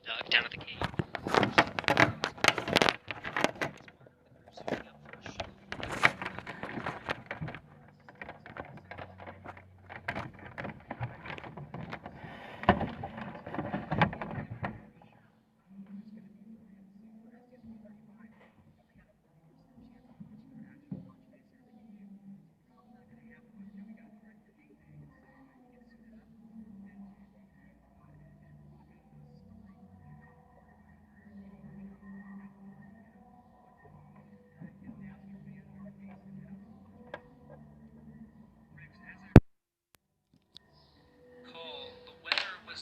Doug down at the cave.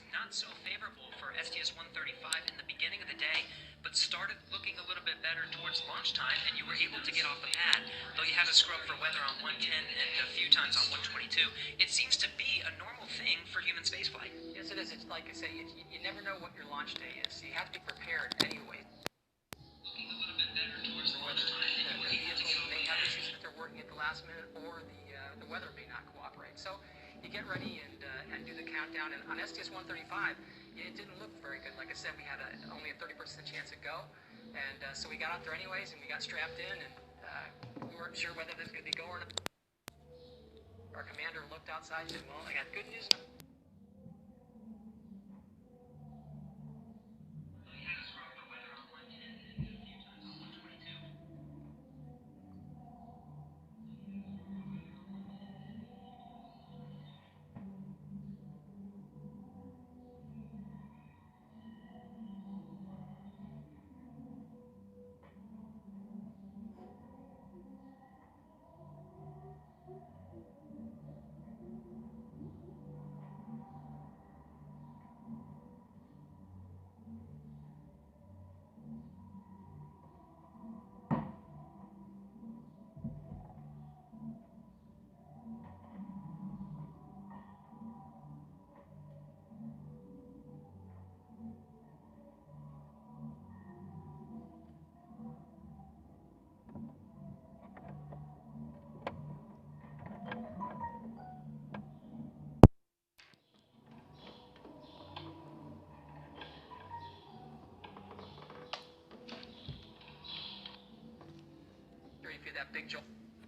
Not so favorable for STS-135 in the beginning of the day, but started looking a little bit better towards lunchtime, and you were able to get off the pad, though you had to scrub for weather on 110 and a few times on 122. It seems to be a normal thing for human spaceflight. Yes, it is. It's like I say, you never know what your launch day is, so you have to be prepared anyway. Looking a little bit better towards lunchtime, and you were able to get off the may have pad. issues that they're working at the last minute, or the weather may not cooperate. So you get ready and do the countdown. And on STS-135, it didn't look very good. Like I said, we had only a 30% chance to go, and so we got out there anyways, and we got strapped in, and we weren't sure whether this could be go or not. Our commander looked outside and said, "Well, I got good news." That big jolt.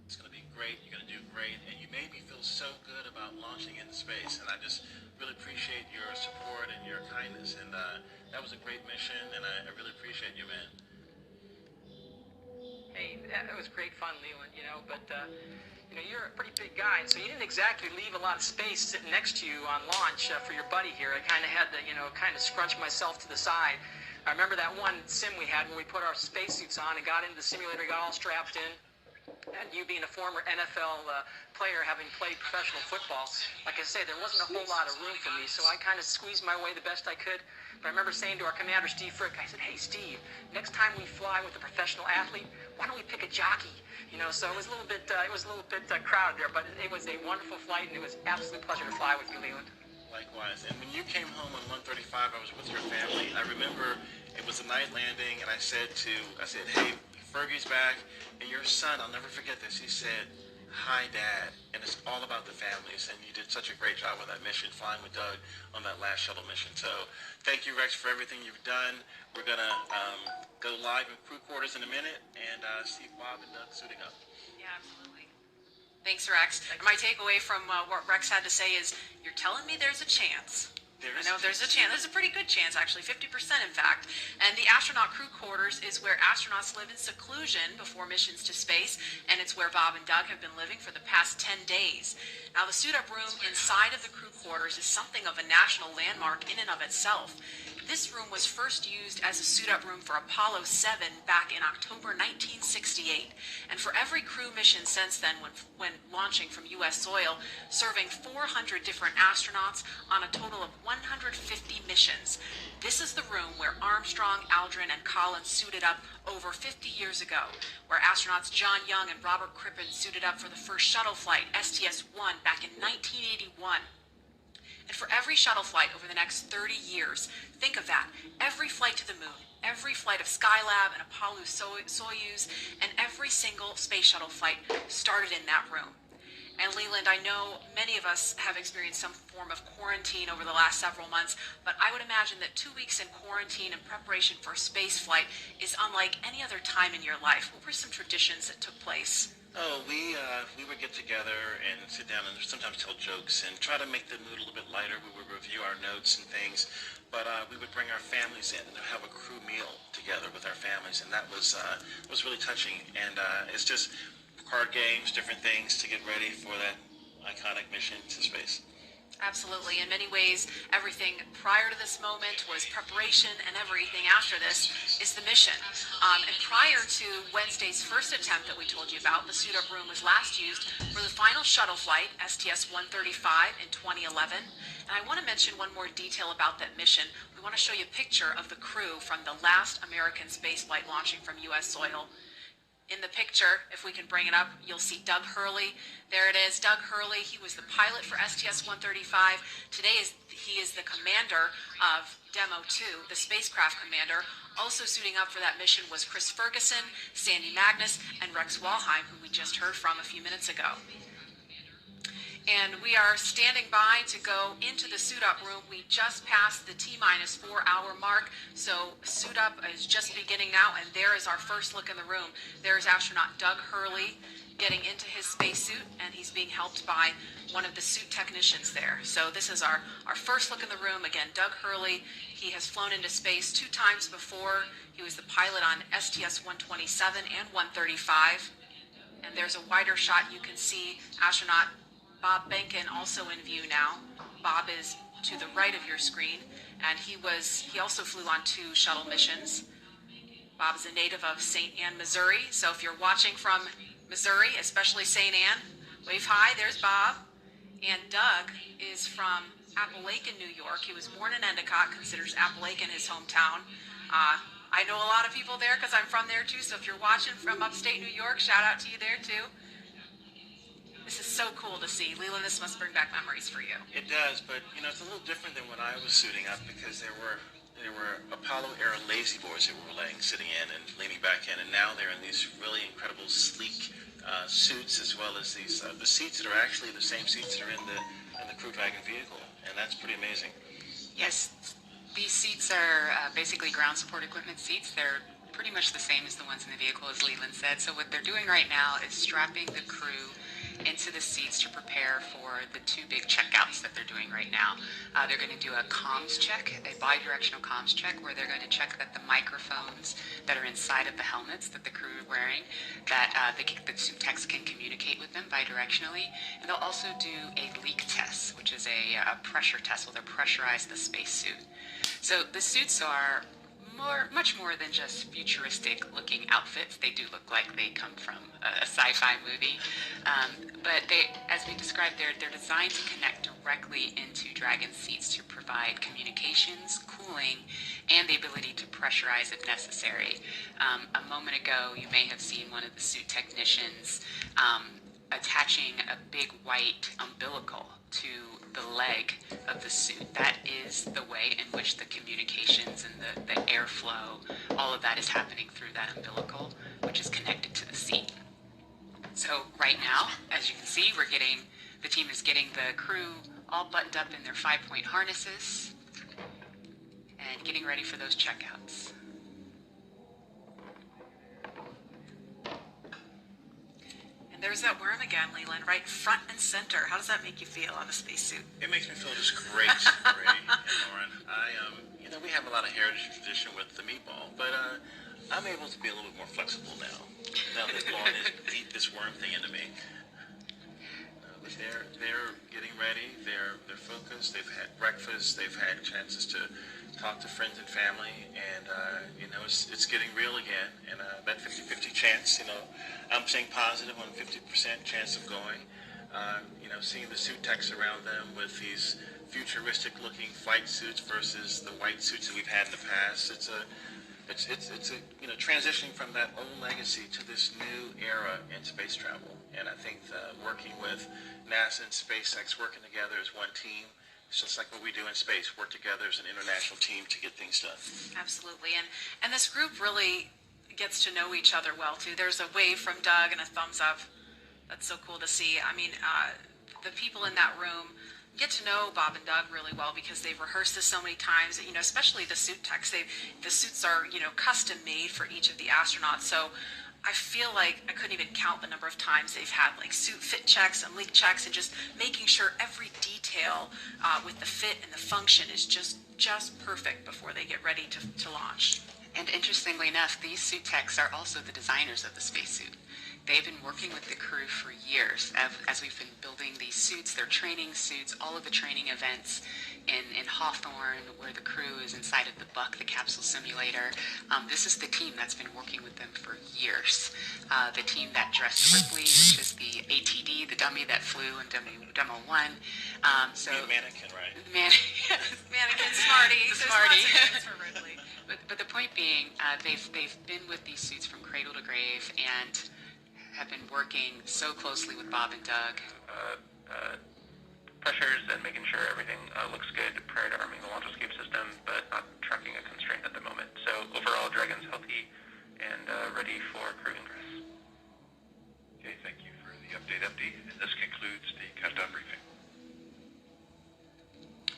It's going to be great. You're going to do great, and you made me feel so good about launching into space. And I just really appreciate your support and your kindness. And that was a great mission, and I really appreciate you, man. Hey, that was great fun, Leland. But you're a pretty big guy, so you didn't exactly leave a lot of space sitting next to you on launch for your buddy here. I kind of had to, kind of scrunch myself to the side. I remember that one sim we had when we put our spacesuits on and got into the simulator, got all strapped in. And you being a former NFL player, having played professional football, like I say, there wasn't a whole lot of room for me, so I kind of squeezed my way the best I could. But I remember saying to our commander, Steve Frick, I said, "Hey, Steve, next time we fly with a professional athlete, why don't we pick a jockey?" So it was a little bit, crowded there, but it was a wonderful flight, and it was absolute pleasure to fly with you, Leland. Likewise. And when you came home on 135, I was with your family. I remember it was a night landing, and I said, "Hey, Fergie's back, and your son," I'll never forget this, he said, "Hi, Dad," and it's all about the families, and you did such a great job on that mission, flying with Doug on that last shuttle mission. So thank you, Rex, for everything you've done. We're going to go live in crew quarters in a minute and see Bob and Doug suiting up. Yeah, absolutely. Thanks, Rex. And my takeaway from what Rex had to say is, you're telling me there's a chance. I know there's a chance. There's a pretty good chance, actually, 50% in fact. And the astronaut crew quarters is where astronauts live in seclusion before missions to space, and it's where Bob and Doug have been living for the past 10 days. Now, the suit-up room inside of the crew quarters is something of a national landmark in and of itself. This room was first used as a suit-up room for Apollo 7 back in October 1968. And for every crew mission since then, when launching from U.S. soil, serving 400 different astronauts on a total of 150 missions. This is the room where Armstrong, Aldrin, and Collins suited up over 50 years ago, where astronauts John Young and Robert Crippen suited up for the first shuttle flight, STS-1, back in 1981. And for every shuttle flight over the next 30 years, think of that, every flight to the moon, every flight of Skylab and Apollo Soyuz, and every single space shuttle flight started in that room. And Leland, I know many of us have experienced some form of quarantine over the last several months, but I would imagine that 2 weeks in quarantine in preparation for space flight is unlike any other time in your life. What were some traditions that took place? Oh, we would get together and sit down and sometimes tell jokes and try to make the mood a little bit lighter. We would review our notes and things, but we would bring our families in and have a crew meal together with our families, and that was really touching. And it's just card games, different things to get ready for that iconic mission to space. Absolutely. In many ways, everything prior to this moment was preparation, and everything after this is the mission. And prior to Wednesday's first attempt that we told you about, the suit-up room was last used for the final shuttle flight, STS-135, in 2011. And I want to mention one more detail about that mission. We want to show you a picture of the crew from the last American spaceflight launching from U.S. soil. In the picture, if we can bring it up, you'll see Doug Hurley. There it is, Doug Hurley. He was the pilot for STS-135. Today he is the commander of Demo-2, the spacecraft commander. Also suiting up for that mission was Chris Ferguson, Sandy Magnus, and Rex Walheim, who we just heard from a few minutes ago. And we are standing by to go into the suit-up room. We just passed the T-minus 4-hour mark, so suit-up is just beginning now, and there is our first look in the room. There is astronaut Doug Hurley getting into his spacesuit, and he's being helped by one of the suit technicians there. So this is our first look in the room. Again, Doug Hurley, he has flown into space 2 times before. He was the pilot on STS-127 and 135. And there's a wider shot. You can see astronaut Bob Behnken also in view now. Bob is to the right of your screen, and he also flew on 2 shuttle missions. Bob is a native of St. Anne, Missouri, so if you're watching from Missouri, especially St. Anne, wave hi, there's Bob. And Doug is from Appalachian, New York. He was born in Endicott, considers Appalachian his hometown. I know a lot of people there because I'm from there too, so if you're watching from upstate New York, shout out to you there too. This is so cool to see. Leland, this must bring back memories for you. It does, but it's a little different than when I was suiting up, because there were Apollo era lazy boys that were sitting in and leaning back in, and now they're in these really incredible sleek suits, as well as these the seats that are actually the same seats that are in the Crew Dragon vehicle, and that's pretty amazing. Yes, these seats are basically ground support equipment seats. They're pretty much the same as the ones in the vehicle, as Leland said. So what they're doing right now is strapping the crew into the seats to prepare for the 2 big checkouts that they're doing right now. They're going to do a comms check, a bi-directional comms check, where they're going to check that the microphones that are inside of the helmets that the crew are wearing, that the suit techs can communicate with them bi-directionally. And they'll also do a leak test, which is a pressure test, where they'll pressurize the spacesuit. So the suits are much more than just futuristic-looking outfits. They do look like they come from a sci-fi movie, but as we described, they're designed to connect directly into Dragon seats to provide communications, cooling, and the ability to pressurize if necessary. A moment ago, you may have seen one of the suit technicians attaching a big white umbilical to the leg of the suit. That is the way in which the communications and the airflow, all of that is happening through that umbilical, which is connected to the seat. So right now, as you can see, the team is getting the crew all buttoned up in their 5-point harnesses and getting ready for those checkouts. There's that worm again, Leland, right front and center. How does that make you feel on a spacesuit? It makes me feel just great, Ray and Lauren. We have a lot of heritage tradition with the meatball, but I'm able to be a little bit more flexible now that Lauren has beat this worm thing into me. But they're getting ready. They're focused. They've had breakfast. They've had chances to talk to friends and family, and it's getting real again. And that 50-50 chance, I'm saying positive on 50% chance of going. Seeing the suit techs around them with these futuristic-looking flight suits versus the white suits that we've had in the past. It's a transitioning from that old legacy to this new era in space travel. And I think working with NASA and SpaceX, working together as one team, it's just like what we do in space, work together as an international team to get things done. Absolutely. And this group really gets to know each other well, too. There's a wave from Doug and a thumbs up That's so cool to see. I mean, the people in that room get to know Bob and Doug really well because they've rehearsed this so many times, you know, especially the suit techs. The suits are, you know, custom made for each of the astronauts. So I feel like I couldn't even count the number of times they've had like suit fit checks and leak checks and just making sure every detail with the fit and the function is just perfect before they get ready to launch. And interestingly enough, these suit techs are also the designers of the spacesuit. They've been working with the crew for years as we've been building these suits, their training suits, all of the training events in Hawthorne, where the crew is inside of the Buck, the capsule simulator. This is the team that's been working with them for years. The team that dressed Ripley, which is the ATD, the dummy that flew in Demo-1. Mannequin, right? Mannequin, Smarty. There's lots of names for Ripley. But the point being, they've been with these suits from cradle to grave and have been working so closely with Bob and Doug. Pressures and making sure everything looks good prior to arming the launch escape system, but not tracking a constraint at the moment. So overall, Dragon's healthy and ready for crew ingress. Okay, thank you for the update, FD. And this concludes the countdown briefing.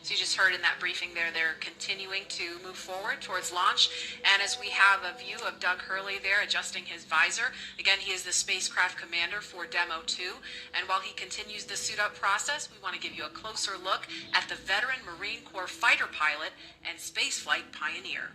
So you just heard in that briefing there, they're continuing to move forward towards launch. And as we have a view of Doug Hurley there adjusting his visor, again, he is the spacecraft commander for Demo-2. And while he continues the suit up process, we want to give you a closer look at the veteran Marine Corps fighter pilot and spaceflight pioneer.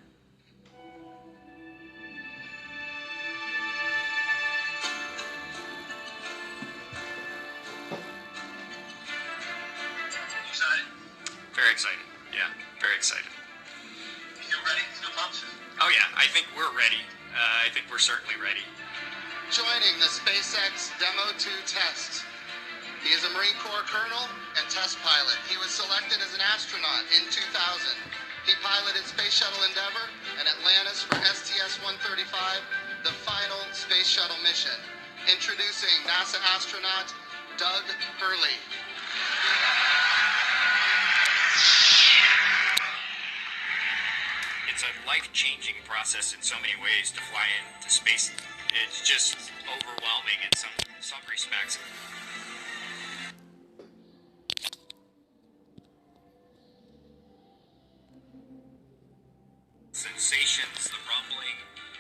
Very excited. Yeah, very excited. You feel ready? Still pumped? Oh yeah, I think we're ready. I think we're certainly ready. Joining the SpaceX Demo-2 test. He is a Marine Corps colonel and test pilot. He was selected as an astronaut in 2000. He piloted Space Shuttle Endeavour and Atlantis for STS-135, the final Space Shuttle mission. Introducing NASA astronaut Doug Hurley. It's a life-changing process in so many ways to fly into space. It's just overwhelming in some respects. Sensations, the rumbling,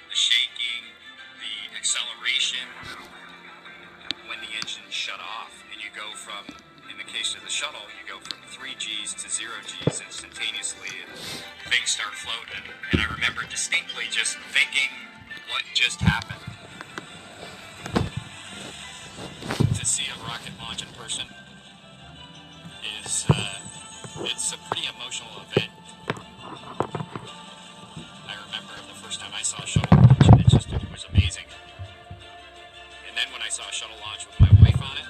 the shaking, the acceleration. When the engines shut off and you go from, in the case of the shuttle, you go from 3 Gs to 0 Gs instantaneously and things start floating. And I remember distinctly just thinking, what just happened? To see a rocket launch in person is, it's a pretty emotional event. I remember the first time I saw a shuttle launch, it was amazing. And then when I saw a shuttle launch with my wife on it,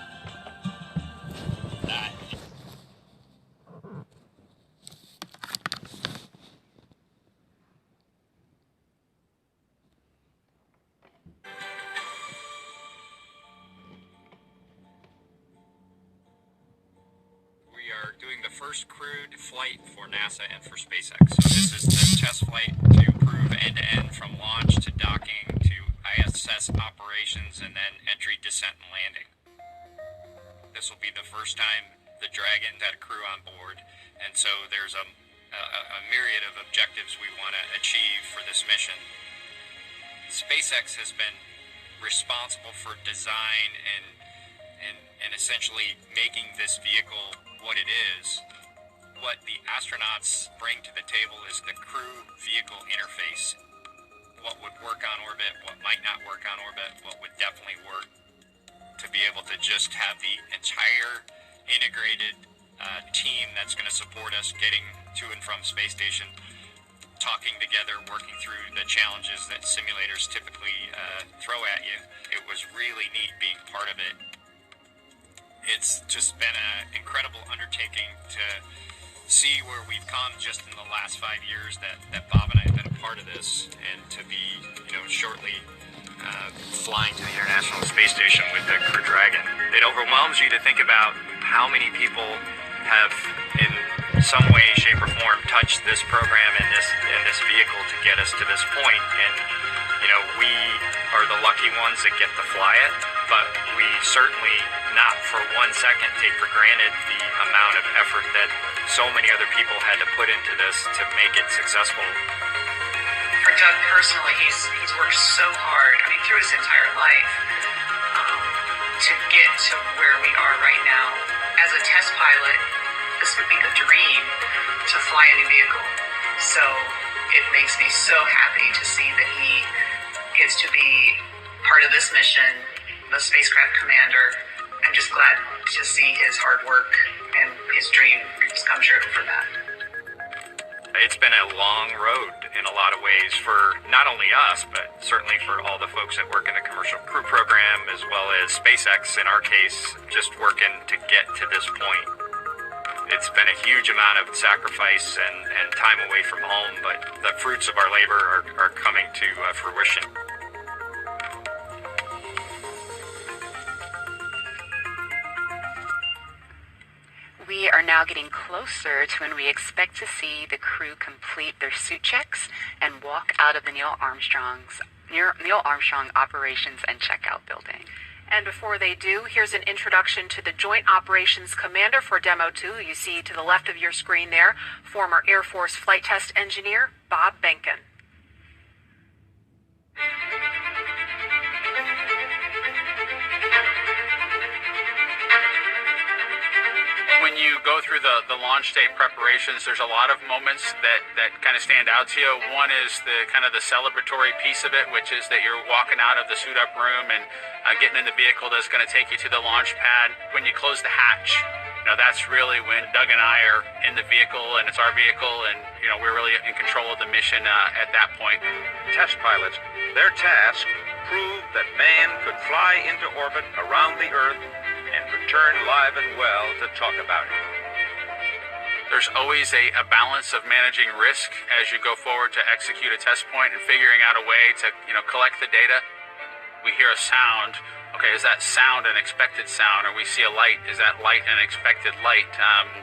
that... We are doing the first crewed flight for NASA and for SpaceX. So this is the test flight to prove end-to-end from launch to docking to ISS operations and then entry, descent, and landing. This will be the first time the Dragon had a crew on board, and so there's a myriad of objectives we want to achieve for this mission. SpaceX has been responsible for design and essentially making this vehicle what it is. What the astronauts bring to the table is the crew vehicle interface. What would work on orbit, what might not work on orbit, what would definitely work, to be able to just have the entire integrated team that's going to support us getting to and from space station, talking together, working through the challenges that simulators typically throw at you. It was really neat being part of it. It's just been an incredible undertaking to see where we've come just in the last 5 years that Bob and I have been a part of this, and to be, shortly flying to the International Space Station with the Crew Dragon. It overwhelms you to think about how many people have, in some way, shape, or form, touched this program and this vehicle to get us to this point. And we are are the lucky ones that get to fly it, but we certainly not for 1 second take for granted the amount of effort that so many other people had to put into this to make it successful. For Doug personally, he's worked so hard, I mean, through his entire life, to get to where we are right now. As a test pilot, this would be the dream to fly any vehicle. So it makes me so happy to see that he gets to be part of this mission, the spacecraft commander. I'm just glad to see his hard work and his dream has come true for that. It's been a long road in a lot of ways for not only us, but certainly for all the folks that work in the Commercial Crew Program, as well as SpaceX, in our case, just working to get to this point. It's been a huge amount of sacrifice and time away from home, but the fruits of our labor are coming to fruition. We are now getting closer to when we expect to see the crew complete their suit checks and walk out of the Neil Armstrong Operations and Checkout Building. And before they do, here's an introduction to the Joint Operations Commander for Demo-2. You see to the left of your screen there, former Air Force Flight Test Engineer Bob Behnken. When you go through the launch day preparations, there's a lot of moments that kind of stand out to you. One is the kind of the celebratory piece of it, which is that you're walking out of the suit up room and getting in the vehicle that's going to take you to the launch pad. When you close the hatch, that's really when Doug and I are in the vehicle, and it's our vehicle, and we're really in control of the mission at that point. Test pilots, their task proved that man could fly into orbit around the Earth and return live and well to talk about it. There's always a balance of managing risk as you go forward to execute a test point and figuring out a way to collect the data. We hear a sound. Okay, is that sound an expected sound? Or we see a light, is that light an expected light?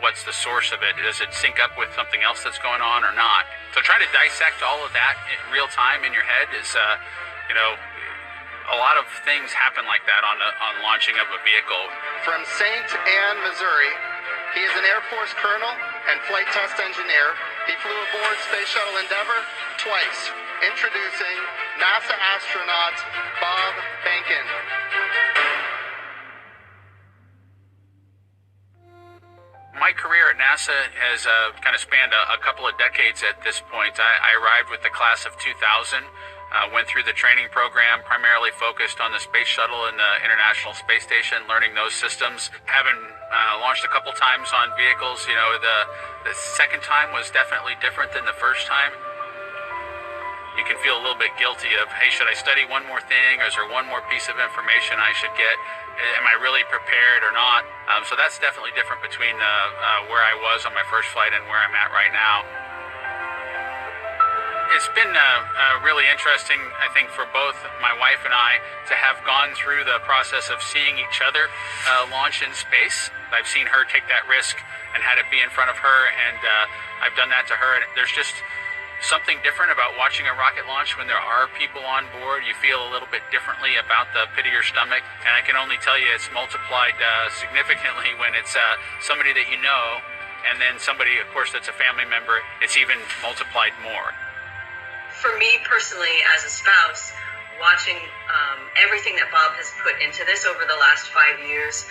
What's the source of it? Does it sync up with something else that's going on or not? So trying to dissect all of that in real time in your head is, a lot of things happen like that on launching of a vehicle. From St. Anne, Missouri, he is an Air Force colonel and flight test engineer. He flew aboard Space Shuttle Endeavour twice. Introducing NASA astronaut Bob Behnken. My career at NASA has kind of spanned a couple of decades at this point. I arrived with the class of 2000. Went through the training program, primarily focused on the Space Shuttle and the International Space Station, learning those systems. Having launched a couple times on vehicles, the second time was definitely different than the first time. You can feel a little bit guilty of, hey, should I study one more thing? Or is there one more piece of information I should get? Am I really prepared or not? So that's definitely different between where I was on my first flight and where I'm at right now. It's been really interesting, I think, for both my wife and I to have gone through the process of seeing each other launch in space. I've seen her take that risk and had it be in front of her, and I've done that to her. And there's just something different about watching a rocket launch when there are people on board. You feel a little bit differently about the pit of your stomach, and I can only tell you it's multiplied significantly when it's somebody that you know, and then somebody, of course, that's a family member. It's even multiplied more. For me personally, as a spouse, watching everything that Bob has put into this over the last 5 years,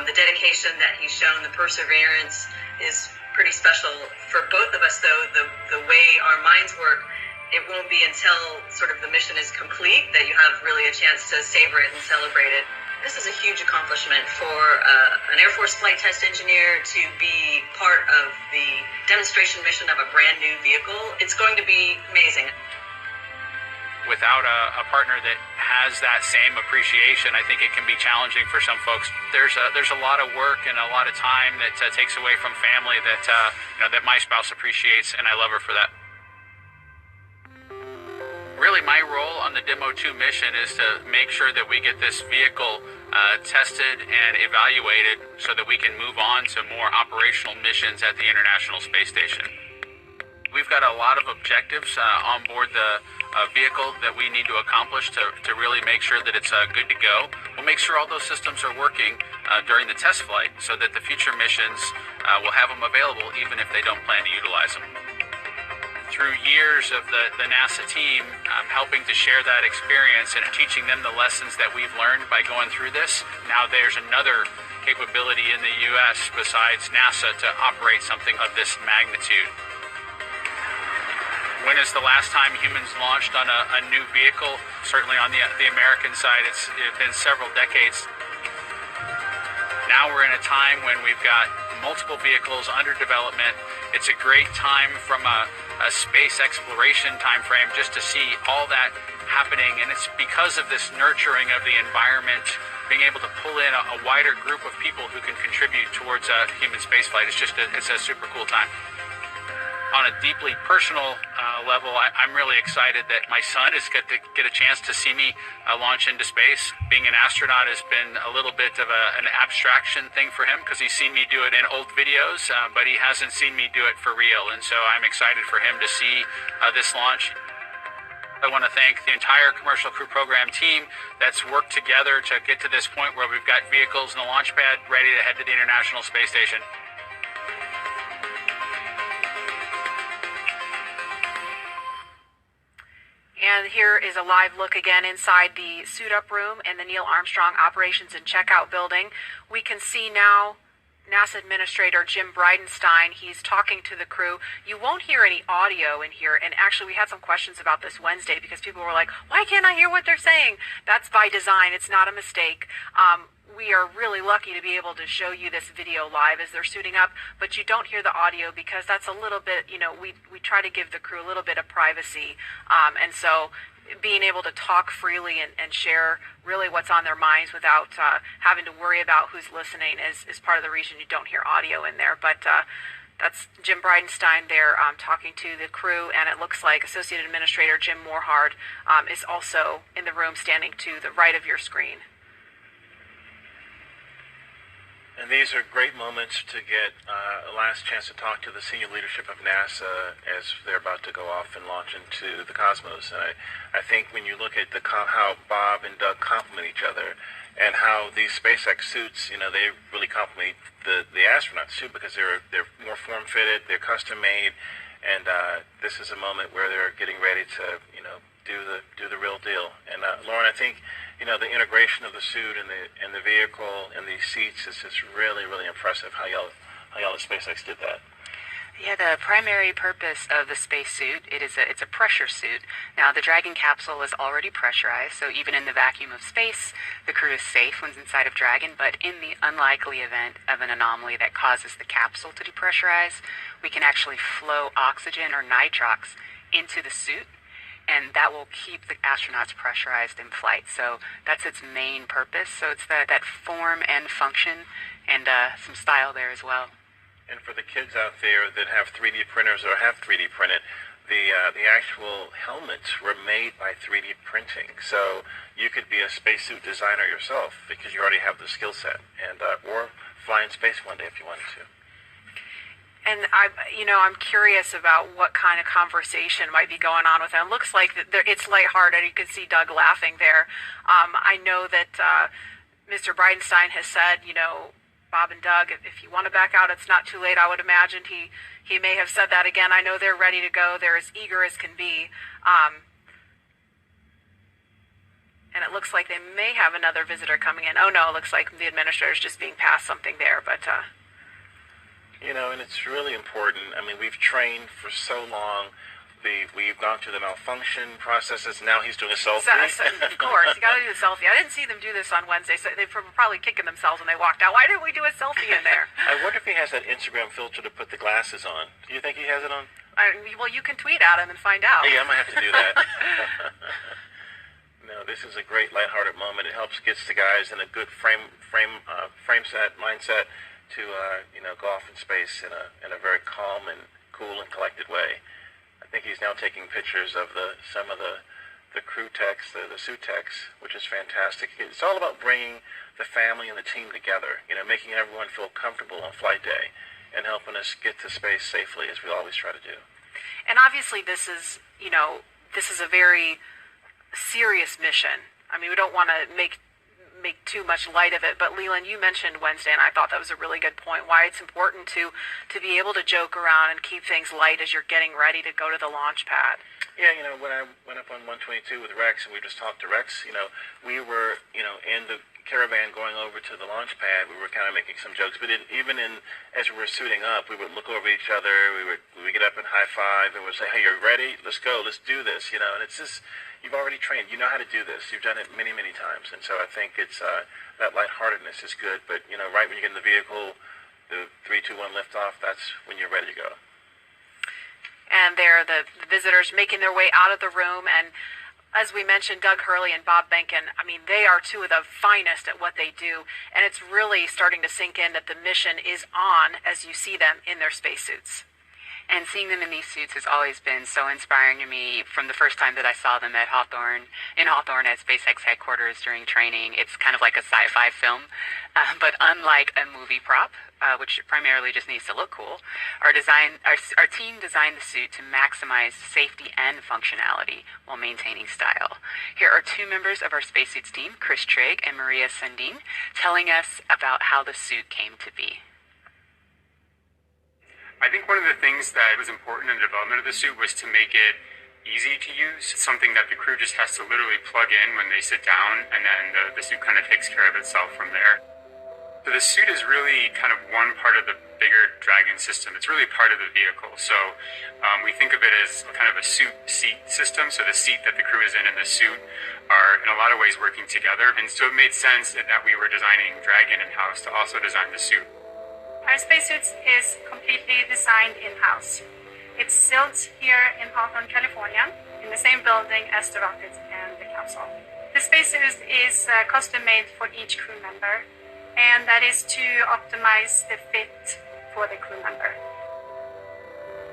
the dedication that he's shown, the perseverance is pretty special. For both of us, though, the way our minds work, it won't be until sort of the mission is complete that you have really a chance to savor it and celebrate it. This is a huge accomplishment for an Air Force flight test engineer to be part of the demonstration mission of a brand new vehicle. It's going to be amazing. Without a partner that has that same appreciation, I think it can be challenging for some folks. There's a lot of work and a lot of time that takes away from family that that my spouse appreciates, and I love her for that. Really, my role on the Demo-2 mission is to make sure that we get this vehicle tested and evaluated so that we can move on to more operational missions at the International Space Station. We've got a lot of objectives on board the vehicle that we need to accomplish to really make sure that it's good to go. We'll make sure all those systems are working during the test flight so that the future missions will have them available even if they don't plan to utilize them. Through years of the NASA team helping to share that experience and teaching them the lessons that we've learned by going through this, now there's another capability in the U.S. besides NASA to operate something of this magnitude. When is the last time humans launched on a new vehicle? Certainly on the American side, it's been several decades. Now we're in a time when we've got multiple vehicles under development. It's a great time from a space exploration time frame just to see all that happening, and it's because of this nurturing of the environment, being able to pull in a wider group of people who can contribute towards human spaceflight. It's a super cool time. On a deeply personal level, I'm really excited that my son is going to get a chance to see me launch into space. Being an astronaut has been a little bit of an abstraction thing for him because he's seen me do it in old videos, but he hasn't seen me do it for real. And so I'm excited for him to see this launch. I want to thank the entire Commercial Crew Program team that's worked together to get to this point where we've got vehicles in the launch pad ready to head to the International Space Station. And here is a live look again inside the suit-up room in the Neil Armstrong Operations and Checkout building. We can see now NASA Administrator Jim Bridenstine. He's talking to the crew. You won't hear any audio in here, and actually we had some questions about this Wednesday because people were like, why can't I hear what they're saying? That's by design. It's not a mistake. We are really lucky to be able to show you this video live as they're suiting up, but you don't hear the audio because that's a little bit, we try to give the crew a little bit of privacy, and so being able to talk freely and share really what's on their minds without having to worry about who's listening is part of the reason you don't hear audio in there. But that's Jim Bridenstine there talking to the crew, and it looks like Associate Administrator Jim Morehard is also in the room standing to the right of your screen. And these are great moments to get a last chance to talk to the senior leadership of NASA as they're about to go off and launch into the cosmos. And I think when you look at how Bob and Doug complement each other, and how these SpaceX suits, they really complement the astronauts too, because they're more form-fitted, they're custom-made, and this is a moment where they're getting ready to do the real deal. And Lauren, I think the integration of the suit and the vehicle and these seats is just really, really impressive how y'all at SpaceX did that. Yeah, the primary purpose of the spacesuit, it's a pressure suit. Now, the Dragon capsule is already pressurized, so even in the vacuum of space, the crew is safe when inside of Dragon, but in the unlikely event of an anomaly that causes the capsule to depressurize, we can actually flow oxygen or nitrox into the suit, and that will keep the astronauts pressurized in flight. So that's its main purpose. So it's that form and function and some style there as well. And for the kids out there that have 3D printers or have 3D printed, the actual helmets were made by 3D printing. So you could be a spacesuit designer yourself because you already have the skill set, and or fly in space one day if you wanted to. And I'm curious about what kind of conversation might be going on with them. It looks like it's lighthearted. You can see Doug laughing there. I know that Mr. Bridenstine has said, Bob and Doug, if you want to back out, it's not too late. I would imagine he may have said that again. I know they're ready to go. They're as eager as can be. And it looks like they may have another visitor coming in. Oh, no, it looks like the administrator's just being passed something there, but... and it's really important. I mean, we've trained for so long. We've gone through the malfunction processes. Now he's doing a selfie. Of course, you got to do the selfie. I didn't see them do this on Wednesday, so they were probably kicking themselves when they walked out. Why didn't we do a selfie in there? I wonder if he has that Instagram filter to put the glasses on. Do you think he has it on? Well, you can tweet at him and find out. Hey, I might have to do that. No, this is a great lighthearted moment. It helps gets the guys in a good frame set mindset to go off in space in a very calm and cool and collected way. I think he's now taking pictures of some of the crew techs, the suit techs, which is fantastic. It's all about bringing the family and the team together, making everyone feel comfortable on flight day and helping us get to space safely as we always try to do. And obviously this is, this is a very serious mission. I mean, we don't want to make too much light of it, but Leland, you mentioned Wednesday, and I thought that was a really good point, why it's important to be able to joke around and keep things light as you're getting ready to go to the launch pad. Yeah, when I went up on 122 with Rex, and we just talked to Rex, we were, in the caravan going over to the launch pad, we were kind of making some jokes, but as we were suiting up, we would look over each other, we would get up and high five, and we'd say, hey, you're ready? Let's go, let's do this, and it's just, you've already trained, you know how to do this, you've done it many, many times, and so I think it's, that lightheartedness is good, but, right when you get in the vehicle, the 3, 2, 1 liftoff, that's when you're ready to go. And they're the visitors making their way out of the room, and as we mentioned, Doug Hurley and Bob Benkin, I mean, they are two of the finest at what they do, and it's really starting to sink in that the mission is on as you see them in their spacesuits. And seeing them in these suits has always been so inspiring to me from the first time that I saw them at Hawthorne at SpaceX headquarters during training. It's kind of like a sci-fi film, but unlike a movie prop, which primarily just needs to look cool, our team designed the suit to maximize safety and functionality while maintaining style. Here are two members of our spacesuits team, Chris Trigg and Maria Sundin, telling us about how the suit came to be. I think one of the things that was important in the development of the suit was to make it easy to use. It's something that the crew just has to literally plug in when they sit down, and then the suit kind of takes care of itself from there. So the suit is really kind of one part of the bigger Dragon system. It's really part of the vehicle. So we think of it as kind of a suit-seat system. So the seat that the crew is in and the suit are in a lot of ways working together. And so it made sense that we were designing Dragon in-house to also design the suit. Our spacesuit is completely designed in-house. It's built here in Hawthorne, California, in the same building as the rocket and the capsule. The spacesuit is custom-made for each crew member, and that is to optimize the fit for the crew member.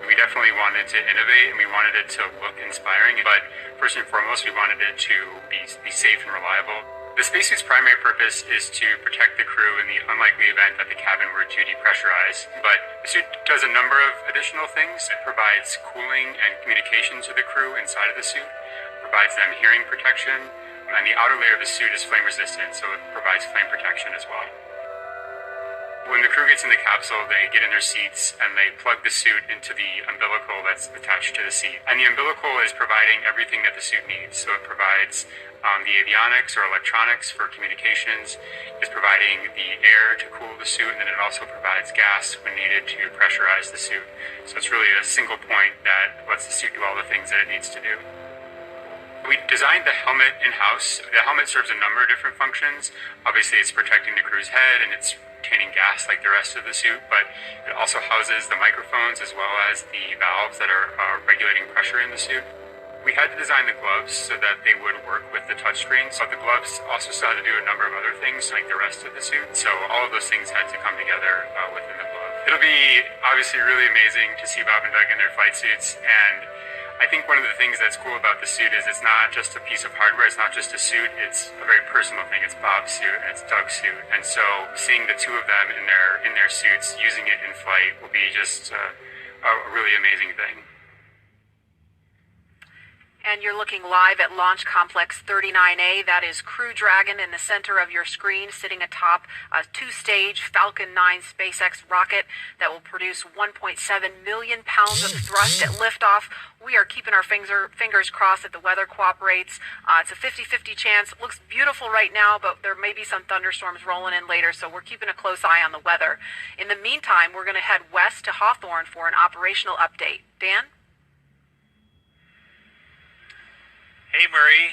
We definitely wanted to innovate, and we wanted it to look inspiring, but first and foremost, we wanted it to be safe and reliable. The spacesuit's primary purpose is to protect the crew in the unlikely event that the cabin were to depressurize, but the suit does a number of additional things. It provides cooling and communication to the crew inside of the suit, provides them hearing protection, and the outer layer of the suit is flame resistant, so it provides flame protection as well. When the crew gets in the capsule, they get in their seats and they plug the suit into the umbilical that's attached to the seat. And the umbilical is providing everything that the suit needs. So it provides the avionics or electronics for communications, is providing the air to cool the suit, and then it also provides gas when needed to pressurize the suit. So it's really a single point that lets the suit do all the things that it needs to do. We designed the helmet in-house. The helmet serves a number of different functions. Obviously, it's protecting the crew's head and it's retaining gas like the rest of the suit, but it also houses the microphones as well as the valves that are regulating pressure in the suit. We had to design the gloves so that they would work with the touchscreen. So the gloves also still had to do a number of other things like the rest of the suit. So all of those things had to come together within the glove. It'll be obviously really amazing to see Bob and Doug in their flight suits, and I think one of the things that's cool about the suit is it's not just a piece of hardware, it's not just a suit, it's a very personal thing. It's Bob's suit and it's Doug's suit. And so seeing the two of them in their suits using it in flight will be just a really amazing thing. And you're looking live at Launch Complex 39A. That is Crew Dragon in the center of your screen, sitting atop a two-stage Falcon 9 SpaceX rocket that will produce 1.7 million pounds of thrust at liftoff. We are keeping our fingers crossed that the weather cooperates. It's a 50-50 chance. It looks beautiful right now, but there may be some thunderstorms rolling in later, so we're keeping a close eye on the weather. In the meantime, we're going to head west to Hawthorne for an operational update. Dan? Hey, Marie.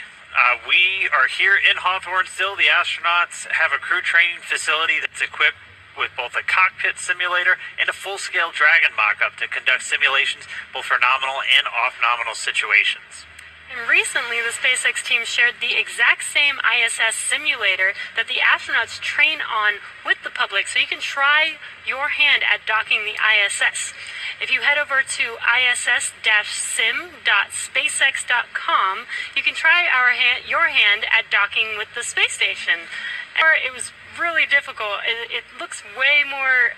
We are here in Hawthorne still. The astronauts have a crew training facility that's equipped with both a cockpit simulator and a full-scale Dragon mock-up to conduct simulations both for nominal and off-nominal situations. And recently, the SpaceX team shared the exact same ISS simulator that the astronauts train on with the public, so you can try your hand at docking the ISS. If you head over to iss-sim.spacex.com, you can try your hand at docking with the space station. It was really difficult. It looks way more,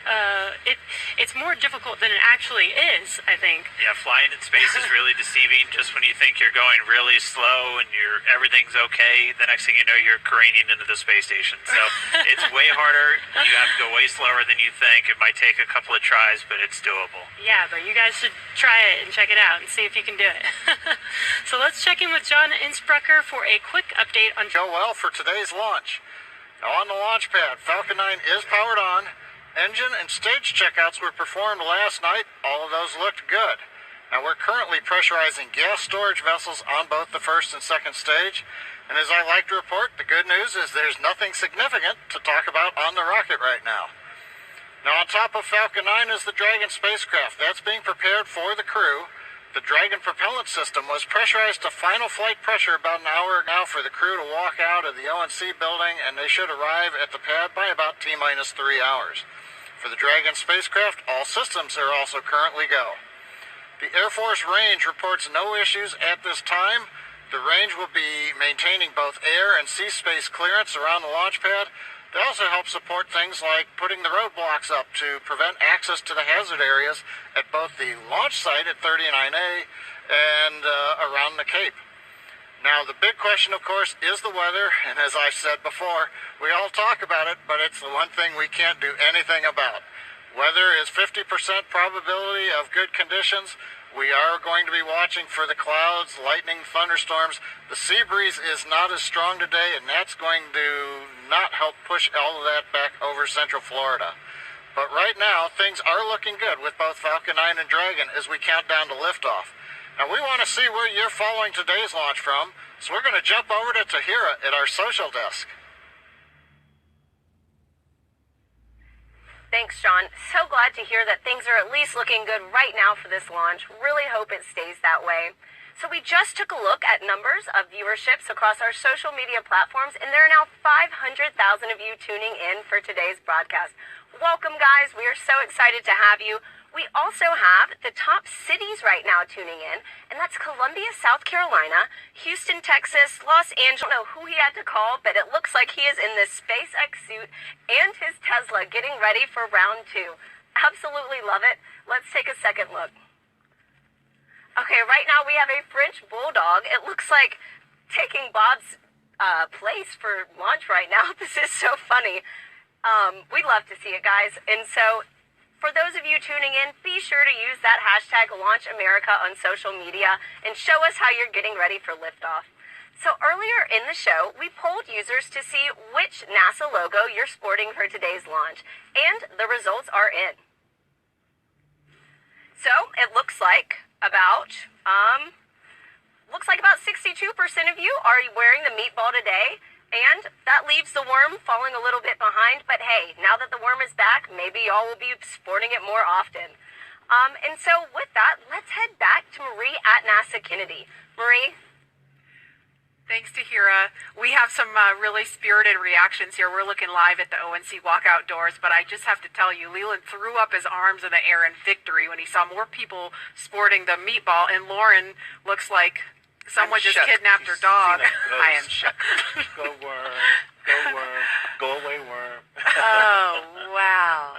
it's more difficult than it actually is, I think. Yeah, flying in space is really deceiving. Just when you think you're going really slow and everything's okay, the next thing you know, you're careening into the space station. So it's way harder. You have to go way slower than you think. It might take a couple of tries, but it's doable. Yeah, but you guys should try it and check it out and see if you can do it. So let's check in with John Innsbrucker for a quick update on... Go well for today's launch. Now on the launch pad, Falcon 9 is powered on. Engine and stage checkouts were performed last night. All of those looked good. Now we're currently pressurizing gas storage vessels on both the first and second stage. And as I like to report, the good news is there's nothing significant to talk about on the rocket right now. Now on top of Falcon 9 is the Dragon spacecraft. That's being prepared for the crew. The Dragon propellant system was pressurized to final flight pressure about an hour now for the crew to walk out of the ONC building, and they should arrive at the pad by about T-3 hours. For the Dragon spacecraft, all systems are also currently go. The Air Force range reports no issues at this time. The range will be maintaining both air and sea space clearance around the launch pad. They also help support things like putting the roadblocks up to prevent access to the hazard areas at both the launch site at 39A and around the Cape. Now, the big question, of course, is the weather, and as I said before, we all talk about it, but it's the one thing we can't do anything about. Weather is 50% probability of good conditions. We are going to be watching for the clouds, lightning, thunderstorms. The sea breeze is not as strong today, and that's going to not help push all of that back over Central Florida. But right now, things are looking good with both Falcon 9 and Dragon as we count down to liftoff. Now, we want to see where you're following today's launch from, so we're going to jump over to Tahira at our social desk. Thanks, John. So glad to hear that things are at least looking good right now for this launch. Really hope it stays that way. So we just took a look at numbers of viewerships across our social media platforms, and there are now 500,000 of you tuning in for today's broadcast. Welcome, guys. We are so excited to have you. We also have the top cities right now tuning in, and that's Columbia, South Carolina, Houston, Texas, Los Angeles. I don't know who he had to call, but it looks like he is in this SpaceX suit and his Tesla getting ready for round 2. Absolutely love it. Let's take a second look. Okay, right now we have a French bulldog. It looks like taking Bob's place for launch right now. This is so funny. We love to see it, guys. And so for those of you tuning in, be sure to use that hashtag LaunchAmerica on social media and show us how you're getting ready for liftoff. So earlier in the show, we polled users to see which NASA logo you're sporting for today's launch, and the results are in. So it looks like about 62% of you are wearing the meatball today. And that leaves the worm falling a little bit behind. But hey, now that the worm is back, maybe y'all will be sporting it more often. And so with that, let's head back to Marie at NASA Kennedy. Marie? Thanks, Tahira. We have some really spirited reactions here. We're looking live at the ONC walkout doors, but I just have to tell you, Leland threw up his arms in the air in victory when he saw more people sporting the meatball, and Lauren looks like someone just kidnapped her dog. I am shook. Go worm, go worm, go away worm. Oh, wow.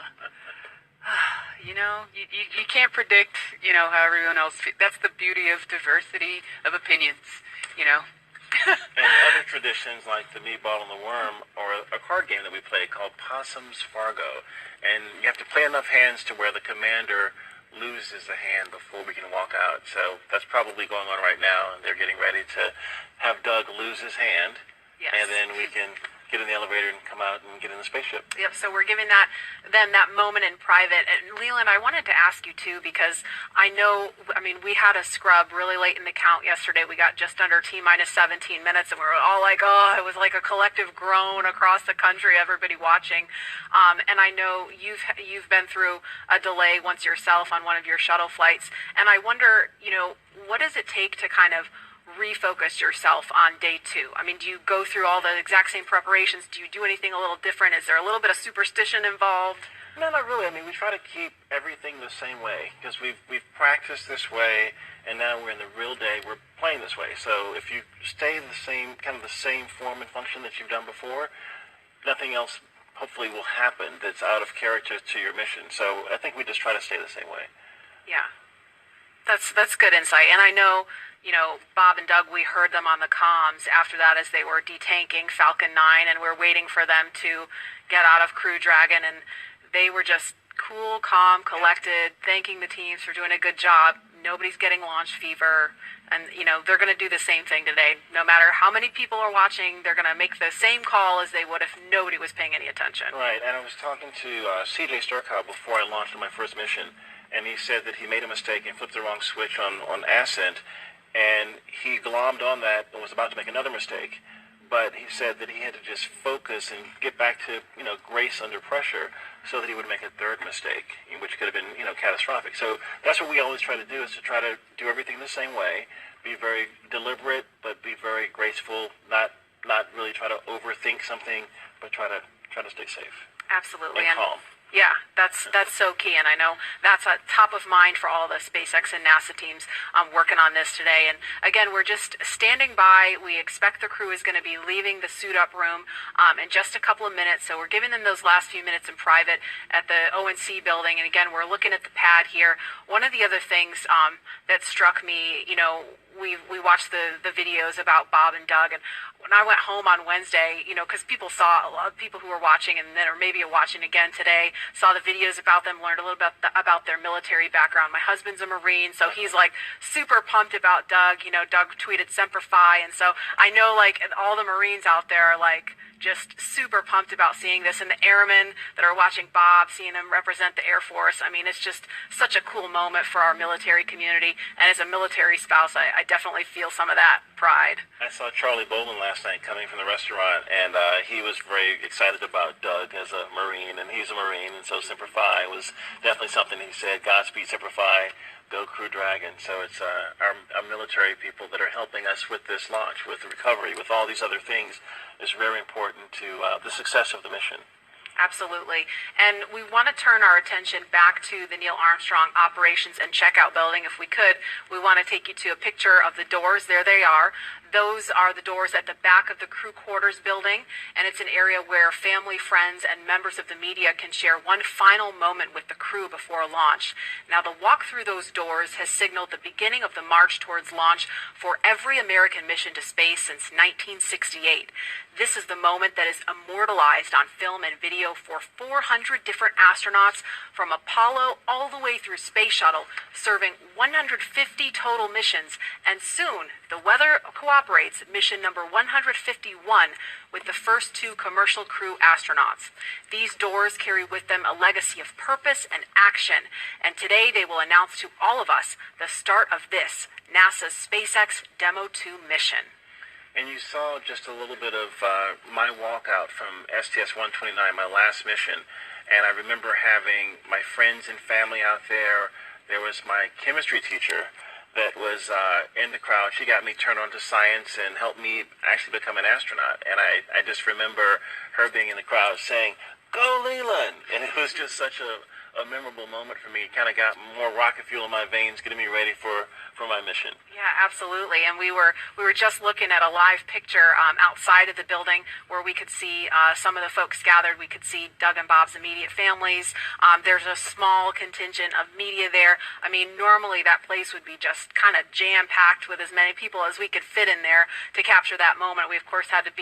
You know, you can't predict, how everyone else feels. That's the beauty of diversity of opinions, And other traditions like the meatball and the worm, or a card game that we play called Possum's Fargo. And you have to play enough hands to where the commander loses a hand before we can walk out. So that's probably going on right now, and they're getting ready to have Doug lose his hand. Yes. And then we can get in the elevator and come out and get in the spaceship. Yep, so we're giving them that moment in private. And Leland, I wanted to ask you too, because we had a scrub really late in the count yesterday. We got just under T-minus 17 minutes, and we were all like, it was like a collective groan across the country, everybody watching. And I know you've been through a delay once yourself on one of your shuttle flights. And I wonder, what does it take to kind of refocus yourself on day 2? Do you go through all the exact same preparations? Do you do anything a little different? Is there a little bit of superstition involved? No, not really. We try to keep everything the same way because we've practiced this way, and now we're in the real day. We're playing this way. So if you stay the same form and function that you've done before, nothing else hopefully will happen that's out of character to your mission. So I think we just try to stay the same way. Yeah, that's good insight. And I know, Bob and Doug, we heard them on the comms after that as they were detanking Falcon 9, and we're waiting for them to get out of Crew Dragon, and they were just cool, calm, collected, thanking the teams for doing a good job. Nobody's getting launch fever, and they're going to do the same thing today. No matter how many people are watching, they're going to make the same call as they would if nobody was paying any attention. Right, and I was talking to CJ Sturcow before I launched on my first mission, and he said that he made a mistake and flipped the wrong switch on Ascent, and he glommed on that and was about to make another mistake. But he said that he had to just focus and get back to, grace under pressure so that he would make a third mistake, which could have been, catastrophic. So that's what we always try to do, is to try to do everything the same way, be very deliberate, but be very graceful, not really try to overthink something, but try to stay safe. Absolutely. And calm. Yeah, that's so key, and I know that's top of mind for all the SpaceX and NASA teams working on this today. And again, we're just standing by. We expect the crew is going to be leaving the suit-up room in just a couple of minutes, so we're giving them those last few minutes in private at the ONC building. And again, we're looking at the pad here. One of the other things that struck me, we watched the videos about Bob and Doug, and when I went home on Wednesday, because people saw, a lot of people who were watching and then, or maybe watching again today, saw the videos about them, learned a little bit about their military background. My husband's a Marine, so he's like super pumped about Doug. Doug tweeted Semper Fi, and so I know like all the Marines out there are like just super pumped about seeing this, and the airmen that are watching Bob, seeing him represent the Air Force. I mean, it's just such a cool moment for our military community, and as a military spouse, I definitely feel some of that pride. I saw Charlie Bolin last night coming from the restaurant, and he was very excited about Doug as a Marine, and he's a Marine, and so Semper Fi was definitely something he said. Godspeed, Semper Fi, go Crew Dragon. So it's our military people that are helping us with this launch, with the recovery, with all these other things, is very important to the success of the mission. Absolutely. And we want to turn our attention back to the Neil Armstrong Operations and Checkout Building. If we could, we want to take you to a picture of the doors. There they are. Those are the doors at the back of the crew quarters building, and it's an area where family, friends, and members of the media can share one final moment with the crew before launch. Now, the walk through those doors has signaled the beginning of the march towards launch for every American mission to space since 1968. This is the moment that is immortalized on film and video for 400 different astronauts from Apollo all the way through Space Shuttle, serving 150 total missions, and soon the weather cooperates mission number 151 with the first 2 commercial crew astronauts. These doors carry with them a legacy of purpose and action, and today they will announce to all of us the start of this, NASA's SpaceX Demo-2 mission. And you saw just a little bit of my walkout from STS-129, my last mission, and I remember having my friends and family out there. There was my chemistry teacher that was in the crowd. She got me turned on to science and helped me actually become an astronaut. And I just remember her being in the crowd saying, "Go Leland!" And it was just such a memorable moment for me. It kind of got more rocket fuel in my veins, getting me ready for my mission. Yeah, absolutely. And we were just looking at a live picture outside of the building where we could see some of the folks gathered. We could see Doug and Bob's immediate families. There's a small contingent of media there. I mean, normally that place would be just kind of jam-packed with as many people as we could fit in there to capture that moment. We, of course, had to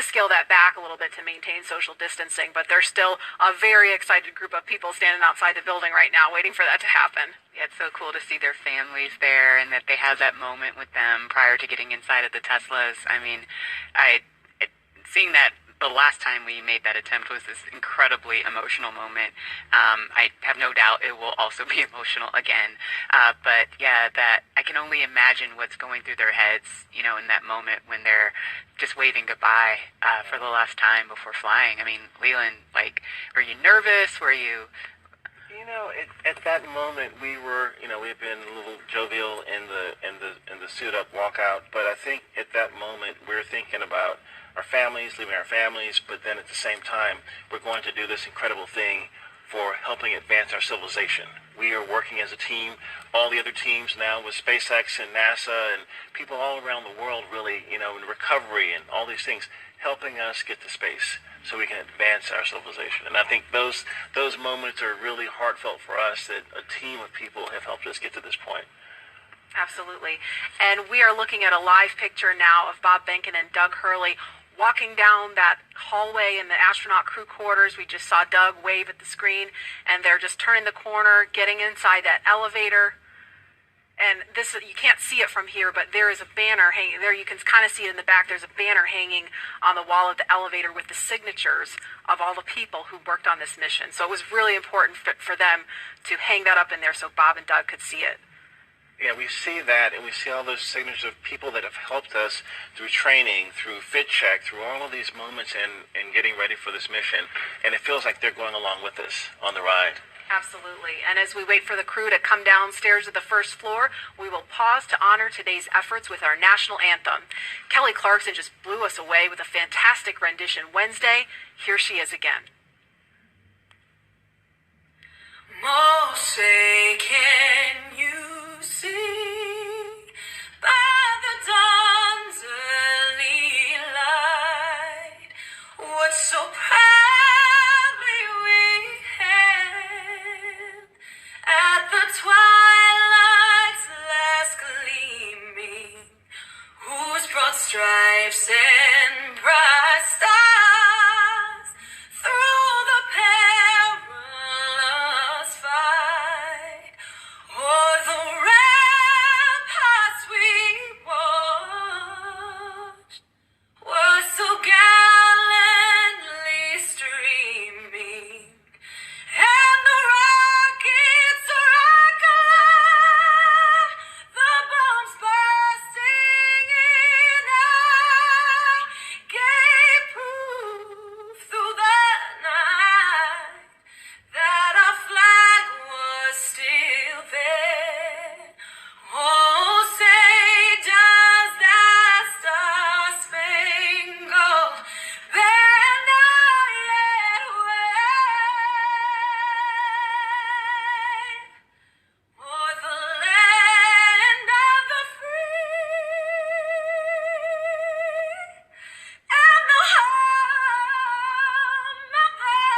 scale that back a little bit to maintain social distancing, but there's still a very excited group of people standing outside the building right now waiting for that to happen. Yeah, it's so cool to see their families there and that they have that moment with them prior to getting inside of the Teslas. I mean, seeing that the last time we made that attempt was this incredibly emotional moment. I have no doubt it will also be emotional again. But yeah, that I can only imagine what's going through their heads, in that moment when they're just waving goodbye for the last time before flying. I mean, Leland, were you nervous? Were you... At that moment we were, we had been a little jovial in the suit up walkout, but I think at that moment we were thinking about our families, leaving our families, but then at the same time we're going to do this incredible thing for helping advance our civilization. we are working as a team. All the other teams now with SpaceX and NASA and people all around the world really, in recovery and all these things, helping us get to space so we can advance our civilization. And I think those moments are really heartfelt for us, that a team of people have helped us get to this point. Absolutely. And we are looking at a live picture now of Bob Behnken and Doug Hurley walking down that hallway in the astronaut crew quarters. We just saw Doug wave at the screen, and they're just turning the corner, getting inside that elevator. And this, you can't see it from here, but there is a banner hanging there. You can kind of see it in the back. There's a banner hanging on the wall of the elevator with the signatures of all the people who worked on this mission. So it was really important for them to hang that up in there so Bob and Doug could see it. Yeah, we see that, and we see all those signatures of people that have helped us through training, through fit check, through all of these moments and getting ready for this mission. And it feels like they're going along with us on the ride. Absolutely. And as we wait for the crew to come downstairs to the first floor, we will pause to honor today's efforts with our national anthem. Kelly Clarkson just blew us away with a fantastic rendition Wednesday. Here she is again. Say, can you see by the dawn's early light what so proudly we hailed at the twilight's last gleaming, whose broad stripes and bright stars through the perilous fight o'er the ramparts we watched were so gallantly streaming, and the rockets regular, the bombs bursting in air, gave proof through the night that our flag was still there. Oh, say does that star-spangled banner yet wave o'er the land of the free and the home of the brave?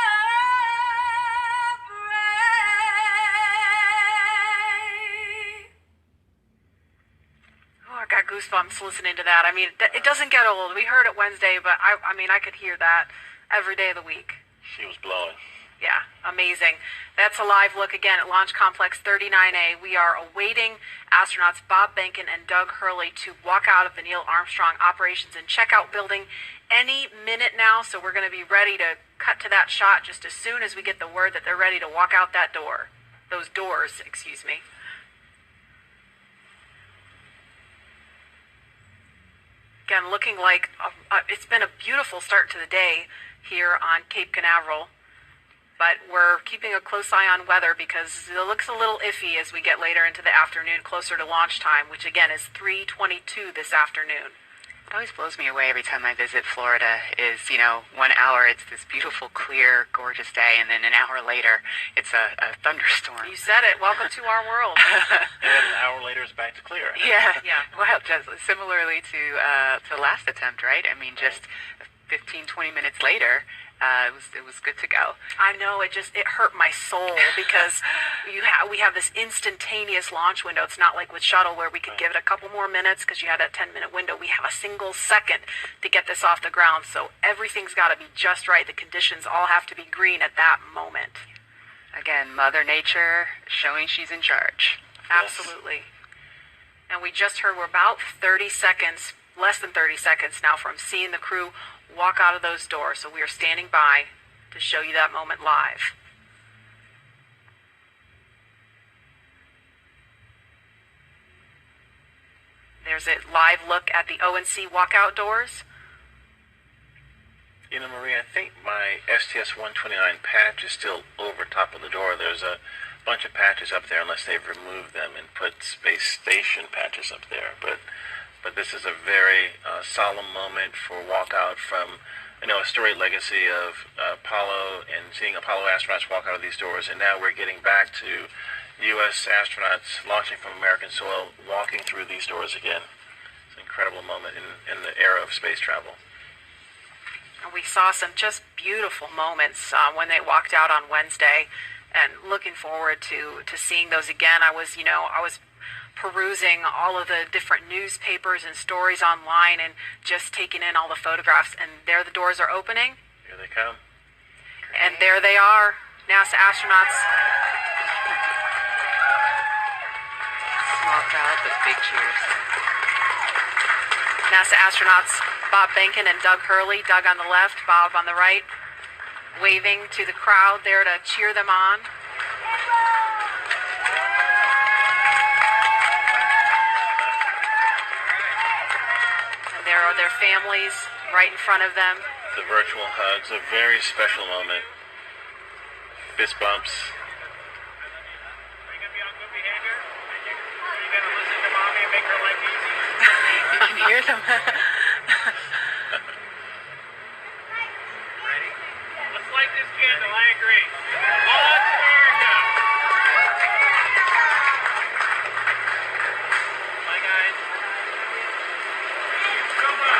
Oh, I got goosebumps listening to that. I mean, it doesn't get old. We heard it Wednesday, but I mean, I could hear that every day of the week. She was blowing. Yeah, amazing. That's a live look again at Launch Complex 39A. We are awaiting astronauts Bob Behnken and Doug Hurley to walk out of the Neil Armstrong Operations and Checkout Building any minute now. So we're going to be ready to cut to that shot just as soon as we get the word that they're ready to walk out that door. Those doors, excuse me. Again, looking like it's been a beautiful start to the day here on Cape Canaveral. But we're keeping a close eye on weather because it looks a little iffy as we get later into the afternoon, closer to launch time, which again is 3:22 this afternoon. It always blows me away every time I visit Florida is, 1 hour it's this beautiful, clear, gorgeous day, and then an hour later it's a thunderstorm. You said it. Welcome to our world. And an hour later it's back to clear. Yeah. Yeah. Well, just similarly to last attempt, right? I mean, just 15, 20 minutes later, it was good to go. I know, it hurt my soul because we have this instantaneous launch window. It's not like with shuttle where we could give it a couple more minutes because you had a 10-minute window. We have a single second to get this off the ground, so everything's got to be just right. The conditions all have to be green at that moment. Again, Mother Nature showing she's in charge. Absolutely. And we just heard we're about 30 seconds, less than 30 seconds now from seeing the crew walk out of those doors. So we are standing by to show you that moment live. There's a live look at the O&C walkout doors. Marie, I think my STS-129 patch is still over top of the door. There's a bunch of patches up there unless they've removed them and put space station patches up there. But this is a very solemn moment for walkout from, a storied legacy of Apollo and seeing Apollo astronauts walk out of these doors. And now we're getting back to U.S. astronauts launching from American soil, walking through these doors again. It's an incredible moment in the era of space travel. We saw some just beautiful moments when they walked out on Wednesday, and looking forward to seeing those again. I was perusing all of the different newspapers and stories online and just taking in all the photographs, and there the doors are opening. Here they come. And there they are, NASA astronauts. Small crowd, but big cheers. NASA astronauts Bob Behnken and Doug Hurley, Doug on the left, Bob on the right, waving to the crowd there to cheer them on. And there are their families right in front of them. The virtual hugs, a very special moment. Fist bumps. You can hear them. Ready? Let's light this candle, I agree. Let's America! Bye, guys. Come on.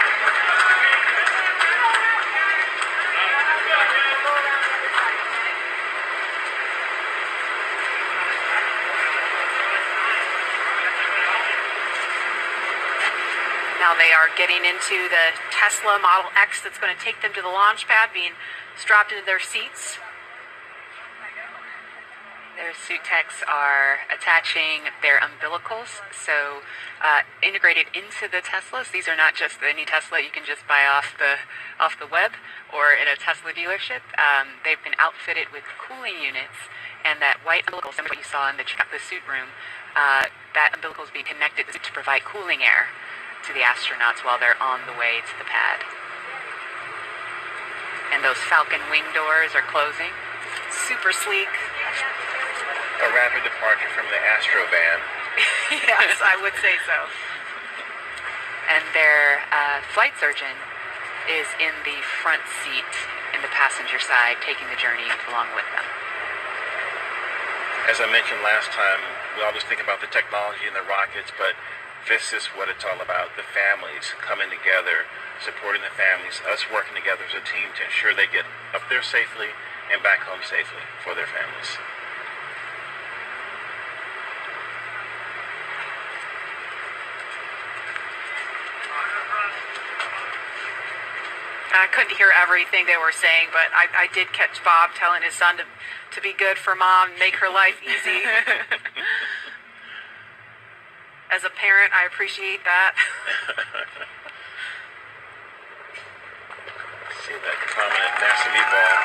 Now they are getting into the Tesla Model X that's going to take them to the launch pad, being strapped into their seats. Their suit techs are attaching their umbilicals, so integrated into the Teslas. These are not just the new Tesla you can just buy off the web or in a Tesla dealership. They've been outfitted with cooling units, and that white umbilical, similar to what you saw in the suit room, that umbilical is being connected to provide cooling air to the astronauts while they're on the way to the pad. And those Falcon wing doors are closing. Super sleek. A rapid departure from the Astro van. Yes, I would say so. And their flight surgeon is in the front seat in the passenger side, taking the journey along with them. As I mentioned last time, we all just think about the technology and the rockets, but this is what it's all about. The families coming together, supporting the families, us working together as a team to ensure they get up there safely and back home safely for their families. I couldn't hear everything they were saying, but I did catch Bob telling his son to be good for mom, make her life easy. As a parent, I appreciate that. See that prominent NASA meatball.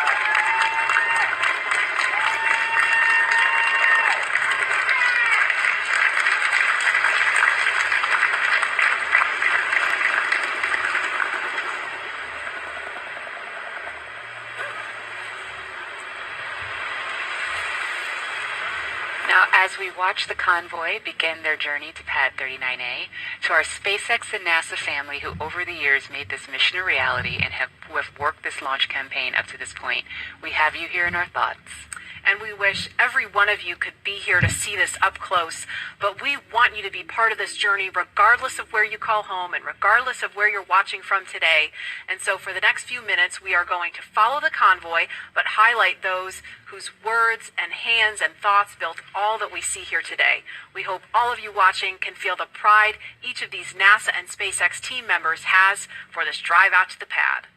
Now, as we watch the convoy begin their journey to Pad 39A, to our SpaceX and NASA family who over the years made this mission a reality and who have worked this launch campaign up to this point, we have you here in our thoughts. And we wish every one of you could be here to see this up close, but we want you to be part of this journey regardless of where you call home and regardless of where you're watching from today. And so for the next few minutes, we are going to follow the convoy, but highlight those whose words and hands and thoughts built all that we see here today. We hope all of you watching can feel the pride each of these NASA and SpaceX team members has for this drive out to the pad.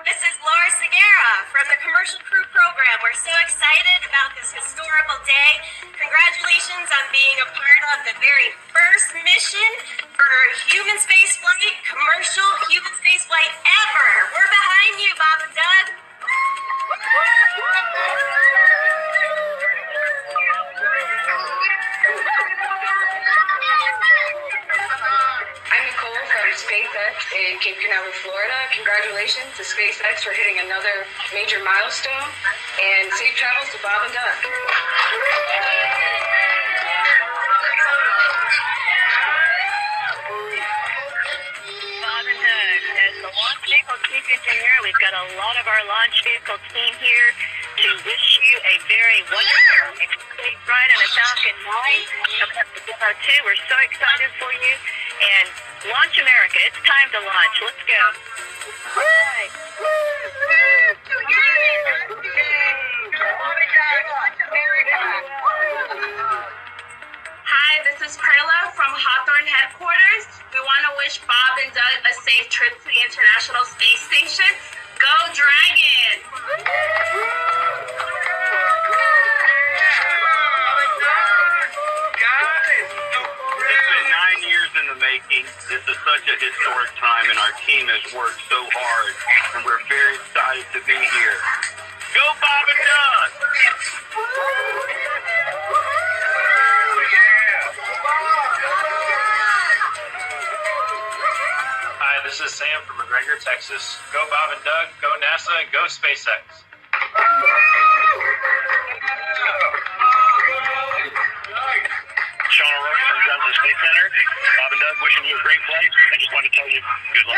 This is Laura Segura from the Commercial Crew Program. We're so excited about this historical day. Congratulations on being a part of the very first mission for human spaceflight, commercial human spaceflight ever. We're behind you, Bob and Doug. I'm Nicole from SpaceX in Cape Canaveral, Florida. Congratulations to SpaceX for hitting another major milestone, and safe travels to Bob and Doug. Bob and Doug, as the launch vehicle chief engineer, we've got a lot of our launch vehicle team here to wish you a very wonderful ride on a Falcon 9. Coming up to 2, we're so excited for you. And launch America. It's time to launch. Let's go. Hi, this is Perla from Hawthorne headquarters. We want to wish Bob and Doug a safe trip to the International Space Station. Go Dragon! It's been 9 years in the making. This is such a historic time, and our team has worked so hard, and we're very excited to be here. Go Bob and Doug! Hi, this is Sam from McGregor, Texas. Go Bob and Doug, go NASA, and go SpaceX. Sean O'Rourke from Johnson Space Center. Bob and Doug, wishing you a great flight. I just wanted to tell you good luck.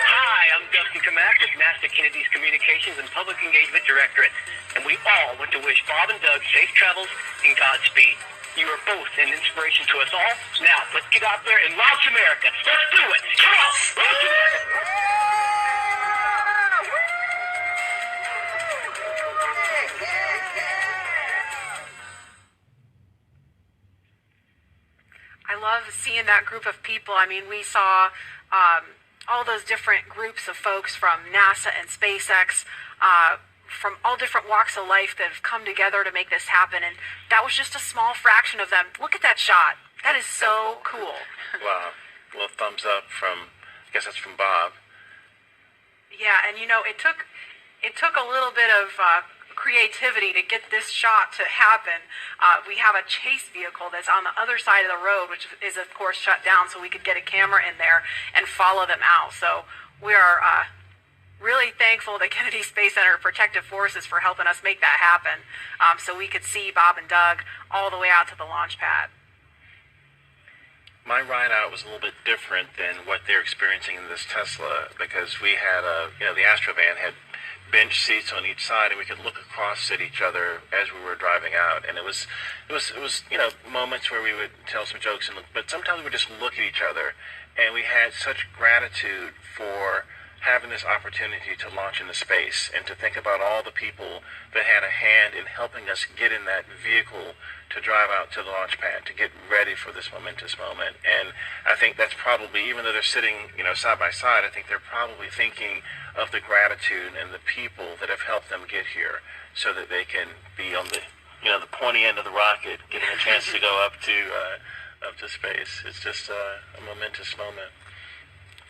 Hi, I'm Dustin Kamak with NASA Kennedy's Communications and Public Engagement Directorate, and we all want to wish Bob and Doug safe travels and Godspeed. You are both an inspiration to us all. Now, let's get out there and launch America. Let's do it. Come on, launch America. I love seeing that group of people. I mean, we saw all those different groups of folks from NASA and SpaceX, from all different walks of life that have come together to make this happen, and that was just a small fraction of them. Look at that shot. That is so cool. Wow. A little thumbs up from, I guess that's from Bob. Yeah, and you know, it took a little bit of creativity to get this shot to happen. We have a chase vehicle that's on the other side of the road, which is of course shut down, so we could get a camera in there and follow them out. So we are really thankful to Kennedy Space Center Protective Forces for helping us make that happen, so we could see Bob and Doug all the way out to the launch pad. My ride out was a little bit different than what they're experiencing in this Tesla, because we had the Astrovan had bench seats on each side, and we could look across at each other as we were driving out. And it was moments where we would tell some jokes, but sometimes we would just look at each other, and we had such gratitude for having this opportunity to launch into space and to think about all the people that had a hand in helping us get in that vehicle to drive out to the launch pad, to get ready for this momentous moment. And I think that's probably, even though they're sitting, side by side, I think they're probably thinking of the gratitude and the people that have helped them get here, so that they can be on the pointy end of the rocket, getting a chance to go up to space. It's just a momentous moment.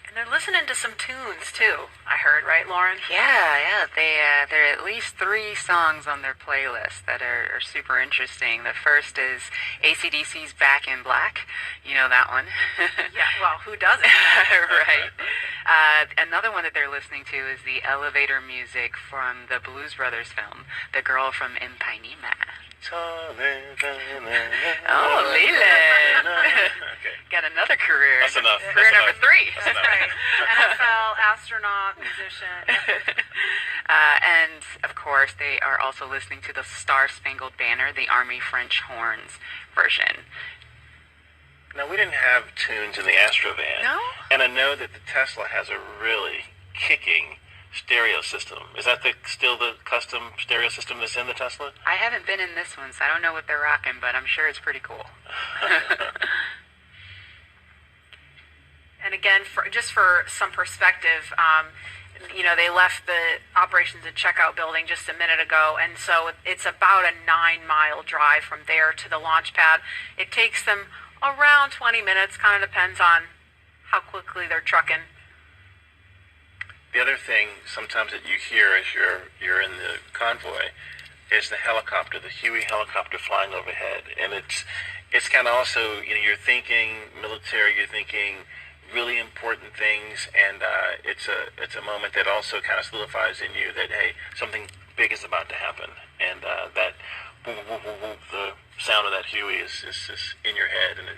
And they're listening to some tunes too, I heard, right, Lauren? Yeah. There are at least 3 songs on their playlist that are super interesting. The first is AC/DC's Back in Black. You know that one. Yeah, well, who doesn't? Right. Another one that they're listening to is the elevator music from the Blues Brothers film, The Girl from Ipanema. Oh, Leland. Okay. Got another career. That's enough. Career number 3. That's right. NFL, astronaut, musician. And, of course, they are also listening to the Star Spangled Banner, the Army French Horns version. Now, we didn't have tunes in the Astrovan. No? And I know that the Tesla has a really kicking stereo system. Is that still the custom stereo system that's in the Tesla? I haven't been in this one, so I don't know what they're rocking, but I'm sure it's pretty cool. And again, just for some perspective, they left the operations and checkout building just a minute ago, and so it's about a 9-mile drive from there to the launch pad. It takes them around 20 minutes, kind of depends on how quickly they're trucking. The other thing sometimes that you hear as you're in the convoy is the helicopter, the Huey helicopter flying overhead, and it's kind of also, you're thinking military, you're thinking really important things, and it's a moment that also kind of solidifies in you that, hey, something big is about to happen, and that the sound of that Huey is in your head, and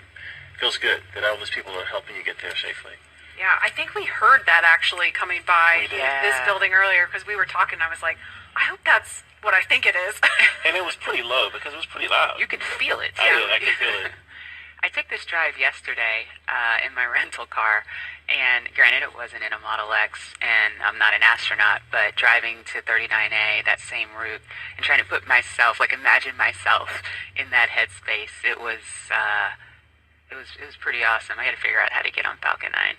feels good that all those people are helping you get there safely. Yeah, I think we heard that actually coming by We did. this building earlier because we were talking. I was like, I hope that's what I think it is. And it was pretty low because it was pretty loud. You could feel it. I could feel it. I took this drive yesterday in my rental car, and granted it wasn't in a Model X, and I'm not an astronaut, but driving to 39A, that same route, and trying to put myself, like imagine myself in that headspace, it was pretty awesome. I had to figure out how to get on Falcon 9.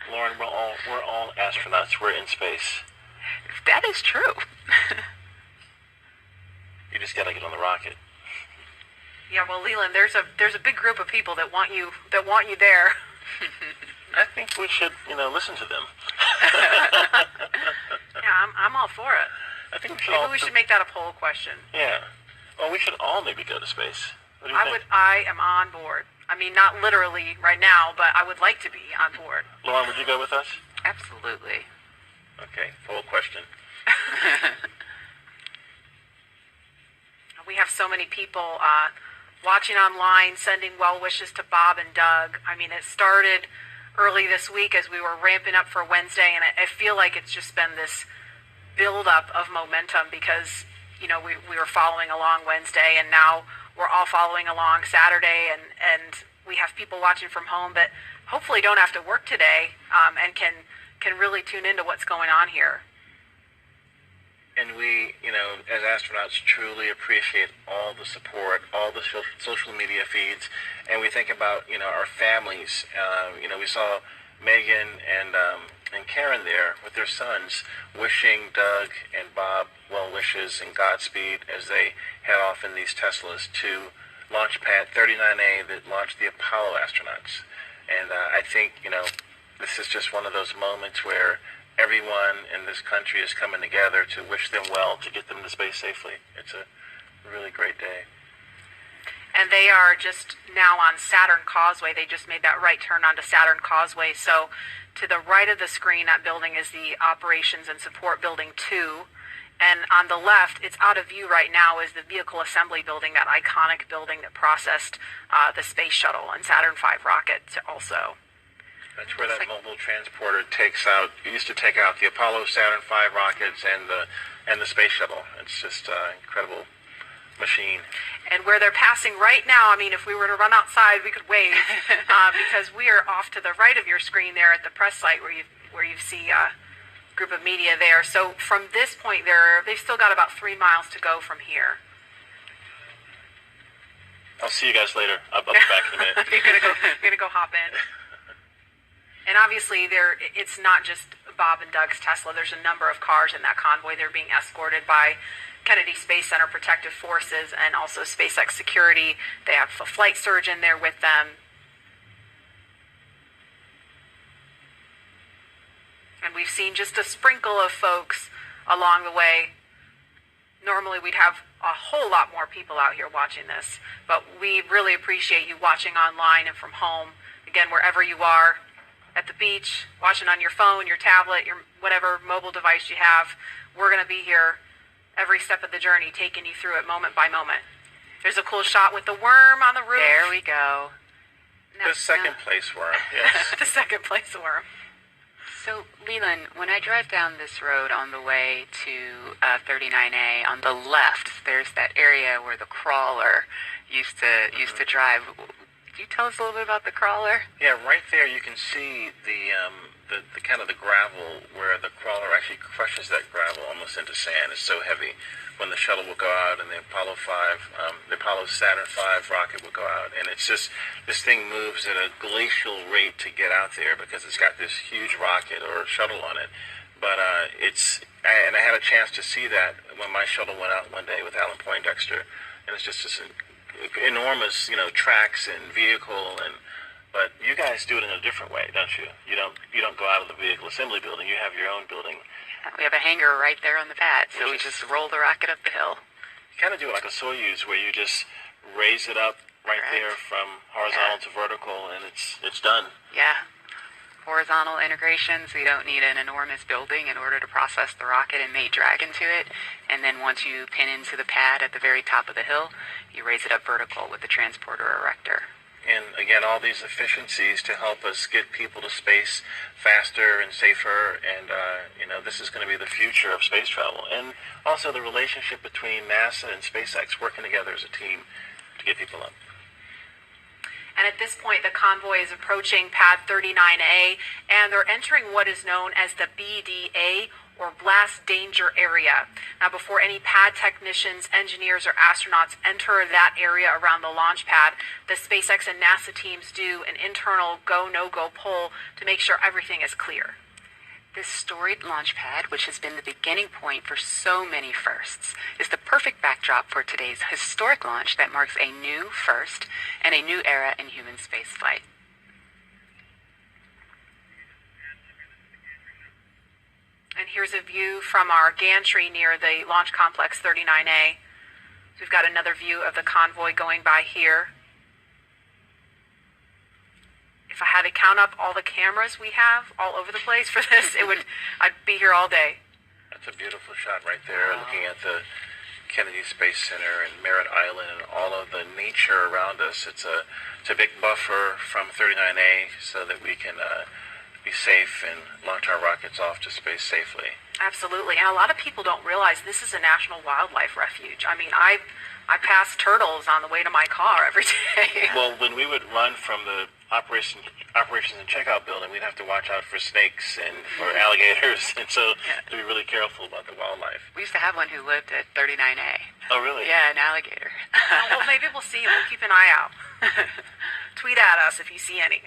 Lauren, we're all astronauts. We're in space. That is true. You just gotta get on the rocket. Yeah, well, Leland, there's a big group of people that want you there. I think we should, listen to them. Yeah, I'm all for it. I think we should. Maybe we should make that a poll question. Yeah. Well, we should all maybe go to space. What do you think? I am on board. I mean, not literally right now, but I would like to be on board. Lauren, would you go with us? Absolutely. Okay, poll question. We have so many people watching online, sending well wishes to Bob and Doug. I mean, it started early this week as we were ramping up for Wednesday, and I feel like it's just been this build-up of momentum because, we were following along Wednesday, and now we're all following along Saturday, and we have people watching from home that hopefully don't have to work today and can really tune into what's going on here. And we, as astronauts, truly appreciate all the support, all the social media feeds, and we think about, our families. We saw Megan and Karen there with their sons, wishing Doug and Bob well wishes and Godspeed as they head off in these Teslas to launch pad 39A that launched the Apollo astronauts. And I think, this is just one of those moments where everyone in this country is coming together to wish them well, to get them to space safely. It's a really great day. And they are just now on Saturn Causeway. They just made that right turn onto Saturn Causeway. So to the right of the screen, that building is the Operations and Support Building 2. And on the left, it's out of view right now, is the Vehicle Assembly Building, that iconic building that processed the Space Shuttle and Saturn V rocket also. That's where that mobile transporter used to take out the Apollo, Saturn V rockets and the Space Shuttle. It's just an incredible machine. And where they're passing right now, I mean, if we were to run outside, we could wave because we are off to the right of your screen there at the press site where you see a group of media there. So from this point they've still got about 3 miles to go from here. I'll see you guys later. I'll be back in a minute. You're gonna go hop in. And obviously, it's not just Bob and Doug's Tesla. There's a number of cars in that convoy. They're being escorted by Kennedy Space Center Protective Forces and also SpaceX security. They have a flight surgeon there with them. And we've seen just a sprinkle of folks along the way. Normally, we'd have a whole lot more people out here watching this, but we really appreciate you watching online and from home. Again, wherever you are, at the beach, watching on your phone, your tablet, your whatever mobile device you have, we're going to be here every step of the journey, taking you through it moment by moment. There's a cool shot with the worm on the roof. There we go. The second place worm, yes. The second place worm. So, Leland, when I drive down this road on the way to 39A, on the left, there's that area where the crawler used to drive. Can you tell us a little bit about the crawler? Yeah, right there you can see the kind of the gravel where the crawler actually crushes that gravel almost into sand. It's so heavy. When the shuttle will go out and the Apollo Saturn V rocket will go out, and it's just, this thing moves at a glacial rate to get out there because it's got this huge rocket or shuttle on it. But I had a chance to see that when my shuttle went out one day with Alan Poindexter, and it's just this enormous, tracks and vehicle, but you guys do it in a different way, don't you? You don't go out of the vehicle assembly building. You have your own building. We have a hangar right there on the pad, so we just roll the rocket up the hill. You kind of do it like a Soyuz, where you just raise it up right there from horizontal to vertical, and it's done. Yeah. Horizontal integration, so you don't need an enormous building in order to process the rocket and mate drag into it. And then once you pin into the pad at the very top of the hill, you raise it up vertical with the transporter erector. And again, all these efficiencies to help us get people to space faster and safer. And, this is going to be the future of space travel. And also the relationship between NASA and SpaceX working together as a team to get people up. And at this point, the convoy is approaching pad 39A, and they're entering what is known as the BDA, or blast danger area. Now, before any pad technicians, engineers, or astronauts enter that area around the launch pad, the SpaceX and NASA teams do an internal go, no-go poll to make sure everything is clear. This storied launch pad, which has been the beginning point for so many firsts, is the perfect backdrop for today's historic launch that marks a new first and a new era in human spaceflight. And here's a view from our gantry near the Launch Complex 39A. We've got another view of the convoy going by here. If I had to count up all the cameras we have all over the place for this, I'd be here all day. That's a beautiful shot right there, looking at the Kennedy Space Center and Merritt Island and all of the nature around us. It's a big buffer from 39A so that we can be safe and launch our rockets off to space safely. Absolutely, and a lot of people don't realize this is a national wildlife refuge. I mean, I pass turtles on the way to my car every day. Well, when we would run from the operations and checkout building, we'd have to watch out for snakes and for alligators, and so to be really careful about the wildlife. We used to have one who lived at 39A. Oh, really? Yeah, an alligator. Well, maybe we'll see him. We'll keep an eye out. Tweet at us if you see any.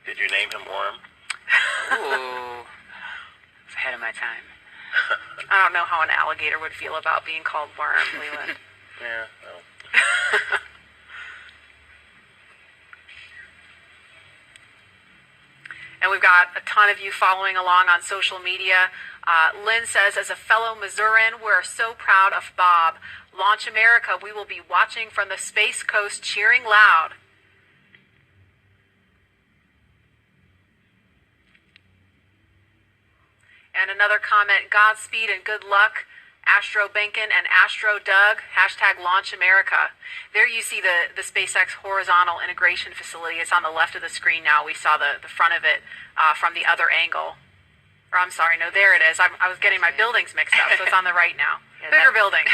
Did you name him Worm? Ooh, it's ahead of my time. I don't know how an alligator would feel about being called Worm, Leland. Yeah, well. And we've got a ton of you following along on social media. Lynn says, as a fellow Missourian, we're so proud of Bob. Launch America, we will be watching from the Space Coast cheering loud. And another comment, Godspeed and good luck, Astro Benkin and Astro Doug, #Launch America. There you see the SpaceX horizontal integration facility. It's on the left of the screen now. We saw the front of it from the other angle. Or I'm sorry, no, there it is. I was getting my buildings mixed up, so it's on the right now. Yeah, Bigger building.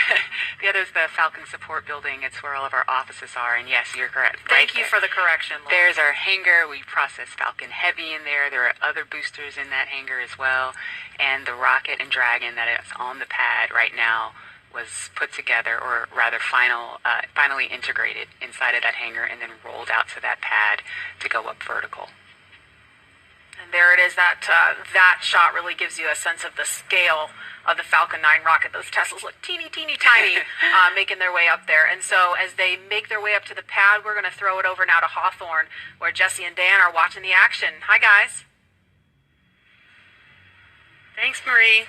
The other is the Falcon Support Building. It's where all of our offices are, and yes, you're correct. Thank you for the correction, Laura. There's our hangar. We process Falcon Heavy in there. There are other boosters in that hangar as well. And the rocket and Dragon that is on the pad right now was put together, or rather finally integrated inside of that hangar and then rolled out to that pad to go up vertical. And there it is. That shot really gives you a sense of the scale of the Falcon 9 rocket. Those Teslas look teeny, teeny, tiny, making their way up there. And so as they make their way up to the pad, we're going to throw it over now to Hawthorne, where Jesse and Dan are watching the action. Hi, guys. Thanks, Marie.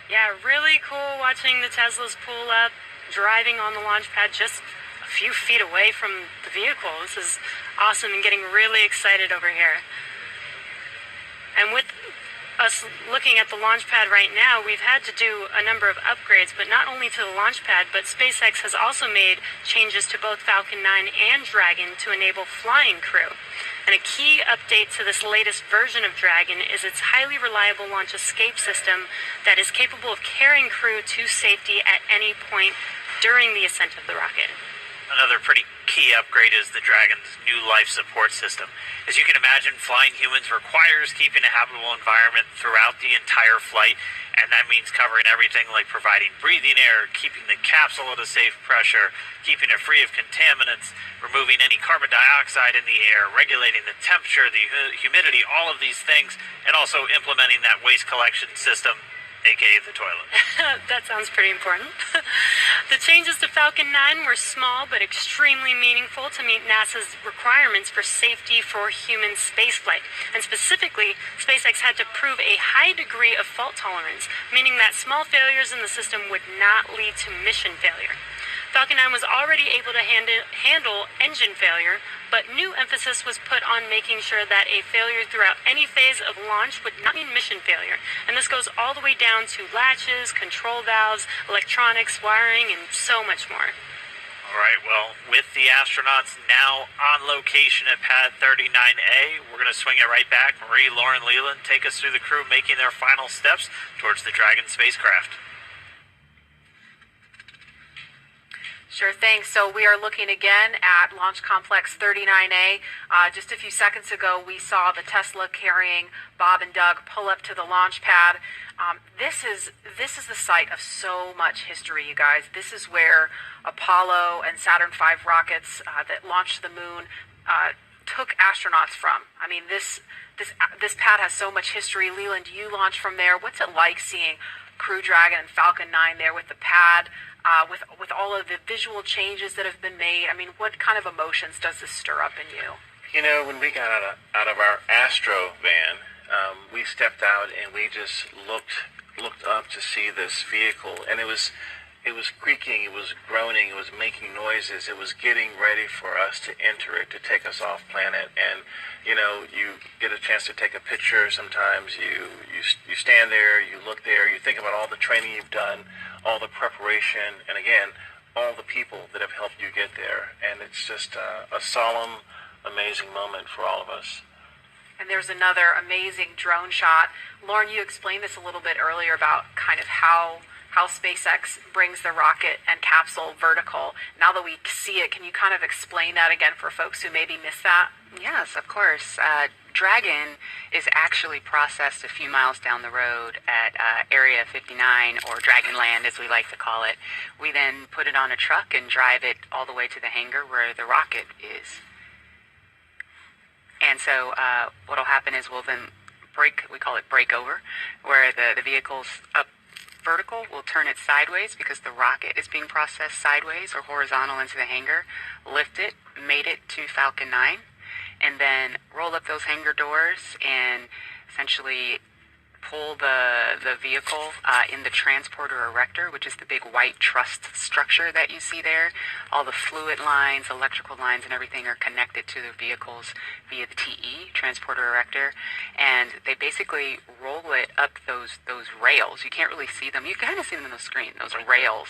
Yeah, really cool watching the Teslas pull up, driving on the launch pad just a few feet away from the vehicle. This is awesome and getting really excited over here. And with us looking at the launch pad right now, we've had to do a number of upgrades, but not only to the launch pad, but SpaceX has also made changes to both Falcon 9 and Dragon to enable flying crew. And a key update to this latest version of Dragon is its highly reliable launch escape system that is capable of carrying crew to safety at any point during the ascent of the rocket. Another pretty key upgrade is the Dragon's new life support system. As you can imagine, flying humans requires keeping a habitable environment throughout the entire flight, and that means covering everything like providing breathing air, keeping the capsule at a safe pressure, keeping it free of contaminants, removing any carbon dioxide in the air, regulating the temperature, the humidity, all of these things, and also implementing that waste collection system, aka the toilet. That sounds pretty important. The changes to Falcon 9 were small but extremely meaningful to meet NASA's requirements for safety for human spaceflight. And specifically, SpaceX had to prove a high degree of fault tolerance, meaning that small failures in the system would not lead to mission failure. Falcon 9 was already able to handle engine failure, but new emphasis was put on making sure that a failure throughout any phase of launch would not mean mission failure. And this goes all the way down to latches, control valves, electronics, wiring, and so much more. All right, well, with the astronauts now on location at Pad 39A, we're going to swing it right back. Marie, Lauren, Leland, take us through the crew making their final steps towards the Dragon spacecraft. Sure thing. So we are looking again at Launch Complex 39A. Just a few seconds ago, we saw the Tesla carrying Bob and Doug pull up to the launch pad. This is the site of so much history, you guys. This is where Apollo and Saturn V rockets that launched the moon took astronauts from. I mean, this pad has so much history. Leland, you launched from there. What's it like seeing Crew Dragon and Falcon 9 there with the pad? With all of the visual changes that have been made, I mean, what kind of emotions does this stir up in you? You know, when we got out of our Astro van, we stepped out and we just looked up to see this vehicle, and it was creaking, it was groaning, it was making noises, it was getting ready for us to enter it, to take us off planet. And you know, you get a chance to take a picture. Sometimes you stand there, you look there, you think about all the training you've done, all the preparation, and again, all the people that have helped you get there. And it's just a solemn, amazing moment for all of us. And there's another amazing drone shot. Lauren, you explained this a little bit earlier about kind of how SpaceX brings the rocket and capsule vertical. Now that we see it, can you kind of explain that again for folks who maybe missed that? Yes, of course. Dragon is actually processed a few miles down the road at Area 59, or Dragonland as we like to call it. We then put it on a truck and drive it all the way to the hangar where the rocket is. And so what will happen is we'll then we call it breakover, where the vehicle's up vertical, we'll turn it sideways because the rocket is being processed sideways or horizontal into the hangar, lift it, mate it to Falcon 9, and then roll up those hangar doors and essentially pull the vehicle in the transporter erector, which is the big white truss structure that you see there. All the fluid lines, electrical lines, and everything are connected to the vehicles via the TE, transporter erector, and they basically roll it up those rails. You can't really see them. You kind of see them on the screen, those rails.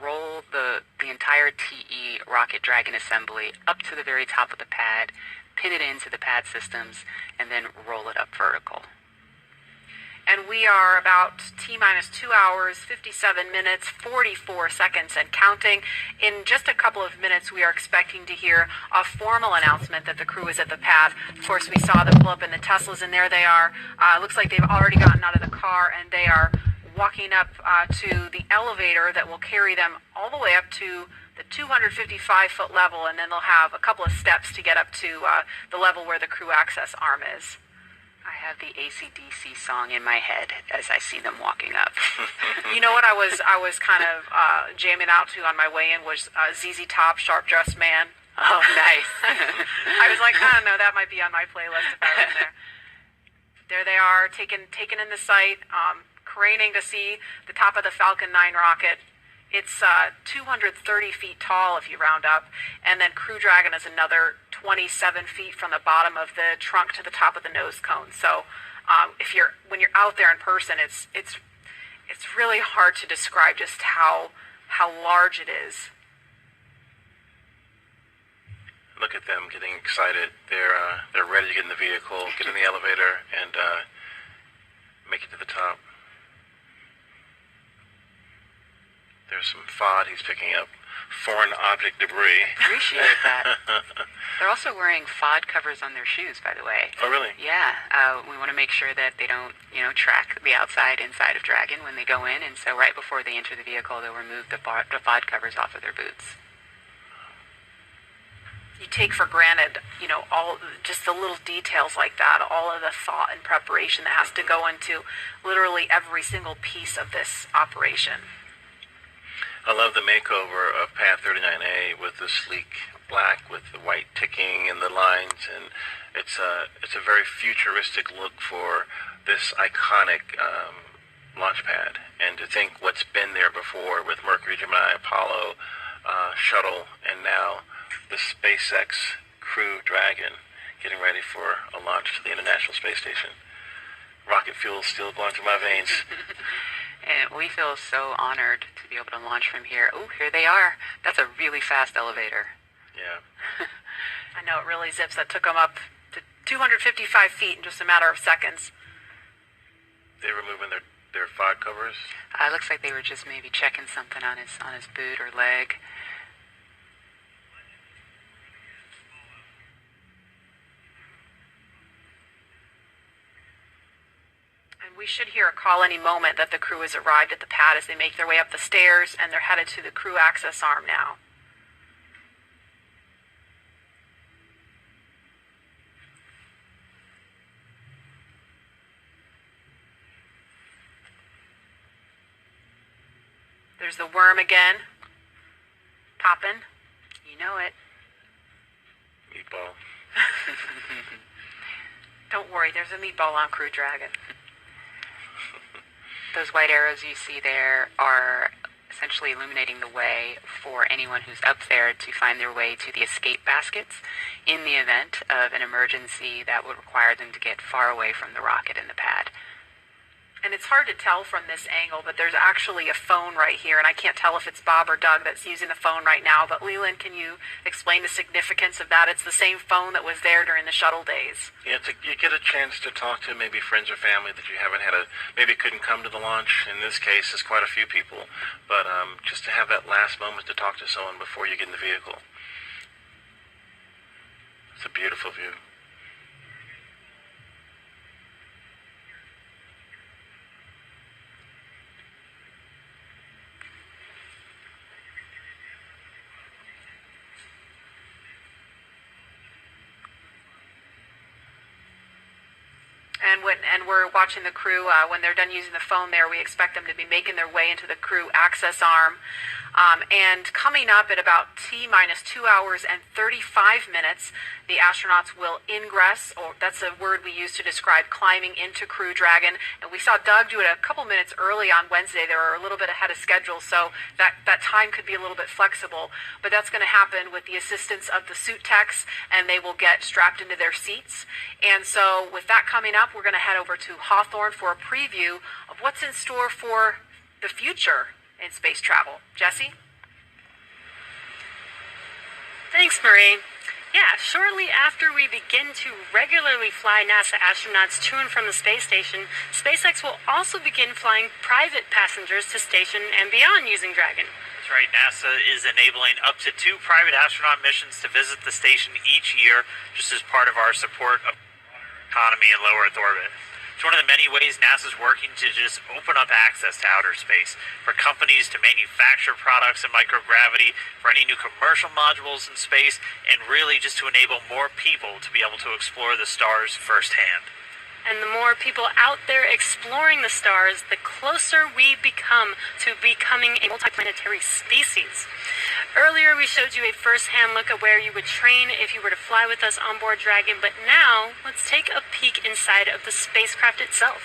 Roll the entire TE Rocket Dragon assembly up to the very top of the pad, pin it into the pad systems, and then roll it up vertical. And we are about T-minus 2 hours, 57 minutes, 44 seconds and counting. In just a couple of minutes, we are expecting to hear a formal announcement that the crew is at the pad. Of course, we saw them pull up in the Teslas, and there they are. Looks like they've already gotten out of the car, and they are walking up to the elevator that will carry them all the way up to the 255-foot level, and then they'll have a couple of steps to get up to the level where the crew access arm is. I have the AC/DC song in my head as I see them walking up. You know what I was kind of jamming out to on my way in was ZZ Top, Sharp Dressed Man. Oh, nice. I was like, I don't know, that might be on my playlist if I were in there. There they are, taken in the sight, craning to see the top of the Falcon 9 rocket. It's 230 feet tall if you round up, and then Crew Dragon is another 27 feet from the bottom of the trunk to the top of the nose cone. So when you're out there in person, it's really hard to describe just how large it is. Look at them getting excited. They're ready to get in the vehicle, get in the elevator, and make it to the top. There's some FOD he's picking up. Foreign object debris. Appreciate that. They're also wearing FOD covers on their shoes, by the way. Oh, really? Yeah. We want to make sure that they don't, track the inside of Dragon when they go in. And so right before they enter the vehicle, they'll remove the FOD covers off of their boots. You take for granted, just the little details like that, all of the thought and preparation that has to go into literally every single piece of this operation. I love the makeover of Pad 39A with the sleek black with the white ticking and the lines, and it's a very futuristic look for this iconic launch pad. And to think what's been there before with Mercury, Gemini, Apollo, shuttle, and now the SpaceX Crew Dragon getting ready for a launch to the International Space Station. Rocket fuel still going through my veins. And we feel so honored to be be able to launch from here. Oh, here they are. That's a really fast elevator. Yeah. I know, it really zips. That took them up to 255 feet in just a matter of seconds. They were moving their fog covers. It looks like they were just maybe checking something on his boot or leg. And we should hear a call any moment that the crew has arrived at the pad as they make their way up the stairs, and they're headed to the crew access arm now. There's the worm again. Poppin'. You know it. Meatball. Don't worry, there's a meatball on Crew Dragon. Those white arrows you see there are essentially illuminating the way for anyone who's up there to find their way to the escape baskets in the event of an emergency that would require them to get far away from the rocket and the pad. And it's hard to tell from this angle, but there's actually a phone right here, and I can't tell if it's Bob or Doug that's using the phone right now, but Leland, can you explain the significance of that? It's the same phone that was there during the shuttle days. Yeah, you get a chance to talk to maybe friends or family that you haven't had maybe couldn't come to the launch. In this case, it's quite a few people, but just to have that last moment to talk to someone before you get in the vehicle. It's a beautiful view. And we're watching the crew, when they're done using the phone there, we expect them to be making their way into the crew access arm. And coming up at about T-minus 2 hours and 35 minutes, the astronauts will ingress, or that's a word we use to describe climbing into Crew Dragon. And we saw Doug do it a couple minutes early on Wednesday. They were a little bit ahead of schedule, so that time could be a little bit flexible. But that's going to happen with the assistance of the suit techs, and they will get strapped into their seats. And so with that coming up, we're going to head over to Hawthorne for a preview of what's in store for the future in space travel. Jesse? Thanks, Marie. Yeah, shortly after we begin to regularly fly NASA astronauts to and from the space station, SpaceX will also begin flying private passengers to station and beyond using Dragon. That's right. NASA is enabling up to 2 private astronaut missions to visit the station each year, just as part of our support of economy in low Earth orbit. It's one of the many ways NASA's working to just open up access to outer space for companies to manufacture products in microgravity, for any new commercial modules in space, and really just to enable more people to be able to explore the stars firsthand. And the more people out there exploring the stars, the closer we become to becoming a multiplanetary species. Earlier, we showed you a first-hand look at where you would train if you were to fly with us on board Dragon, but now let's take a peek inside of the spacecraft itself.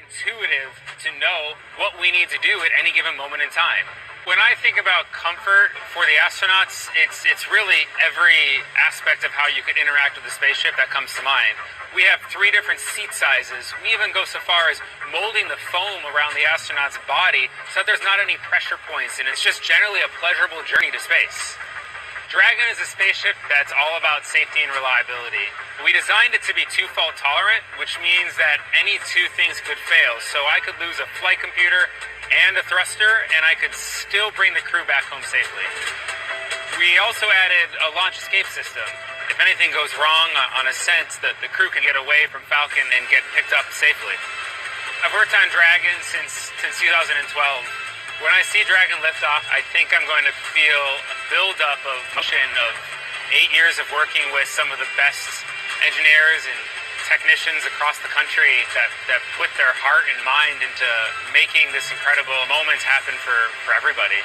Intuitive to know what we need to do at any given moment in time. When I think about comfort for the astronauts, it's really every aspect of how you could interact with the spaceship that comes to mind. We have 3 different seat sizes. We even go so far as molding the foam around the astronaut's body so that there's not any pressure points, and it's just generally a pleasurable journey to space. Dragon is a spaceship that's all about safety and reliability. We designed it to be 2-fault tolerant, which means that any 2 things could fail. So I could lose a flight computer and a thruster, and I could still bring the crew back home safely. We also added a launch escape system. If anything goes wrong on ascent, the crew can get away from Falcon and get picked up safely. I've worked on Dragon since 2012. When I see Dragon lift off, I think I'm going to feel a buildup of motion, of 8 years of working with some of the best engineers and technicians across the country that put their heart and mind into making this incredible moment happen for everybody.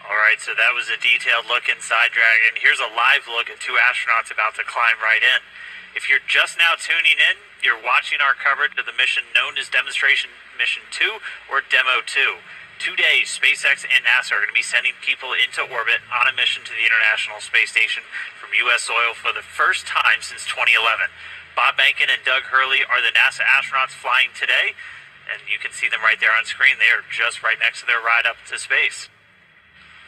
Alright, so that was a detailed look inside Dragon. Here's a live look at two astronauts about to climb right in. If you're just now tuning in, you're watching our coverage of the mission known as Demonstration Mission 2 or Demo-2. 2 days, SpaceX and NASA are going to be sending people into orbit on a mission to the International Space Station from U.S. soil for the first time since 2011. Bob Behnken and Doug Hurley are the NASA astronauts flying today, and you can see them right there on screen. They are just right next to their ride up to space.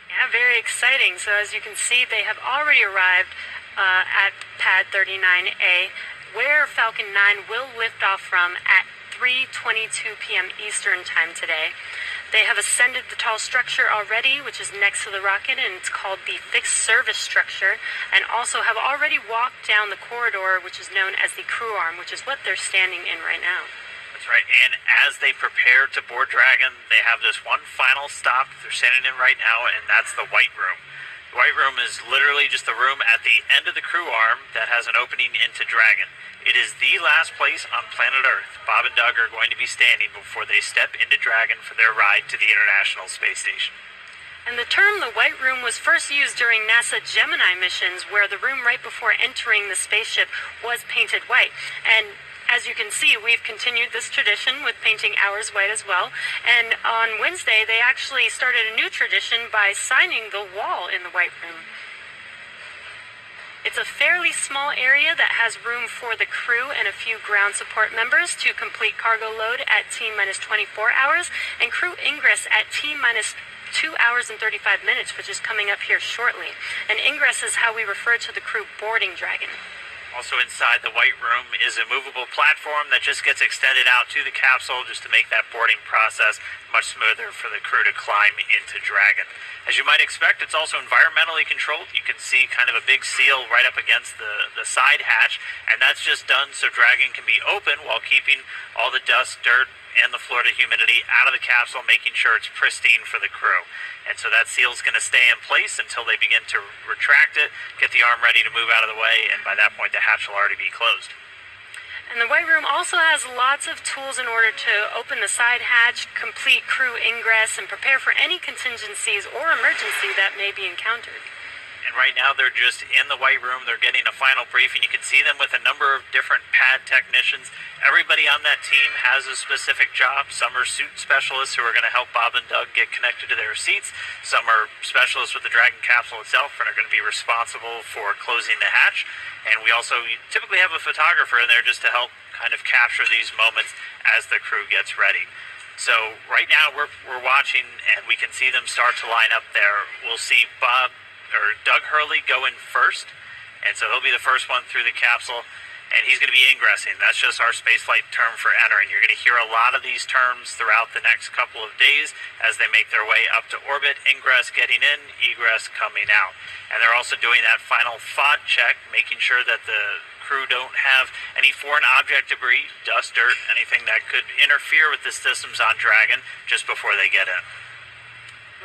Yeah, very exciting. So as you can see, they have already arrived at Pad 39A, where Falcon 9 will lift off from at 3:22 p.m. Eastern Time today. They have ascended the tall structure already, which is next to the rocket, and it's called the Fixed Service Structure, and also have already walked down the corridor, which is known as the Crew Arm, which is what they're standing in right now. That's right, and as they prepare to board Dragon, they have this one final stop they're standing in right now, and that's the White Room. The White Room is literally just the room at the end of the crew arm that has an opening into Dragon. It is the last place on planet Earth Bob and Doug are going to be standing before they step into Dragon for their ride to the International Space Station. And the term the White Room was first used during NASA Gemini missions, where the room right before entering the spaceship was painted white. And as you can see, we've continued this tradition with painting ours white as well. And on Wednesday, they actually started a new tradition by signing the wall in the White Room. It's a fairly small area that has room for the crew and a few ground support members to complete cargo load at T-minus 24 hours and crew ingress at T-minus 2 hours and 35 minutes, which is coming up here shortly. And ingress is how we refer to the crew boarding Dragon. Also inside the White Room is a movable platform that just gets extended out to the capsule just to make that boarding process much smoother for the crew to climb into Dragon. As you might expect, it's also environmentally controlled. You can see kind of a big seal right up against the side hatch, and that's just done so Dragon can be open while keeping all the dust, dirt, and the Florida humidity out of the capsule, making sure it's pristine for the crew. And so that seal's going to stay in place until they begin to retract it, get the arm ready to move out of the way, and by that point the hatch will already be closed. And the White Room also has lots of tools in order to open the side hatch, complete crew ingress, and prepare for any contingencies or emergency that may be encountered. And right now they're just in the White Room. They're getting a final briefing. You can see them with a number of different pad technicians. Everybody on that team has a specific job. Some are suit specialists who are going to help Bob and Doug get connected to their seats. Some are specialists with the Dragon capsule itself and are going to be responsible for closing the hatch. And we also typically have a photographer in there just to help kind of capture these moments as the crew gets ready. So right now we're watching, and we can see them start to line up there. We'll see Doug Hurley go in first, and so he'll be the first one through the capsule, and he's going to be ingressing. That's just our spaceflight term for entering. You're going to hear a lot of these terms throughout the next couple of days as they make their way up to orbit. Ingress getting in, egress coming out. And they're also doing that final FOD check, making sure that the crew don't have any foreign object debris, dust, dirt, anything that could interfere with the systems on Dragon just before they get in.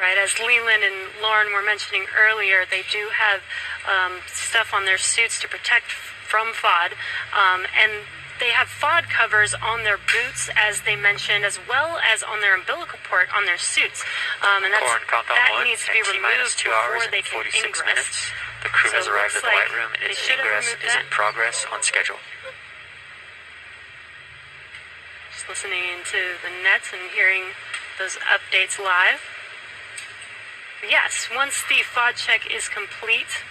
Right, as Leland and Lauren were mentioning earlier, they do have stuff on their suits to protect from FOD, and they have FOD covers on their boots, as they mentioned, as well as on their umbilical port on their suits, and that needs to be removed before they can ingress. The crew has arrived at the White Room, and its ingress is in progress on schedule. Just listening into the nets and hearing those updates live. Yes, once the FOD check is complete,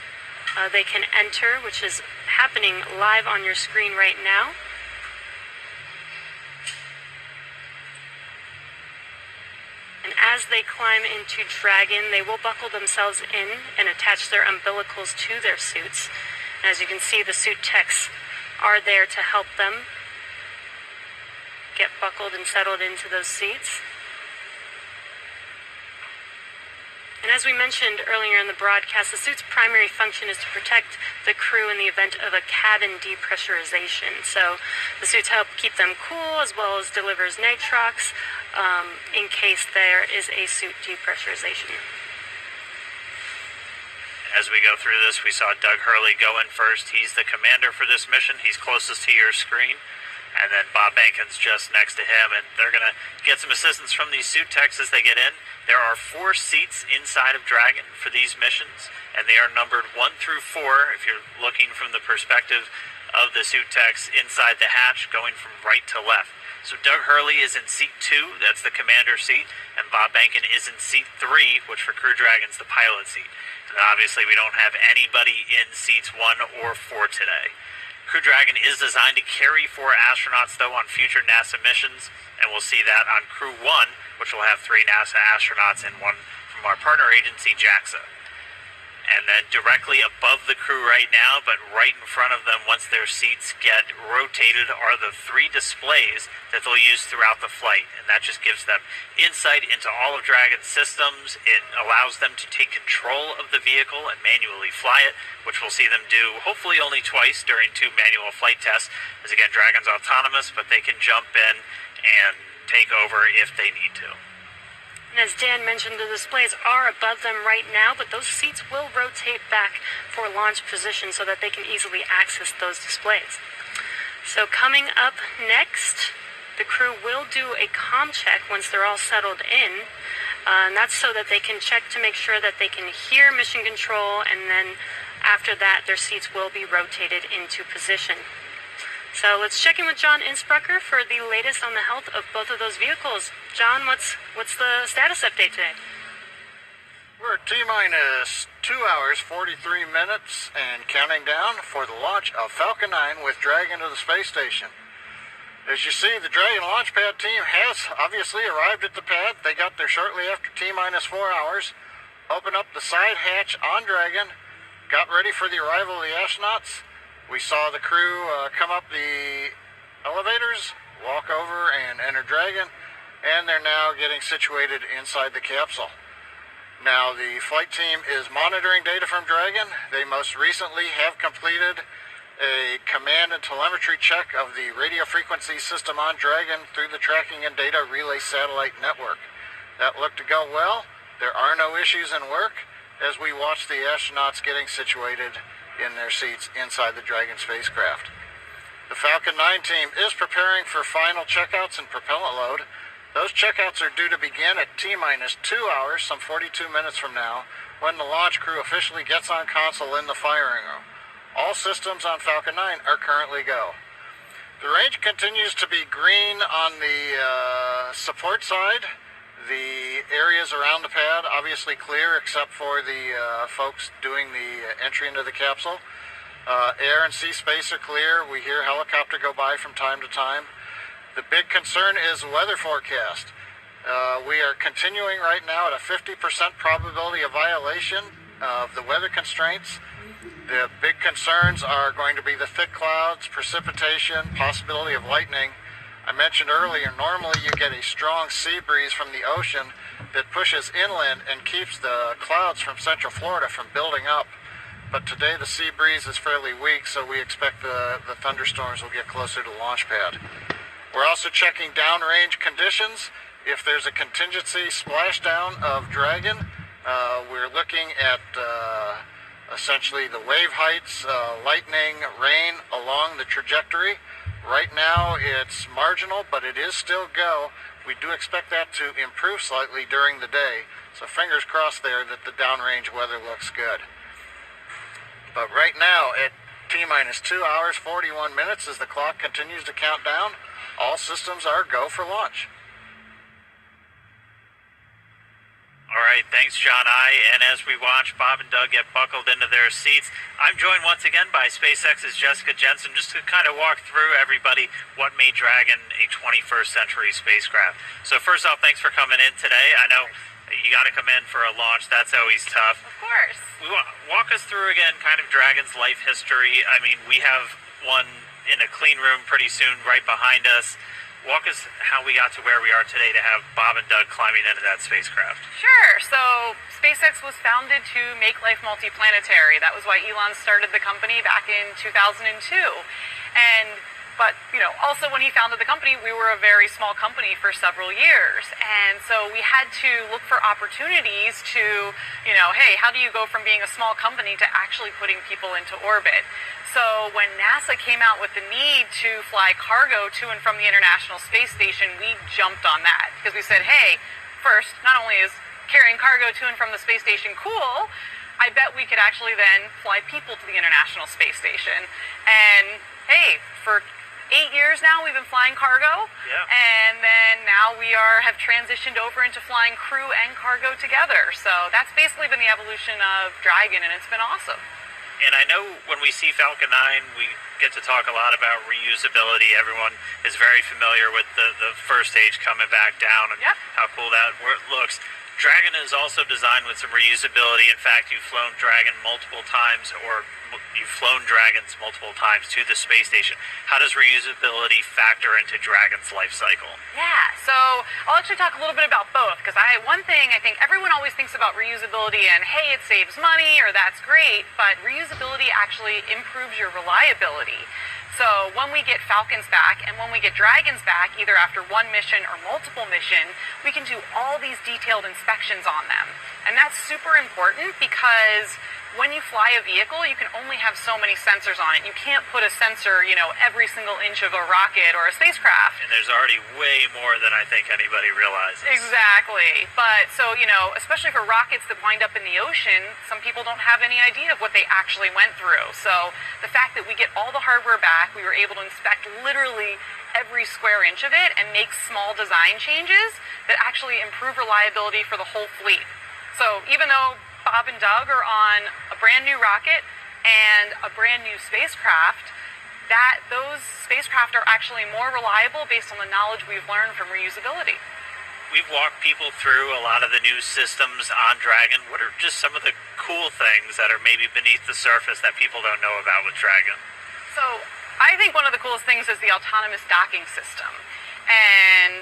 they can enter, which is happening live on your screen right now. And as they climb into Dragon, they will buckle themselves in and attach their umbilicals to their suits. And as you can see, the suit techs are there to help them get buckled and settled into those seats. And as we mentioned earlier in the broadcast, the suit's primary function is to protect the crew in the event of a cabin depressurization. So the suits help keep them cool, as well as delivers nitrox in case there is a suit depressurization. As we go through this, we saw Doug Hurley go in first. He's the commander for this mission. He's closest to your screen. And then Bob Bankin's just next to him, and they're going to get some assistance from these suit techs as they get in. There are 4 seats inside of Dragon for these missions, and they are numbered 1 through 4 if you're looking from the perspective of the suit techs inside the hatch, going from right to left. So Doug Hurley is in seat 2, that's the commander seat, and Bob Bankin is in seat 3, which for Crew Dragon's the pilot seat. And obviously we don't have anybody in seats 1 or 4 today. Crew Dragon is designed to carry 4 astronauts, though, on future NASA missions, and we'll see that on Crew 1, which will have 3 NASA astronauts and 1 from our partner agency, JAXA. And then directly above the crew right now, but right in front of them, once their seats get rotated, are the 3 displays that they'll use throughout the flight. And that just gives them insight into all of Dragon's systems. It allows them to take control of the vehicle and manually fly it, which we'll see them do hopefully only twice during 2 manual flight tests. As again, Dragon's autonomous, but they can jump in and take over if they need to. And as Dan mentioned, the displays are above them right now, but those seats will rotate back for launch position so that they can easily access those displays. So coming up next, the crew will do a comm check once they're all settled in, and that's so that they can check to make sure that they can hear mission control, and then after that, their seats will be rotated into position. So let's check in with John Innsbrucker for the latest on the health of both of those vehicles. John, what's the status update today? We're at T-minus 2 hours, 43 minutes, and counting down for the launch of Falcon 9 with Dragon to the space station. As you see, the Dragon launch pad team has obviously arrived at the pad. They got there shortly after T-minus 4 hours, opened up the side hatch on Dragon, got ready for the arrival of the astronauts. We saw the crew come up the elevators, walk over and enter Dragon, and they're now getting situated inside the capsule. Now the flight team is monitoring data from Dragon. They most recently have completed a command and telemetry check of the radio frequency system on Dragon through the tracking and data relay satellite network. That looked to go well. There are no issues in work as we watch the astronauts getting situated in their seats inside the Dragon spacecraft. The Falcon 9 team is preparing for final checkouts and propellant load. Those checkouts are due to begin at T-minus 2 hours, some 42 minutes from now, when the launch crew officially gets on console in the firing room. All systems on Falcon 9 are currently go. The range continues to be green on the support side. The areas around the pad obviously clear except for the folks doing the entry into the capsule. Air and sea space are clear. We hear helicopter go by from time to time. The big concern is weather forecast. We are continuing right now at a 50% probability of violation of the weather constraints. The big concerns are going to be the thick clouds, precipitation, possibility of lightning. I mentioned earlier, normally you get a strong sea breeze from the ocean that pushes inland and keeps the clouds from Central Florida from building up. But today the sea breeze is fairly weak, so we expect the thunderstorms will get closer to the launch pad. We're also checking downrange conditions. If there's a contingency splashdown of Dragon, we're looking at essentially the wave heights, lightning, rain along the trajectory. Right now it's marginal, but it is still go. We do expect that to improve slightly during the day, so fingers crossed there that the downrange weather looks good. But right now at T-minus 2 hours, 41 minutes as the clock continues to count down, all systems are go for launch. All right, thanks, John I. And as we watch Bob and Doug get buckled into their seats, I'm joined once again by SpaceX's Jessica Jensen, just to kind of walk through everybody what made Dragon a 21st century spacecraft. So first off, thanks for coming in today. I know you got to come in for a launch. That's always tough. Of course. Walk us through again kind of Dragon's life history. I mean, we have one in a clean room pretty soon right behind us. walk us how we got to where we are today to have Bob and Doug climbing into that spacecraft. Sure. So SpaceX was founded to make life multiplanetary. That was why Elon started the company back in 2002. But, also when he founded the company, we were a very small company for several years. And so we had to look for opportunities to, hey, how do you go from being a small company to actually putting people into orbit? So when NASA came out with the need to fly cargo to and from the International Space Station, we jumped on that. Because we said, hey, first, not only is carrying cargo to and from the space station cool, I bet we could actually then fly people to the International Space Station. And, hey, for 8 years now we've been flying cargo, and then now we have transitioned over into flying crew and cargo together. So that's basically been the evolution of Dragon, and it's been awesome. And I know when we see Falcon 9, we get to talk a lot about reusability. Everyone is very familiar with the first stage coming back down and how cool that looks. Dragon is also designed with some reusability. In fact, you've flown Dragon multiple times, or you've flown Dragons multiple times to the space station. How does reusability factor into Dragon's life cycle? Yeah, so I'll actually talk a little bit about both, because one thing I think everyone always thinks about reusability and, hey, it saves money, or that's great, but reusability actually improves your reliability. So when we get Falcons back and when we get Dragons back, either after one mission or multiple missions, we can do all these detailed inspections on them. And that's super important because when you fly a vehicle, you can only have so many sensors on it. You can't put a sensor, every single inch of a rocket or a spacecraft. And there's already way more than I think anybody realizes. Exactly. But so, especially for rockets that wind up in the ocean, some people don't have any idea of what they actually went through. So the fact that we get all the hardware back, we were able to inspect literally every square inch of it and make small design changes that actually improve reliability for the whole fleet. So even though Bob and Doug are on a brand new rocket and a brand new spacecraft, those spacecraft are actually more reliable based on the knowledge we've learned from reusability. We've walked people through a lot of the new systems on Dragon. What are just some of the cool things that are maybe beneath the surface that people don't know about with Dragon? So I think one of the coolest things is the autonomous docking system. And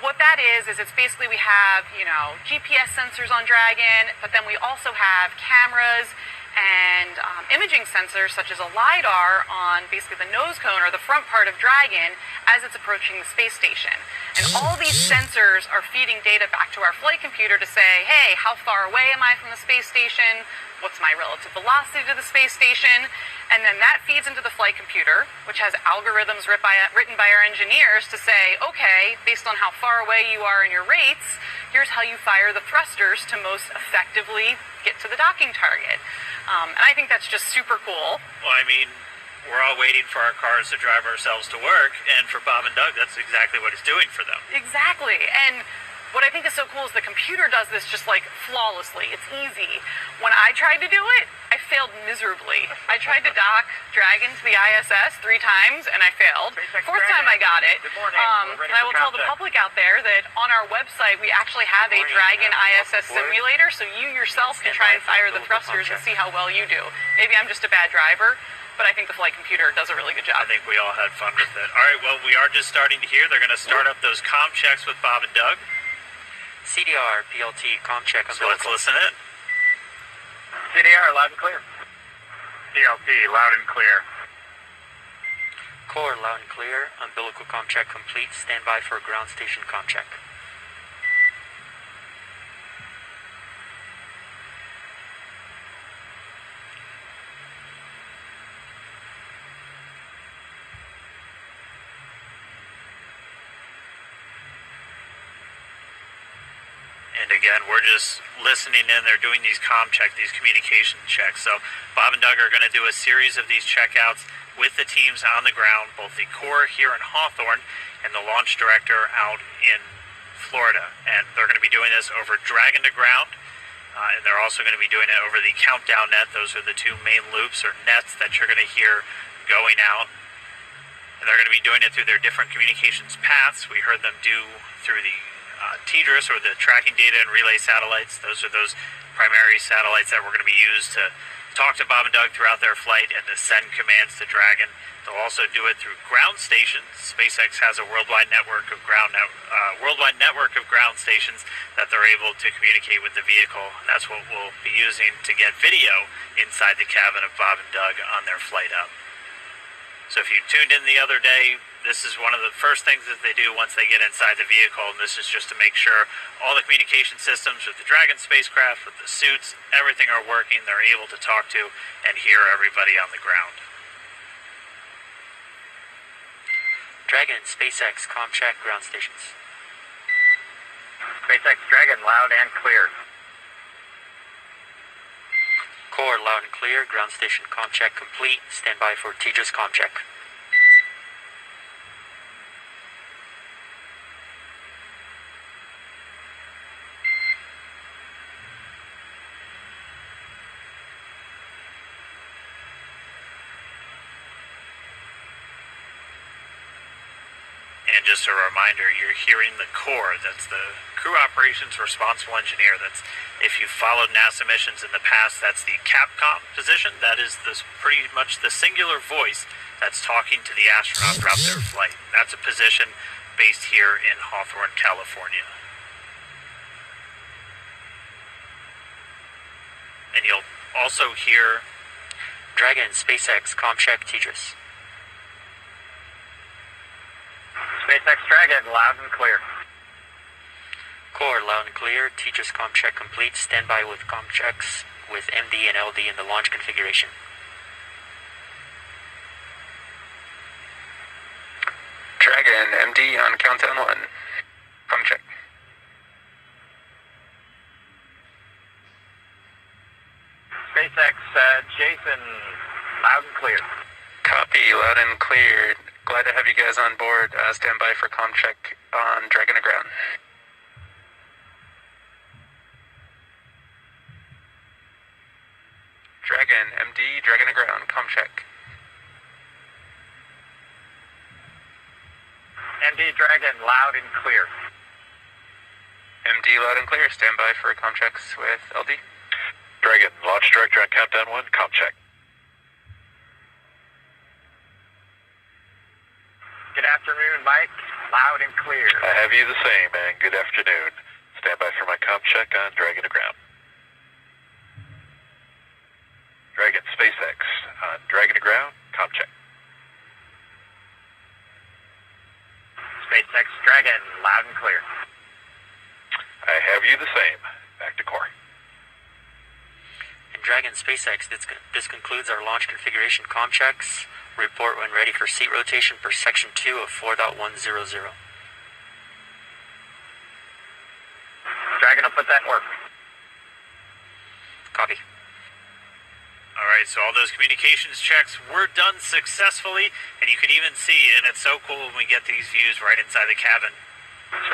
what that is it's basically we have, GPS sensors on Dragon, but then we also have cameras and imaging sensors such as a LiDAR on basically the nose cone or the front part of Dragon as it's approaching the space station. And all these sensors are feeding data back to our flight computer to say, hey, how far away am I from the space station? What's my relative velocity to the space station? And then that feeds into the flight computer, which has algorithms written by our engineers to say, okay, based on how far away you are in your rates, here's how you fire the thrusters to most effectively get to the docking target. And I think that's just super cool. Well, I mean, we're all waiting for our cars to drive ourselves to work, and for Bob and Doug, that's exactly what it's doing for them. Exactly. And what I think is so cool is the computer does this just flawlessly. It's easy. When I tried to do it, I failed miserably. I tried to dock Dragon to the ISS 3 times and I failed. Fourth time I got it. Good morning. And I will tell the public out there that on our website we actually have a Dragon ISS simulator, so you yourself can try and fire the thrusters and see how well you do. Maybe I'm just a bad driver, but I think the flight computer does a really good job. I think we all had fun with it. All right, well, we are just starting to hear. They're going to start up those comm checks with Bob and Doug. CDR, PLT, comm check. So let's listen in. CDR, loud and clear. PLT, loud and clear. Core, loud and clear. Umbilical comm check complete. Stand by for ground station comm check. And again, we're just listening in. They're doing these comm checks, these communication checks. So Bob and Doug are going to do a series of these checkouts with the teams on the ground, both the Corps here in Hawthorne and the launch director out in Florida. And they're going to be doing this over Dragon to ground. And they're also going to be doing it over the countdown net. Those are the 2 main loops or nets that you're going to hear going out. And they're going to be doing it through their different communications paths. We heard them do through the TDRS, or the tracking data and relay satellites. Those are those primary satellites that were going to be used to talk to Bob and Doug throughout their flight and to send commands to Dragon. They'll also do it through ground stations. SpaceX has a worldwide network of ground stations that they're able to communicate with the vehicle, and that's what we'll be using to get video inside the cabin of Bob and Doug on their flight up. So if you tuned in the other day, this is one of the first things that they do once they get inside the vehicle, and this is just to make sure all the communication systems with the Dragon spacecraft, with the suits, everything are working. They're able to talk to and hear everybody on the ground. Dragon, SpaceX, comm check, ground stations. SpaceX Dragon, loud and clear. Core, loud and clear, ground station comm check complete. Stand by for Tejas comm check. And just a reminder, you're hearing the core. That's the crew operations responsible engineer. That's, if you've followed NASA missions in the past, that's the Capcom position. That is pretty much the singular voice that's talking to the astronaut throughout their flight. That's a position based here in Hawthorne, California. And you'll also hear Dragon, SpaceX, comm check, Tejas. SpaceX Dragon, loud and clear. Core, loud and clear. Tejas comm check complete. Stand by with comm checks with MD and LD in the launch configuration. Dragon, MD on countdown 1. Comm check. SpaceX Jason, loud and clear. Copy, loud and clear. Glad to have you guys on board. Stand by for comm check on Dragon to ground. Dragon, MD, Dragon to ground, comm check. MD Dragon, loud and clear. MD, loud and clear. Stand by for comm checks with LD. Dragon, launch director on countdown 1, comm check. Good afternoon, Mike. Loud and clear. I have you the same, and good afternoon. Stand by for my comm check on Dragon to ground. Dragon, SpaceX on Dragon to ground, comm check. SpaceX Dragon, loud and clear. I have you the same. Back to core. And Dragon, SpaceX, this concludes our launch configuration comm checks. Report when ready for seat rotation per section 2 of 4.100. Dragon will put that in work. Copy. Alright, so all those communications checks were done successfully, and you could even see, and it's so cool when we get these views right inside the cabin.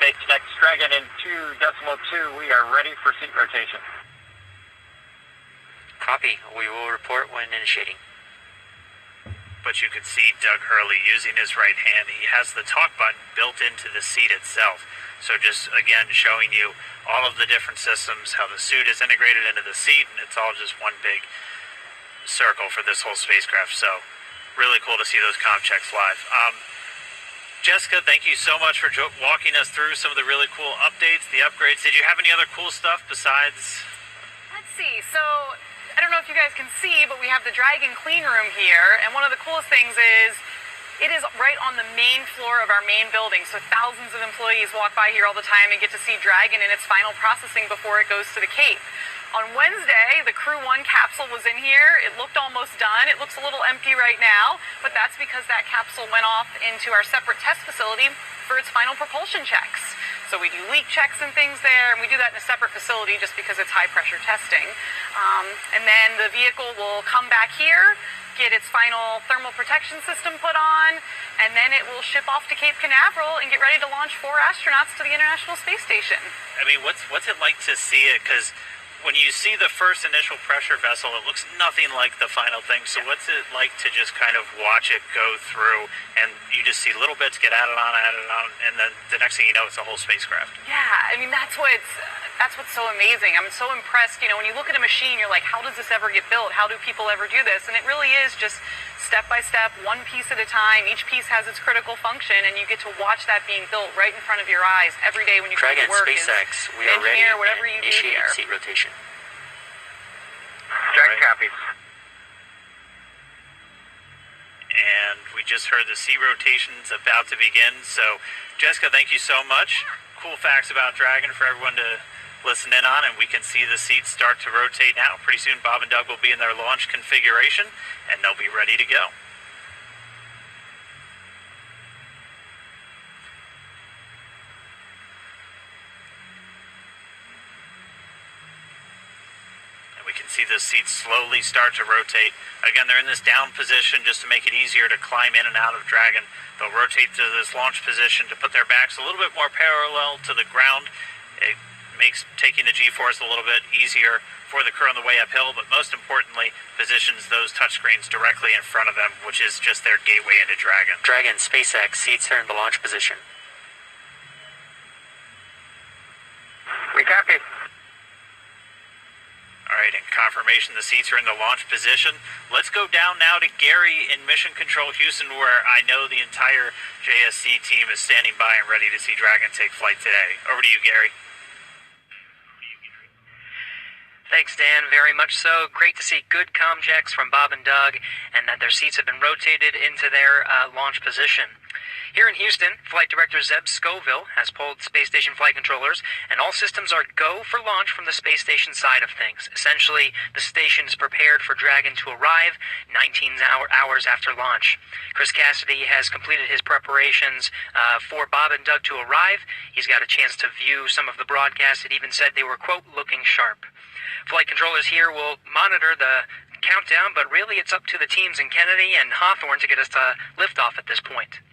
SpaceX Dragon in 2.2, we are ready for seat rotation. Copy. We will report when initiating. But you can see Doug Hurley using his right hand. He has the talk button built into the seat itself. So just, again, showing you all of the different systems, how the suit is integrated into the seat, and it's all just one big circle for this whole spacecraft. So really cool to see those comm checks live. Jessica, thank you so much for walking us through some of the really cool updates, the upgrades. Did you have any other cool stuff besides... Let's see. So I don't know if you guys can see, but we have the Dragon clean room here, and one of the coolest things is it is right on the main floor of our main building, so thousands of employees walk by here all the time and get to see Dragon in its final processing before it goes to the Cape. On Wednesday, the Crew 1 capsule was in here. It looked almost done. It looks a little empty right now, but that's because that capsule went off into our separate test facility for its final propulsion checks. So we do leak checks and things there, and we do that in a separate facility just because it's high pressure testing. And then the vehicle will come back here, get its final thermal protection system put on, and then it will ship off to Cape Canaveral and get ready to launch 4 astronauts to the International Space Station. I mean, what's it like to see it? Because when you see the first initial pressure vessel, it looks nothing like the final thing. So what's it like to just kind of watch it go through, and you just see little bits get added on, and then the next thing you know, it's a whole spacecraft? Yeah, I mean, that's what's so amazing. I'm so impressed. You know, when you look at a machine, you're like, how does this ever get built? How do people ever do this? And it really is just step by step, one piece at a time. Each piece has its critical function, and you get to watch that being built right in front of your eyes every day when you come to Dragon, work. SpaceX, we are ready whatever you do initiating here. seat rotation. Dragon copy. And we just heard the seat rotation's about to begin. So, Jessica, thank you so much. Cool facts about Dragon for everyone to listen in on, and we can see the seats start to rotate now. Pretty soon, Bob and Doug will be in their launch configuration, and they'll be ready to go. We can see the seats slowly start to rotate. Again, they're in this down position just to make it easier to climb in and out of Dragon. They'll rotate to this launch position to put their backs a little bit more parallel to the ground. It makes taking the G-force a little bit easier for the crew on the way uphill, but most importantly, positions those touchscreens directly in front of them, which is just their gateway into Dragon. Dragon, SpaceX, seats are in the launch position. We copy. All right, in confirmation, the seats are in the launch position. Let's go down now to Gary in Mission Control Houston, where I know the entire JSC team is standing by and ready to see Dragon take flight today. Over to you, Gary. Thanks, Dan. Very much so. Great to see good comm checks from Bob and Doug, and that their seats have been rotated into their launch position. Here in Houston, Flight Director Zeb Scoville has polled space station flight controllers, and all systems are go for launch from the space station side of things. Essentially, the station is prepared for Dragon to arrive 19 hours after launch. Chris Cassidy has completed his preparations for Bob and Doug to arrive. He's got a chance to view some of the broadcasts. It even said they were, quote, looking sharp. Flight controllers here will monitor the countdown, but really it's up to the teams in Kennedy and Hawthorne to get us to liftoff at this point.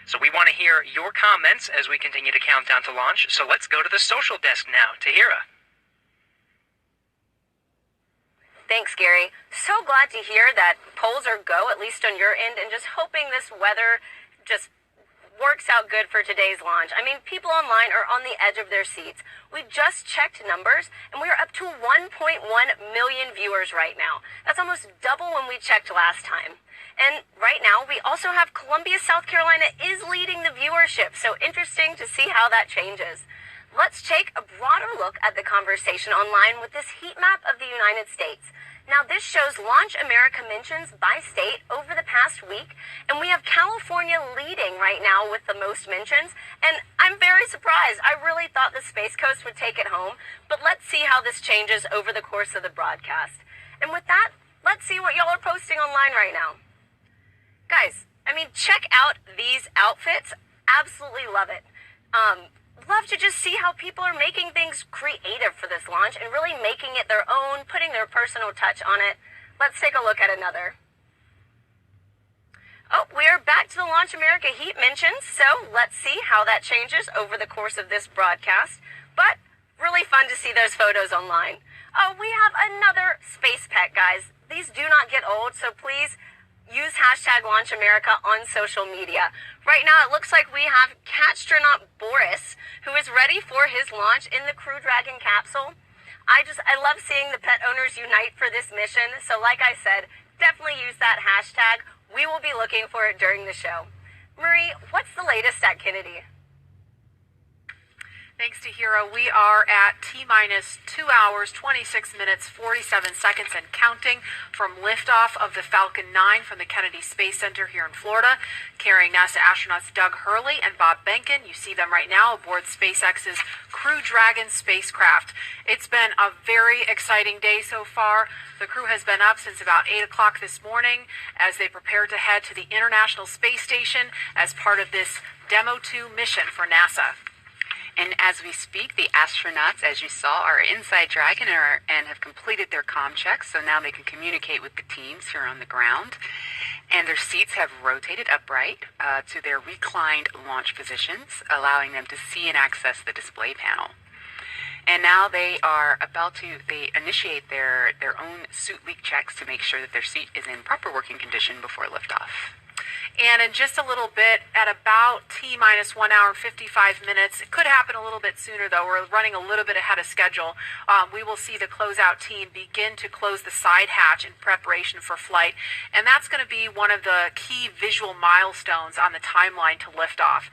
So we want to hear your comments as we continue to count down to launch. So let's go to the social desk now. Tahira. Thanks, Gary. So glad to hear that polls are go, at least on your end, and just hoping this weather just works out good for today's launch. I mean, people online are on the edge of their seats. We just checked numbers, and we are up to 1.1 million viewers right now. That's almost double when we checked last time. And right now, we also have Columbia, South Carolina is leading the viewership, so interesting to see how that changes. Let's take a broader look at the conversation online with this heat map of the United States. Now, this shows Launch America mentions by state over the past week, and we have California leading right now with the most mentions, and I'm very surprised. I really thought the Space Coast would take it home, but let's see how this changes over the course of the broadcast. And with that, let's see what y'all are posting online right now. Guys, I mean, check out these outfits. Absolutely love it. Love to just see how people are making things creative for this launch and really making it their own, putting their personal touch on it. Let's take a look at another. Oh, we are back to the Launch America heat mentions, so let's see how that changes over the course of this broadcast. But really fun to see those photos online. Oh, we have another space pet, guys. These do not get old, so please use hashtag Launch America on social media. Right now, it looks like we have Catstronaut Boris, who is ready for his launch in the Crew Dragon capsule. I love seeing the pet owners unite for this mission. So like I said, definitely use that hashtag. We will be looking for it during the show. Marie, what's the latest at Kennedy? Thanks to Hero, we are at T-minus 2 hours, 26 minutes, 47 seconds and counting from liftoff of the Falcon 9 from the Kennedy Space Center here in Florida, carrying NASA astronauts Doug Hurley and Bob Behnken. You see them right now aboard SpaceX's Crew Dragon spacecraft. It's been a very exciting day so far. The crew has been up since about 8 o'clock this morning as they prepare to head to the International Space Station as part of this Demo-2 mission for NASA. And as we speak, the astronauts, as you saw, are inside Dragon and have completed their comm checks, so now they can communicate with the teams here on the ground. And their seats have rotated upright to their reclined launch positions, allowing them to see and access the display panel. And now they are about to, they initiate their own suit leak checks to make sure that their seat is in proper working condition before liftoff. And in just a little bit, at about T-minus 1 hour and 55 minutes, it could happen a little bit sooner though, we're running a little bit ahead of schedule, we will see the closeout team begin to close the side hatch in preparation for flight. And that's going to be one of the key visual milestones on the timeline to liftoff.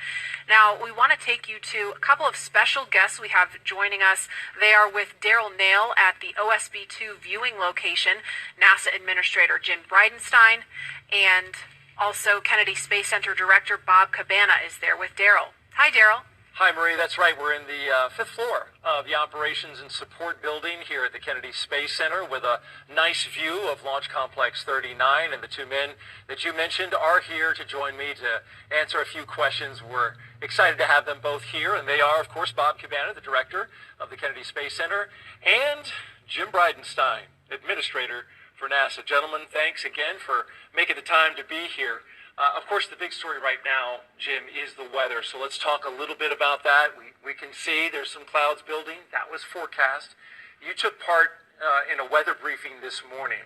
Now, we want to take you to a couple of special guests we have joining us. They are with Daryl Nail at the OSB-2 viewing location, NASA Administrator Jim Bridenstine, and also Kennedy Space Center Director Bob Cabana is there with Daryl. Hi, Daryl. Hi, Marie. That's right. We're in the 5th floor of the Operations and Support Building here at the Kennedy Space Center with a nice view of Launch Complex 39. And the two men that you mentioned are here to join me to answer a few questions. We're excited to have them both here. And they are, of course, Bob Cabana, the director of the Kennedy Space Center, and Jim Bridenstine, administrator for NASA. Gentlemen, thanks again for making the time to be here. Of course, the big story right now, Jim, is the weather. So let's talk a little bit about that. We can see there's some clouds building. That was forecast. You took part in a weather briefing this morning.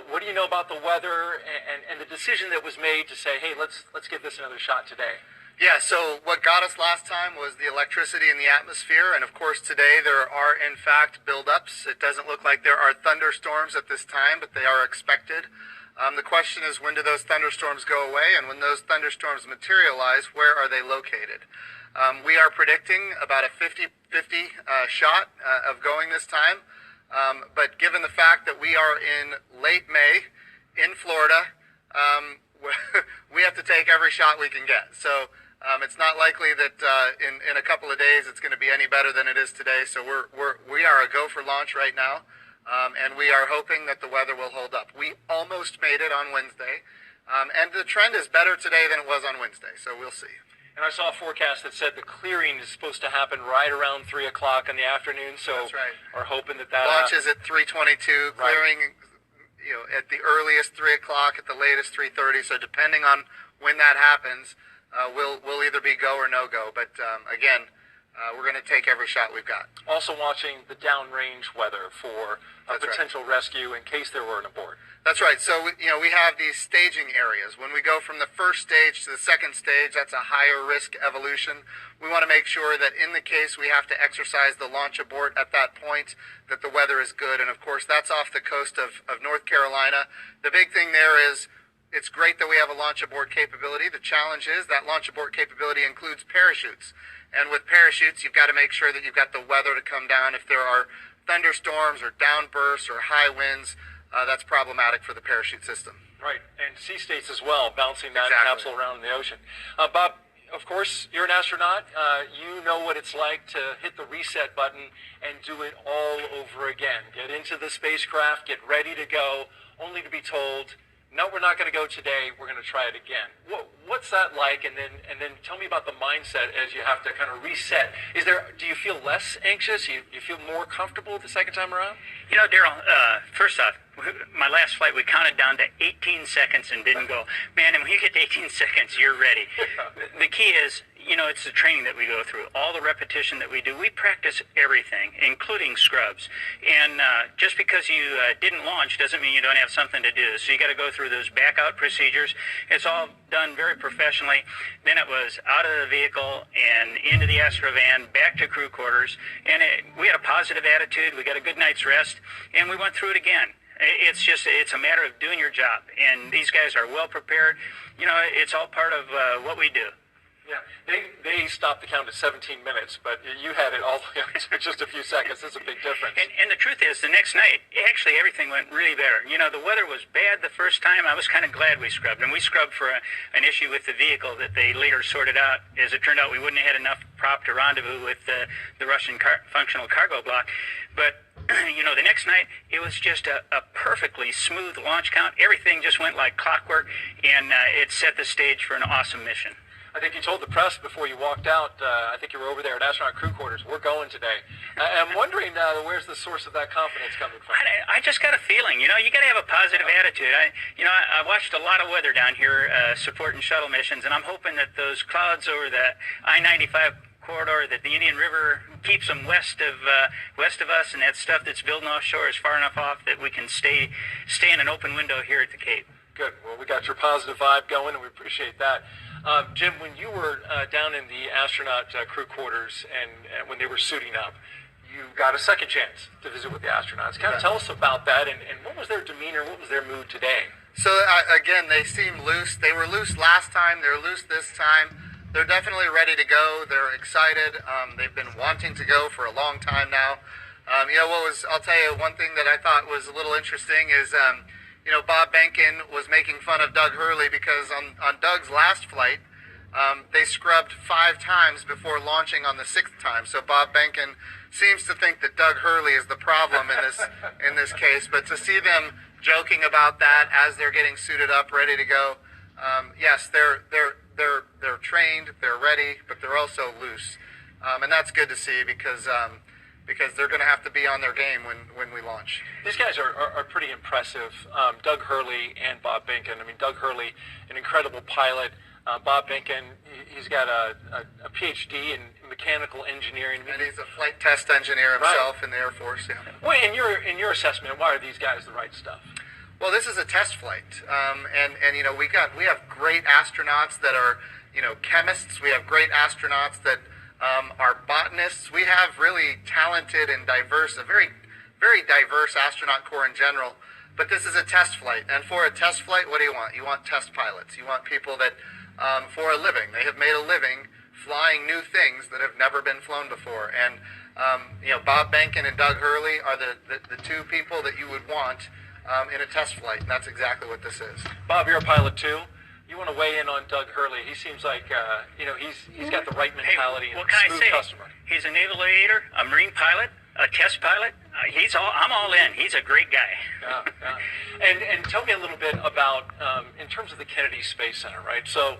What do you know about the weather and the decision that was made to say, hey, let's give this another shot today? Yeah, so what got us last time was the electricity in the atmosphere, and of course today there are in fact buildups. It doesn't look like there are thunderstorms at this time, but they are expected. The question is, when do those thunderstorms go away, and when those thunderstorms materialize, where are they located? We are predicting about a 50-50 shot of going this time, but given the fact that we are in late May in Florida, we have to take every shot we can get. So it's not likely that in a couple of days it's going to be any better than it is today. So we are a go for launch right now. And we are hoping that the weather will hold up. We almost made it on Wednesday, and the trend is better today than it was on Wednesday, so we'll see. And I saw a forecast that said the clearing is supposed to happen right around 3 o'clock in the afternoon, so that's right. We're hoping that launch is at 3:22, clearing at the earliest 3 o'clock, at the latest 3:30, so depending on when that happens, we'll either be go or no go, but again, we're going to take every shot we've got. Also watching the downrange weather for a potential rescue in case there were an abort. That's right. So, we have these staging areas. When we go from the first stage to the second stage, that's a higher risk evolution. We want to make sure that in the case we have to exercise the launch abort at that point, that the weather is good. And of course, that's off the coast of North Carolina. The big thing there is, it's great that we have a launch abort capability. The challenge is that launch abort capability includes parachutes. And with parachutes, you've got to make sure that you've got the weather to come down. If there are thunderstorms or downbursts or high winds, that's problematic for the parachute system. Right, and sea states as well, bouncing that capsule around in the ocean. Bob, of course, you're an astronaut. You know what it's like to hit the reset button and do it all over again. Get into the spacecraft, get ready to go, only to be told, no, we're not going to go today. We're going to try it again. What's that like? And then tell me about the mindset as you have to kind of reset. Do you feel less anxious? You feel more comfortable the second time around? Daryl, first off, my last flight, we counted down to 18 seconds and didn't go, man, and when you get to 18 seconds, you're ready. The key is, it's the training that we go through, all the repetition that we do. We practice everything, including scrubs. And just because you didn't launch doesn't mean you don't have something to do. So you got to go through those back-out procedures. It's all done very professionally. Then it was out of the vehicle and into the Astrovan, back to crew quarters. And we had a positive attitude. We got a good night's rest, and we went through it again. It's a matter of doing your job. And these guys are well prepared. It's all part of what we do. Yeah, they stopped the count at 17 minutes, but you had it all the way up to just a few seconds. That's a big difference. And the truth is, the next night, actually everything went really better. The weather was bad the first time. I was kind of glad we scrubbed. And we scrubbed for an issue with the vehicle that they later sorted out. As it turned out, we wouldn't have had enough prop to rendezvous with the Russian functional cargo block. But the next night, it was just a perfectly smooth launch count. Everything just went like clockwork, and it set the stage for an awesome mission. I think you told the press before you walked out, I think you were over there at astronaut crew quarters, we're going today. I'm wondering, where's the source of that confidence coming from? I just got a feeling, you got to have a positive attitude. I watched a lot of weather down here supporting shuttle missions, and I'm hoping that those clouds over the I-95 corridor that the Indian River keeps them west of us, and that stuff that's building offshore is far enough off that we can stay in an open window here at the Cape. Good. Well, we got your positive vibe going, and we appreciate that. Jim, when you were down in the astronaut crew quarters and when they were suiting up, you got a second chance to visit with the astronauts. Kind of tell us about that, and what was their demeanor, what was their mood today? So again, they seem loose. They were loose last time. They're loose this time. They're definitely ready to go. They're excited. They've been wanting to go for a long time now. I'll tell you one thing that I thought was a little interesting is, Bob Behnken was making fun of Doug Hurley because on Doug's last flight, they scrubbed 5 times before launching on the 6th time. So Bob Behnken seems to think that Doug Hurley is the problem in this case. But to see them joking about that as they're getting suited up, ready to go, yes, they're trained, they're ready, but they're also loose, and that's good to see because they're going to have to be on their game when we launch. These guys are pretty impressive. Doug Hurley and Bob Behnken. I mean, Doug Hurley, an incredible pilot. Bob Behnken, he's got a PhD in mechanical engineering. And he's a flight test engineer himself in the Air Force. Yeah. Well, in your assessment, why are these guys the right stuff? Well, this is a test flight, and we have great astronauts that are chemists. We have great astronauts that are botanists. We have really talented and a very very diverse astronaut corps in general. But this is a test flight, and for a test flight, what do you want? You want test pilots. You want people that, for a living, they have made a living flying new things that have never been flown before. And Bob Behnken and Doug Hurley are the 2 people that you would want in a test flight, and that's exactly what this is. Bob, you're a pilot too. You want to weigh in on Doug Hurley? He seems like he's got the right mentality and what can smooth I say? customer. He's a naval aviator, a marine pilot, a test pilot. I'm all in. He's a great guy. Yeah. And tell me a little bit about in terms of the Kennedy Space Center, right? So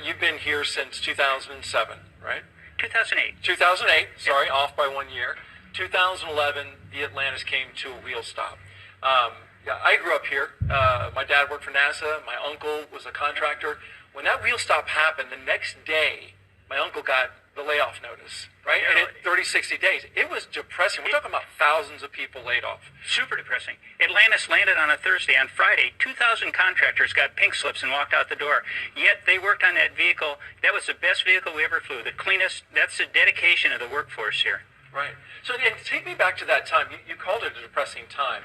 you've been here since 2007, right? 2008. 2008. Sorry, off by 1 year. 2011, the Atlantis came to a wheel stop. I grew up here. My dad worked for NASA. My uncle was a contractor. When that wheel stop happened, the next day, my uncle got the layoff notice, right? And it 30, 60 days. It was depressing. We're talking about thousands of people laid off. Super depressing. Atlantis landed on a Thursday. On Friday, 2,000 contractors got pink slips and walked out the door. Yet they worked on that vehicle. That was the best vehicle we ever flew. The cleanest. That's the dedication of the workforce here. Right. So and take me back to that time. You called it a depressing time.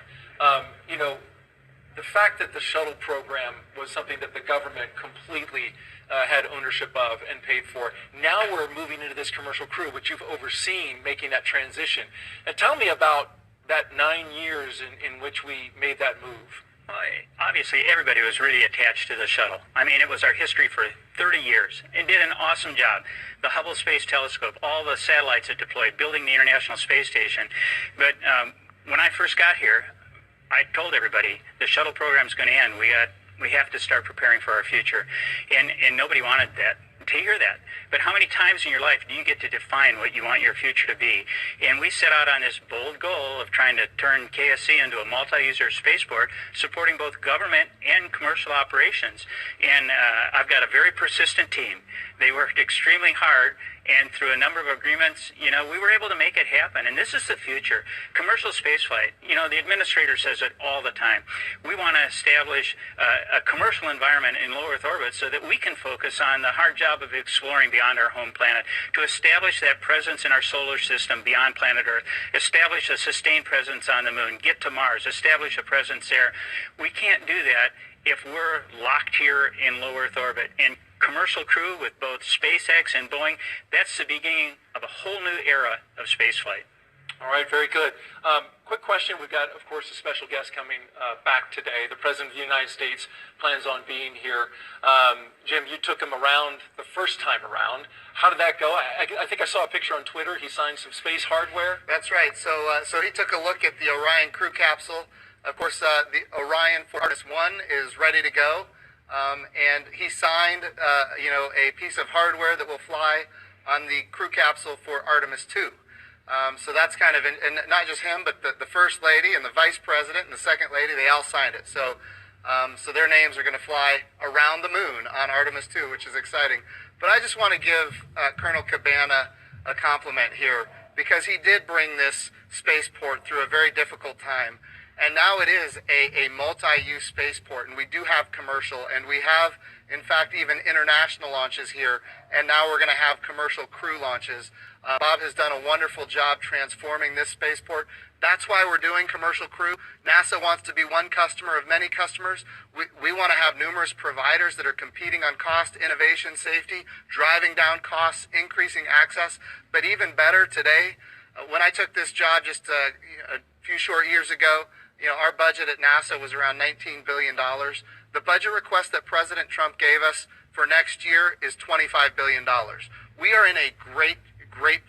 The fact that the shuttle program was something that the government completely had ownership of and paid for. Now we're moving into this commercial crew, which you've overseen making that transition. And tell me about that 9 years in which we made that move. Obviously, everybody was really attached to the shuttle. I mean, it was our history for 30 years. It did an awesome job. The Hubble Space Telescope, all the satellites it deployed, building the International Space Station. But when I first got here, I told everybody the shuttle program's going to end. We have to start preparing for our future, and nobody wanted to hear that. But how many times in your life do you get to define what you want your future to be? And we set out on this bold goal of trying to turn KSC into a multi-user spaceport, supporting both government and commercial operations. And I've got a very persistent team. They worked extremely hard, and through a number of agreements, we were able to make it happen. And this is the future. Commercial spaceflight, the administrator says it all the time. We want to establish a commercial environment in low Earth orbit so that we can focus on the hard job of exploring beyond our home planet, to establish that presence in our solar system beyond planet Earth, establish a sustained presence on the moon, get to Mars, establish a presence there. We can't do that if we're locked here in low Earth orbit. And commercial crew with both SpaceX and Boeing, that's the beginning of a whole new era of spaceflight. All right, very good. Quick question. We've got, of course, a special guest coming back today. The President of the United States plans on being here. Jim, you took him around the first time around. How did that go? I think I saw a picture on Twitter. He signed some space hardware. That's right. So he took a look at the Orion crew capsule. Of course, the Orion for Artemis 1 is ready to go. And he signed, a piece of hardware that will fly on the crew capsule for Artemis 2. So that's kind of, and not just him, but the First Lady and the Vice President and the Second Lady, they all signed it. So their names are going to fly around the moon on Artemis 2, which is exciting. But I just want to give Colonel Cabana a compliment here, because he did bring this spaceport through a very difficult time. And now it is a multi-use spaceport, and we do have commercial, and we have, in fact, even international launches here, and now we're going to have commercial crew launches. Bob has done a wonderful job transforming this spaceport. That's why we're doing commercial crew. NASA wants to be one customer of many customers. We want to have numerous providers that are competing on cost, innovation, safety, driving down costs, increasing access. But even better today, when I took this job just a few short years ago, our budget at NASA was around $19 billion. The budget request that President Trump gave us for next year is $25 billion. We are in a great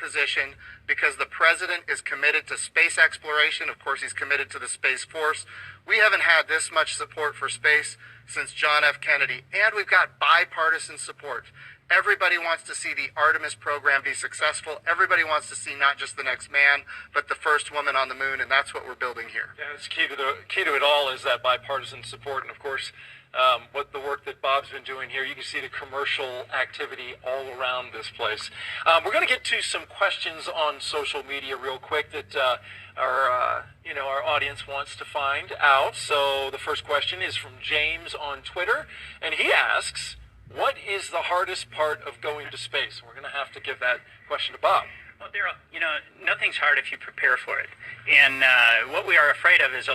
position because the president is committed to space exploration. Of course, he's committed to the Space Force. We haven't had this much support for space since John F. Kennedy, and we've got bipartisan support. Everybody wants to see the Artemis program be successful. Everybody wants to see not just the next man, but the first woman on the moon, and that's what we're building here. Yeah, it's key to it all is that bipartisan support, and of course, what the work that Bob's been doing here. You can see the commercial activity all around this place. We're going to get to some questions on social media real quick that our audience wants to find out. So the first question is from James on Twitter, and he asks, what is the hardest part of going to space? We're going to have to give that question to Bob. Well, Daryl, nothing's hard if you prepare for it. And what we are afraid of is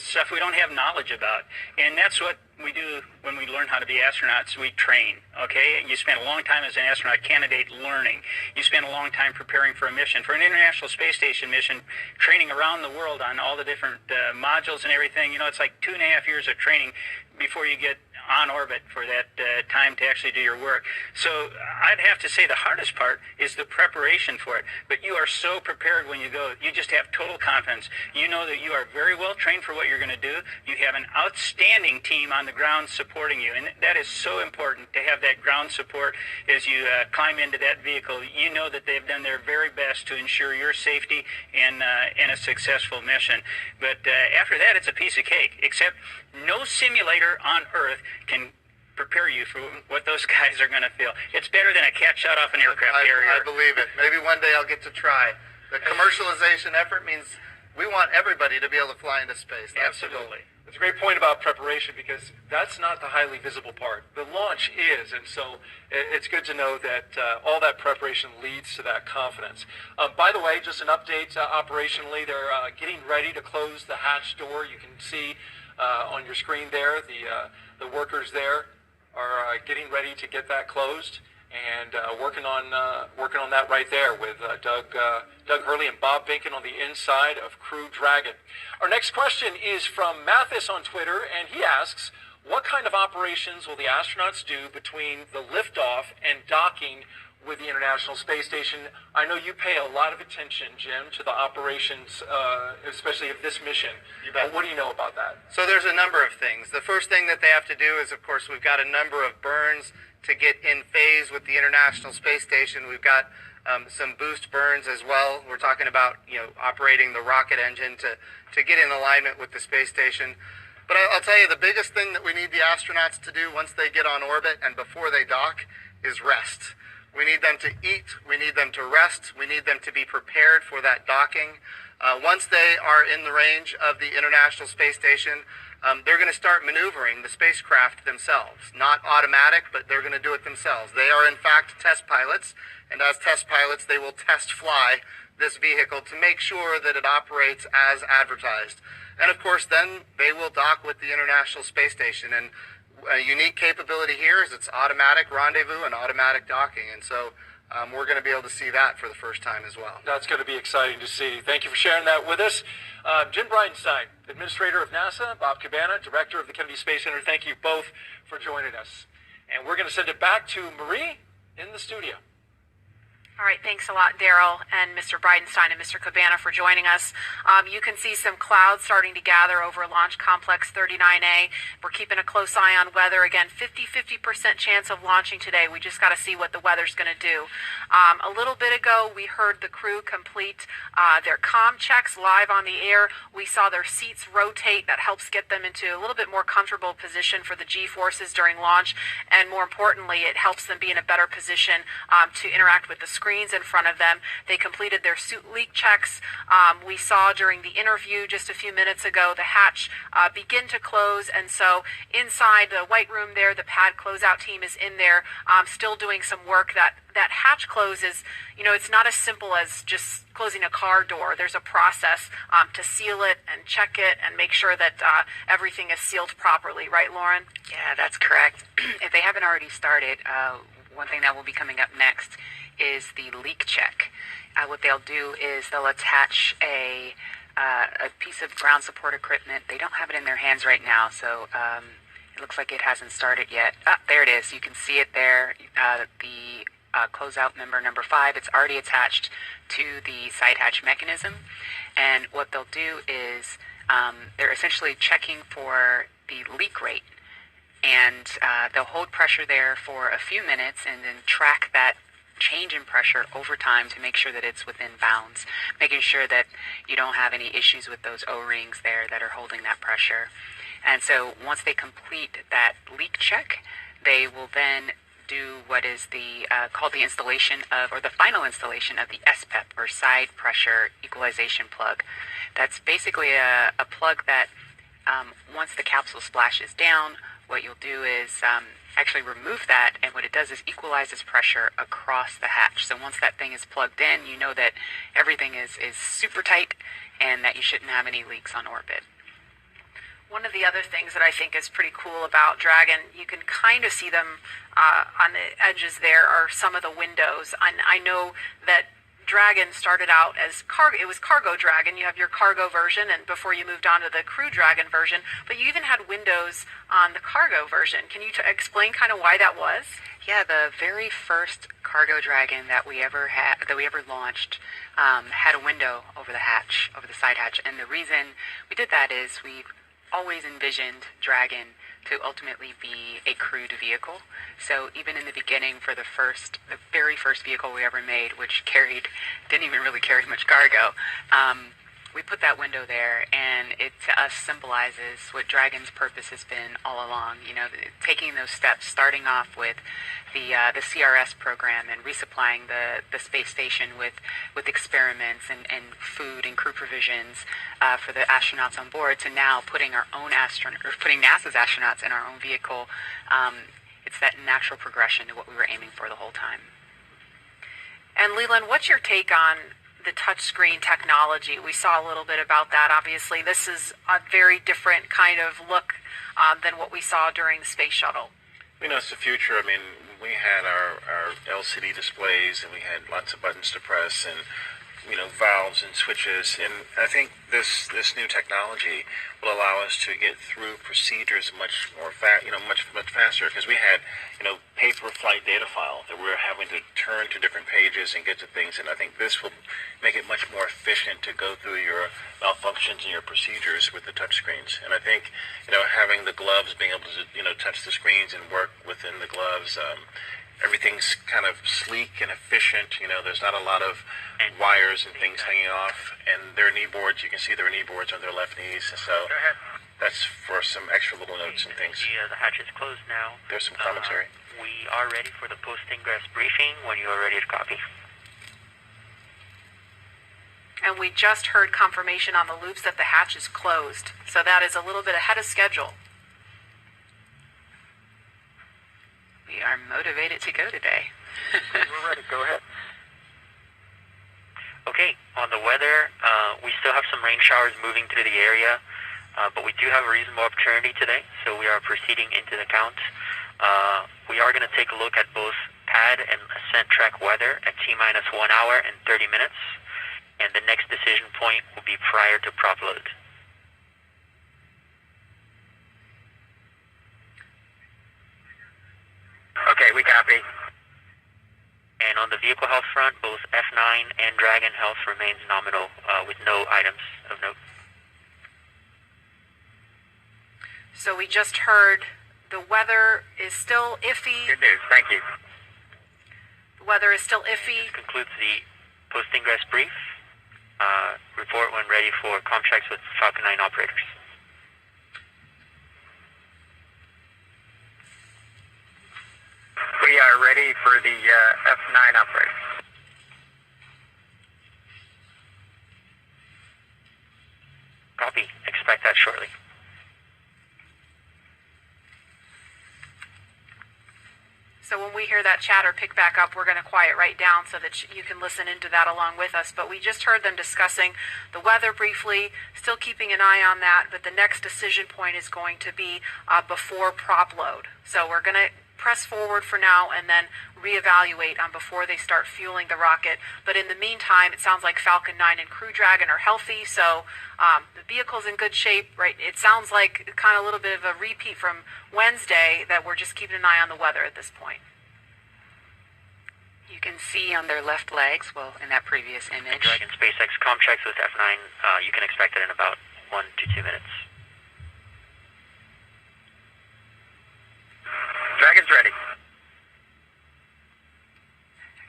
stuff we don't have knowledge about. And that's what we do when we learn how to be astronauts. We train, okay? You spend a long time as an astronaut candidate learning. You spend a long time preparing for a mission. For an International Space Station mission, training around the world on all the different modules and everything, it's like 2.5 years of training before you get on orbit for that time to actually do your work. So I'd have to say the hardest part is the preparation for it. But you are so prepared when you go. You just have total confidence. You know that you are very well trained for what you're going to do. You have an outstanding team on the ground supporting you. And that is so important to have that ground support as you climb into that vehicle. You know that they've done their very best to ensure your safety and a successful mission. But after that, it's a piece of cake, except no simulator on Earth can prepare you for what those guys are going to feel. It's better than a cat shot off an aircraft carrier. I believe it. Maybe one day I'll get to try. The commercialization effort means we want everybody to be able to fly into space. That's Absolutely. It's a great point about preparation because that's not the highly visible part. The launch is, and so it's good to know that all that preparation leads to that confidence. By the way, just an update operationally, they're getting ready to close the hatch door. You can see on your screen there, the workers there are getting ready to get that closed and working on that right there with Doug Hurley and Bob Binken on the inside of Crew Dragon. Our next question is from Mathis on Twitter, and he asks, what kind of operations will the astronauts do between the liftoff and docking with the International Space Station? I know you pay a lot of attention, Jim, to the operations, especially of this mission. You bet. What do you know about that? So there's a number of things. The first thing that they have to do is, of course, we've got a number of burns to get in phase with the International Space Station. We've got some boost burns as well. We're talking about operating the rocket engine to get in alignment with the space station. But I'll tell you, the biggest thing that we need the astronauts to do once they get on orbit and before they dock is rest. We need them to eat, we need them to rest, we need them to be prepared for that docking. Once they are in the range of the International Space Station, they're going to start maneuvering the spacecraft themselves. Not automatic, but they're going to do it themselves. They are in fact test pilots, and as test pilots they will test fly this vehicle to make sure that it operates as advertised. And of course then they will dock with the International Space Station. And a unique capability here is it's automatic rendezvous and automatic docking, and so we're going to be able to see that for the first time as well. That's going to be exciting to see. Thank you for sharing that with us. Jim Bridenstine, Administrator of NASA, Bob Cabana, Director of the Kennedy Space Center, thank you both for joining us. And we're going to send it back to Marie in the studio. All right, thanks a lot, Daryl and Mr. Bridenstine and Mr. Cabana for joining us. You can see some clouds starting to gather over Launch Complex 39A. We're keeping a close eye on weather. Again, 50% chance of launching today. We just got to see what the weather's going to do. A little bit ago, we heard the crew complete their comm checks live on the air. We saw their seats rotate. That helps get them into a little bit more comfortable position for the G-forces during launch. And more importantly, it helps them be in a better position to interact with the screen screens in front of them. They completed their suit leak checks. We saw during the interview just a few minutes ago the hatch begin to close, and so inside the white room there, the pad closeout team is in there still doing some work. That hatch close is, it's not as simple as just closing a car door. There's a process to seal it and check it and make sure that everything is sealed properly. Right, Lauren? Yeah, that's correct. If they haven't already started, one thing that will be coming up next is the leak check. What they'll do is they'll attach a piece of ground support equipment. They don't have it in their hands right now, so it looks like it hasn't started yet. There it is. You can see it there. The closeout member number 5, it's already attached to the side hatch mechanism. And what they'll do is they're essentially checking for the leak rate. And they'll hold pressure there for a few minutes and then track that change in pressure over time to make sure that it's within bounds, making sure that you don't have any issues with those O-rings there that are holding that pressure. And so once they complete that leak check, they will then do what is called the installation of, or the final installation of the SPEP, or side pressure equalization plug. That's basically a plug that once the capsule splashes down, what you'll do is actually remove that, and what it does is equalizes pressure across the hatch. So once that thing is plugged in, you know that everything is super tight and that you shouldn't have any leaks on orbit. One of the other things that I think is pretty cool about Dragon, you can kind of see them on the edges there, are some of the windows. And I know that Dragon started out as cargo. It was Cargo Dragon. You have your cargo version, and before you moved on to the Crew Dragon version, but you even had windows on the cargo version. Can you explain kind of why that was? Yeah, the very first Cargo Dragon that we ever launched had a window over the hatch, over the side hatch, and the reason we did that is we always envisioned Dragon to ultimately be a crewed vehicle. So even in the beginning, for the very first vehicle we ever made, which didn't even really carry much cargo, we put that window there, and it to us symbolizes what Dragon's purpose has been all along. Taking those steps, starting off with the CRS program and resupplying the space station with experiments and food and crew provisions for the astronauts on board, to now putting putting NASA's astronauts in our own vehicle. It's that natural progression to what we were aiming for the whole time. And Leland, what's your take on the touchscreen technology? We saw a little bit about that. Obviously, this is a very different kind of look than what we saw during the space shuttle. It's the future. I mean, we had our LCD displays, and we had lots of buttons to press, and valves and switches. And I think this new technology will allow us to get through procedures much more much faster, because we had paper flight data file that we're having to turn to different pages and get to things. And I think this will make it much more efficient to go through your malfunctions and your procedures with the touch screens. And I think having the gloves, being able to touch the screens and work within the gloves, everything's kind of sleek and efficient. There's not a lot of wires and things hanging off, and their knee boards, you can see their knee boards on their left knees. So that's for some extra little notes and things. The hatch is closed now. There's some commentary. We are ready for the post-ingress briefing when you are ready to copy. And we just heard confirmation on the loops that the hatch is closed. So that is a little bit ahead of schedule. We are motivated to go today. We're ready. Go ahead. Okay, on the weather, we still have some rain showers moving through the area, but we do have a reasonable opportunity today, so we are proceeding into the count. We are going to take a look at both pad and ascent track weather at T-minus 1 hour and 30 minutes, and the next decision point will be prior to prop load. Okay, we copy. And on the vehicle health front, both F9 and Dragon health remains nominal with no items of note. So we just heard the weather is still iffy. Good news, thank you. The weather is still iffy. This concludes the post-ingress brief. Report when ready for comm checks with Falcon 9 operators. We are ready for the F9 operator. shortly. So when we hear that chatter pick back up, we're going to quiet right down so that you can listen into that along with us. But we just heard them discussing the weather briefly, still keeping an eye on that. But the next decision point is going to be before prop load. So we're going to press forward for now and then reevaluate on before they start fueling the rocket. But in the meantime, it sounds like Falcon 9 and Crew Dragon are healthy, so the vehicle's in good shape, right? It sounds like kind of a little bit of a repeat from Wednesday that we're just keeping an eye on the weather at this point. You can see on their left legs, well, in that previous image. Dragon SpaceX comm checks with F9. You can expect it in about 1 to 2 minutes. Dragon's ready.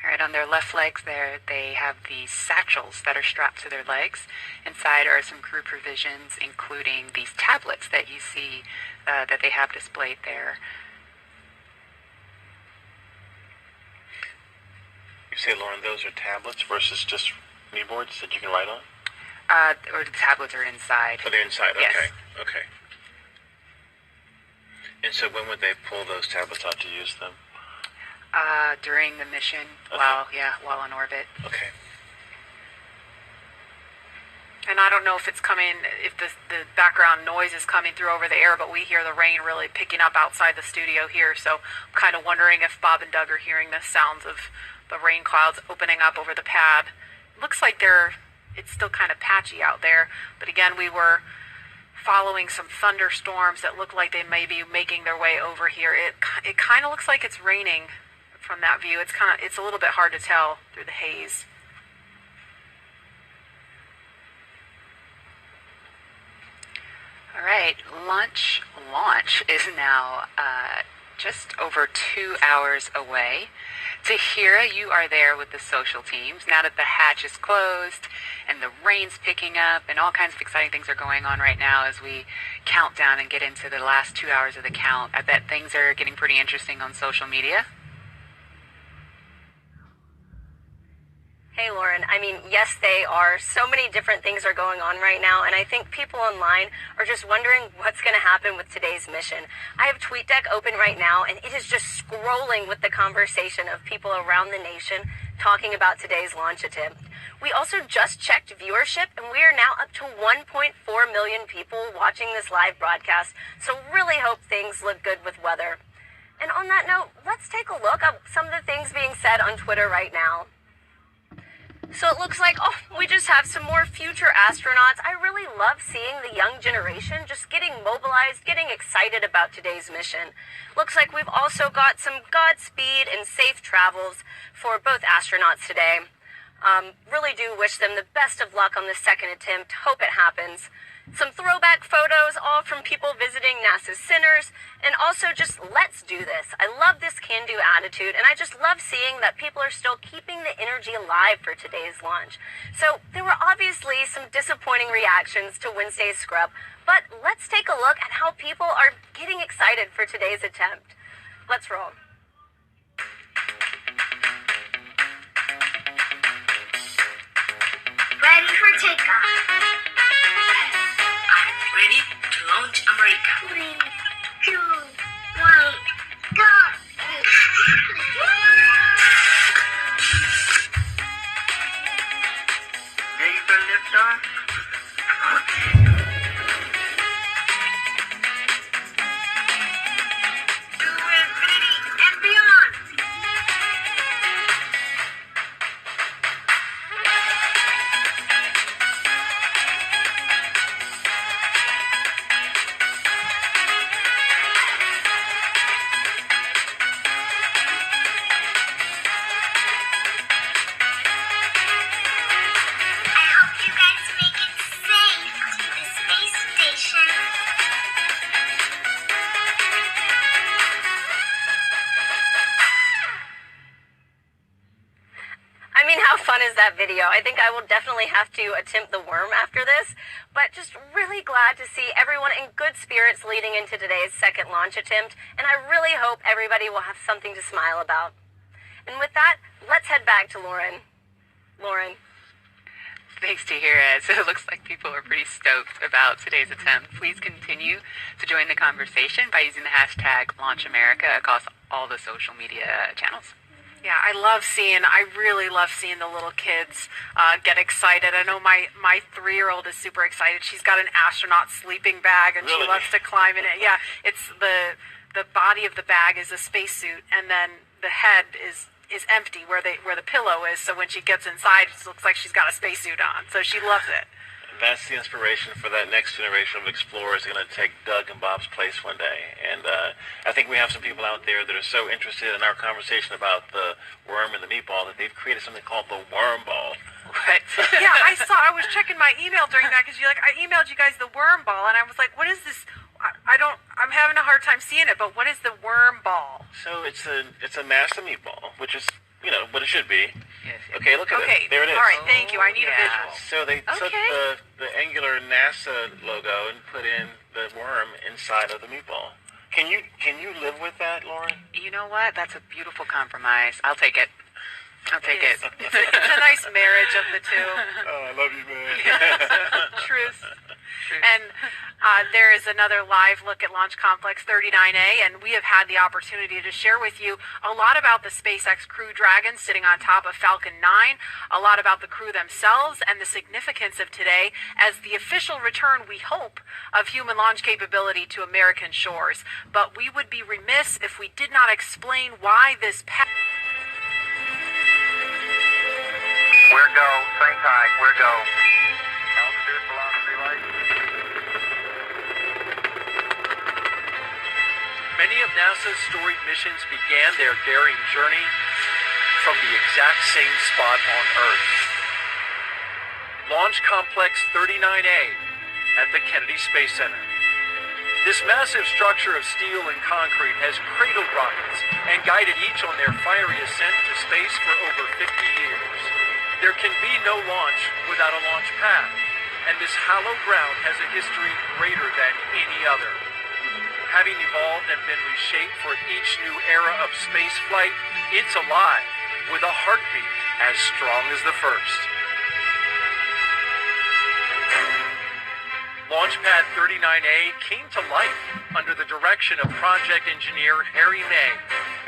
All right, on their left legs there, they have these satchels that are strapped to their legs. Inside are some crew provisions, including these tablets that you see that they have displayed there. You say, Lauren, those are tablets versus just kneeboards that you can write on? Or the tablets are inside. Oh, they're inside, okay. Yes. Okay. And so when would they pull those tablets out to use them? During the mission, Okay. while in orbit. Okay. And I don't know if it's coming, if the background noise is coming through over the air, but we hear the rain really picking up outside the studio here. So I'm kind of wondering if Bob and Doug are hearing the sounds of the rain clouds opening up over the pad. Looks like it's still kind of patchy out there. But again, we were following some thunderstorms that look like they may be making their way over here. It kind of looks like it's raining from that view. It's a little bit hard to tell through the haze. All right, launch is now just over 2 hours away. Tahira, you are there with the social teams. Now that the hatch is closed and the rain's picking up and all kinds of exciting things are going on right now as we count down and get into the last 2 hours of the count, I bet things are getting pretty interesting on social media. Hey, Lauren. I mean, yes, they are. So many different things are going on right now, and I think people online are just wondering what's going to happen with today's mission. I have TweetDeck open right now, and it is just scrolling with the conversation of people around the nation talking about today's launch attempt. We also just checked viewership, and we are now up to 1.4 million people watching this live broadcast, so really hope things look good with weather. And on that note, let's take a look at some of the things being said on Twitter right now. So it looks like, we just have some more future astronauts. I really love seeing the young generation just getting mobilized, getting excited about today's mission. Looks like we've also got some Godspeed and safe travels for both astronauts today. Really do wish them the best of luck on the second attempt. Hope it happens. Some throwback photos, all from people visiting NASA's centers, and also just let's do this. I love this can-do attitude, and I just love seeing that people are still keeping the energy alive for today's launch. So there were obviously some disappointing reactions to Wednesday's scrub, but let's take a look at how people are getting excited for today's attempt. Let's roll. Ready for takeoff. Ready to launch America. 3, 2, 1, go! Ready for liftoff? To infinity and beyond! That video. I think I will definitely have to attempt the worm after this, but just really glad to see everyone in good spirits leading into today's second launch attempt, and I really hope everybody will have something to smile about. And with that, let's head back to Lauren. Lauren. Thanks to hear it. So it looks like people are pretty stoked about today's attempt. Please continue to join the conversation by using the hashtag LaunchAmerica across all the social media channels. Yeah, I really love seeing the little kids get excited. I know my 3-year-old is super excited. She's got an astronaut sleeping bag and Really? she loves to climb in it. Yeah, it's the body of the bag is a spacesuit, and then the head is empty where the pillow is. So when she gets inside, it looks like she's got a spacesuit on. So she loves it. That's the inspiration for that next generation of explorers going to take Doug and Bob's place one day. And I think we have some people out there that are so interested in our conversation about the worm and the meatball that they've created something called the worm ball. Right. Yeah, I was checking my email during that because I emailed you guys the worm ball, and I was like, what is this? I'm having a hard time seeing it, but what is the worm ball? So it's a NASA meatball, which is, what it should be. Yes. Okay, look at it. There it is. All right, thank you. I need a visual. So they took the angular NASA logo and put in the worm inside of the meatball. Can you live with that, Lauren? You know what? That's a beautiful compromise. I'll take it. I'll take it. It's a nice marriage of the two. Oh, I love you, man. Truth. And there is another live look at Launch Complex 39A, and we have had the opportunity to share with you a lot about the SpaceX Crew Dragon sitting on top of Falcon 9, a lot about the crew themselves, and the significance of today as the official return, we hope, of human launch capability to American shores. But we would be remiss if we did not explain why this path... Where go? Hang tight. Where go? Altitude, velocity, light. Many of NASA's storied missions began their daring journey from the exact same spot on Earth. Launch Complex 39A at the Kennedy Space Center. This massive structure of steel and concrete has cradled rockets and guided each on their fiery ascent to space for over 50 years. There can be no launch without a launch pad, and this hallowed ground has a history greater than any other. Having evolved and been reshaped for each new era of space flight, it's alive with a heartbeat as strong as the first. Launchpad 39A came to life under the direction of project engineer Harry May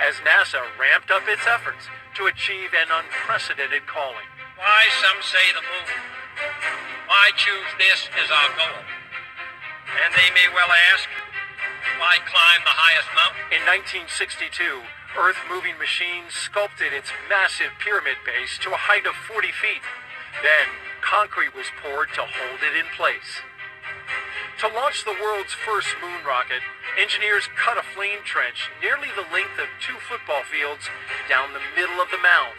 as NASA ramped up its efforts to achieve an unprecedented calling. Why, some say the moon. Why choose this as our goal? And they may well ask, why climb the highest mountain? In 1962, Earth-moving machines sculpted its massive pyramid base to a height of 40 feet. Then, concrete was poured to hold it in place. To launch the world's first moon rocket, engineers cut a flame trench nearly the length of 2 football fields down the middle of the mound.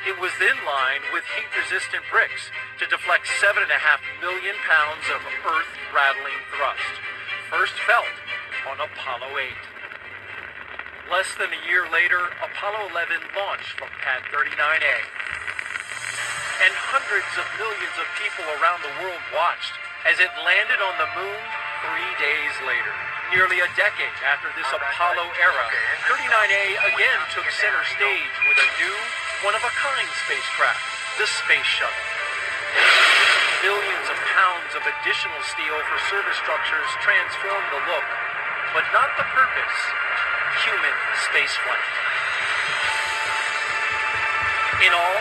It was then lined with heat-resistant bricks to deflect 7.5 million pounds of earth-rattling thrust, first felt on Apollo 8. Less than a year later, Apollo 11 launched from Pad 39A. And hundreds of millions of people around the world watched as it landed on the moon 3 days later. Nearly a decade after this Apollo era, 39A again took center stage with a new, one-of-a-kind spacecraft, the Space Shuttle. Billions of pounds of additional steel for service structures transformed the look, but not the purpose: human spaceflight. In all,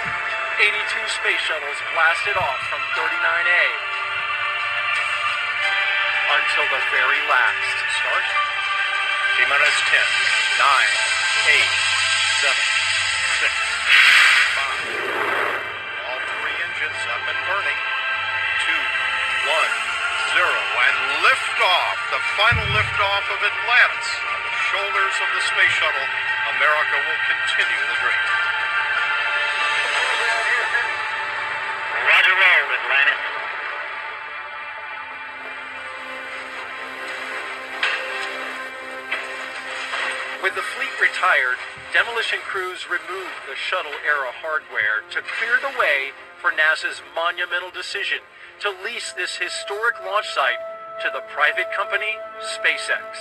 82 space shuttles blasted off from 39A until the very last. Start. T-minus 10, 9, 8, 7, 6, 5. All 3 engines up and burning. 2, 1, 0, and liftoff. The final liftoff of Atlantis. On the shoulders of the space shuttle, America will continue the dream. Roger, roll, Atlantis. With the fleet retired, demolition crews removed the shuttle-era hardware to clear the way for NASA's monumental decision to lease this historic launch site to the private company SpaceX.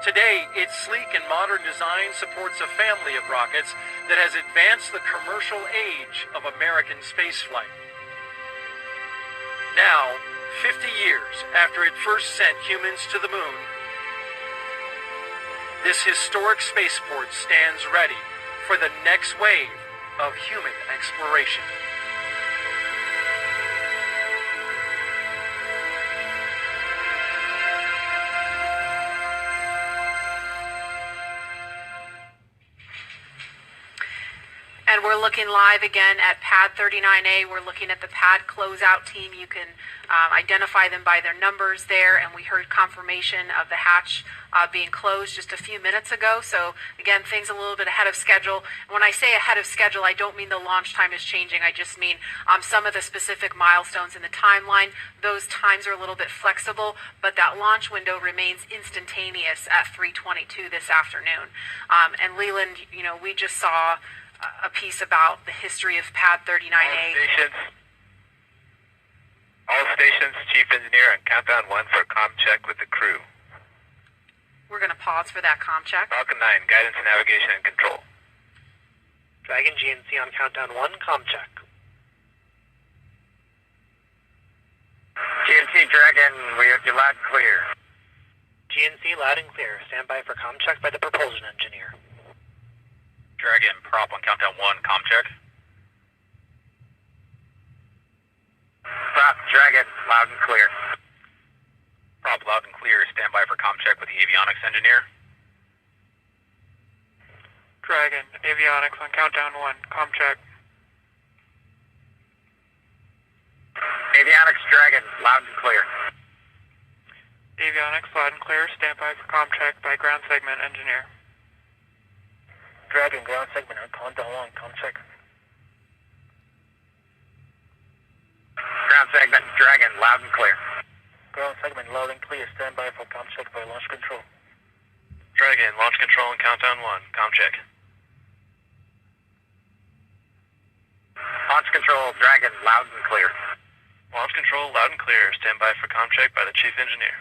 Today, its sleek and modern design supports a family of rockets that has advanced the commercial age of American spaceflight. Now, 50 years after it first sent humans to the moon, this historic spaceport stands ready for the next wave of human exploration. And we're looking live again at Pad 39A. We're looking at the pad closeout team. You can identify them by their numbers there, and we heard confirmation of the hatch being closed just a few minutes ago. So again, things a little bit ahead of schedule. And when I say ahead of schedule, I don't mean the launch time is changing. I just mean some of the specific milestones in the timeline. Those times are a little bit flexible, but that launch window remains instantaneous at 3:22 this afternoon. And Leland, you know, we just saw a piece about the history of Pad 39A. All stations, Chief Engineer on countdown 1 for comm check with the crew. We're going to pause for that comm check. Falcon 9, guidance, navigation, and control. Dragon GNC on countdown 1, comm check. GNC Dragon, we have you loud and clear. GNC loud and clear. Stand by for comm check by the propulsion engineer. Dragon, prop on countdown 1, comm check. Prop, Dragon, loud and clear. Prop, loud and clear. Stand by for comm check with the avionics engineer. Dragon, avionics on countdown 1, comm check. Avionics Dragon, loud and clear. Avionics loud and clear. Stand by for comm check by ground segment engineer. Dragon, ground segment on countdown 1, comm check. Ground segment Dragon, loud and clear. Ground segment loud and clear. Stand by for comm check by launch control. Dragon, launch control on countdown 1, comm check. Launch control Dragon, loud and clear. Launch control, loud and clear. Stand by for comm check by the chief engineer.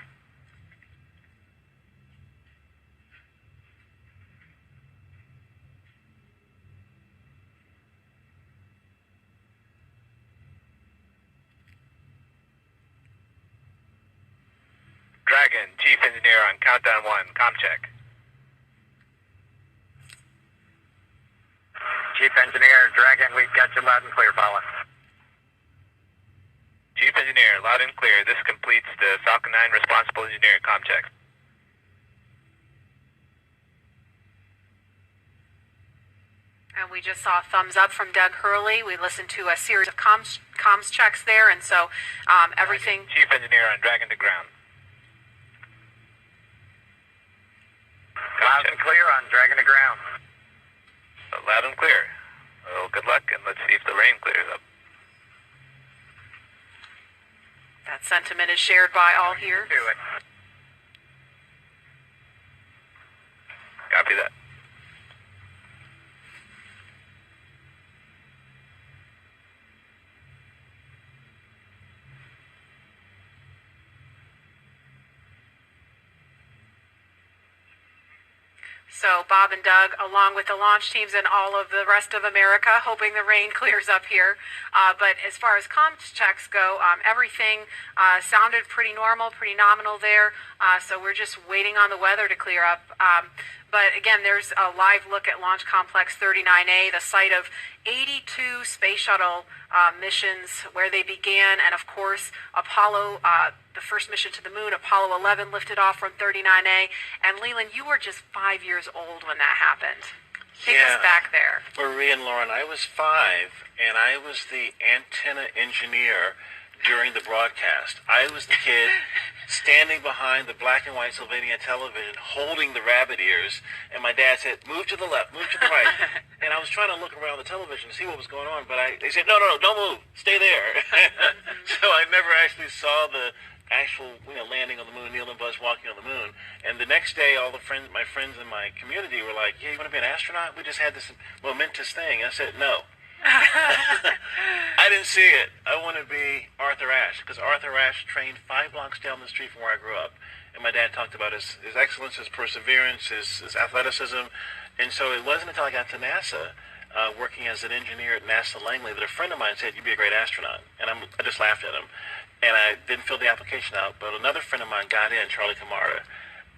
Dragon, chief engineer on countdown 1, comm check. Chief engineer Dragon, we've got you loud and clear, Paula. Chief engineer, loud and clear. This completes the Falcon 9 responsible engineering comm check. And we just saw a thumbs up from Doug Hurley. We listened to a series of comms checks there, and so everything. Chief engineer on Dragon to ground. Loud and clear on Dragon to ground. Loud and clear. Well, good luck, and let's see if the rain clears up. That sentiment is shared by all here. Do it. Copy that. So Bob and Doug, along with the launch teams and all of the rest of America, hoping the rain clears up here. But as far as comms checks go, everything sounded pretty normal, pretty nominal there. So we're just waiting on the weather to clear up. But again, there's a live look at Launch Complex 39A, the site of 82 space shuttle missions where they began. And of course, Apollo, the first mission to the moon, Apollo 11 lifted off from 39A. And Leland, you were just 5 years old when that happened. Take us back there. Marie and Lauren, I was 5, and I was the antenna engineer during the broadcast. I was the kid standing behind the black and white Sylvania television holding the rabbit ears, and my dad said, move to the left, move to the right. And I was trying to look around the television to see what was going on, but they said, no, don't move, stay there. So I never actually saw the actual landing on the moon, Neil and Buzz walking on the moon. And the next day, all my friends in my community were like, yeah, you want to be an astronaut? We just had this momentous thing. I said, no. I didn't see it. I want to be Arthur Ashe, because Arthur Ashe trained 5 blocks down the street from where I grew up. and my dad talked about his excellence, his perseverance, his athleticism. And so it wasn't until I got to NASA, working as an engineer at NASA Langley, that a friend of mine said, "You'd be a great astronaut." And I just laughed at him. And I didn't fill the application out, but another friend of mine got in, Charlie Camarda.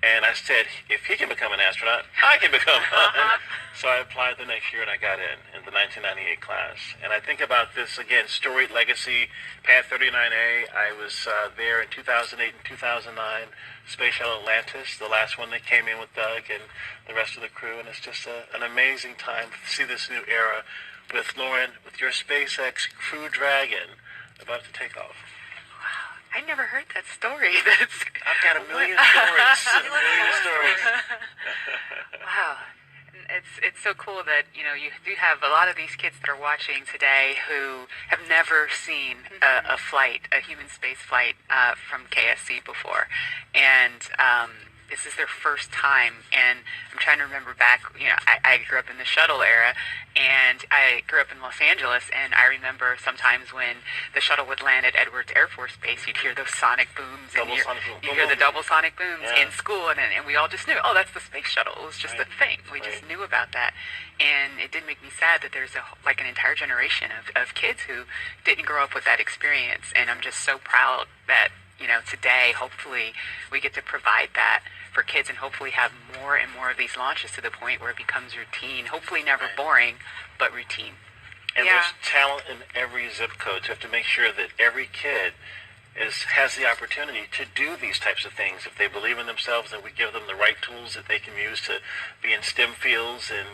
And I said, if he can become an astronaut, I can become one. So I applied the next year and I got in the 1998 class. And I think about this, again, storied legacy, Pad 39A. I was there in 2008 and 2009, Space Shuttle Atlantis, the last one that came in with Doug and the rest of the crew. And it's just an amazing time to see this new era with Lauren, with your SpaceX Crew Dragon about to take off. I never heard that story. I've got a million stories. A million stories. Wow. It's so cool that, you do have a lot of these kids that are watching today who have never seen a flight, a human space flight from KSC before. And this is their first time. And I'm trying to remember back, I grew up in the shuttle era, and I grew up in Los Angeles, and I remember sometimes when the shuttle would land at Edwards Air Force Base, you'd hear those sonic booms, and you hear the double sonic booms in school, and we all just knew, oh, that's the space shuttle. It was just a thing. We just knew about that. And it did make me sad that there's an entire generation of kids who didn't grow up with that experience, and I'm just so proud that, today, hopefully, we get to provide that for kids and hopefully have more and more of these launches to the point where it becomes routine, hopefully never boring, but routine. And there's talent in every zip code, so you have to make sure that every kid has the opportunity to do these types of things. If they believe in themselves, that we give them the right tools that they can use to be in STEM fields. And,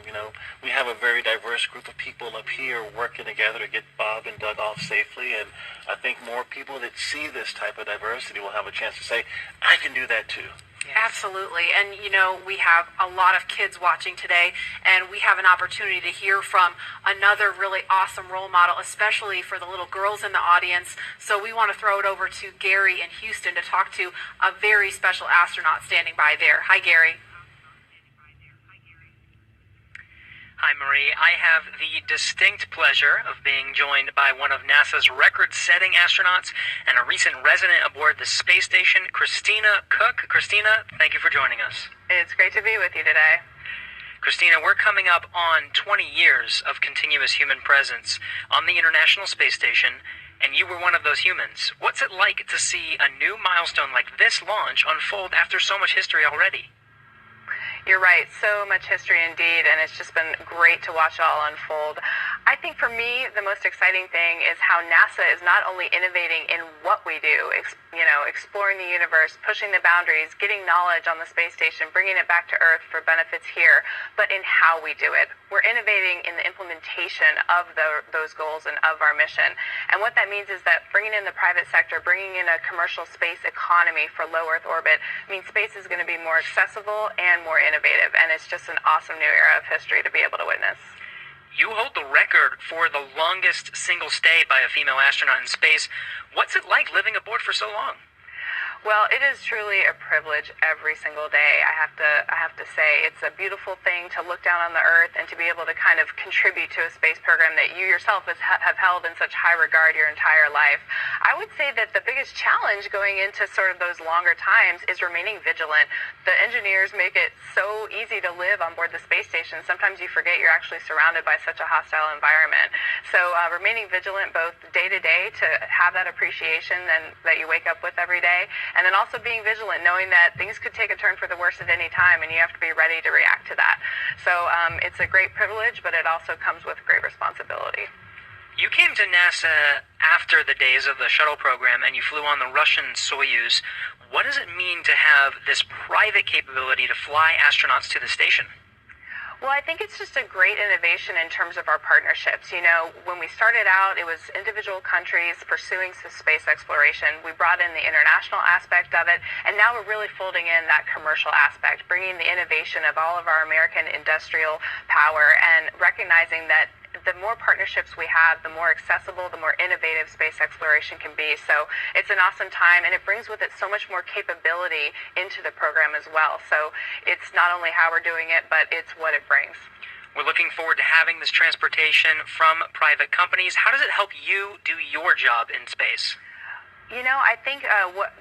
we have a very diverse group of people up here working together to get Bob and Doug off safely. And I think more people that see this type of diversity will have a chance to say, I can do that too. Absolutely. And, we have a lot of kids watching today, and we have an opportunity to hear from another really awesome role model, especially for the little girls in the audience. So we want to throw it over to Gary in Houston to talk to a very special astronaut standing by there. Hi, Gary. Hi, Marie. I have the distinct pleasure of being joined by one of NASA's record-setting astronauts and a recent resident aboard the space station, Christina Cook. Christina, thank you for joining us. It's great to be with you today. Christina, we're coming up on 20 years of continuous human presence on the International Space Station, and you were one of those humans. What's it like to see a new milestone like this launch unfold after so much history already? You're right, so much history indeed, and it's just been great to watch it all unfold. I think for me, the most exciting thing is how NASA is not only innovating in what we do, exploring the universe, pushing the boundaries, getting knowledge on the space station, bringing it back to Earth for benefits here, but in how we do it. We're innovating in the implementation of those goals and of our mission. And what that means is that bringing in the private sector, bringing in a commercial space economy for low Earth orbit, means space is going to be more accessible and more innovative. And it's just an awesome new era of history to be able to witness. You hold the record for the longest single stay by a female astronaut in space. What's it like living aboard for so long? Well, it is truly a privilege every single day. I have to say it's a beautiful thing to look down on the Earth and to be able to kind of contribute to a space program that you yourself have held in such high regard your entire life. I would say that the biggest challenge going into sort of those longer times is remaining vigilant. The engineers make it so easy to live on board the space station. Sometimes you forget you're actually surrounded by such a hostile environment. So remaining vigilant both day to day to have that appreciation that you wake up with every day, and then also being vigilant, knowing that things could take a turn for the worse at any time, and you have to be ready to react to that. So it's a great privilege, but it also comes with great responsibility. You came to NASA after the days of the shuttle program, and you flew on the Russian Soyuz. What does it mean to have this private capability to fly astronauts to the station? Well, I think it's just a great innovation in terms of our partnerships. When we started out, it was individual countries pursuing space exploration. We brought in the international aspect of it, and now we're really folding in that commercial aspect, bringing the innovation of all of our American industrial power and recognizing that the more partnerships we have, the more accessible, the more innovative space exploration can be. So it's an awesome time, and it brings with it so much more capability into the program as well. So it's not only how we're doing it, but it's what it brings. We're looking forward to having this transportation from private companies. How does it help you do your job in space? You know, I think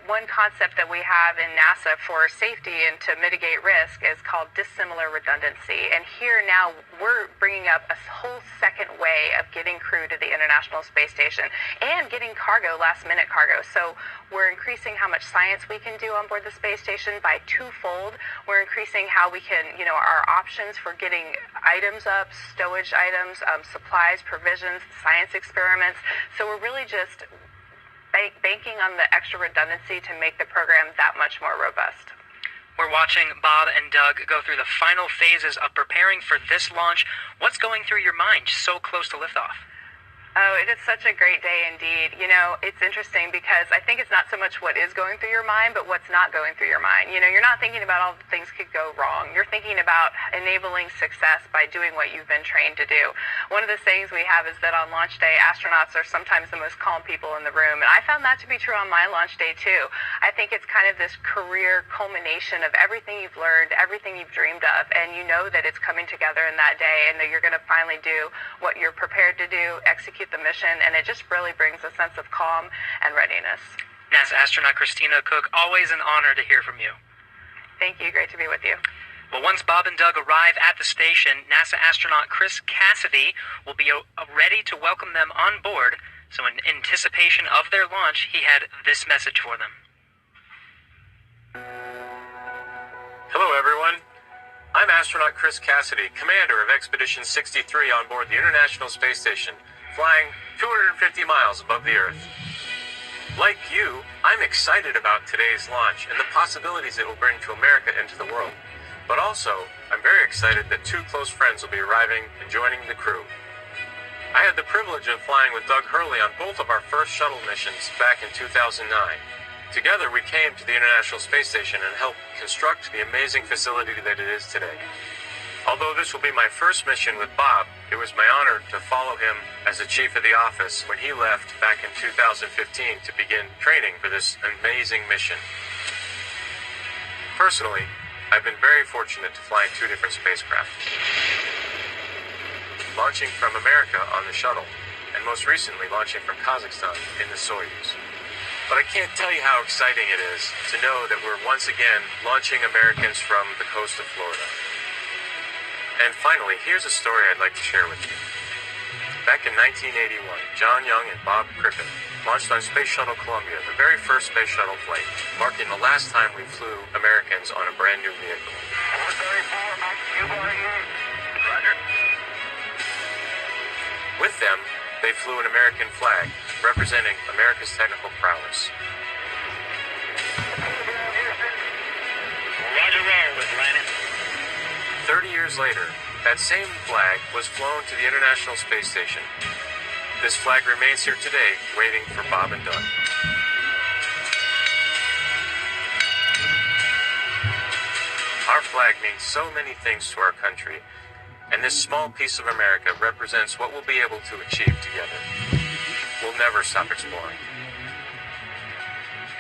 one concept that we have in NASA for safety and to mitigate risk is called dissimilar redundancy. And here now we're bringing up a whole second way of getting crew to the International Space Station and getting cargo, last-minute cargo. So we're increasing how much science we can do on board the space station by twofold. We're increasing how we can, you know, our options for getting items up, stowage items, supplies, provisions, science experiments. So we're really just banking on the extra redundancy to make the program that much more robust. We're watching Bob and Doug go through the final phases of preparing for this launch. What's going through your mind so close to liftoff? Oh, it is such a great day indeed. You know, it's interesting because I think it's not so much what is going through your mind, but what's not going through your mind. You know, you're not thinking about all the things could go wrong. You're thinking about enabling success by doing what you've been trained to do. One of the things we have is that on launch day, astronauts are sometimes the most calm people in the room. And I found that to be true on my launch day too. I think it's kind of this career culmination of everything you've learned, everything you've dreamed of, and you know that it's coming together in that day and that you're going to finally do what you're prepared to do, execute the mission, and it just really brings a sense of calm and readiness. NASA astronaut Christina Cook, always an honor to hear from you. Thank you. Great to be with you. Well, once Bob and Doug arrive at the station, NASA astronaut Chris Cassidy will be ready to welcome them on board. So in anticipation of their launch, he had this message for them. Hello, everyone. I'm astronaut Chris Cassidy, commander of Expedition 63 on board the International Space Station, flying 250 miles above the Earth. Like you, I'm excited about today's launch and the possibilities it will bring to America and to the world. But also, I'm very excited that two close friends will be arriving and joining the crew. I had the privilege of flying with Doug Hurley on both of our first shuttle missions back in 2009. Together, we came to the International Space Station and helped construct the amazing facility that it is today. Although this will be my first mission with Bob, it was my honor to follow him as the chief of the office when he left back in 2015 to begin training for this amazing mission. Personally, I've been very fortunate to fly in two different spacecraft. Launching from America on the shuttle, and most recently launching from Kazakhstan in the Soyuz. But I can't tell you how exciting it is to know that we're once again launching Americans from the coast of Florida. And finally, here's a story I'd like to share with you. Back in 1981, John Young and Bob Crippen launched on Space Shuttle Columbia, the very first space shuttle flight, marking the last time we flew Americans on a brand new vehicle. With them, they flew an American flag, representing America's technical prowess. Roger, roll with Lennon. 30 years later, that same flag was flown to the International Space Station. This flag remains here today, waiting for Bob and Doug. Our flag means so many things to our country, and this small piece of America represents what we'll be able to achieve together. We'll never stop exploring.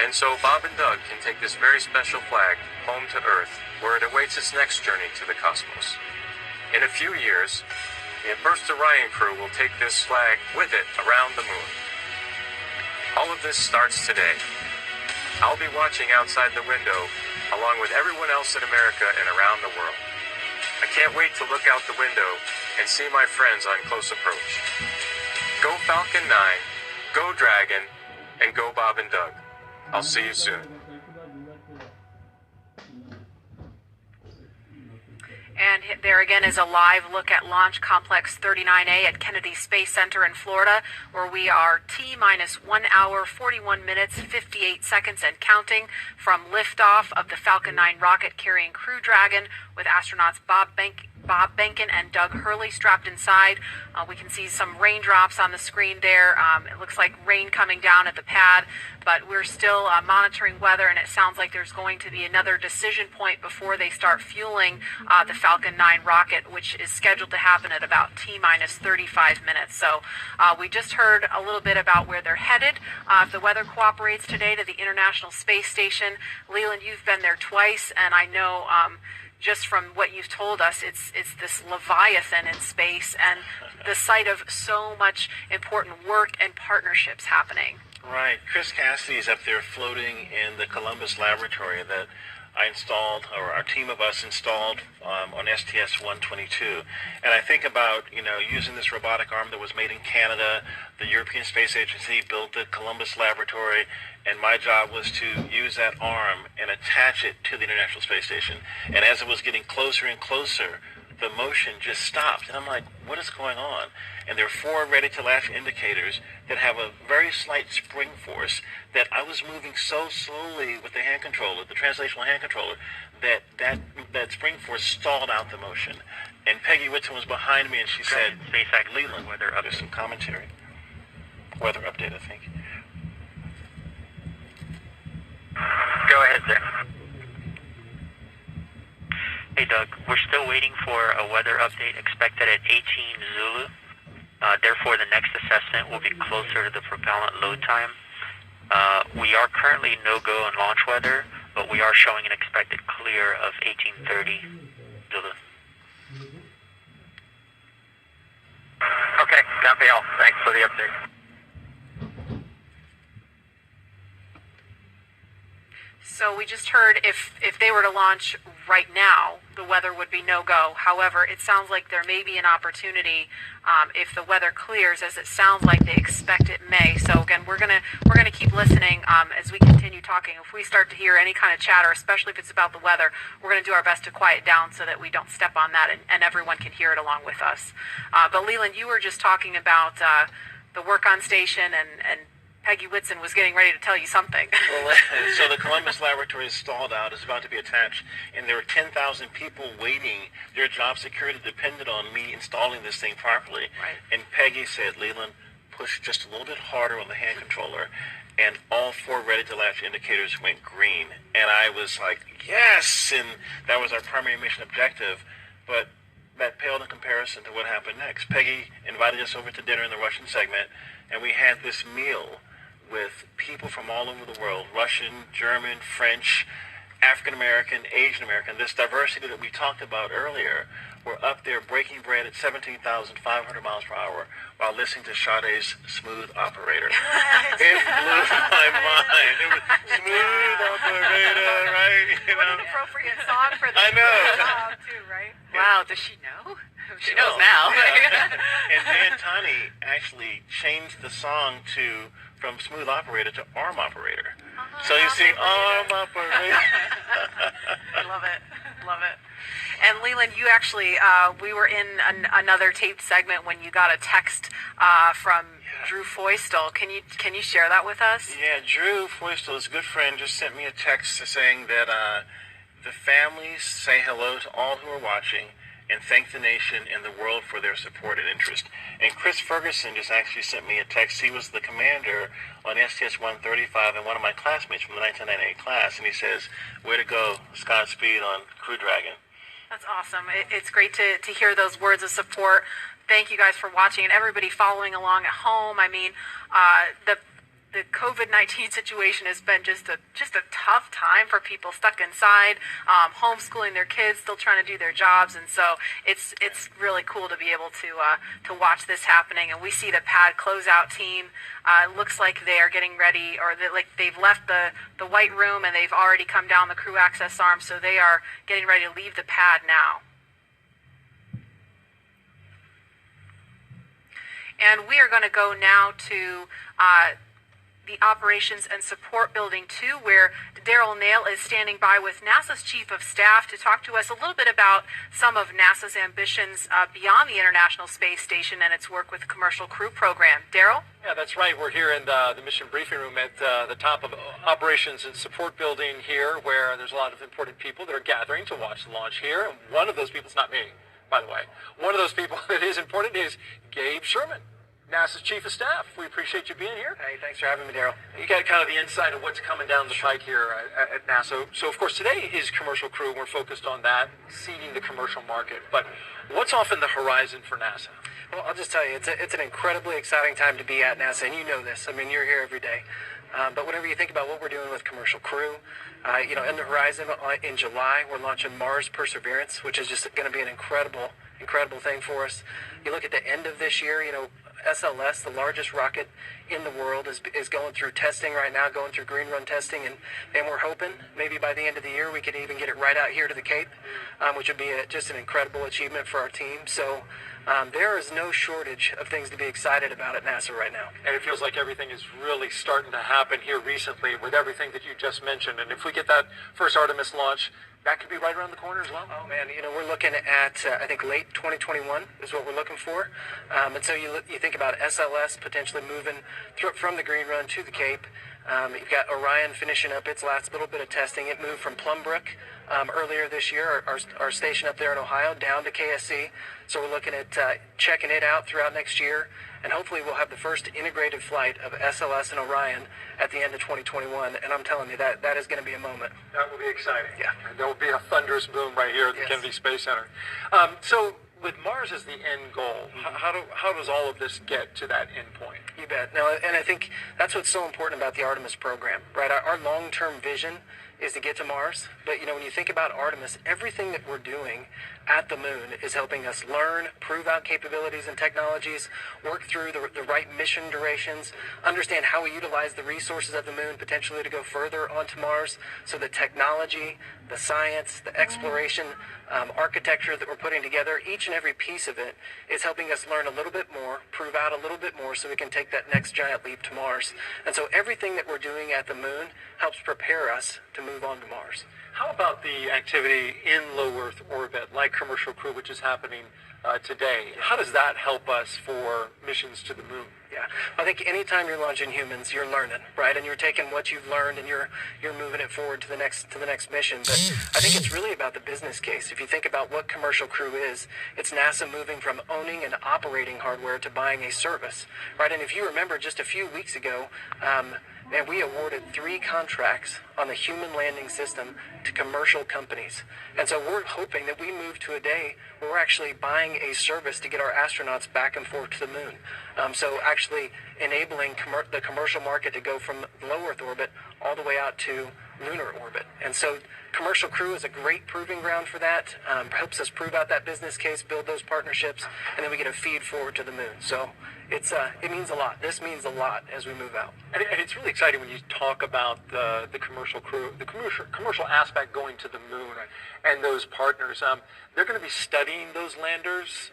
And so Bob and Doug can take this very special flag home to Earth, where it awaits its next journey to the cosmos. In a few years, the First Orion crew will take this flag with it around the moon. All of this starts today. I'll be watching outside the window, along with everyone else in America and around the world. I can't wait to look out the window and see my friends on close approach. Go Falcon 9, go Dragon, and go Bob and Doug. I'll see you soon. And there again is a live look at Launch Complex 39A at Kennedy Space Center in Florida, where we are T-minus 1 hour, 41 minutes, 58 seconds and counting from liftoff of the Falcon 9 rocket carrying Crew Dragon with astronauts Bob Behnken and Doug Hurley strapped inside. We can see some raindrops on the screen there. It looks like rain coming down at the pad, but we're still monitoring weather, and it sounds like there's going to be another decision point before they start fueling the Falcon 9 rocket, which is scheduled to happen at about T-minus 35 minutes. So we just heard a little bit about where they're headed. If the weather cooperates today, to the International Space Station. Leland, you've been there twice, and I know just from what you've told us, it's this Leviathan in space and the site of so much important work and partnerships happening. Right. Chris Cassidy's up there floating in the Columbus laboratory that I installed, or our team of us installed on STS-122. And I think about, using this robotic arm that was made in Canada. The European Space Agency built the Columbus laboratory, and my job was to use that arm and attach it to the International Space Station. And as it was getting closer and closer, the motion just stopped. And I'm like, what is going on? And there are 4 ready-to-latch indicators that have a very slight spring force that I was moving so slowly with the hand controller, the translational hand controller, that spring force stalled out the motion. And Peggy Whitson was behind me, and she said, SpaceX Leland, weather update. there's some commentary. Weather update, I think. Go ahead, sir. Hey, Doug, we're still waiting for a weather update expected at 18 Zulu. Therefore, the next assessment will be closer to the propellant load time. We are currently no-go on launch weather, but we are showing an expected clear of 1830 Zulu. Okay, copy all. Thanks for the update. So we just heard if they were to launch right now, the weather would be no-go. However, it sounds like there may be an opportunity if the weather clears, as it sounds like they expect it may. So again, we're gonna keep listening as we continue talking. If we start to hear any kind of chatter, especially if it's about the weather, we're gonna do our best to quiet down so that we don't step on that and everyone can hear it along with us. But Leland, you were just talking about the work on station and Peggy Whitson was getting ready to tell you something. Well, so the Columbus laboratory is stalled out. It's about to be attached, and there are 10,000 people waiting. Their job security depended on me installing this thing properly. Right. And Peggy said, Leland, push just a little bit harder on the hand controller, and all 4 ready-to-latch indicators went green. And I was like, yes! And that was our primary mission objective. But that paled in comparison to what happened next. Peggy invited us over to dinner in the Russian segment, and we had this meal with people from all over the world, Russian, German, French, African-American, Asian-American, this diversity that we talked about earlier. We're up there breaking bread at 17,500 miles per hour while listening to Sade's Smooth Operator. It blew my mind. It was Smooth Operator, right? What an appropriate song for this. I know. Job too, right? Wow, does she know? She knows Oh, now. yeah. And Dan Tani actually changed the song from Smooth Operator to Arm Operator. So you see, Arm Operator. I love it. Love it. And Leland, you actually, we were in another taped segment when you got a text from Drew Foystel. Can you share that with us? Yeah, Drew Foystel, his good friend, just sent me a text saying that the families say hello to all who are watching and thank the nation and the world for their support and interest. And Chris Ferguson just actually sent me a text. He was the commander on STS-135 and one of my classmates from the 1998 class, and he says, way to go, Godspeed on Crew Dragon. That's awesome. It's great to hear those words of support. Thank you guys for watching and everybody following along at home. I mean, the COVID-19 situation has been just a tough time for people stuck inside, homeschooling their kids, still trying to do their jobs, and so it's really cool to be able to watch this happening. And we see the pad closeout team. Looks like they are getting ready, or they've left the white room and they've already come down the crew access arm, so they are getting ready to leave the pad now. And we are going to go now to the Operations and Support Building 2, where Daryl Nail is standing by with NASA's Chief of Staff to talk to us a little bit about some of NASA's ambitions beyond the International Space Station and its work with the Commercial Crew Program. Daryl? Yeah, that's right. We're here in the mission briefing room at the top of Operations and Support Building here, where there's a lot of important people that are gathering to watch the launch here. And one of those people is not me, by the way. One of those people that is important is Gabe Sherman, NASA's Chief of Staff. We appreciate you being here. Hey, thanks for having me, Daryl. You got kind of the insight of what's coming down the pike here at NASA. So, of course, today is Commercial Crew. We're focused on that, seeding the commercial market. But what's off in the horizon for NASA? Well, I'll just tell you, it's an incredibly exciting time to be at NASA, and you know this. I mean, you're here every day. But whenever you think about what we're doing with Commercial Crew, in the horizon in July, we're launching Mars Perseverance, which is just going to be an incredible thing for us. You look at the end of this year, SLS, the largest rocket in the world, is going through testing right now, going through green run testing, and we're hoping maybe by the end of the year we could even get it right out here to the Cape, which would be just an incredible achievement for our team. So there is no shortage of things to be excited about at NASA right now. And it feels like everything is really starting to happen here recently with everything that you just mentioned. And if we get that first Artemis launch, that could be right around the corner as well. Oh man, we're looking at I think late 2021 is what we're looking for. And so you think about SLS potentially moving from the Green Run to the Cape. You've got Orion finishing up its last little bit of testing. It moved from Plumbrook earlier this year, our station up there in Ohio, down to KSC. So we're looking at checking it out throughout next year, and hopefully we'll have the first integrated flight of SLS and Orion at the end of 2021. And I'm telling you, that is going to be a moment. That will be exciting. Yeah. And there will be a thunderous boom right here at the Kennedy Space Center. So with Mars as the end goal, how does all of this get to that end point? You bet. No, and I think that's what's so important about the Artemis program, right? Our long-term vision is to get to Mars. But, when you think about Artemis, everything that we're doing at the moon is helping us learn, prove out capabilities and technologies, work through the right mission durations, understand how we utilize the resources of the moon potentially to go further onto Mars. So the technology, the science, the exploration, architecture that we're putting together, each and every piece of it is helping us learn a little bit more, prove out a little bit more so we can take that next giant leap to Mars. And so everything that we're doing at the moon helps prepare us to move on to Mars. How about the activity in low Earth orbit, like Commercial Crew, which is happening today? How does that help us for missions to the moon? Yeah, I think anytime you're launching humans, you're learning, right? And you're taking what you've learned and you're moving it forward to the next mission. But I think it's really about the business case. If you think about what Commercial Crew is, it's NASA moving from owning and operating hardware to buying a service, right? And if you remember, just a few weeks ago, and we awarded 3 contracts on the human landing system to commercial companies. And so we're hoping that we move to a day where we're actually buying a service to get our astronauts back and forth to the moon. So actually enabling the commercial market to go from low Earth orbit all the way out to lunar orbit. And so Commercial Crew is a great proving ground for that. Helps us prove out that business case, build those partnerships, and then we get a feed forward to the moon. So it means a lot. This means a lot as we move out. And it's really exciting when you talk about the Commercial Crew, the commercial aspect going to the moon and those partners. They're going to be studying those landers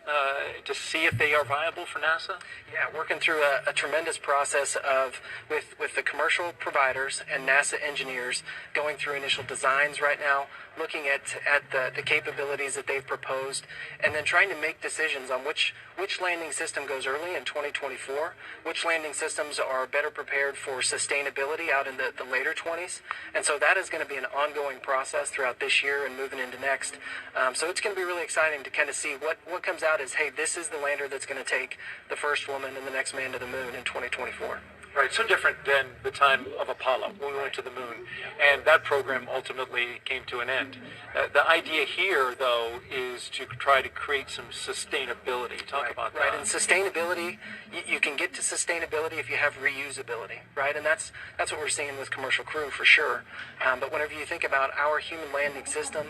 to see if they are viable for NASA? Yeah, working through a tremendous process with the commercial providers and NASA engineers going through initial designs right now, looking at the capabilities that they've proposed, and then trying to make decisions on which landing system goes early in 2024, which landing systems are better prepared for sustainability out in the later 20s. And so that is going to be an ongoing process throughout this year and moving into next. So it's going to be really exciting to kind of see what comes out as, hey, this is the lander that's going to take the first woman and the next man to the moon in 2024. Right, so different than the time of Apollo when we went to the moon, and that program ultimately came to an end. The idea here, though, is to try to create some sustainability. Talk about that. Right, and sustainability, you can get to sustainability if you have reusability, right? And that's what we're seeing with Commercial Crew for sure. But whenever you think about our human landing system,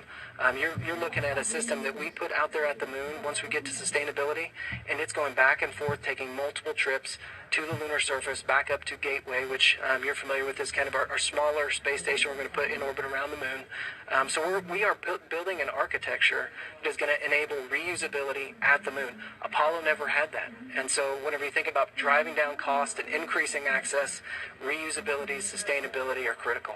you're looking at a system that we put out there at the moon once we get to sustainability, and it's going back and forth, taking multiple trips to the lunar surface, back up to Gateway, which you're familiar with, is kind of our smaller space station we're going to put in orbit around the moon. So we are building an architecture that is going to enable reusability at the moon. Apollo never had that. And so whenever you think about driving down cost and increasing access, reusability, sustainability are critical.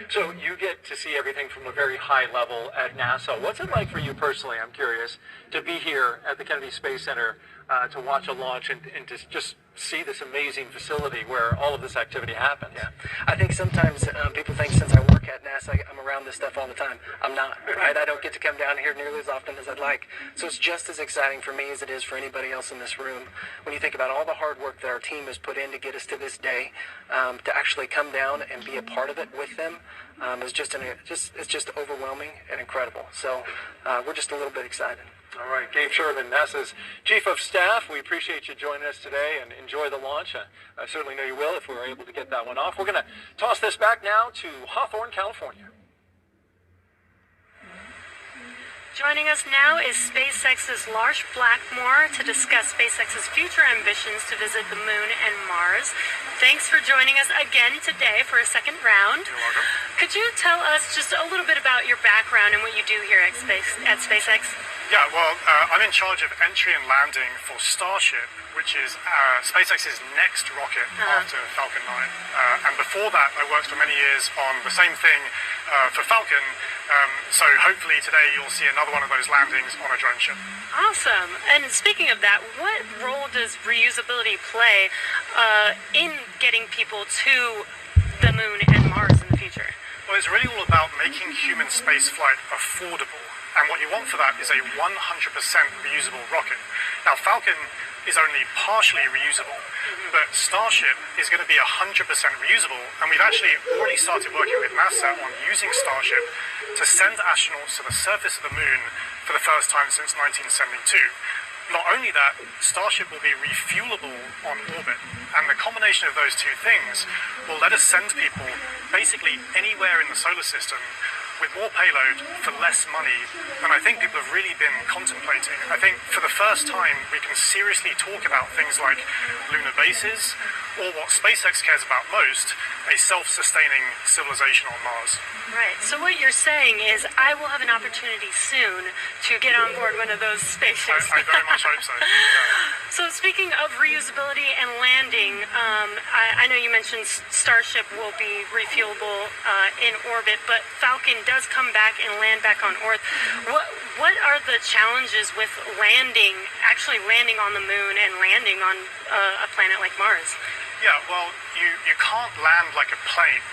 So you get to see everything from a very high level at NASA. What's it like for you personally, I'm curious, to be here at the Kennedy Space Center to watch a launch and to just see this amazing facility where all of this activity happens? Yeah, I think sometimes people think since I work at NASA, I'm around this stuff all the time. I'm not, right? I don't get to come down here nearly as often as I'd like. So it's just as exciting for me as it is for anybody else in this room. When you think about all the hard work that our team has put in to get us to this day, to actually come down and be a part of it with them, is it's just overwhelming and incredible. So we're just a little bit excited. All right, Gabe Sherman, NASA's Chief of Staff. We appreciate you joining us today and enjoy the launch. I certainly know you will if we were able to get that one off. We're going to toss this back now to Hawthorne, California. Joining us now is SpaceX's Lars Blackmore to discuss SpaceX's future ambitions to visit the Moon and Mars. Thanks for joining us again today for a second round. You're welcome. Could you tell us just a little bit about your background and what you do here at SpaceX? Yeah, well, I'm in charge of entry and landing for Starship, which is SpaceX's next rocket after Falcon 9. And before that, I worked for many years on the same thing for Falcon. So hopefully today you'll see another one of those landings on a drone ship. Awesome. And speaking of that, what role does reusability play in getting people to the Moon and Mars in the future? Well, it's really all about making human spaceflight affordable. And what you want for that is a 100% reusable rocket. Now, Falcon is only partially reusable, but Starship is going to be 100% reusable, and we've actually already started working with NASA on using Starship to send astronauts to the surface of the Moon for the first time since 1972. Not only that, Starship will be refuelable on orbit, and the combination of those two things will let us send people basically anywhere in the solar system with more payload for less money than I think people have really been contemplating. I think for the first time we can seriously talk about things like lunar bases, or what SpaceX cares about most, a self-sustaining civilization on Mars. Right. So what you're saying is I will have an opportunity soon to get on board one of those spaceships. I very much hope so. Yeah. So speaking of reusability and landing, I know you mentioned Starship will be refuelable in orbit, but Falcon does come back and land back on Earth. What are the challenges with actually landing on the Moon and landing on a planet like Mars? Yeah, well, you can't land like a plane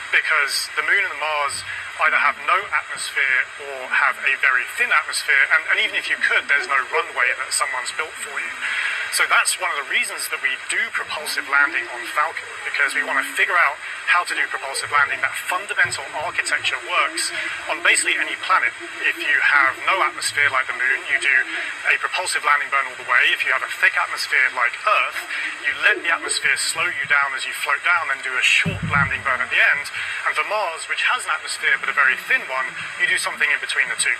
because the Moon and the Mars either have no atmosphere or have a very thin atmosphere, and even if you could, there's no runway that someone's built for you. So that's one of the reasons that we do propulsive landing on Falcon, because we want to figure out how to do propulsive landing. That fundamental architecture works on basically any planet. If you have no atmosphere like the Moon, you do a propulsive landing burn all the way. If you have a thick atmosphere like Earth, you let the atmosphere slow you down as you float down and do a short landing burn at the end. And for Mars, which has an atmosphere but a very thin one, you do something in between the two.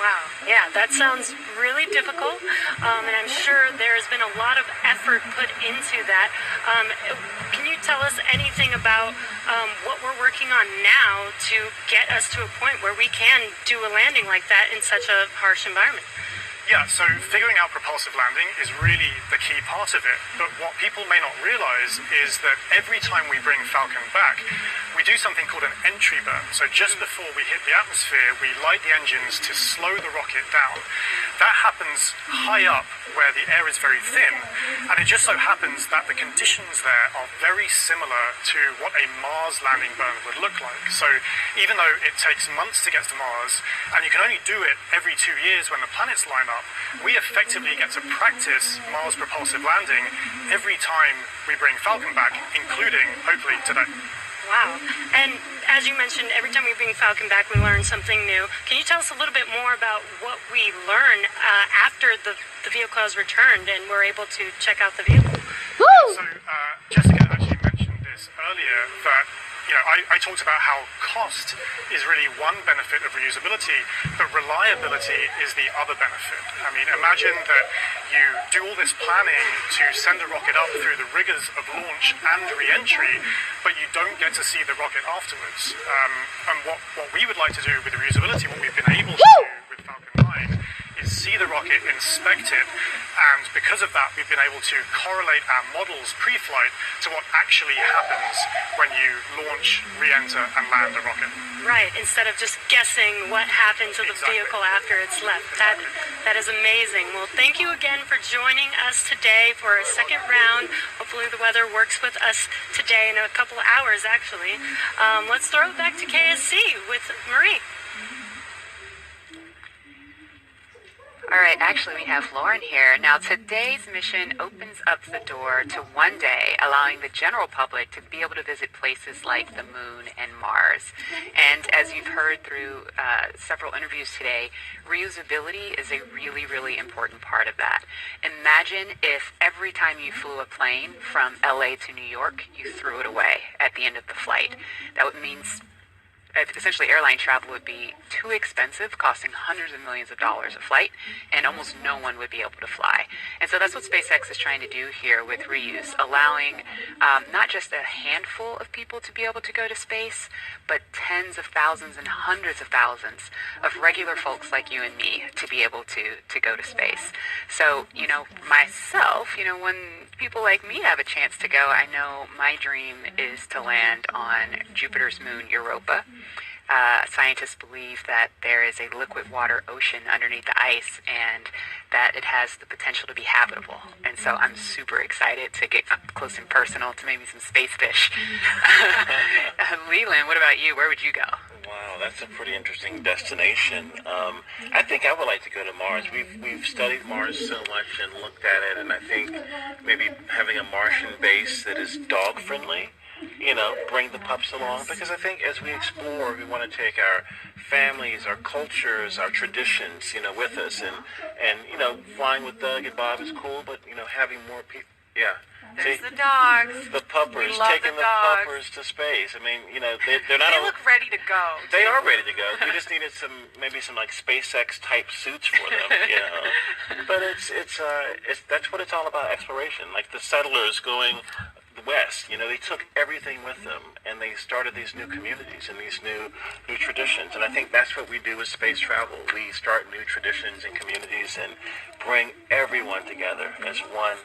Wow, yeah, that sounds really difficult, and I'm sure there's been a lot of effort put into that. Can you tell us anything about what we're working on now to get us to a point where we can do a landing like that in such a harsh environment? Yeah, so figuring out propulsive landing is really the key part of it, but what people may not realize is that every time we bring Falcon back, we do something called an entry burn. So just before we hit the atmosphere, we light the engines to slow the rocket down. That happens high up where the air is very thin, and it just so happens that the conditions there are very similar to what a Mars landing burn would look like. So even though it takes months to get to Mars, and you can only do it every 2 years when the planets line up, we effectively get to practice Mars propulsive landing every time we bring Falcon back, including, hopefully, today. Wow. And as you mentioned, every time we bring Falcon back, we learn something new. Can you tell us a little bit more about what we learn after the vehicle has returned and we're able to check out the vehicle? Woo! So Jessica actually mentioned this earlier, that I talked about how cost is really one benefit of reusability, but reliability is the other benefit. I mean, imagine that you do all this planning to send a rocket up through the rigors of launch and re-entry, but you don't get to see the rocket afterwards. And what we would like to do with reusability, what we've been able to do with Falcon 9, is see the rocket, inspect it, and because of that we've been able to correlate our models pre-flight to what actually happens when you launch, re-enter and land a rocket. Right, instead of just guessing what happens to the vehicle after it's left. That is amazing. Well, thank you again for joining us today for a second round. Hopefully the weather works with us today in a couple of hours, actually. Let's throw it back to KSC with Marie. All right, actually we have Lauren here. Now today's mission opens up the door to one day allowing the general public to be able to visit places like the Moon and Mars. And as you've heard through several interviews today, reusability is a really, really important part of that. Imagine if every time you flew a plane from LA to New York, you threw it away at the end of the flight. That would mean essentially airline travel would be too expensive, costing hundreds of millions of dollars a flight, and almost no one would be able to fly. And so that's what SpaceX is trying to do here with reuse, allowing not just a handful of people to be able to go to space, but tens of thousands and hundreds of thousands of regular folks like you and me to be able to go to space. So, myself, when people like me have a chance to go, I know my dream is to land on Jupiter's moon, Europa. Scientists believe that there is a liquid water ocean underneath the ice and that it has the potential to be habitable. And so I'm super excited to get up close and personal to maybe some space fish. Leland, what about you? Where would you go? Wow, that's a pretty interesting destination. I think I would like to go to Mars. We've studied Mars so much and looked at it, and I think maybe having a Martian base that is dog friendly, bring the pups along, because I think as we explore, we want to take our families, our cultures, our traditions, with us, and flying with Doug and Bob is cool, but having more people, yeah. There's the dogs. The puppers, taking the puppers to space. I mean, they're not. They look ready to go. They are ready to go. We just needed maybe some like SpaceX type suits for them, But it's that's what it's all about, exploration. Like the settlers going west, they took everything with them, and they started these new communities and these new traditions. And I think that's what we do with space travel. We start new traditions and communities and bring everyone together as one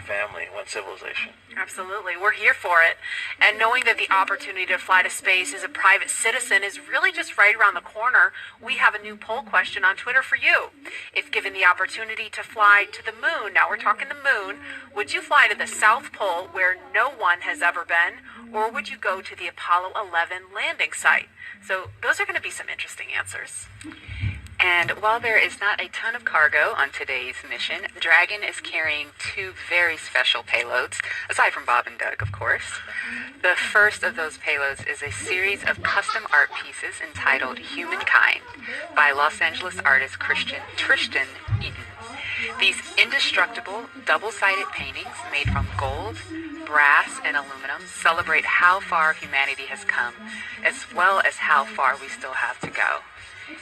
family, one civilization. Absolutely. We're here for it. And knowing that the opportunity to fly to space as a private citizen is really just right around the corner, we have a new poll question on Twitter for you. If given the opportunity to fly to the moon, now we're talking the moon, would you fly to the South Pole where no one has ever been, or would you go to the Apollo 11 landing site? So those are going to be some interesting answers. And while there is not a ton of cargo on today's mission, Dragon is carrying two very special payloads, aside from Bob and Doug, of course. The first of those payloads is a series of custom art pieces entitled Humankind by Los Angeles artist Tristan Eaton. These indestructible, double-sided paintings made from gold, brass, and aluminum celebrate how far humanity has come, as well as how far we still have to go.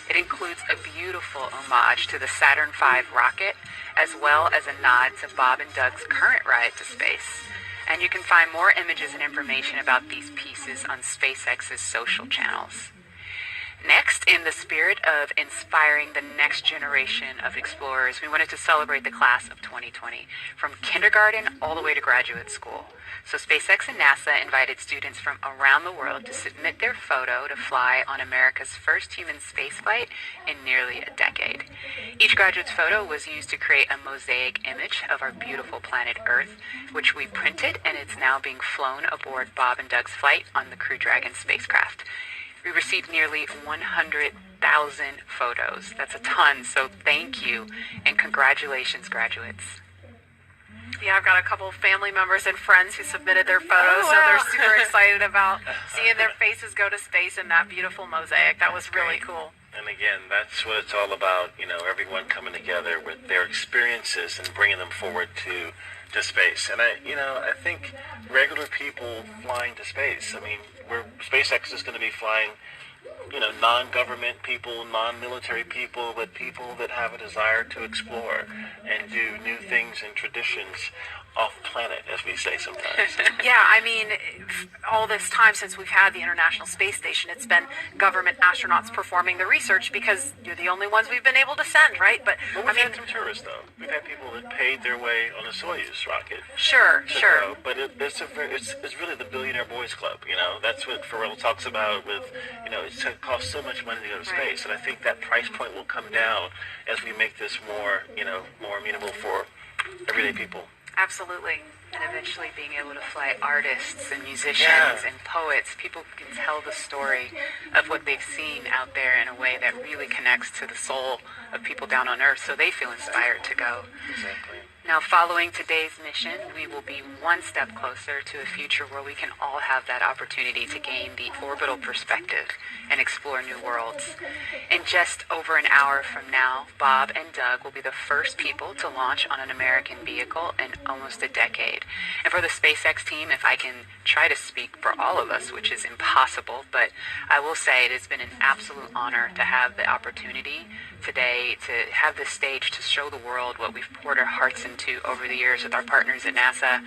It includes a beautiful homage to the Saturn V rocket, as well as a nod to Bob and Doug's current ride to space. And you can find more images and information about these pieces on SpaceX's social channels. Next, in the spirit of inspiring the next generation of explorers, we wanted to celebrate the class of 2020, from kindergarten all the way to graduate school. So SpaceX and NASA invited students from around the world to submit their photo to fly on America's first human spaceflight in nearly a decade. Each graduate's photo was used to create a mosaic image of our beautiful planet Earth, which we printed, and it's now being flown aboard Bob and Doug's flight on the Crew Dragon spacecraft. We received nearly 100,000 photos. That's a ton, so thank you, and congratulations, graduates. Yeah, I've got a couple of family members and friends who submitted their photos, so they're super excited about seeing their faces go to space in that beautiful mosaic. That was really cool. And again, that's what it's all about, everyone coming together with their experiences and bringing them forward to space. And I think regular people flying to space, SpaceX is going to be flying, non-government people, non-military people, but people that have a desire to explore and do new things and traditions off planet, as we say sometimes. Yeah, all this time since we've had the International Space Station, it's been government astronauts performing the research because you're the only ones we've been able to send, right? But we've had some tourists, though. We've had people that paid their way on a Soyuz rocket. Sure. Go. But it's really the Billionaire Boys Club. That's what Pharrell talks about. With it costs so much money to go to space, and I think that price point will come down as we make this more amenable for everyday people. Absolutely. And eventually being able to fly artists and musicians and poets, people who can tell the story of what they've seen out there in a way that really connects to the soul of people down on Earth, so they feel inspired to go. Exactly. Now, following today's mission, we will be one step closer to a future where we can all have that opportunity to gain the orbital perspective and explore new worlds. In just over an hour from now, Bob and Doug will be the first people to launch on an American vehicle in almost a decade. And for the SpaceX team, if I can try to speak for all of us, which is impossible, but I will say it has been an absolute honor to have the opportunity today to have this stage to show the world what we've poured our hearts into over the years with our partners at NASA.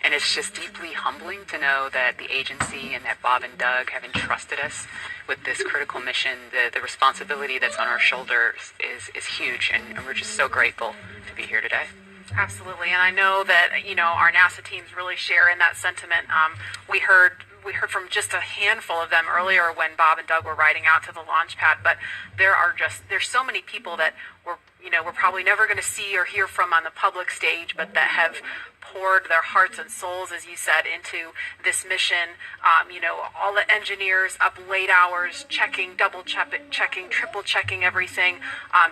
And it's just deeply humbling to know that the agency and that Bob and Doug have entrusted us with this critical mission. The responsibility that's on our shoulders is huge, and we're just so grateful to be here today. Absolutely, and I know that our NASA teams really share in that sentiment. We heard from just a handful of them earlier when Bob and Doug were riding out to the launch pad, but there's so many people that we're probably never going to see or hear from on the public stage, but that have poured their hearts and souls, as you said, into this mission. All the engineers up late hours checking, double checking, triple checking everything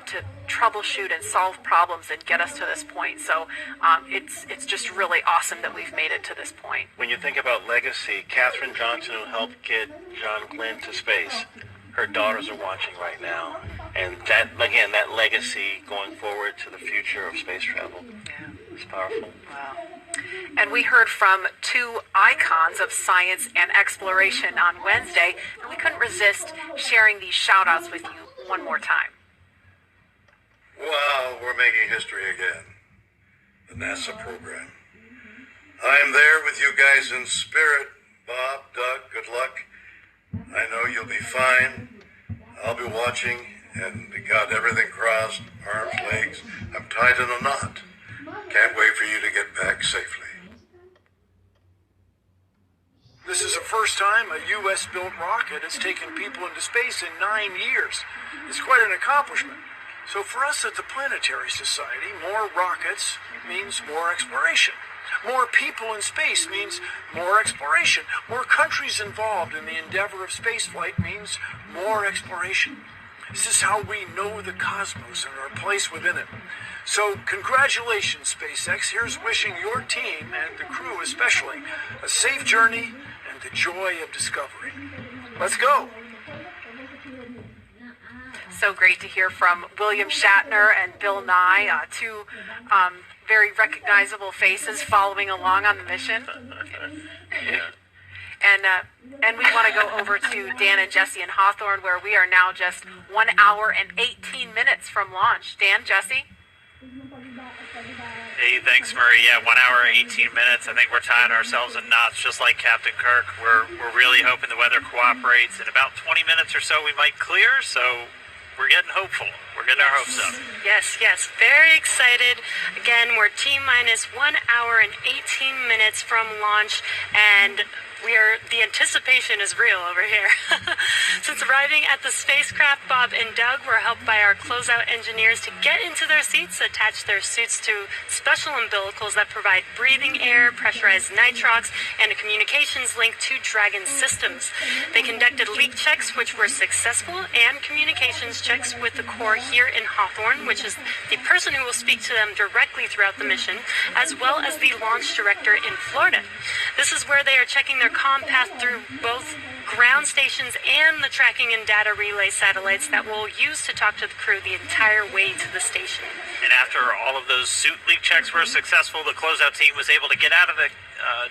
to troubleshoot and solve problems and get us to this point. So it's just really awesome that we've made it to this point. When you think about legacy, Katherine Johnson, who helped get John Glenn to space, her daughters are watching right now. And that legacy going forward to the future of space travel is powerful. Wow. And we heard from two icons of science and exploration on Wednesday, and we couldn't resist sharing these shout-outs with you one more time. Wow, we're making history again. The NASA program. I am there with you guys in spirit. Bob, Doug, good luck. I know you'll be fine. I'll be watching, and got everything crossed, arms, legs. I'm tied in a knot. Can't wait for you to get back safely. This is the first time a U.S.-built rocket has taken people into space in 9 years. It's quite an accomplishment. So for us at the Planetary Society, more rockets means more exploration. More people in space means more exploration. More countries involved in the endeavor of spaceflight means more exploration. This is how we know the cosmos and our place within it. So congratulations, SpaceX. Here's wishing your team, and the crew especially, a safe journey and the joy of discovery. Let's go. So great to hear from William Shatner and Bill Nye, two very recognizable faces following along on the mission. And we want to go over to Dan and Jesse in Hawthorne, where we are now just 1 hour and 18 minutes from launch. Dan, Jesse? Hey, thanks, Murray. Yeah, 1 hour, 18 minutes. I think we're tying ourselves in knots, just like Captain Kirk. We're really hoping the weather cooperates. In about 20 minutes or so, we might clear, so we're getting hopeful. We're getting our hopes up. Yes. Very excited. Again, we're T-minus 1 hour and 18 minutes from launch, and the anticipation is real over here. Since arriving at the spacecraft, Bob and Doug were helped by our closeout engineers to get into their seats, attach their suits to special umbilicals that provide breathing air, pressurized nitrox, and a communications link to Dragon systems. They conducted leak checks, which were successful, and communications checks with the Corps here in Hawthorne, which is the person who will speak to them directly throughout the mission, as well as the launch director in Florida. This is where they are checking their comm path through both ground stations and the tracking and data relay satellites that we'll use to talk to the crew the entire way to the station. And after all of those suit leak checks were successful, the closeout team was able to get out of the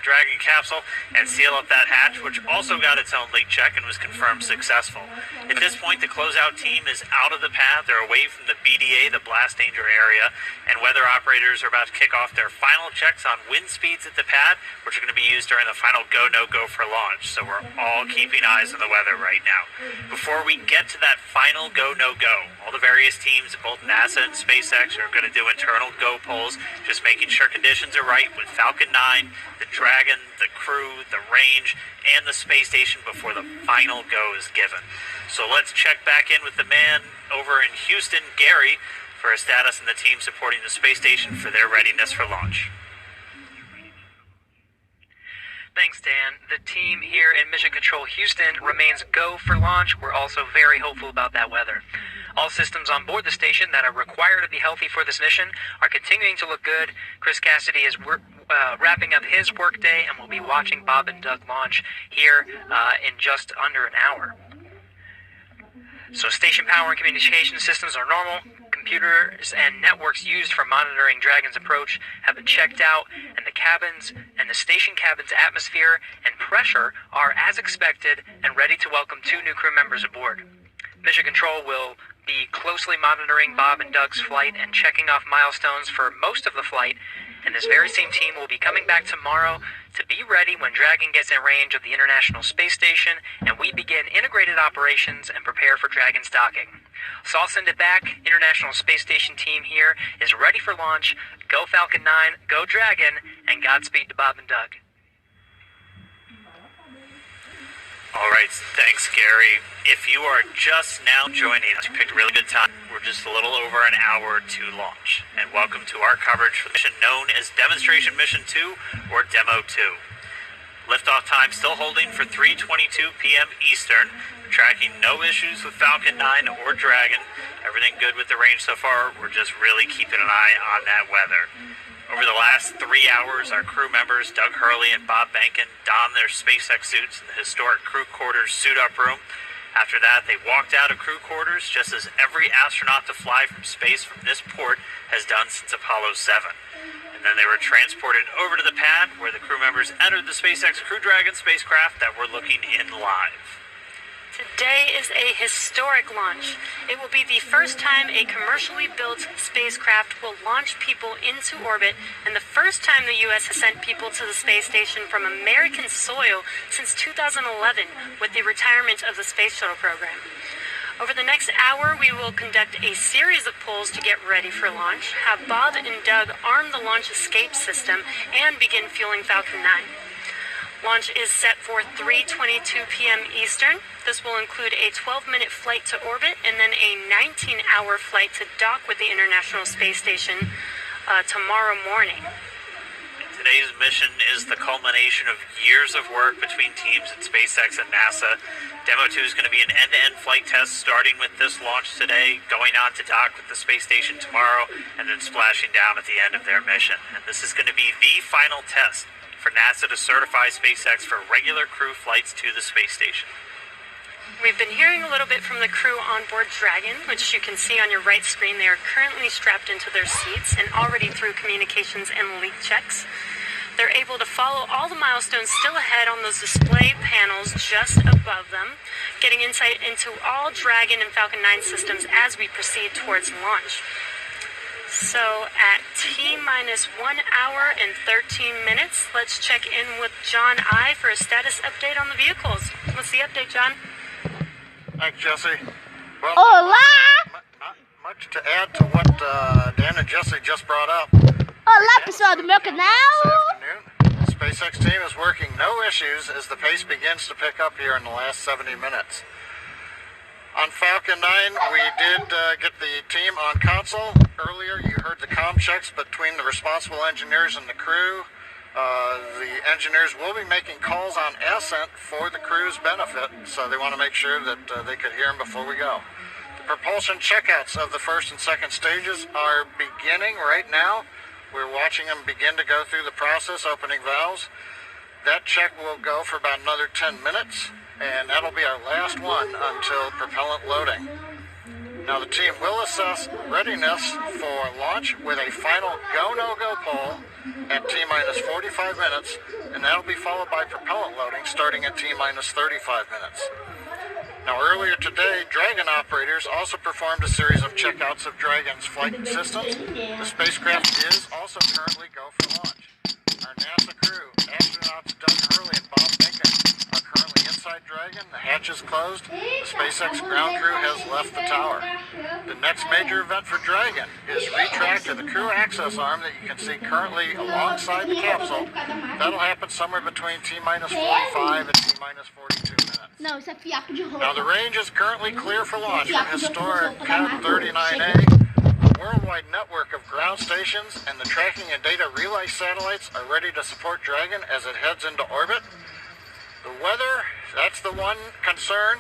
Dragon capsule and seal up that hatch, which also got its own leak check and was confirmed successful. At this point, the closeout team is out of the pad. They're away from the BDA, the blast danger area, and weather operators are about to kick off their final checks on wind speeds at the pad, which are going to be used during the final go, no go for launch. So we're all keeping eyes on the weather right now. Before we get to that final go, no go, all the various teams at both NASA and SpaceX are going to do internal go polls, just making sure conditions are right with Falcon 9, the Dragon, the crew, the range, and the space station before the final go is given. So let's check back in with the man over in Houston, Gary, for a status and the team supporting the space station for their readiness for launch. Thanks, Dan. The team here in Mission Control Houston remains go for launch. We're also very hopeful about that weather. All systems on board the station that are required to be healthy for this mission are continuing to look good. Chris Cassidy is wrapping up his workday and will be watching Bob and Doug launch here in just under an hour. So station power and communication systems are normal. Computers and networks used for monitoring Dragon's approach have been checked out, and the cabins and the station cabin's atmosphere and pressure are as expected and ready to welcome 2 new crew members aboard. Mission Control will be closely monitoring Bob and Doug's flight and checking off milestones for most of the flight, and this very same team will be coming back tomorrow to be ready when Dragon gets in range of the International Space Station and we begin integrated operations and prepare for Dragon's docking. So I'll send it back. International Space Station team here is ready for launch. Go Falcon 9, go Dragon, and Godspeed to Bob and Doug. All right, thanks, Gary. If you are just now joining us, you picked a really good time. We're just a little over an hour to launch. And welcome to our coverage for the mission known as Demonstration Mission 2, or Demo-2. Liftoff time still holding for 3:22 p.m. Eastern. Tracking no issues with Falcon 9 or Dragon. Everything good with the range so far. We're just really keeping an eye on that weather. Over the last 3 hours, our crew members, Doug Hurley and Bob Bankin, donned their SpaceX suits in the historic crew quarters suit-up room. After that, they walked out of crew quarters, just as every astronaut to fly from space from this port has done since Apollo 7. And then they were transported over to the pad, where the crew members entered the SpaceX Crew Dragon spacecraft that we're looking in live. Today is a historic launch. It will be the first time a commercially built spacecraft will launch people into orbit, and the first time the U.S. has sent people to the space station from American soil since 2011 with the retirement of the Space Shuttle program. Over the next hour, we will conduct a series of polls to get ready for launch, have Bob and Doug arm the launch escape system, and begin fueling Falcon 9. Launch is set for 3:22 p.m. Eastern. This will include a 12-minute flight to orbit and then a 19-hour flight to dock with the International Space Station tomorrow morning. Today's mission is the culmination of years of work between teams at SpaceX and NASA. Demo-2 is going to be an end-to-end flight test starting with this launch today, going on to dock with the space station tomorrow, and then splashing down at the end of their mission. And this is going to be the final test for NASA to certify SpaceX for regular crew flights to the space station. We've been hearing a little bit from the crew on board Dragon, which you can see on your right screen. They are currently strapped into their seats and already through communications and leak checks. They're able to follow all the milestones still ahead on those display panels just above them, getting insight into all Dragon and Falcon 9 systems as we proceed towards launch. So at T-minus 1 hour and 13 minutes, let's check in with John I for a status update on the vehicles. What's the update, John? Thanks, Jesse. Well, Olá! not much to add to what Dan and Jesse just brought up. Olá, pessoal do meu canal! The SpaceX team is working no issues as the pace begins to pick up here in the last 70 minutes. On Falcon 9, we did get the team on console. Earlier, you heard the comm checks between the responsible engineers and the crew. The engineers will be making calls on ascent for the crew's benefit, so they want to make sure that they could hear them before we go. The propulsion checkouts of the first and second stages are beginning right now. We're watching them begin to go through the process, opening valves. That check will go for about another 10 minutes, and that'll be our last one until propellant loading. Now the team will assess readiness for launch with a final go-no-go poll at T-minus 45 minutes, and that'll be followed by propellant loading starting at T-minus 35 minutes. Now earlier today, Dragon operators also performed a series of checkouts of Dragon's flight systems. The spacecraft is also currently go for launch. Our NASA crew, astronauts Doug Hurley and Bob Bankin, are currently inside Dragon. The hatch is closed. The SpaceX ground crew has left the tower. The next major event for Dragon is retract to the crew access arm that you can see currently alongside the capsule. That'll happen somewhere between T-minus 45 and T-minus 42 minutes. Não, isso é fiapo de roupa. Now the range is currently clear for launch from historic Cap 39A. A worldwide network of ground stations and the tracking and data relay satellites are ready to support Dragon as it heads into orbit. The weather, that's the one concern.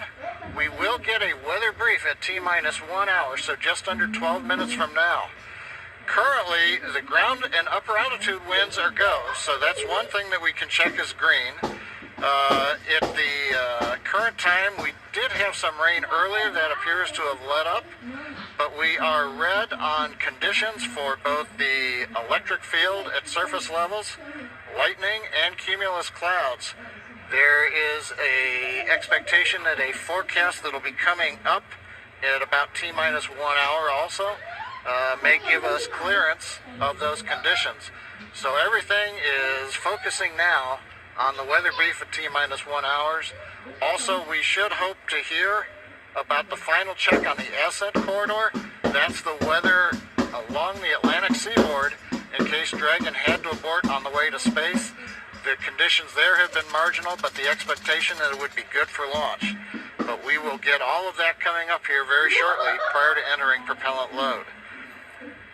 We will get a weather brief at T-minus 1 hour, so just under 12 minutes from now. Currently, the ground and upper altitude winds are go, so that's one thing that we can check as green. At the current time, we did have some rain earlier that appears to have let up, but we are red on conditions for both the electric field at surface levels, lightning, and cumulus clouds. There is a expectation that a forecast that will be coming up at about T-minus 1 hour also may give us clearance of those conditions. So everything is focusing now on the weather brief at T-minus 1 hours. Also, we should hope to hear about the final check on the ascent corridor. That's the weather along the Atlantic seaboard in case Dragon had to abort on the way to space. The conditions there have been marginal, but the expectation that it would be good for launch. But we will get all of that coming up here very shortly prior to entering propellant load.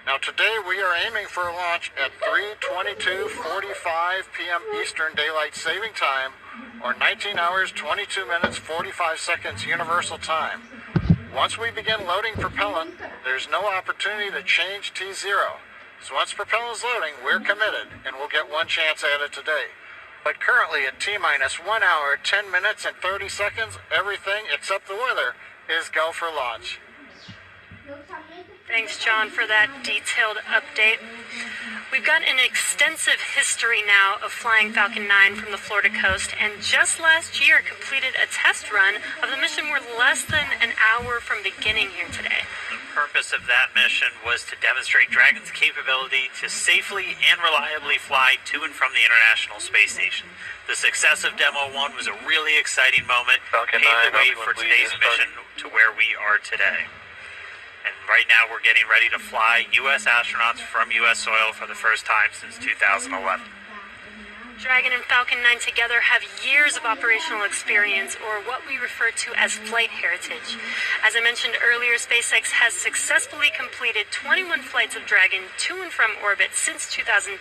Now today we are aiming for a launch at 3:22:45 p.m. Eastern Daylight Saving Time, or 19 hours, 22 minutes, 45 seconds Universal Time. Once we begin loading propellant, there's no opportunity to change T0. So once propellant is loading, we're committed, and we'll get one chance at it today. But currently at T-minus 1 hour, 10 minutes, and 30 seconds, everything except the weather is go for launch. Thanks, John, for that detailed update. We've got an extensive history now of flying Falcon 9 from the Florida coast, and just last year completed a test run of the mission. We're less than an hour from beginning here today. The purpose of that mission was to demonstrate Dragon's capability to safely and reliably fly to and from the International Space Station. The success of Demo-1 was a really exciting moment, Falcon paved the 9, way for today's mission to where we are today. And right now we're getting ready to fly U.S. astronauts from U.S. soil for the first time since 2011. Dragon and Falcon 9 together have years of operational experience, or what we refer to as flight heritage. As I mentioned earlier, SpaceX has successfully completed 21 flights of Dragon to and from orbit since 2010,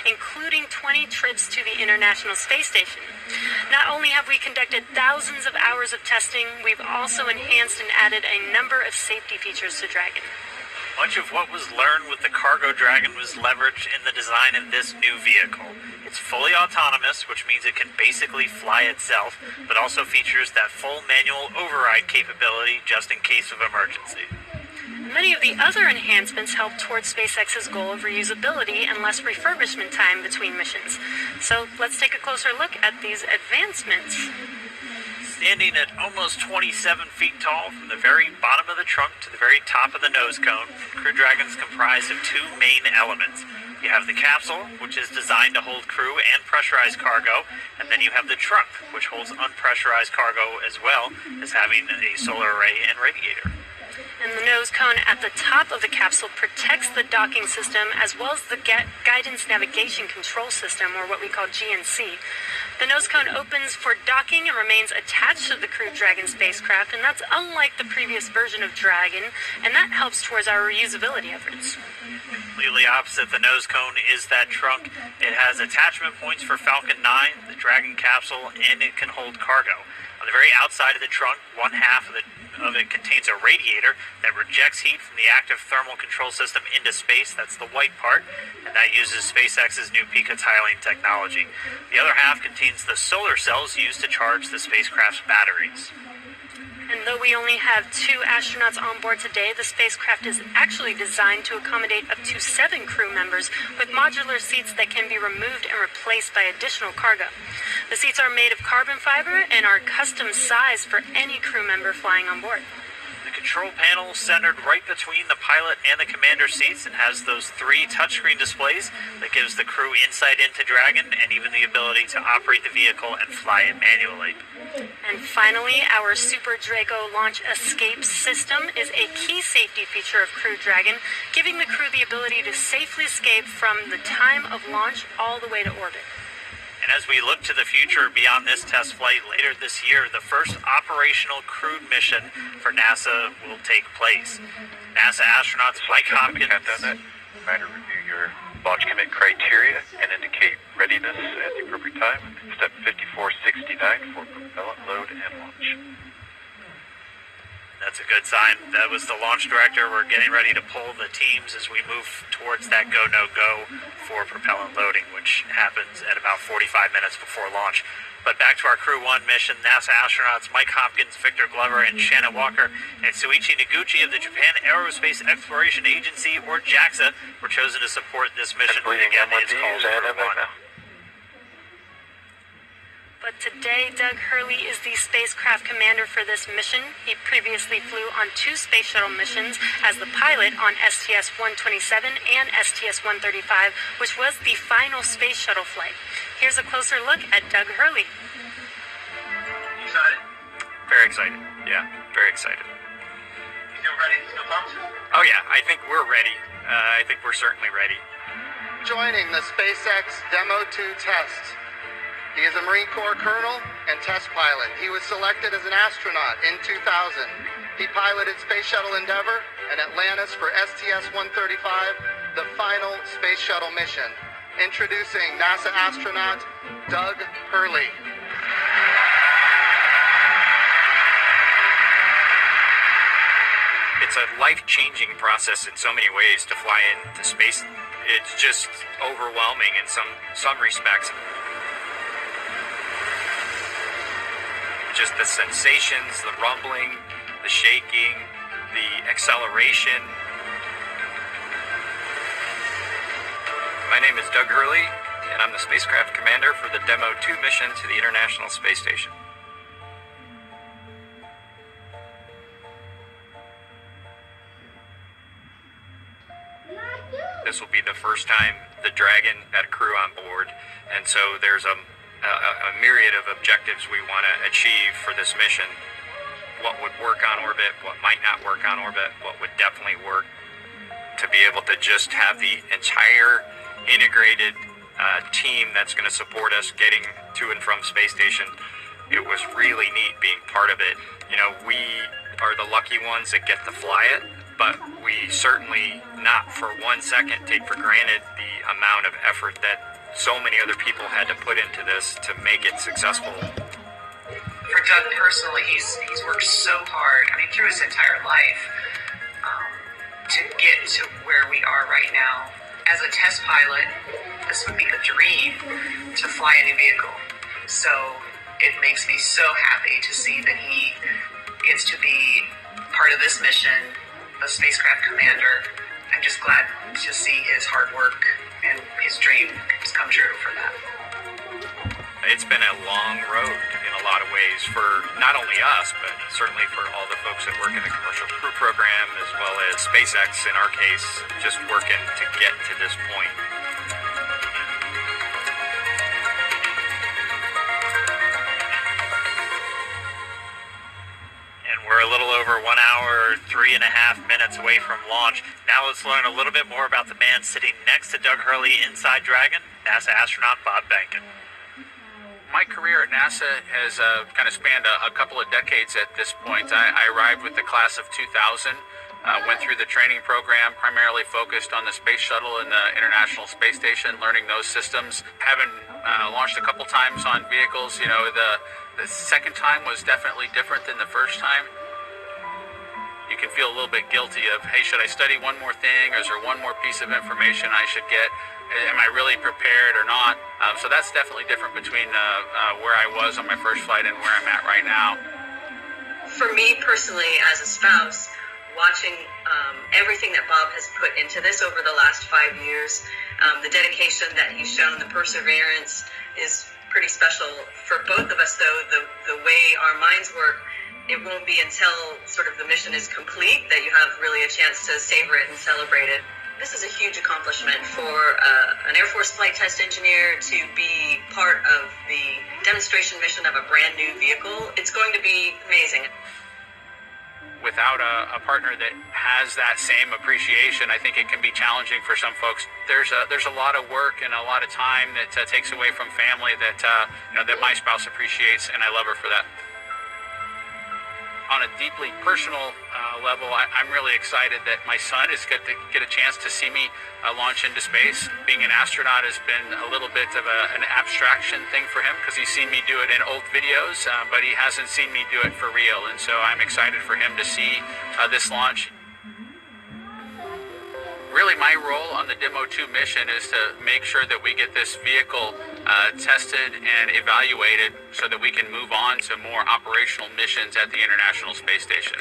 including 20 trips to the International Space Station. Not only have we conducted thousands of hours of testing, we've also enhanced and added a number of safety features to Dragon. Much of what was learned with the Cargo Dragon was leveraged in the design of this new vehicle. It's fully autonomous, which means it can basically fly itself, but also features that full manual override capability just in case of emergency. Many of the other enhancements help towards SpaceX's goal of reusability and less refurbishment time between missions. So let's take a closer look at these advancements. Standing at almost 27 feet tall, from the very bottom of the trunk to the very top of the nose cone, Crew Dragon's comprised of two main elements. You have the capsule, which is designed to hold crew and pressurized cargo, and then you have the trunk, which holds unpressurized cargo as well as having a solar array and radiator. And the nose cone at the top of the capsule protects the docking system as well as the guidance navigation control system, or what we call GNC. The nose cone opens for docking and remains attached to the Crew Dragon spacecraft, and that's unlike the previous version of Dragon, and that helps towards our reusability efforts. Completely opposite the nose cone is that trunk. It has attachment points for Falcon 9, the Dragon capsule, and it can hold cargo. On the very outside of the trunk, one half of it contains a radiator that rejects heat from the active thermal control system into space. That's the white part, and that uses SpaceX's new picotiling technology. The other half contains the solar cells used to charge the spacecraft's batteries. And though we only have 2 astronauts on board today, the spacecraft is actually designed to accommodate up to 7 crew members with modular seats that can be removed and replaced by additional cargo. The seats are made of carbon fiber and are custom sized for any crew member flying on board. The control panel centered right between the pilot and the commander seats and has those 3 touchscreen displays that gives the crew insight into Dragon and even the ability to operate the vehicle and fly it manually. And finally, our Super Draco launch escape system is a key safety feature of Crew Dragon, giving the crew the ability to safely escape from the time of launch all the way to orbit. And as we look to the future beyond this test flight later this year, the first operational crewed mission for NASA will take place. NASA astronauts Mike Hopkins... Reminder, review your launch commit criteria and indicate readiness at the appropriate time. Step 5469 for propellant load and launch. That's a good sign. That was the launch director. We're getting ready to pull the teams as we move towards that go, no go for propellant loading, which happens at about 45 minutes before launch. But back to our Crew 1 mission, NASA astronauts Mike Hopkins, Victor Glover, and Shanna Walker, and Suichi Noguchi of the Japan Aerospace Exploration Agency, or JAXA, were chosen to support this mission. And again, it's called Crew 1. But today, Doug Hurley is the spacecraft commander for this mission. He previously flew on 2 space shuttle missions as the pilot on STS-127 and STS-135, which was the final space shuttle flight. Here's a closer look at Doug Hurley. Excited? Very excited. Yeah, very excited. You feel ready? Still pumped? Oh yeah, I think we're ready. I think we're certainly ready. Joining the SpaceX Demo-2 test. He is a Marine Corps colonel and test pilot. He was selected as an astronaut in 2000. He piloted Space Shuttle Endeavour and Atlantis for STS-135, the final Space Shuttle mission. Introducing NASA astronaut Doug Hurley. It's a life-changing process in so many ways to fly into space. It's just overwhelming in some respects. Just the sensations, the rumbling, the shaking, the acceleration. My name is Doug Hurley, and I'm the spacecraft commander for the Demo-2 mission to the International Space Station. This will be the first time the Dragon had a crew on board, and so there's a myriad of objectives we want to achieve for this mission. What would work on orbit, what might not work on orbit, what would definitely work. To be able to just have the entire integrated team that's going to support us getting to and from space station, it was really neat being part of it. You know, we are the lucky ones that get to fly it, but we certainly not for 1 second take for granted the amount of effort that so many other people had to put into this to make it successful. For Doug personally, he's worked so hard, I mean, through his entire life, to get to where we are right now. As a test pilot, this would be the dream to fly a new vehicle. So it makes me so happy to see that he gets to be part of this mission, the spacecraft commander. I'm just glad to see his hard work and his dream has come true for that. It's been a long road in a lot of ways for not only us, but certainly for all the folks that work in the commercial crew program, as well as SpaceX in our case, just working to get to this point. We're a little over 1 hour, 3.5 minutes away from launch. Now let's learn a little bit more about the man sitting next to Doug Hurley inside Dragon, NASA astronaut Bob Behnken. My career at NASA has kind of spanned a couple of decades at this point. I arrived with the class of 2000, went through the training program, primarily focused on the space shuttle and the International Space Station, learning those systems. Having launched a couple times on vehicles, you know, the second time was definitely different than the first time. You can feel a little bit guilty of, hey, should I study one more thing, or is there one more piece of information I should get? Am I really prepared or not? So that's definitely different between where I was on my first flight and where I'm at right now. For me personally, as a spouse, watching everything that Bob has put into this over the last 5 years, the dedication that he's shown, the perseverance is pretty special. For both of us, though, the way our minds work, it won't be until sort of the mission is complete that you have really a chance to savor it and celebrate it. This is a huge accomplishment for an Air Force flight test engineer to be part of the demonstration mission of a brand new vehicle. It's going to be amazing. Without a partner that has that same appreciation, I think it can be challenging for some folks. There's a lot of work and a lot of time that takes away from family that that my spouse appreciates, and I love her for that. On a deeply personal level, I'm really excited that my son is going to get a chance to see me launch into space. Being an astronaut has been a little bit of an abstraction thing for him because he's seen me do it in old videos, but he hasn't seen me do it for real. And so I'm excited for him to see this launch. Really, my role on the Demo-2 mission is to make sure that we get this vehicle tested and evaluated so that we can move on to more operational missions at the International Space Station.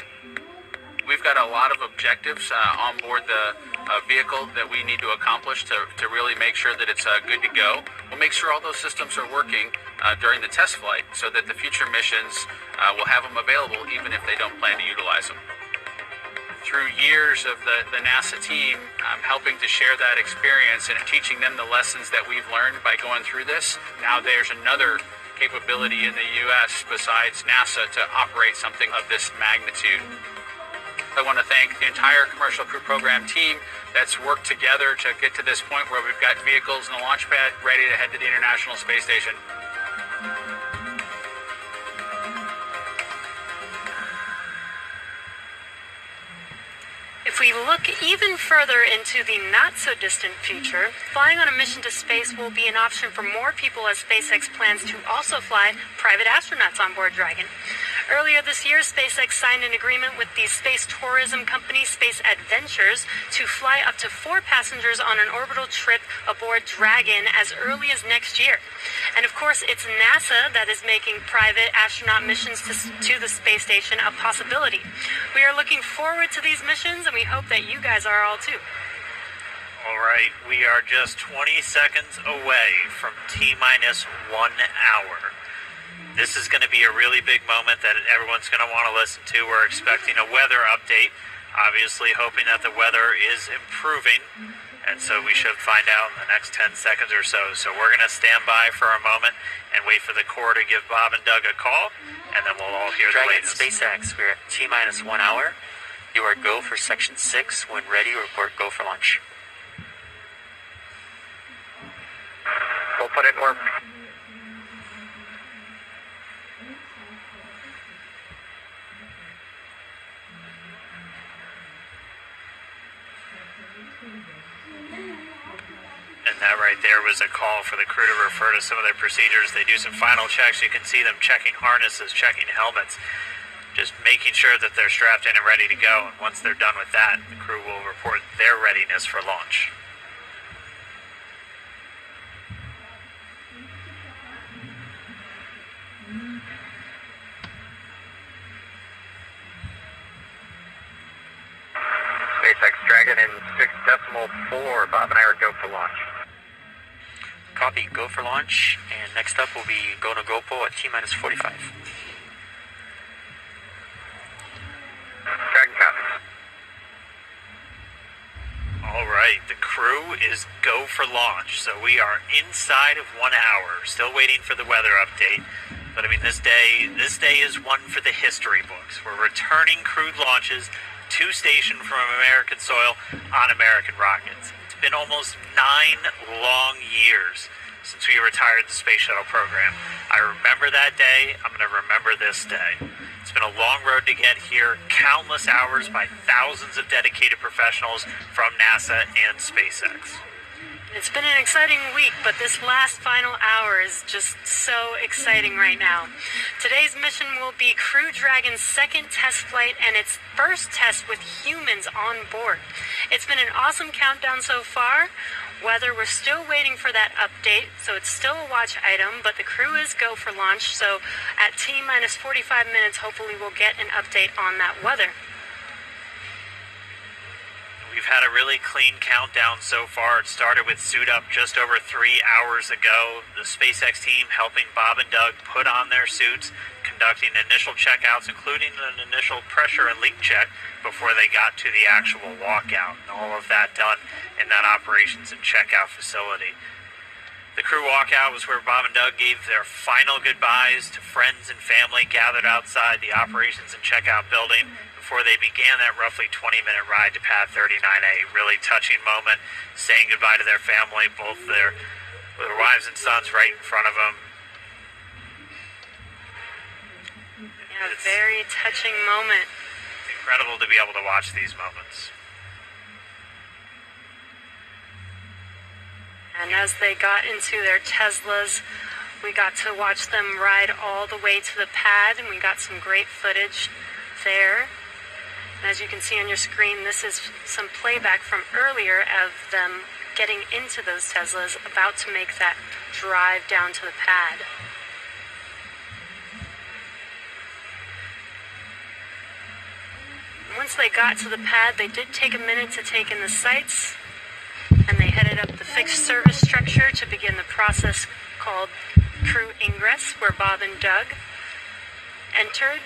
We've got a lot of objectives on board the vehicle that we need to accomplish to really make sure that it's good to go. We'll make sure all those systems are working during the test flight so that the future missions will have them available even if they don't plan to utilize them. Through years of the NASA team, I'm helping to share that experience and teaching them the lessons that we've learned by going through this. Now there's another capability in the U.S. besides NASA to operate something of this magnitude. I want to thank the entire Commercial Crew Program team that's worked together to get to this point where we've got vehicles and a launch pad ready to head to the International Space Station. If we look even further into the not-so-distant future, flying on a mission to space will be an option for more people as SpaceX plans to also fly private astronauts on board Dragon. Earlier this year, SpaceX signed an agreement with the space tourism company Space Adventures to fly up to 4 passengers on an orbital trip aboard Dragon as early as next year. And of course, it's NASA that is making private astronaut missions to the space station a possibility. We are looking forward to these missions, and we hope that you guys are all too. All right, we are just 20 seconds away from T-minus 1 hour. This is going to be a really big moment that everyone's going to want to listen to. We're expecting a weather update, obviously hoping that the weather is improving, and so we should find out in the next 10 seconds or so. So we're going to stand by for a moment and wait for the Corps to give Bob and Doug a call, and then we'll all hear Dragon, the latest. SpaceX, we're at T-minus 1 hour. You are go for Section 6. When ready, report go for launch. We'll put it in work. And that right there was a call for the crew to refer to some of their procedures. They do some final checks. You can see them checking harnesses, checking helmets, just making sure that they're strapped in and ready to go. And once they're done with that, the crew will report their readiness for launch. SpaceX Dragon in 6.4. Bob and I are go for launch. Copy, go for launch. And next up will be go to GoPro at T-minus 45. Dragon copies. All right, the crew is go for launch. So we are inside of 1 hour, still waiting for the weather update. But I mean, this day is one for the history books. We're returning crewed launches to station from American soil on American rockets. It's been almost 9 long years since we retired the space shuttle program. I remember that day. I'm going to remember this day. It's been a long road to get here, countless hours by thousands of dedicated professionals from NASA and SpaceX. It's been an exciting week, but this last final hour is just so exciting right now. Today's mission will be Crew Dragon's second test flight and its first test with humans on board. It's been an awesome countdown so far. Weather, we're still waiting for that update, so it's still a watch item, but the crew is go for launch, so at T-minus 45 minutes, hopefully we'll get an update on that weather. We've had a really clean countdown so far. It started with suit up just over 3 hours ago. The SpaceX team helping Bob and Doug put on their suits, conducting initial checkouts, including an initial pressure and leak check before they got to the actual walkout. And all of that done in that operations and checkout facility. The crew walkout was where Bob and Doug gave their final goodbyes to friends and family gathered outside the operations and checkout building before they began that roughly 20-minute ride to Pad 39A. Really touching moment, saying goodbye to their family, both their wives and sons right in front of them. Yeah, a very touching moment. It's incredible to be able to watch these moments. And as they got into their Teslas, we got to watch them ride all the way to the pad, and we got some great footage there. And as you can see on your screen, this is some playback from earlier of them getting into those Teslas, about to make that drive down to the pad. Once they got to the pad, they did take a minute to take in the sights, and they headed up the fixed service structure to begin the process called crew ingress, where Bob and Doug entered.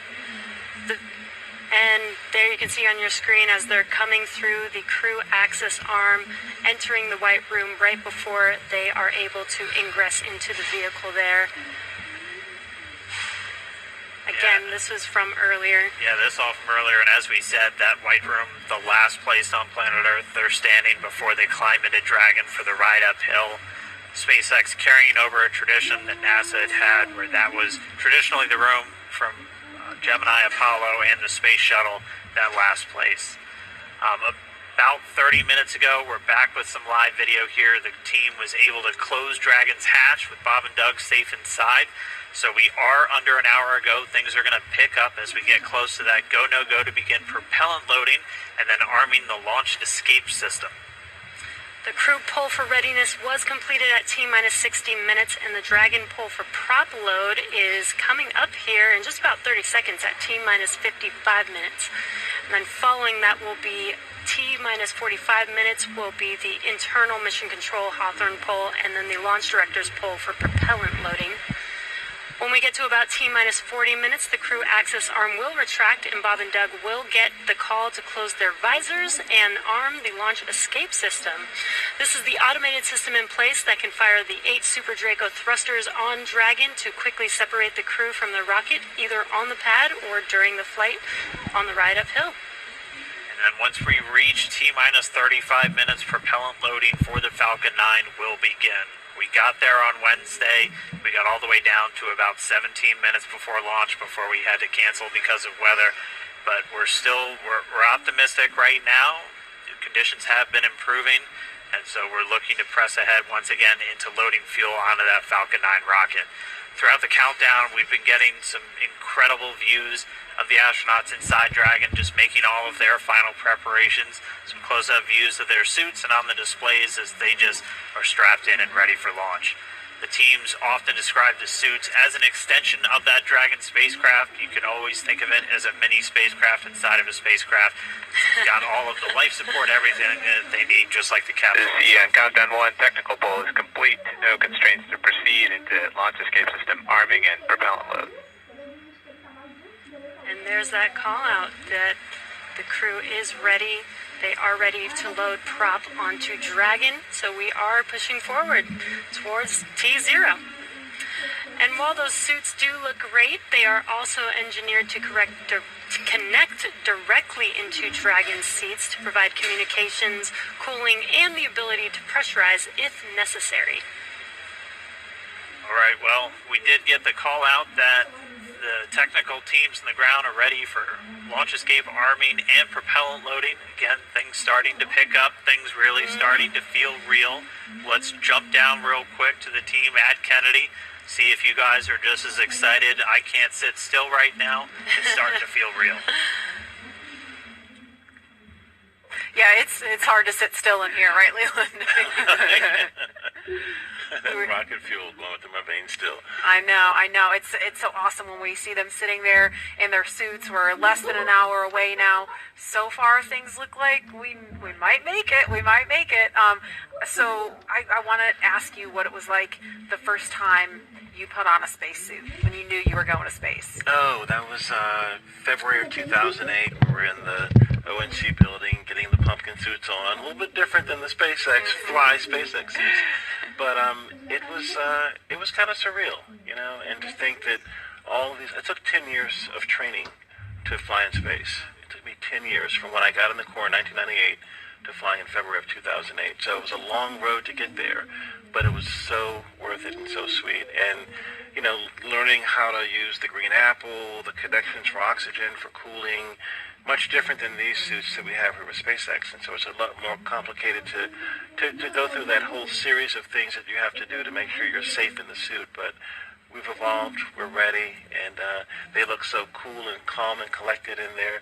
And there you can see on your screen as they're coming through the crew access arm, entering the white room right before they are able to ingress into the vehicle there. Again, this was from earlier. Yeah, this all from earlier, and as we said, that white room, the last place on planet Earth they're standing before they climb into Dragon for the ride uphill. SpaceX carrying over a tradition that NASA had, where that was traditionally the room from Gemini, Apollo, and the space shuttle, that last place. About 30 minutes ago, we're back with some live video here. The team was able to close Dragon's hatch with Bob and Doug safe inside. So we are under an hour ago. Things are going to pick up as we get close to that go, no go to begin propellant loading and then arming the launched escape system. The crew pull for readiness was completed at T-minus 60 minutes, and the Dragon pull for prop load is coming up here in just about 30 seconds at T-minus 55 minutes. And then following that will be T-minus 45 minutes will be the internal mission control Hawthorne pull, and then the launch director's pull for propellant loading. When we get to about T-minus 40 minutes, the crew access arm will retract, and Bob and Doug will get the call to close their visors and arm the launch escape system. This is the automated system in place that can fire the 8 Super Draco thrusters on Dragon to quickly separate the crew from the rocket, either on the pad or during the flight on the ride uphill. And then once we reach T-minus 35 minutes, propellant loading for the Falcon 9 will begin. We got there on Wednesday. We got all the way down to about 17 minutes before launch before we had to cancel because of weather. But we're optimistic right now. The conditions have been improving, and so we're looking to press ahead once again into loading fuel onto that Falcon 9 rocket. Throughout the countdown, we've been getting some incredible views of the astronauts inside Dragon, just making all of their final preparations, some close-up views of their suits and on the displays as they just are strapped in and ready for launch. The teams often describe the suits as an extension of that Dragon spacecraft. You can always think of it as a mini spacecraft inside of a spacecraft. It's got all of the life support, everything that they need, just like the capsule. The countdown 1 technical poll is complete. No constraints to proceed into launch escape system arming and propellant load. And there's that call out that the crew is ready. They are ready to load prop onto Dragon, so we are pushing forward towards T0. And while those suits do look great, they are also engineered to connect directly into Dragon seats to provide communications, cooling, and the ability to pressurize if necessary. All right, well, we did get the call out that the technical teams on the ground are ready for launch escape arming and propellant loading. Again, things starting to pick up, things really starting to feel real. Let's jump down real quick to the team at Kennedy, see if you guys are just as excited. I can't sit still right now. It's starting to feel real. Yeah, it's hard to sit still in here, right, Leland? Rocket fuel going through my veins still. I know. It's so awesome when we see them sitting there in their suits. We're less than an hour away now. So far, things look like we might make it. So I want to ask you what it was like the first time you put on a spacesuit when you knew you were going to space. Oh, that was February of 2008. We were in the ONC building getting the pumpkin suits on. A little bit different than the SpaceX SpaceX suits. But it was kind of surreal, you know, and to think that all of these, it took 10 years of training to fly in space. It took me 10 years from when I got in the Corps in 1998 to flying in February of 2008. So it was a long road to get there, but it was so worth it and so sweet. And learning how to use the green apple, the connections for oxygen, for cooling, much different than these suits that we have here with SpaceX. And so it's a lot more complicated to go through that whole series of things that you have to do to make sure you're safe in the suit. But we've evolved, we're ready, and they look so cool and calm and collected in their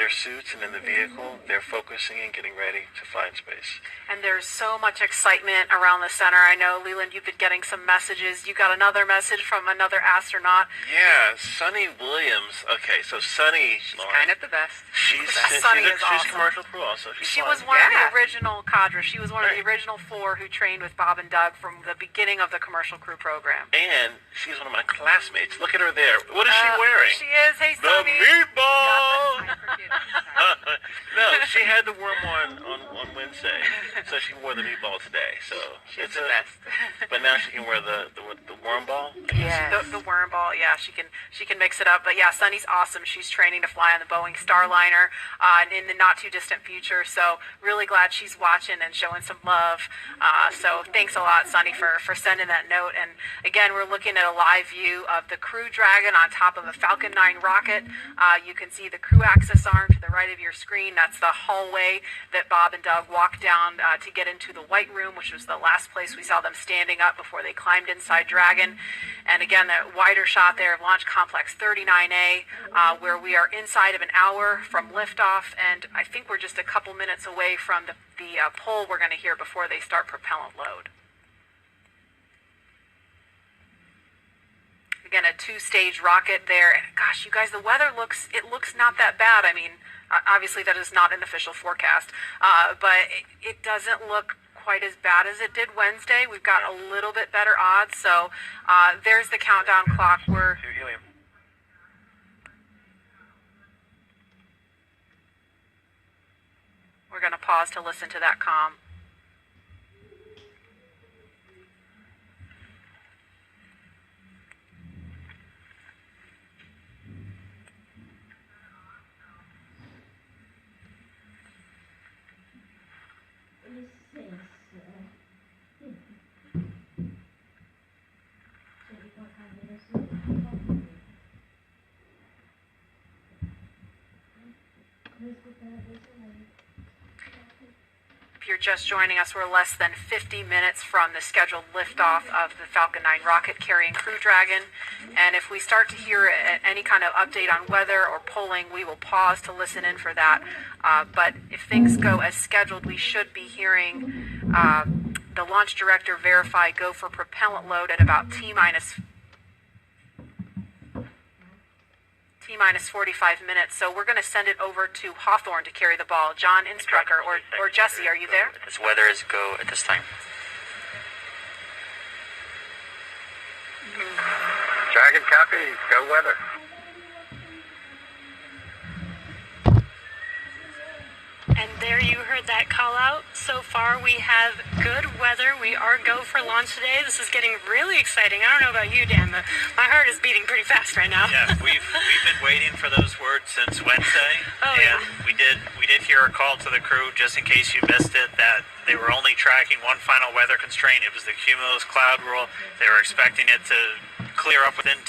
suits and in the vehicle. They're focusing and getting ready to fly in space. And there's so much excitement around the center. I know, Leland, you've been getting some messages. You got another message from another astronaut. Yeah, Sunny Williams. Okay, so Sunny, She's kind of the best. She's Sunny is awesome. She's commercial crew also. She was one of the original cadre. She was one of the original 4 who trained with Bob and Doug from the beginning of the commercial crew program. And she's one of my classmates. Look at her there. What is she wearing? She is. Hey, the Sunny. meatball! No, she had the worm on Wednesday, so she wore the meatball today. So She's the best. But now she can wear the worm ball. Yeah, the worm ball. Yeah, she can mix it up. But yeah, Sunny's awesome. She's training to fly on the Boeing Starliner in the not too distant future. So really glad she's watching and showing some love. So thanks a lot, Sunny, for sending that note. And again, we're looking at a live view of the Crew Dragon on top of a Falcon 9 rocket. You can see the crew access arm to the right of your screen. That's the hallway that Bob and Doug walked down to get into the White Room, which was the last place we saw them standing up before they climbed inside Dragon. And again, that wider shot there of Launch Complex 39A, where we are inside of an hour from liftoff, and I think we're just a couple minutes away from the pull we're going to hear before they start propellant load. Again, a 2-stage rocket there. And gosh, you guys, the weather looks not that bad. I mean, obviously that is not an official forecast, but it doesn't look quite as bad as it did Wednesday. We've got a little bit better odds. So there's the countdown clock. We're going to pause to listen to that comm. If you're just joining us, we're less than 50 minutes from the scheduled liftoff of the Falcon 9 rocket carrying Crew Dragon. And if we start to hear any kind of update on weather or polling, we will pause to listen in for that. But if things go as scheduled, we should be hearing the launch director verify go for propellant load at about T-minus 45 minutes. So we're going to send it over to Hawthorne to carry the ball. John Instrucker or Jesse, are you there? This weather is go at this time. Dragon copy, go weather. And there you heard that call out. So far we have good weather. We are go for launch today. This is getting really exciting. I don't know about you, Dan, but my heart is beating pretty fast right now. Yeah, we've been waiting for those words since Wednesday. And we did hear a call to the crew, just in case you missed it, that they were only tracking one final weather constraint. It was the cumulus cloud rule. They were expecting it to clear up within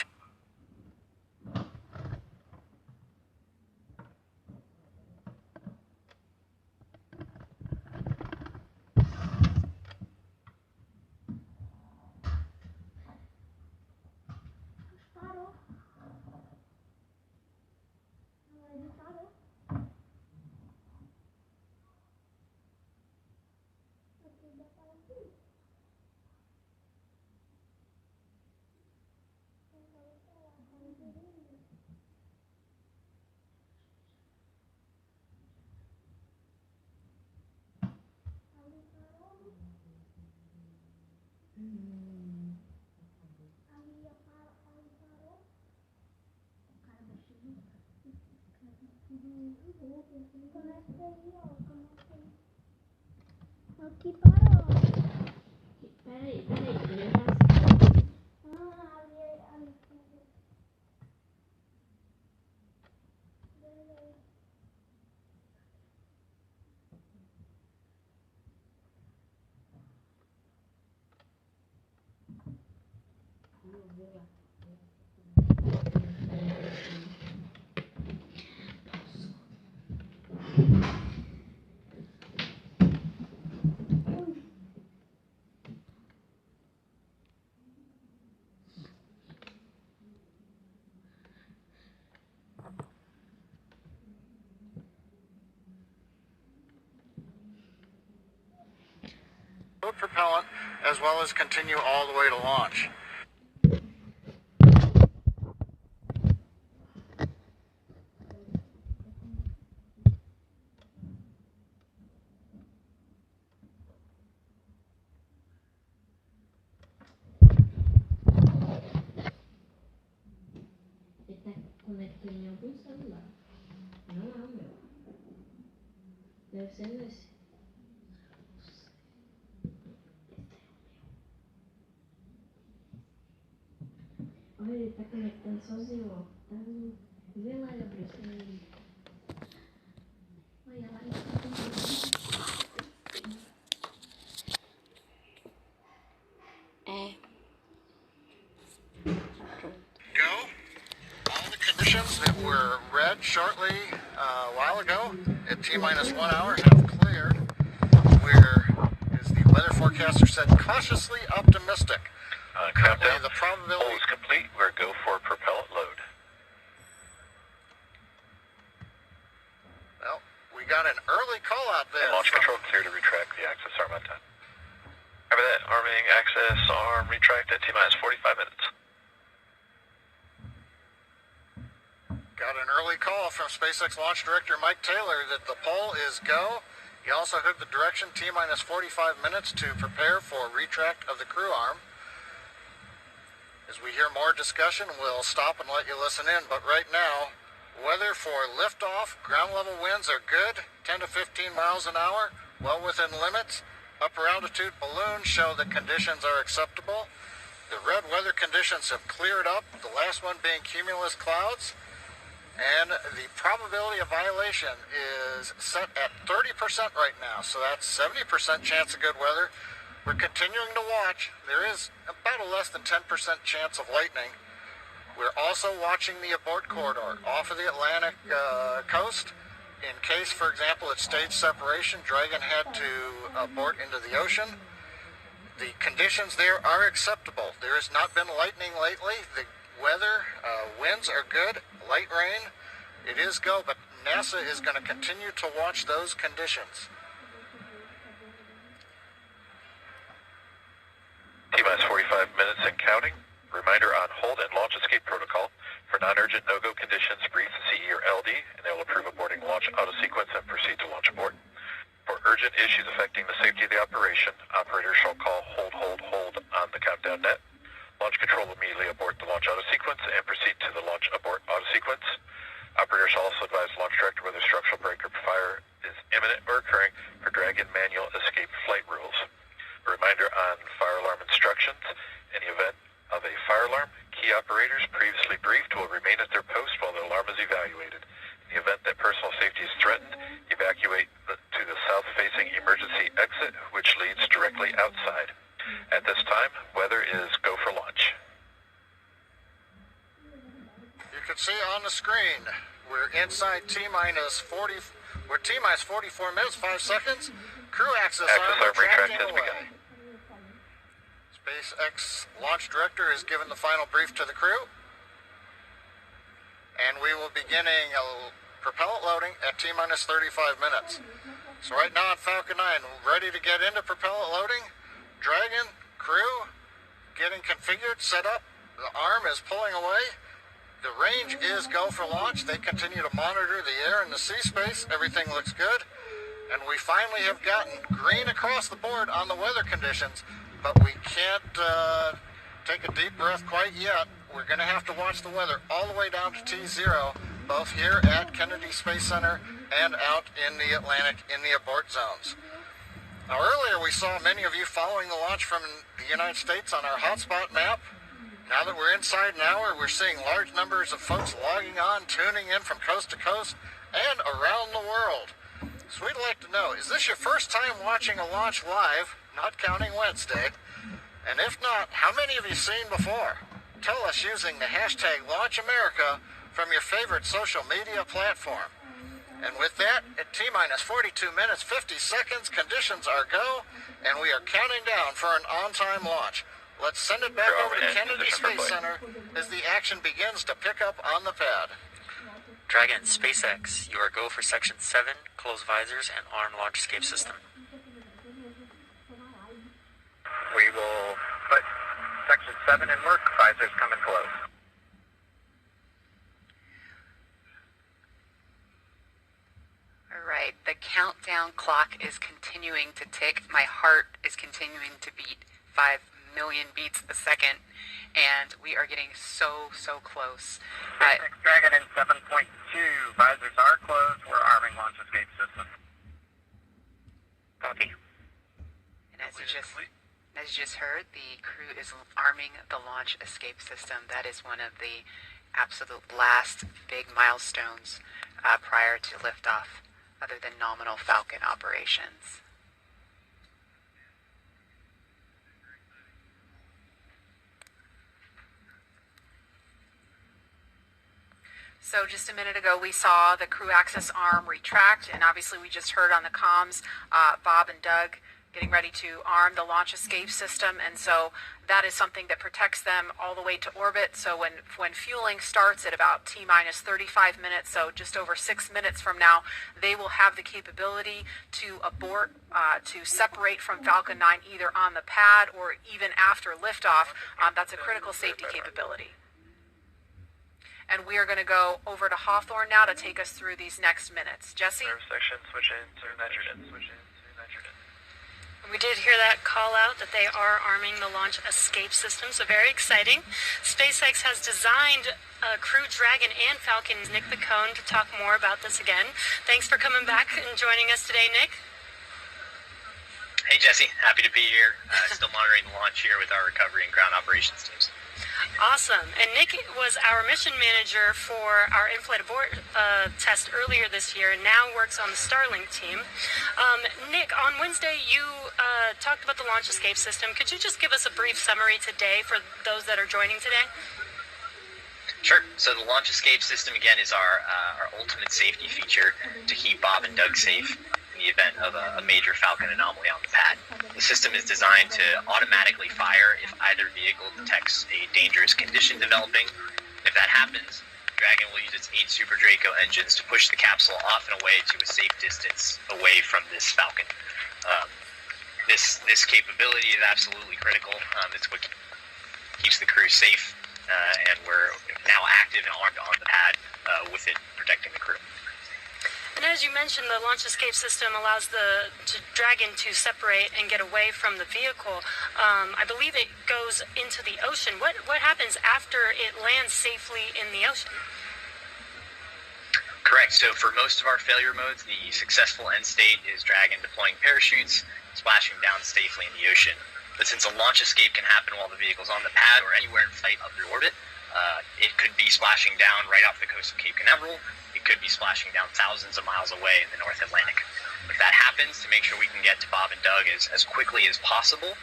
Aqui parou. Peraí, eu já sei. Vamos ver lá. propellant as well as continue all the way to launch. Está conectado em algum celular. Não é o meu. Deve ser nesse. Olha, ele tá conectando sozinho, ó. Tá no... Vê lá, Gabriel, se ele... Olha lá, Go. All the conditions that were read shortly a while ago at T-minus 1 hour have cleared. Where, as the weather forecaster said, cautiously optimistic. Currently, the probability is complete. We're go for propellant load. Well, we got an early call out there. And launch control clear to retract the access arm on time. Remember that arming access arm retract at T-minus 45 minutes. Got an early call from SpaceX launch director Mike Taylor that the poll is go. He also heard the direction T-minus 45 minutes to prepare for retract of the crew arm. As we hear more discussion, we'll stop and let you listen in. But right now, weather for liftoff, ground level winds are good, 10 to 15 miles an hour, well within limits. Upper altitude balloons show that conditions are acceptable. The red weather conditions have cleared up, the last one being cumulus clouds. And the probability of violation is set at 30% right now, so that's 70% chance of good weather. We're continuing to watch. There is about a less than 10% chance of lightning. We're also watching the abort corridor off of the Atlantic coast. In case, for example, it's stage separation, Dragon had to abort into the ocean. The conditions there are acceptable. There has not been lightning lately. The weather, winds are good, light rain. It is go, but NASA is going to continue to watch those conditions. T-minus 45 minutes and counting. Reminder on hold and launch escape protocol. For non-urgent no-go conditions, brief the CE or LD, and they will approve aborting launch auto-sequence and proceed to launch abort. For urgent issues affecting the safety of the operation, operators shall call hold on the countdown net. Launch control will immediately abort the launch auto-sequence and proceed to the launch abort auto-sequence. Operators shall also advise launch director whether structural breaker fire is imminent or occurring for Dragon manual escape flight rules. A reminder on fire alarm instructions. In the event of a fire alarm, key operators previously briefed will remain at their post while the alarm is evaluated. In the event that personal safety is threatened, evacuate to the south-facing emergency exit, which leads directly outside. At this time, weather is go for launch. You can see on the screen, we're inside T-minus 40, we're T-minus 44 minutes, 5 seconds. Crew access arm retract has begun. SpaceX launch director has given the final brief to the crew. And we will be beginning propellant loading at T-minus 35 minutes. So right now on Falcon 9, ready to get into propellant loading. Dragon, crew, getting configured, set up. The arm is pulling away. The range is go for launch. They continue to monitor the air and the sea space. Everything looks good. And we finally have gotten green across the board on the weather conditions, but we can't take a deep breath quite yet. We're going to have to watch the weather all the way down to T0, both here at Kennedy Space Center and out in the Atlantic in the abort zones. Now earlier we saw many of you following the launch from the United States on our hotspot map. Now that we're inside an hour, we're seeing large numbers of folks logging on, tuning in from coast to coast and around the world. So we'd like to know, is this your first time watching a launch live, not counting Wednesday? And if not, how many have you seen before? Tell us using the hashtag LaunchAmerica from your favorite social media platform. And with that, at T-minus 42 minutes, 50 seconds, conditions are go, and we are counting down for an on-time launch. Let's send it back over to Kennedy Space Center as the action begins to pick up on the pad. Dragon, SpaceX, you are go for Section 7, close visors and arm launch escape system. clock is continuing to tick. My heart is continuing to beat 5 million beats a second, and we are getting so close. SpaceX Dragon in 7.2. Visors are closed. We're arming launch escape system. Copy. And as you just heard, the crew is arming the launch escape system. That is one of the absolute last big milestones prior to liftoff, other than nominal Falcon operations. So just a minute ago, we saw the crew access arm retract, and obviously we just heard on the comms, Bob and Doug getting ready to arm the launch escape system, and so that is something that protects them all the way to orbit. So when fueling starts at about T-minus 35 minutes, so just over 6 minutes from now, they will have the capability to abort, to separate from Falcon 9 either on the pad or even after liftoff. That's a critical safety capability. And we are going to go over to Hawthorne now to take us through these next minutes. Jesse? Section, switch in to nitrogen, switch in to nitrogen. We did hear that call out that they are arming the launch escape system, so very exciting. SpaceX has designed Crew Dragon and Falcon. Nick Picone to talk more about this again. Thanks for coming back and joining us today, Nick. Hey Jesse, happy to be here. Still monitoring the launch here with our recovery and ground operations teams. Awesome. And Nick was our mission manager for our in-flight abort test earlier this year, and now works on the Starlink team. Nick, on Wednesday you talked about the launch escape system. Could you just give us a brief summary today for those that are joining today? Sure. So the launch escape system, again, is our ultimate safety feature to keep Bob and Doug safe in the event of a major Falcon anomaly on the pad. The system is designed to automatically fire if either vehicle detects a dangerous condition developing. If that happens, Dragon will use its 8 Super Draco engines to push the capsule off and away to a safe distance away from this Falcon. This capability is absolutely critical. It's what keeps the crew safe, and we're now active and armed on the pad with it protecting the crew. And as you mentioned, the launch escape system allows the Dragon to separate and get away from the vehicle. I believe it goes into the ocean. What happens after it lands safely in the ocean? Correct. So for most of our failure modes, the successful end state is Dragon deploying parachutes, splashing down safely in the ocean. But since a launch escape can happen while the vehicle's on the pad or anywhere in flight up through orbit, it could be splashing down right off the coast of Cape Canaveral. It could be splashing down thousands of miles away in the North Atlantic. If that happens, to make sure we can get to Bob and Doug as quickly as possible,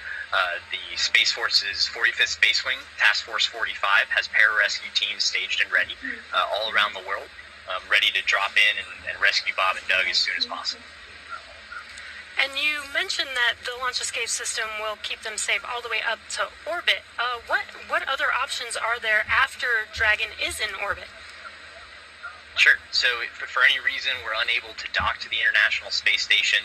the Space Force's 45th Space Wing, Task Force 45, has pararescue teams staged and ready all around the world, ready to drop in and rescue Bob and Doug as soon as possible. And you mentioned that the launch escape system will keep them safe all the way up to orbit. What other options are there after Dragon is in orbit? Sure. So for any reason we're unable to dock to the International Space Station,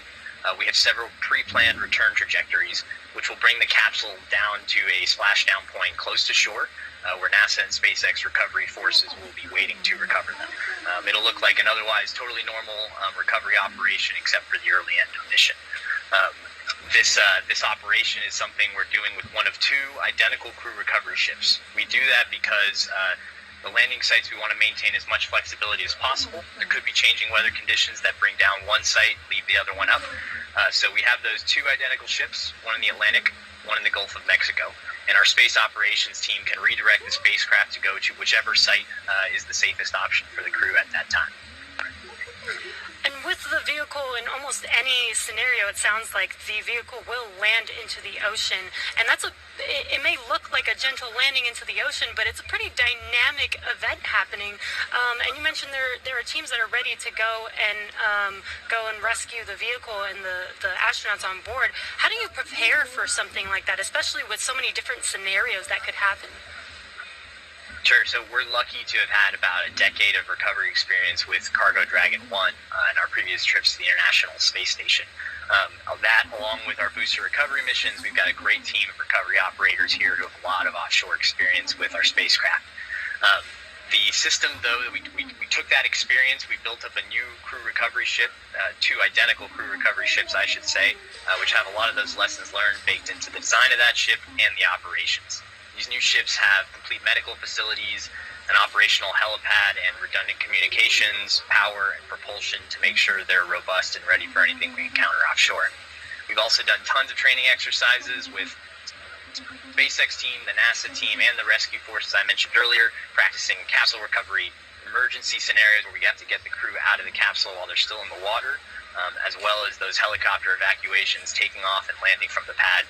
we have several pre-planned return trajectories, which will bring the capsule down to a splashdown point close to shore, where NASA and SpaceX recovery forces will be waiting to recover them. It'll look like an otherwise totally normal recovery operation, except for the early end of mission. This operation is something we're doing with one of 2 identical crew recovery ships. We do that because the landing sites, we want to maintain as much flexibility as possible. There could be changing weather conditions that bring down one site, leave the other one up. So we have those 2 identical ships, one in the Atlantic, one in the Gulf of Mexico. And our space operations team can redirect the spacecraft to go to whichever site is the safest option for the crew at that time. And with the vehicle, in almost any scenario, it sounds like the vehicle will land into the ocean. And it may look like a gentle landing into the ocean, but it's a pretty dynamic event happening. And you mentioned there are teams that are ready to go and rescue the vehicle and the astronauts on board. How do you prepare for something like that, especially with so many different scenarios that could happen? Sure. So we're lucky to have had about a decade of recovery experience with Cargo Dragon 1 and our previous trips to the International Space Station. That, along with our booster recovery missions, we've got a great team of recovery operators here who have a lot of offshore experience with our spacecraft. The system, though, we took that experience, we built up a new crew recovery ship, two identical crew recovery ships, I should say, which have a lot of those lessons learned baked into the design of that ship and the operations. These new ships have complete medical facilities, an operational helipad, and redundant communications, power, and propulsion to make sure they're robust and ready for anything we encounter offshore. We've also done tons of training exercises with SpaceX team, the NASA team, and the rescue forces I mentioned earlier, practicing capsule recovery emergency scenarios where we have to get the crew out of the capsule while they're still in the water, as well as those helicopter evacuations, taking off and landing from the pad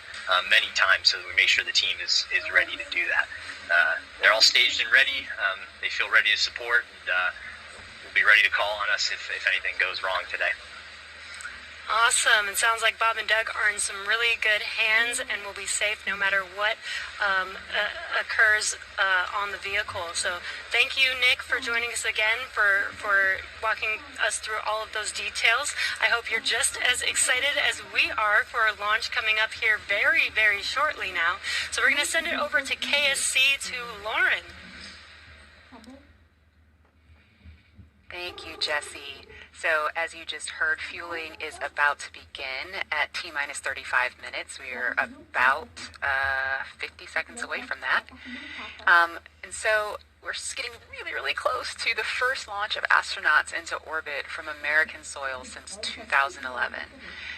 many times so that we make sure the team is ready to do that. They're all staged and ready. They feel ready to support, and will be ready to call on us if anything goes wrong today. Awesome. It sounds like Bob and Doug are in some really good hands and will be safe no matter what occurs on the vehicle. So thank you, Nick, for joining us again, for walking us through all of those details. I hope you're just as excited as we are for a launch coming up here very, very shortly now. So we're going to send it over to KSC to Lauren. Thank you, Jesse. So as you just heard, fueling is about to begin at T-minus 35 minutes. We are about 50 seconds away from that. And so we're just getting really, really close to the first launch of astronauts into orbit from American soil since 2011.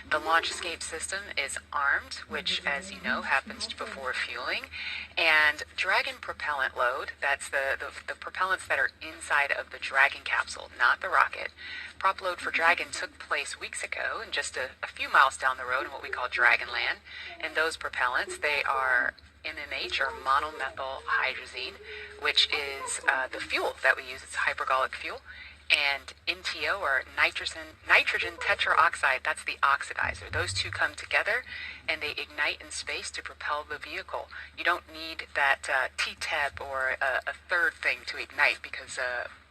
The launch escape system is armed, which, as you know, happens before fueling. And Dragon propellant load, that's the propellants that are inside of the Dragon capsule, not the rocket. Prop load for Dragon took place weeks ago and just a few miles down the road in what we call Dragonland. And those propellants, they are MMH, or monomethyl hydrazine, which is the fuel that we use. It's hypergolic fuel. And NTO, or nitrogen tetroxide, that's the oxidizer. Those two come together and they ignite in space to propel the vehicle. You don't need that TTEP or a third thing to ignite because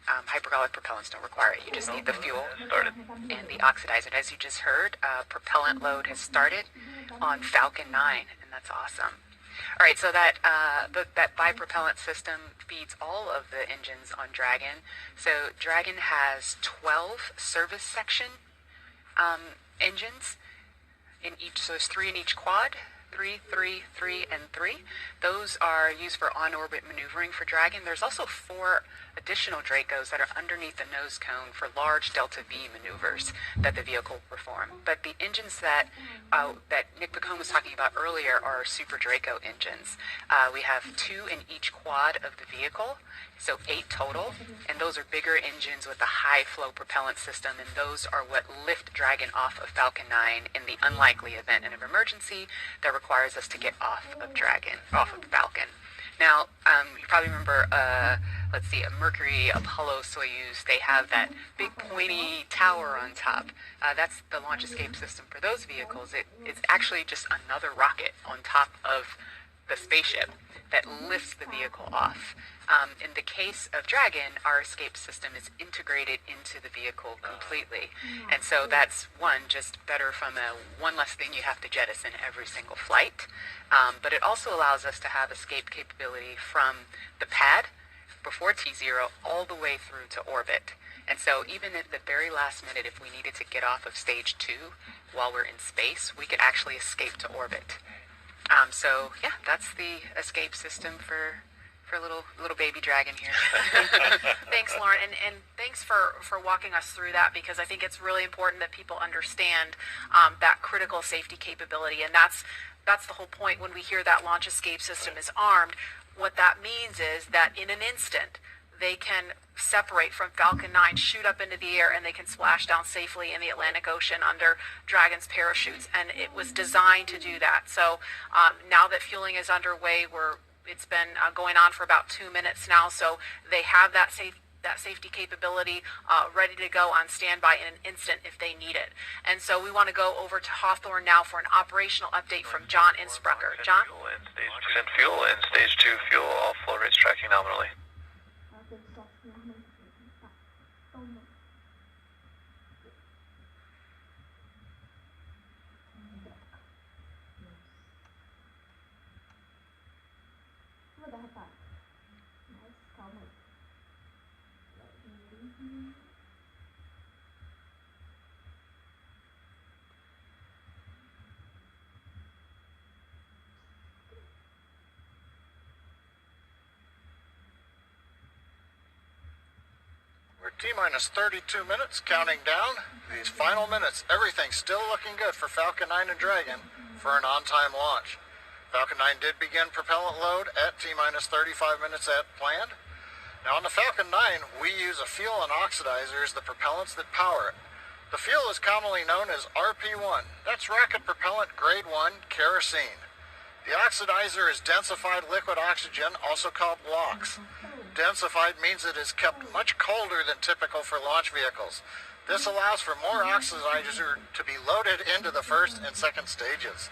hypergolic propellants don't require it. You just need the fuel and the oxidizer. As you just heard, propellant load has started on Falcon 9, and that's awesome. All right, so that bipropellant system feeds all of the engines on Dragon. So Dragon has 12 service section engines in each. So there's 3 in each quad. 3, 3, 3, and 3. Those are used for on-orbit maneuvering for Dragon. There's also 4 additional Dracos that are underneath the nose cone for large Delta V maneuvers that the vehicle will perform. But the engines that Nick Picone was talking about earlier are Super Draco engines. We have 2 in each quad of the vehicle, so 8 total, and those are bigger engines with a high flow propellant system, and those are what lift Dragon off of Falcon 9 in the unlikely event of emergency that requires us to get off of Falcon. Now, you probably remember, let's see, a Mercury, Apollo, Soyuz, they have that big pointy tower on top. That's the launch escape system for those vehicles. It's actually just another rocket on top of the spaceship that lifts the vehicle off. In the case of Dragon, our escape system is integrated into the vehicle completely. And so that's just better from one less thing you have to jettison every single flight. But it also allows us to have escape capability from the pad before T0 all the way through to orbit. And so even at the very last minute, if we needed to get off of stage 2 while we're in space, we could actually escape to orbit. So yeah, that's the escape system for little baby Dragon here. Thanks, Lauren, and thanks for walking us through that, because I think it's really important that people understand that critical safety capability, and that's the whole point when we hear that launch escape system is armed. What that means is that in an instant, they can separate from Falcon 9, shoot up into the air, and they can splash down safely in the Atlantic Ocean under Dragon's parachutes. And it was designed to do that. So now that fueling is underway, it's been going on for about 2 minutes now. So they have that safety capability ready to go on standby in an instant if they need it. And so we want to go over to Hawthorne now for an operational update from John Insprucker. John? Send fuel and stage 2 fuel, all flow rates tracking nominally. We're T-minus 32 minutes, counting down. These final minutes, everything's still looking good for Falcon 9 and Dragon for an on-time launch. Falcon 9 did begin propellant load at T-minus 35 minutes at planned. Now on the Falcon 9, we use a fuel and oxidizers, the propellants that power it. The fuel is commonly known as RP1. That's rocket propellant grade 1 kerosene. The oxidizer is densified liquid oxygen, also called LOX. Densified means it is kept much colder than typical for launch vehicles. This allows for more oxidizer to be loaded into the first and second stages.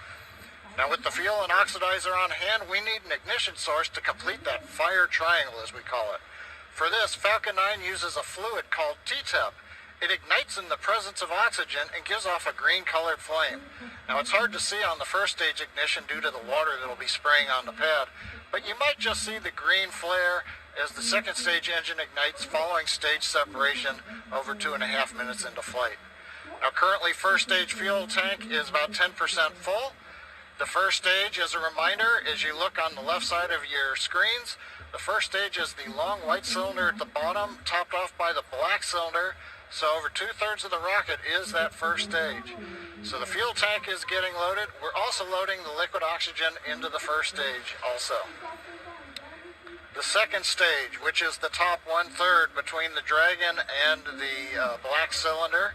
Now with the fuel and oxidizer on hand, we need an ignition source to complete that fire triangle, as we call it. For this, Falcon 9 uses a fluid called T-TEP. It ignites in the presence of oxygen and gives off a green-colored flame. Now it's hard to see on the first stage ignition due to the water that will be spraying on the pad, but you might just see the green flare as the second stage engine ignites following stage separation over 2.5 minutes into flight. Now currently first stage fuel tank is about 10% full. The first stage, as a reminder, as you look on the left side of your screens, the first stage is the long white cylinder at the bottom, topped off by the black cylinder. So over 2/3 of the rocket is that first stage. So the fuel tank is getting loaded. We're also loading the liquid oxygen into the first stage also. The second stage, which is the top 1/3 between the Dragon and the black cylinder,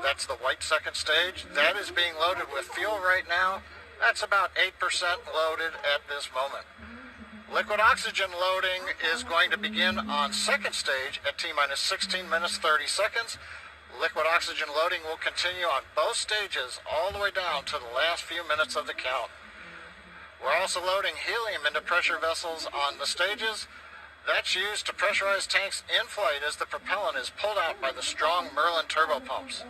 that's the white second stage, that is being loaded with fuel right now. That's about 8% loaded at this moment. Liquid oxygen loading is going to begin on second stage at T-minus 16 minutes 30 seconds. Liquid oxygen loading will continue on both stages all the way down to the last few minutes of the count. We're also loading helium into pressure vessels on the stages. That's used to pressurize tanks in flight as the propellant is pulled out by the strong Merlin turbopumps.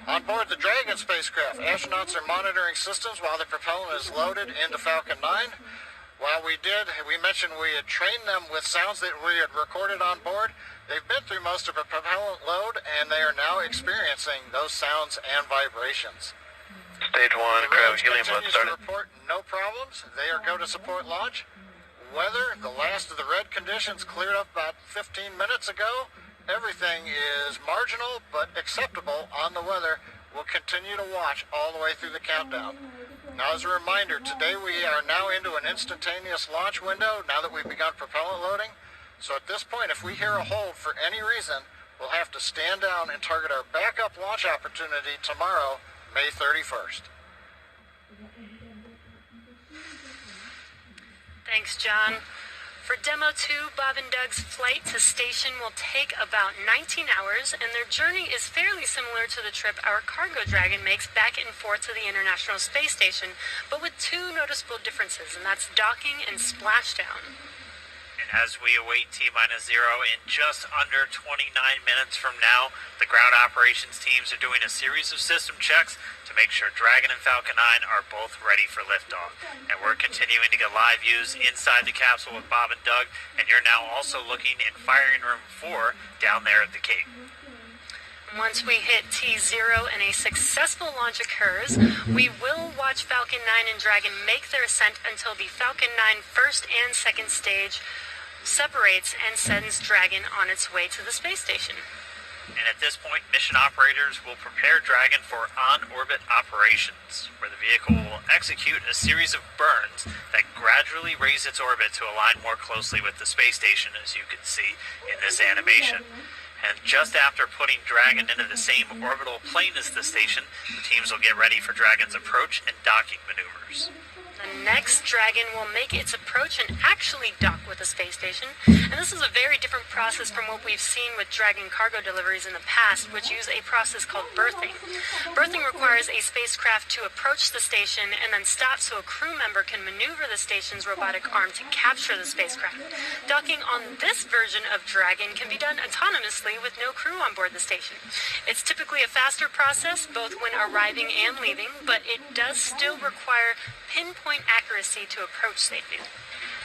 On board the Dragon spacecraft, astronauts are monitoring systems while the propellant is loaded into Falcon 9. While we mentioned we had trained them with sounds that we had recorded on board. They've been through most of the propellant load, and they are now experiencing those sounds and vibrations. Stage 1, grab helium load started. Report no problems. They are go to support launch. Weather, the last of the red conditions cleared up about 15 minutes ago. Everything is marginal but acceptable on the weather. We'll continue to watch all the way through the countdown. Now, as a reminder, today we are now into an instantaneous launch window now that we've begun propellant loading. So at this point, if we hear a hold for any reason, we'll have to stand down and target our backup launch opportunity tomorrow, May 31st. Thanks, John. For Demo-2, Bob and Doug's flight to station will take about 19 hours, and their journey is fairly similar to the trip our cargo Dragon makes back and forth to the International Space Station, but with two noticeable differences, and that's docking and splashdown. And as we await T-minus 0 in just under 29 minutes from now, the ground operations teams are doing a series of system checks to make sure Dragon and Falcon 9 are both ready for liftoff. And we're continuing to get live views inside the capsule with Bob and Doug, and you're now also looking in firing room 4 down there at the Cape. Once we hit T0 and a successful launch occurs, we will watch Falcon 9 and Dragon make their ascent until the Falcon 9 first and second stage separates and sends Dragon on its way to the space station. And at this point, mission operators will prepare Dragon for on-orbit operations, where the vehicle will execute a series of burns that gradually raise its orbit to align more closely with the space station, as you can see in this animation. And just after putting Dragon into the same orbital plane as the station, the teams will get ready for Dragon's approach and docking maneuvers. The next Dragon will make its approach and actually dock with the space station, and this is a very different process from what we've seen with Dragon cargo deliveries in the past, which use a process called berthing. Berthing requires a spacecraft to approach the station and then stop so a crew member can maneuver the station's robotic arm to capture the spacecraft. Docking on this version of Dragon can be done autonomously with no crew on board the station. It's typically a faster process, both when arriving and leaving, but it does still require pinpoint accuracy to approach safely.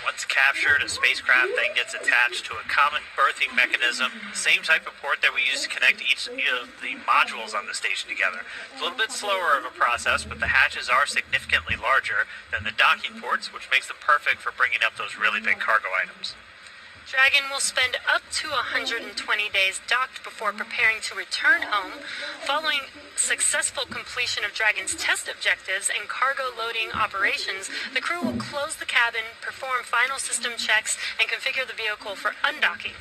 Once captured, a spacecraft then gets attached to a common berthing mechanism, same type of port that we use to connect each of the modules on the station together. It's a little bit slower of a process, but the hatches are significantly larger than the docking ports, which makes them perfect for bringing up those really big cargo items. Dragon will spend up to 120 days docked before preparing to return home. Following successful completion of Dragon's test objectives and cargo loading operations, the crew will close the cabin, perform final system checks, and configure the vehicle for undocking.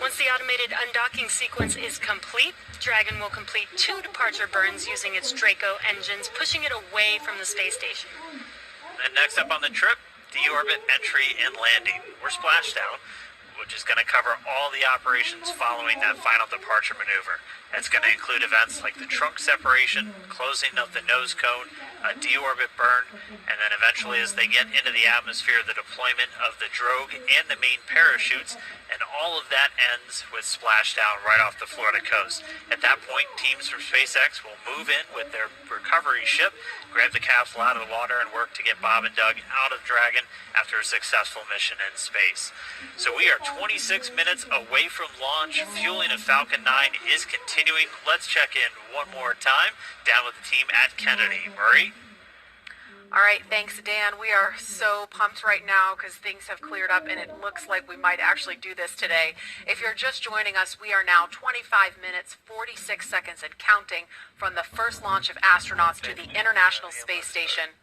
Once the automated undocking sequence is complete, Dragon will complete 2 departure burns using its Draco engines, pushing it away from the space station. And next up on the trip, deorbit entry and landing, or splashdown, which is going to cover all the operations following that final departure maneuver. It's going to include events like the trunk separation, closing of the nose cone, a deorbit burn, and then eventually as they get into the atmosphere, the deployment of the drogue and the main parachutes, and all of that ends with splashdown right off the Florida coast. At that point, teams from SpaceX will move in with their recovery ship, grab the capsule out of the water, and work to get Bob and Doug out of Dragon after a successful mission in space. So we are 26 minutes away from launch. Fueling of Falcon 9 is continuing. Let's check in one more time down with the team at Kennedy. Murray? All right, thanks, Dan. We are so pumped right now because things have cleared up and it looks like we might actually do this today. If you're just joining us, we are now 25 minutes, 46 seconds and counting from the first launch of astronauts to the International Space Station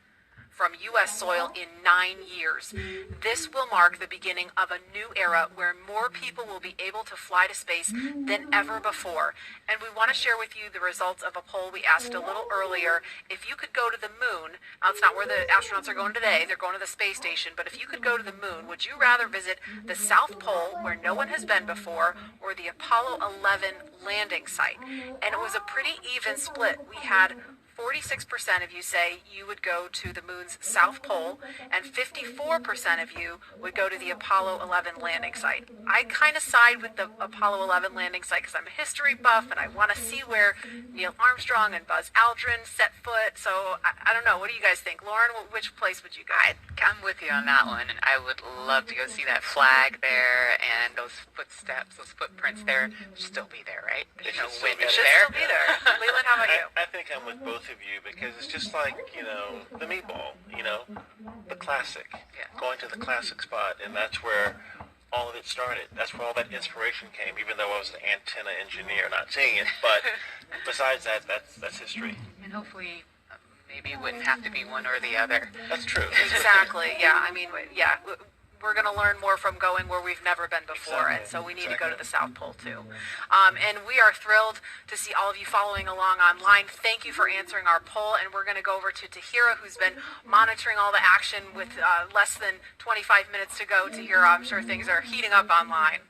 from U.S. soil in 9 years. This will mark the beginning of a new era where more people will be able to fly to space than ever before. And we want to share with you the results of a poll we asked a little earlier. If you could go to the moon, now it's not where the astronauts are going today, they're going to the space station, but if you could go to the moon, would you rather visit the South Pole, where no one has been before, or the Apollo 11 landing site? And it was a pretty even split. We had 46% of you say you would go to the moon's South Pole, and 54% of you would go to the Apollo 11 landing site. I kind of side with the Apollo 11 landing site because I'm a history buff and I want to see where Neil Armstrong and Buzz Aldrin set foot. So I don't know. What do you guys think? Lauren, which place would you go? I'm with you on that one, and I would love to go see that flag there and those footsteps, those footprints there. Should still be there, right? There's no window It should there. still be there. Leland, how about you? I think I'm with both of you because it's just like, the meatball, the classic. Going to the classic spot, and that's where all of it started. That's where all that inspiration came, even though I was an antenna engineer, not seeing it. But besides that, that's history. And hopefully, maybe it wouldn't have to be one or the other. That's true. Exactly. Yeah. I mean, yeah. We're going to learn more from going where we've never been before, and so we need to go to the South Pole too. And we are thrilled to see all of you following along online. Thank you for answering our poll, and we're going to go over to Tahira, who's been monitoring all the action with less than 25 minutes to go. Tahira, I'm sure things are heating up online.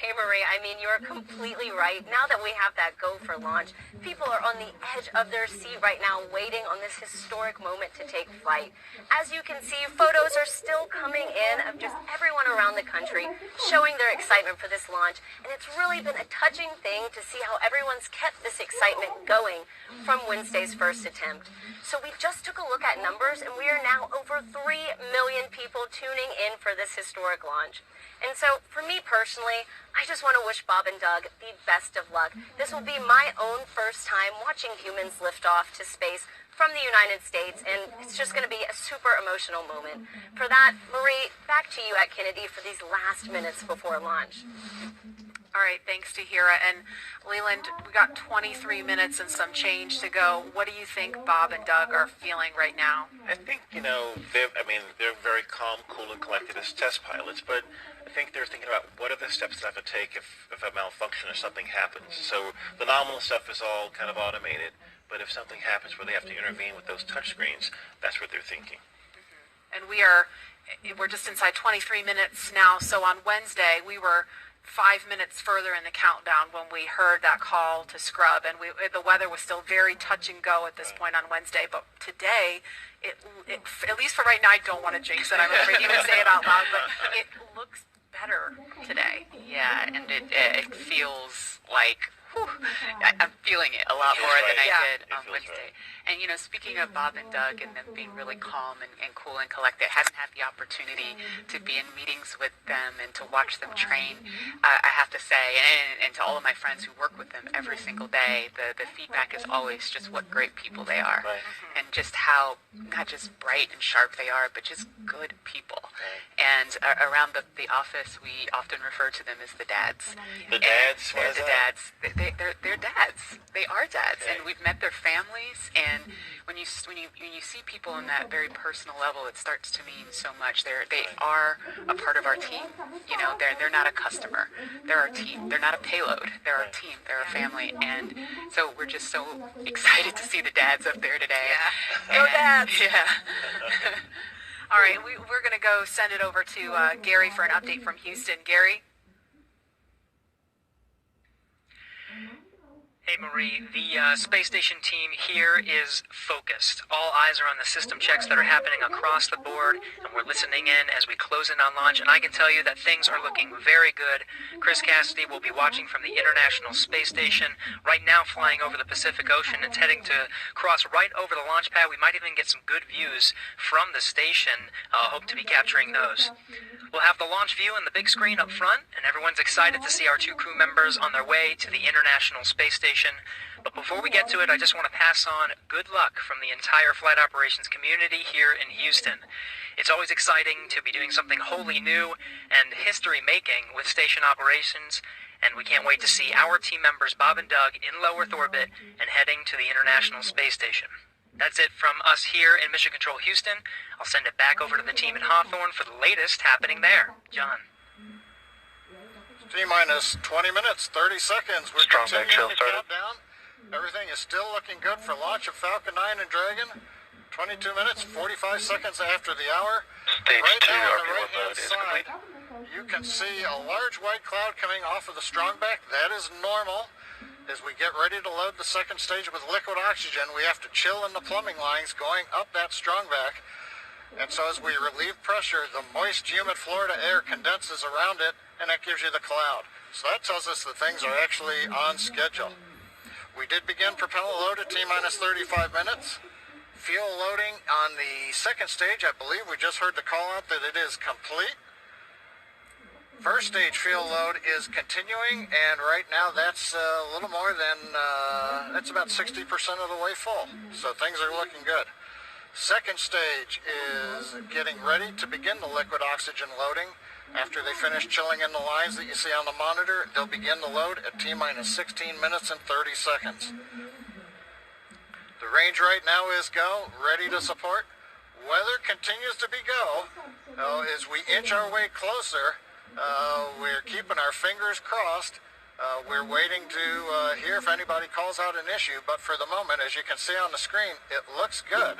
Hey Marie, I mean, you're completely right. Now that we have that go for launch, people are on the edge of their seat right now waiting on this historic moment to take flight. As you can see, photos are still coming in of just everyone around the country showing their excitement for this launch. And it's really been a touching thing to see how everyone's kept this excitement going from Wednesday's first attempt. So we just took a look at numbers, and we are now over 3 million people tuning in for this historic launch. And so, for me personally, I just want to wish Bob and Doug the best of luck. This will be my own first time watching humans lift off to space from the United States, and it's just going to be a super emotional moment. For that, Marie, back to you at Kennedy for these last minutes before launch. All right, thanks, Tahira. And Leland, we got 23 minutes and some change to go. What do you think Bob and Doug are feeling right now? I think, they're very calm, cool, and collected as test pilots, but I think they're thinking about what are the steps that I have to take if a malfunction or something happens. So the nominal stuff is all kind of automated, but if something happens where they have to intervene with those touch screens, that's what they're thinking. And we're just inside 23 minutes now. So on Wednesday, we were 5 minutes further in the countdown when we heard that call to scrub, and the weather was still very touch and go at this point on Wednesday. But today, it at least for right now, I don't want to jinx it. I'm afraid to even say it out loud, but it looks better today. Yeah, and it feels like I'm feeling it a lot more than I Yeah. did on Wednesday. And, you know, speaking of Bob and Doug and them being really calm and cool and collected, haven't had the opportunity to be in meetings with them and to watch them train. I have to say, and to all of my friends who work with them every single day, the feedback is always just what great people they are. And just how, not just bright and sharp they are, but just good people. And around the office, we often refer to them as the dads. The dads? They're the dads. They're dads. They are dads, and we've met their families. And when you see people on that very personal level, it starts to mean so much. They are a part of our team. You know, they're not a customer. They're our team. They're not a payload. They're our team. They're our family. And so we're just so excited to see the dads up there today. Yeah. Go dads. Yeah. All right, we're going to go send it over to Gary for an update from Houston. Gary? Hey Marie, the space station team here is focused. All eyes are on the system checks that are happening across the board, and we're listening in as we close in on launch, and I can tell you that things are looking very good. Chris Cassidy will be watching from the International Space Station, right now flying over the Pacific Ocean. It's heading to cross right over the launch pad. We might even get some good views from the station. Hope to be capturing those. We'll have the launch view and the big screen up front, and everyone's excited to see our two crew members on their way to the International Space Station. But before we get to it, I just want to pass on good luck from the entire flight operations community here in Houston. It's always exciting to be doing something wholly new and history-making with station operations, and we can't wait to see our team members Bob and Doug in low Earth orbit and heading to the International Space Station. That's it from us here in Mission Control Houston. I'll send it back over to the team in Hawthorne for the latest happening there. John. T-minus 20 minutes, 30 seconds. We're continuing the countdown. Everything is still looking good for launch of Falcon 9 and Dragon. 22 minutes, 45 seconds after the hour. Stage right 2 now on the RP1 right-hand load is side, you can see a large white cloud coming off of the strongback. That is normal. As we get ready to load the second stage with liquid oxygen, we have to chill in the plumbing lines going up that strongback. And so as we relieve pressure, the moist, humid Florida air condenses around it, and that gives you the cloud. So that tells us that things are actually on schedule. We did begin propeller load at T-minus 35 minutes. Fuel loading on the second stage, I believe we just heard the call out that it is complete. First stage fuel load is continuing, and right now that's a little more than, it's about 60% of the way full. So things are looking good. Second stage is getting ready to begin the liquid oxygen loading. After they finish chilling in the lines that you see on the monitor, they'll begin the load at T-minus 16 minutes and 30 seconds. The range right now is go, ready to support. Weather continues to be go. As we inch our way closer, we're keeping our fingers crossed. We're waiting to hear if anybody calls out an issue, but for the moment, as you can see on the screen, it looks good.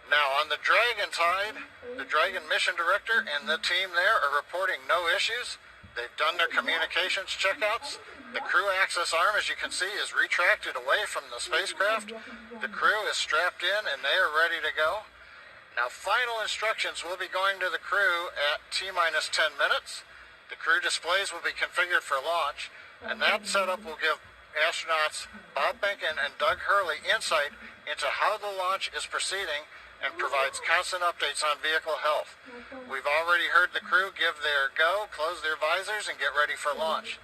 Now, on the Dragon side, the Dragon mission director and the team there are reporting no issues. They've done their communications checkouts. The crew access arm, as you can see, is retracted away from the spacecraft. The crew is strapped in and they are ready to go. Now, final instructions will be going to the crew at T-minus 10 minutes. The crew displays will be configured for launch, and that setup will give astronauts Bob Behnken and Doug Hurley insight into how the launch is proceeding and provides constant updates on vehicle health. We've already heard the crew give their go, close their visors, and get ready for launch.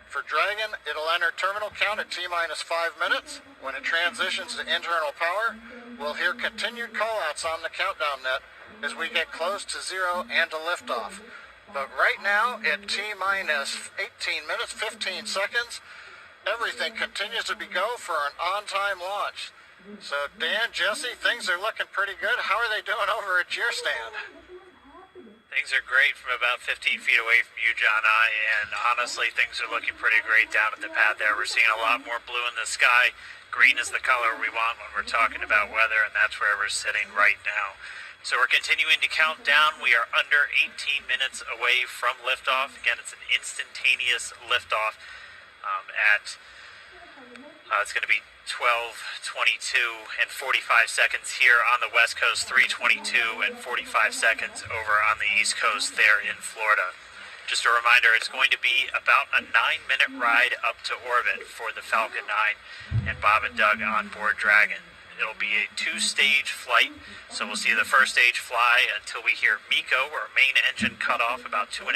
For Dragon, it'll enter terminal count at T-minus 5 minutes. When it transitions to internal power, we'll hear continued call-outs on the countdown net as we get close to zero and to liftoff. But right now, at T-minus 18 minutes, 15 seconds, everything continues to be go for an on-time launch. So, Dan, Jesse, things are looking pretty good. How are they doing over at your stand? Things are great from about 15 feet away from you, John, and honestly, things are looking pretty great down at the pad there. We're seeing a lot more blue in the sky. Green is the color we want when we're talking about weather, and that's where we're sitting right now. So we're continuing to count down. We are under 18 minutes away from liftoff. Again, it's an instantaneous liftoff it's going to be 12:22 and 45 seconds here on the West Coast, 3:22 and 45 seconds over on the East Coast there in Florida. Just a reminder, it's going to be about a 9-minute ride up to orbit for the Falcon 9 and Bob and Doug on board Dragon. It'll be a 2-stage flight, so we'll see the first stage fly until we hear MECO, or main engine cutoff, about 2.5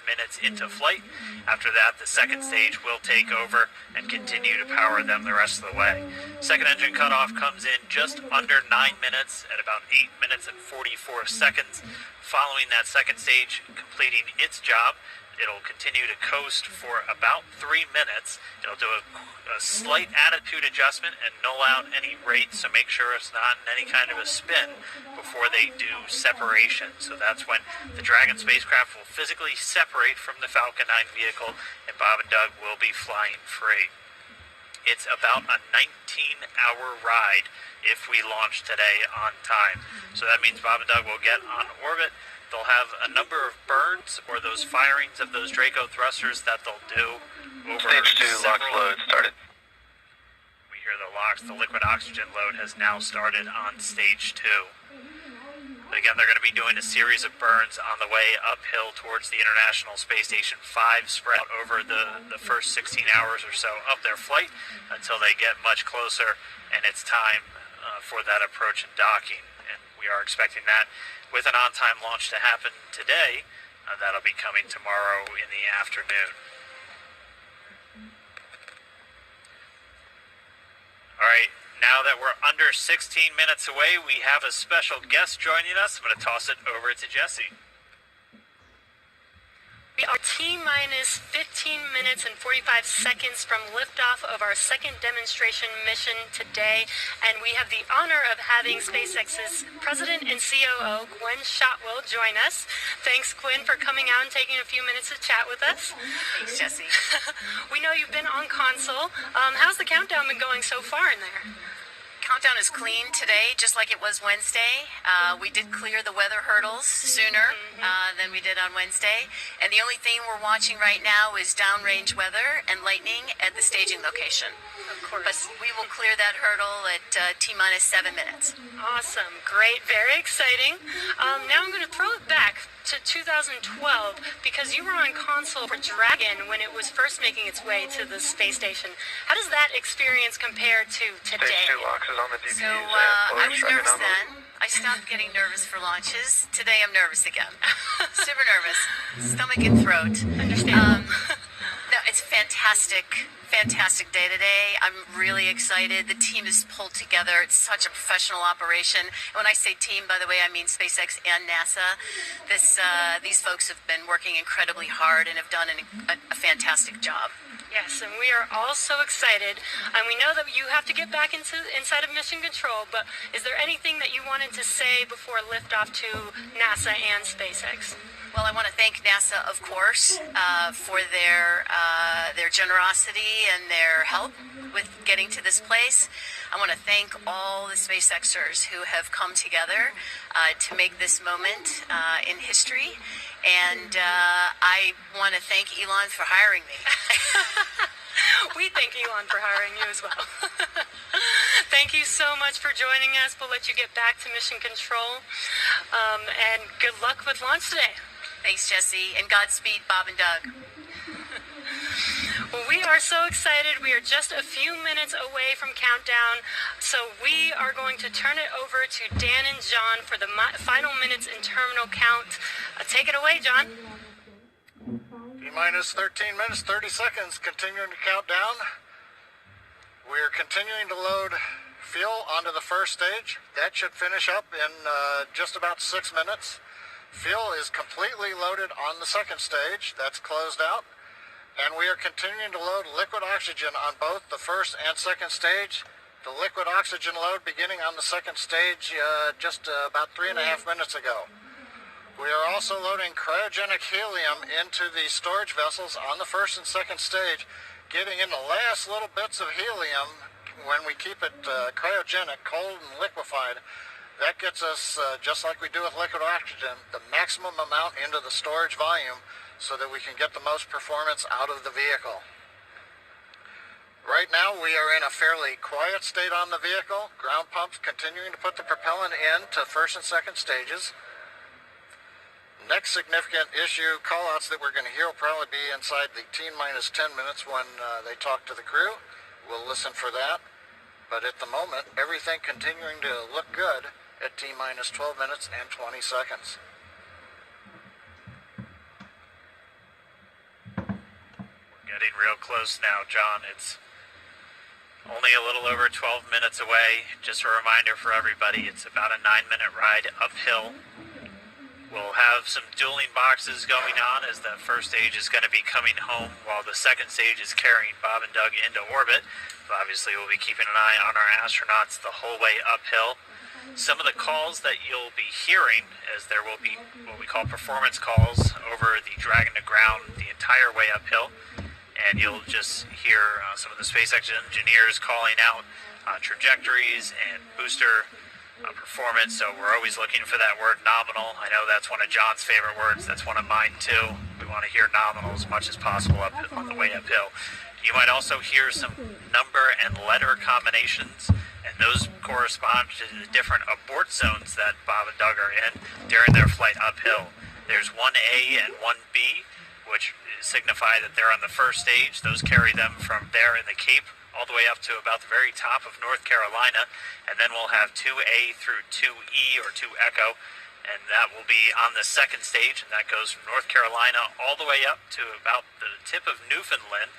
minutes into flight. After that, the second stage will take over and continue to power them the rest of the way. Second engine cutoff comes in just under 9 minutes at about 8 minutes and 44 seconds. Following that second stage completing its job, it'll continue to coast for about 3 minutes. It'll do a slight attitude adjustment and null out any rate, so make sure it's not in any kind of a spin before they do separation. So that's when the Dragon spacecraft will physically separate from the Falcon 9 vehicle, and Bob and Doug will be flying free. It's about a 19-hour ride if we launch today on time. So that means Bob and Doug will get on orbit. They'll have a number of burns, or those firings of those Draco thrusters that they'll do over Stage 2, LOX load started. We hear the LOX, the liquid oxygen load has now started on Stage 2. But again, they're going to be doing a series of burns on the way uphill towards the International Space Station 5, spread out over the first 16 hours or so of their flight until they get much closer, and it's time for that approach and docking. And we are expecting that with an on-time launch to happen today. That'll be coming tomorrow in the afternoon. All right, now that we're under 16 minutes away, we have a special guest joining us. I'm going to toss it over to Jesse. We are T-minus 15 minutes and 45 seconds from liftoff of our second demonstration mission today, and we have the honor of having SpaceX's President and COO, Gwen Shotwell, join us. Thanks, Gwen, for coming out and taking a few minutes to chat with us. Thanks, Jesse. We know you've been on console. How's the countdown been going so far in there? Countdown is clean today, just like it was Wednesday. We did clear the weather hurdles sooner than we did on Wednesday. And the only thing we're watching right now is downrange weather and lightning at the staging location. Of course. But we will clear that hurdle at T-minus 7 minutes. Awesome. Great. Very exciting. Now I'm going to throw it back to 2012 because you were on console for Dragon when it was first making its way to the space station. How does that experience compare to today? Stage 2 LOX is on the DPUs. So I was nervous then. I stopped getting nervous for launches. Today I'm nervous again. Super nervous. Stomach and throat. Understand. No, it's fantastic. Fantastic day today. I'm really excited. The team is pulled together. It's such a professional operation. And when I say team, by the way, I mean SpaceX and NASA. These folks have been working incredibly hard and have done a fantastic job. Yes, and we are all so excited. And we know that you have to get back inside of mission control, but is there anything that you wanted to say before liftoff to NASA and SpaceX? Well, I want to thank NASA, of course, for their generosity and their help with getting to this place. I want to thank all the SpaceXers who have come together to make this moment in history. And I want to thank Elon for hiring me. We thank Elon for hiring you as well. Thank you so much for joining us. We'll let you get back to mission control. And good luck with launch today. Thanks, Jesse, and Godspeed, Bob and Doug. Well, we are so excited. We are just a few minutes away from countdown, so we are going to turn it over to Dan and John for the final minutes in terminal count. Take it away, John. T-minus 13 minutes, 30 seconds, continuing to count down. We're continuing to load fuel onto the first stage. That should finish up in just about 6 minutes. Fuel is completely loaded on the second stage. That's closed out. And we are continuing to load liquid oxygen on both the first and second stage. The liquid oxygen load beginning on the second stage just about 3.5 minutes ago. We are also loading cryogenic helium into the storage vessels on the first and second stage, getting in the last little bits of helium when we keep it cryogenic, cold and liquefied. That gets us, just like we do with liquid oxygen, the maximum amount into the storage volume so that we can get the most performance out of the vehicle. Right now we are in a fairly quiet state on the vehicle. Ground pumps continuing to put the propellant in to first and second stages. Next significant issue, callouts that we're going to hear will probably be inside the T-minus 10 minutes when they talk to the crew. We'll listen for that. But at the moment, everything continuing to look good at T-minus 12 minutes and 20 seconds. We're getting real close now, John. It's only a little over 12 minutes away. Just a reminder for everybody, it's about a 9-minute ride uphill. We'll have some dueling boxes going on as the first stage is going to be coming home while the second stage is carrying Bob and Doug into orbit. But obviously, we'll be keeping an eye on our astronauts the whole way uphill. Some of the calls that you'll be hearing, as there will be what we call performance calls over the Dragon to ground the entire way uphill. And you'll just hear some of the SpaceX engineers calling out trajectories and booster performance, so we're always looking for that word nominal. I know that's one of John's favorite words. That's one of mine too. We want to hear nominal as much as possible up on the way uphill. You might also hear some number and letter combinations, and those correspond to the different abort zones that Bob and Doug are in during their flight uphill. There's 1A and 1B, which signify that they're on the first stage. Those carry them from there in the Cape all the way up to about the very top of North Carolina, and then we'll have 2A through 2E or 2 Echo, and that will be on the second stage, and that goes from North Carolina all the way up to about the tip of Newfoundland,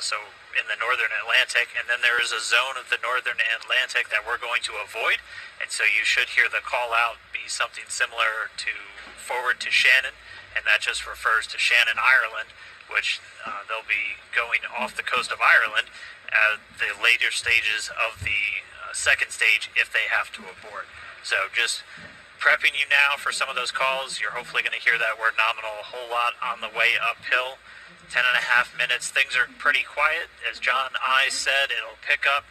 so in the northern Atlantic, and then there is a zone of the northern Atlantic that we're going to avoid, and so you should hear the call out be something similar to forward to Shannon, and that just refers to Shannon, Ireland, which they'll be going off the coast of Ireland at the later stages of the second stage if they have to abort. So just prepping you now for some of those calls. You're hopefully going to hear that word nominal a whole lot on the way uphill. 10.5 minutes. Things are pretty quiet. As John I said, it'll pick up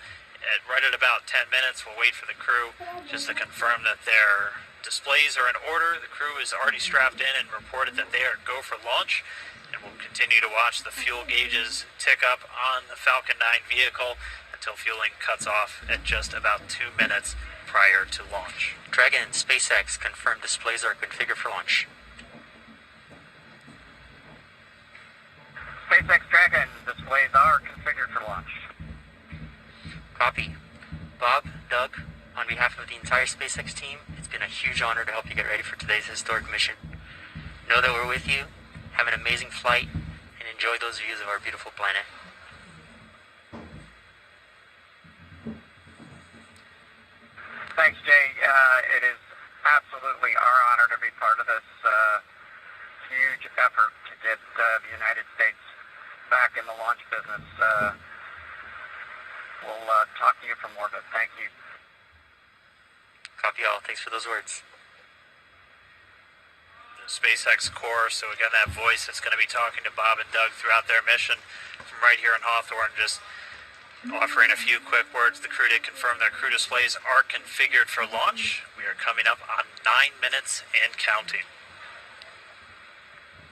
right at about 10 minutes. We'll wait for the crew just to confirm that their displays are in order. The crew is already strapped in and reported that they are go for launch. And we'll continue to watch the fuel gauges tick up on the Falcon 9 vehicle until fueling cuts off at just about 2 minutes prior to launch. Dragon and SpaceX confirmed displays are configured for launch. SpaceX Dragon displays are configured for launch. Copy. Bob, Doug, on behalf of the entire SpaceX team, it's been a huge honor to help you get ready for today's historic mission. Know that we're with you. Have an amazing flight, and enjoy those views of our beautiful planet. Thanks, Jay. It is absolutely our honor to be part of this huge effort to get the United States back in the launch business. We'll talk to you from orbit. Thank you. Copy all. Thanks for those words. SpaceX Corps, so again, that voice that's going to be talking to Bob and Doug throughout their mission from right here in Hawthorne, just offering a few quick words. The crew did confirm their crew displays are configured for launch. We are coming up on 9 minutes and counting.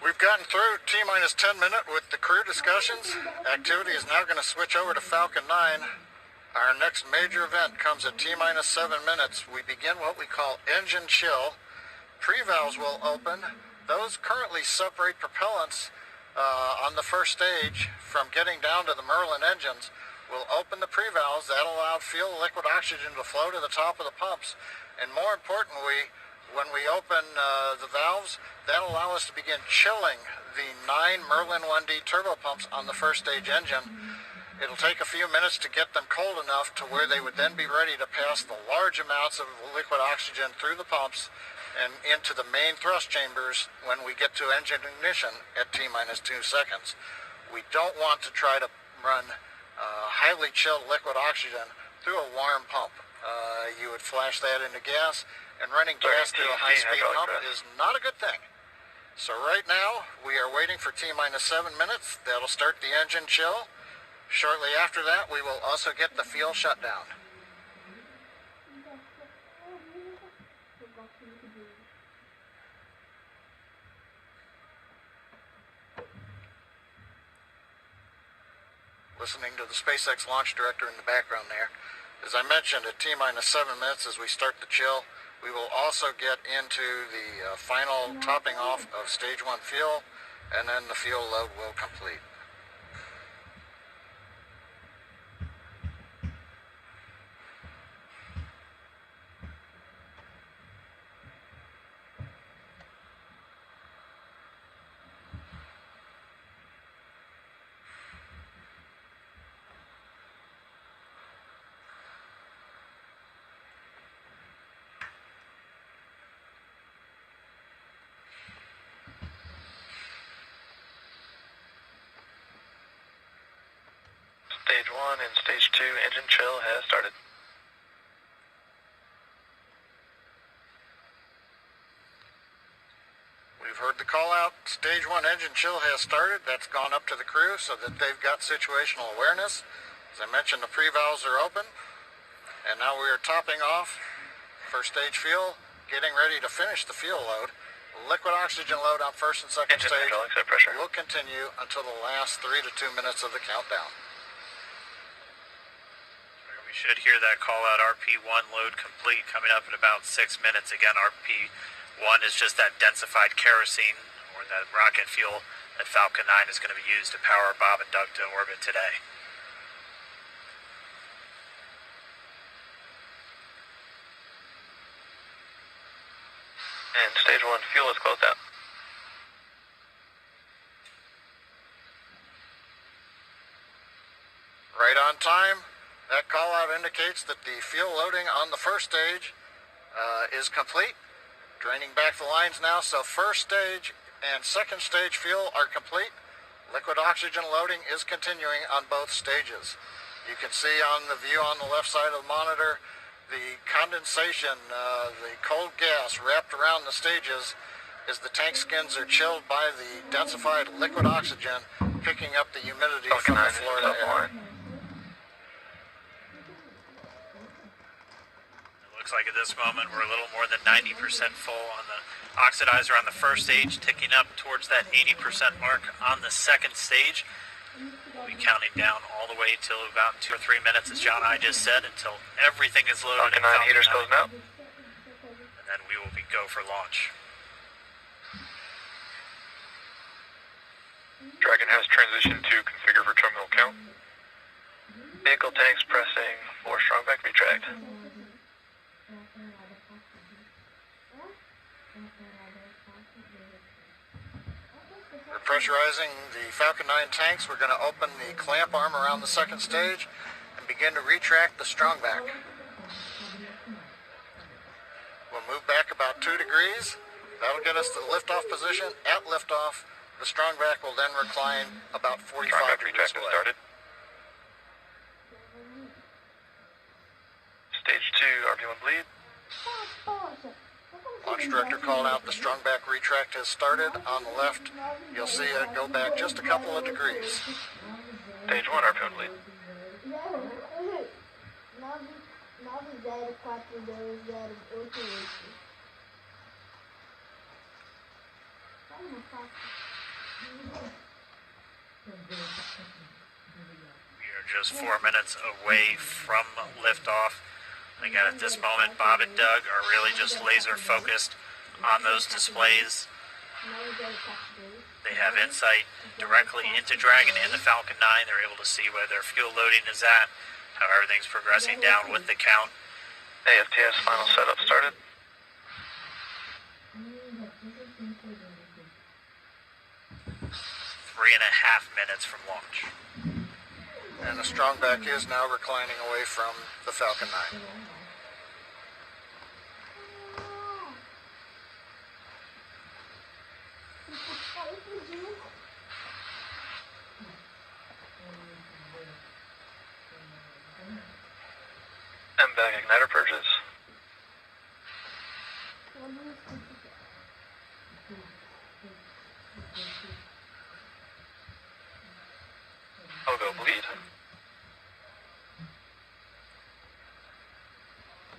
We've gotten through T-minus 10 minute with the crew discussions. Activity is now going to switch over to Falcon 9. Our next major event comes at T-minus 7 minutes. We begin what we call engine chill. Pre-valves will open. Those currently separate propellants on the first stage from getting down to the Merlin engines. We'll open the pre-valves. That'll allow fuel liquid oxygen to flow to the top of the pumps. And more importantly, when we open the valves, that'll allow us to begin chilling the 9 Merlin 1D turbo pumps on the first stage engine. It'll take a few minutes to get them cold enough to where they would then be ready to pass the large amounts of liquid oxygen through the pumps and into the main thrust chambers when we get to engine ignition at T-minus 2 seconds. We don't want to try to run highly chilled liquid oxygen through a warm pump. You would flash that into gas, and running gas through a high-speed pump is not a good thing. So right now, we are waiting for T-minus 7 minutes. That'll start the engine chill. Shortly after that, we will also get the fuel shutdown. Listening to the SpaceX launch director in the background there. As I mentioned, at T-minus 7 minutes, as we start the chill, We will also get into the final topping off of stage 1 fuel, and then the fuel load will complete. Stage 1 and Stage 2 engine chill has started. We've heard the call out. Stage 1 engine chill has started. That's gone up to the crew so that they've got situational awareness. As I mentioned, the pre-valves are open. And now we are topping off first stage fuel, getting ready to finish the fuel load. Liquid oxygen load on first and second Engine stage hydraulics at pressure. will continue until the last 3 to 2 minutes of the countdown. We should hear that call out RP1 load complete coming up in about 6 minutes. Again, RP1 is just that densified kerosene or that rocket fuel that Falcon 9 is going to be used to power Bob and Doug to orbit today. And Stage 1 fuel is closed out. Right on time. That call out indicates that the fuel loading on the first stage is complete. Draining back the lines now, so first stage and second stage fuel are complete. Liquid oxygen loading is continuing on both stages. You can see on the view on the left side of the monitor the condensation, the cold gas wrapped around the stages as the tank skins are chilled by the densified liquid oxygen picking up the humidity from the Florida air. Looks like at this moment we're a little more than 90% full on the oxidizer on the first stage, ticking up towards that 80% mark on the second stage. We'll be counting down all the way till about 2 or 3 minutes, as John and I just said, until everything is loaded. Falcon 9 heaters closed out. And then we will go for launch. Dragon has transitioned to configure for terminal count. Vehicle tanks pressing for strong back retract. We're pressurizing the Falcon 9 tanks. We're going to open the clamp arm around the second stage and begin to retract the strong back. We'll move back about 2 degrees. That'll get us to the liftoff position. At liftoff, the strong back will then recline about 45 degrees away. Started. Stage 2, RP1 bleed. Launch director called out the strong back retract has started. On the left, you'll see it go back just a couple of degrees. Stage 1, RP1 bleed. We are just 4 minutes away from liftoff. Again, at this moment, Bob and Doug are really just laser focused on those displays. They have insight directly into Dragon and the Falcon 9. They're able to see where their fuel loading is at, how everything's progressing down with the count. AFTS final setup started. Three and a half minutes from launch. And the strong back is now reclining away from the Falcon 9. M-bag igniter purges. Hogo bleed.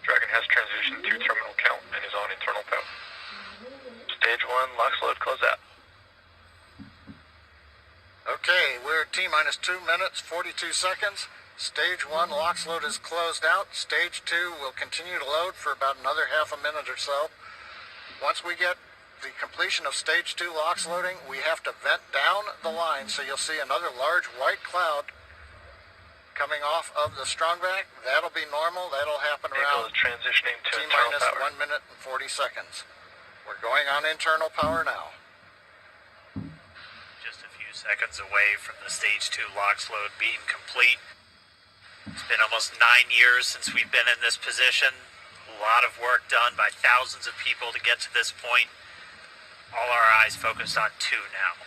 Dragon has transitioned to terminal count and is on internal power. Stage 1, LOX load close out. Okay, we're T-minus 2 minutes, 42 seconds. Stage 1 LOX load is closed out. Stage 2 will continue to load for about another half a minute or so. Once we get the completion of Stage 2 LOX loading, we have to vent down the line, so you'll see another large white cloud coming off of the strongback. That'll be normal. That'll happen around transitioning to T-minus 1 minute and 40 seconds. We're going on internal power now. Just a few seconds away from the Stage 2 LOX load being complete. It's been almost 9 years since we've been in this position. A lot of work done by thousands of people to get to this point. All our eyes focused on 2 now.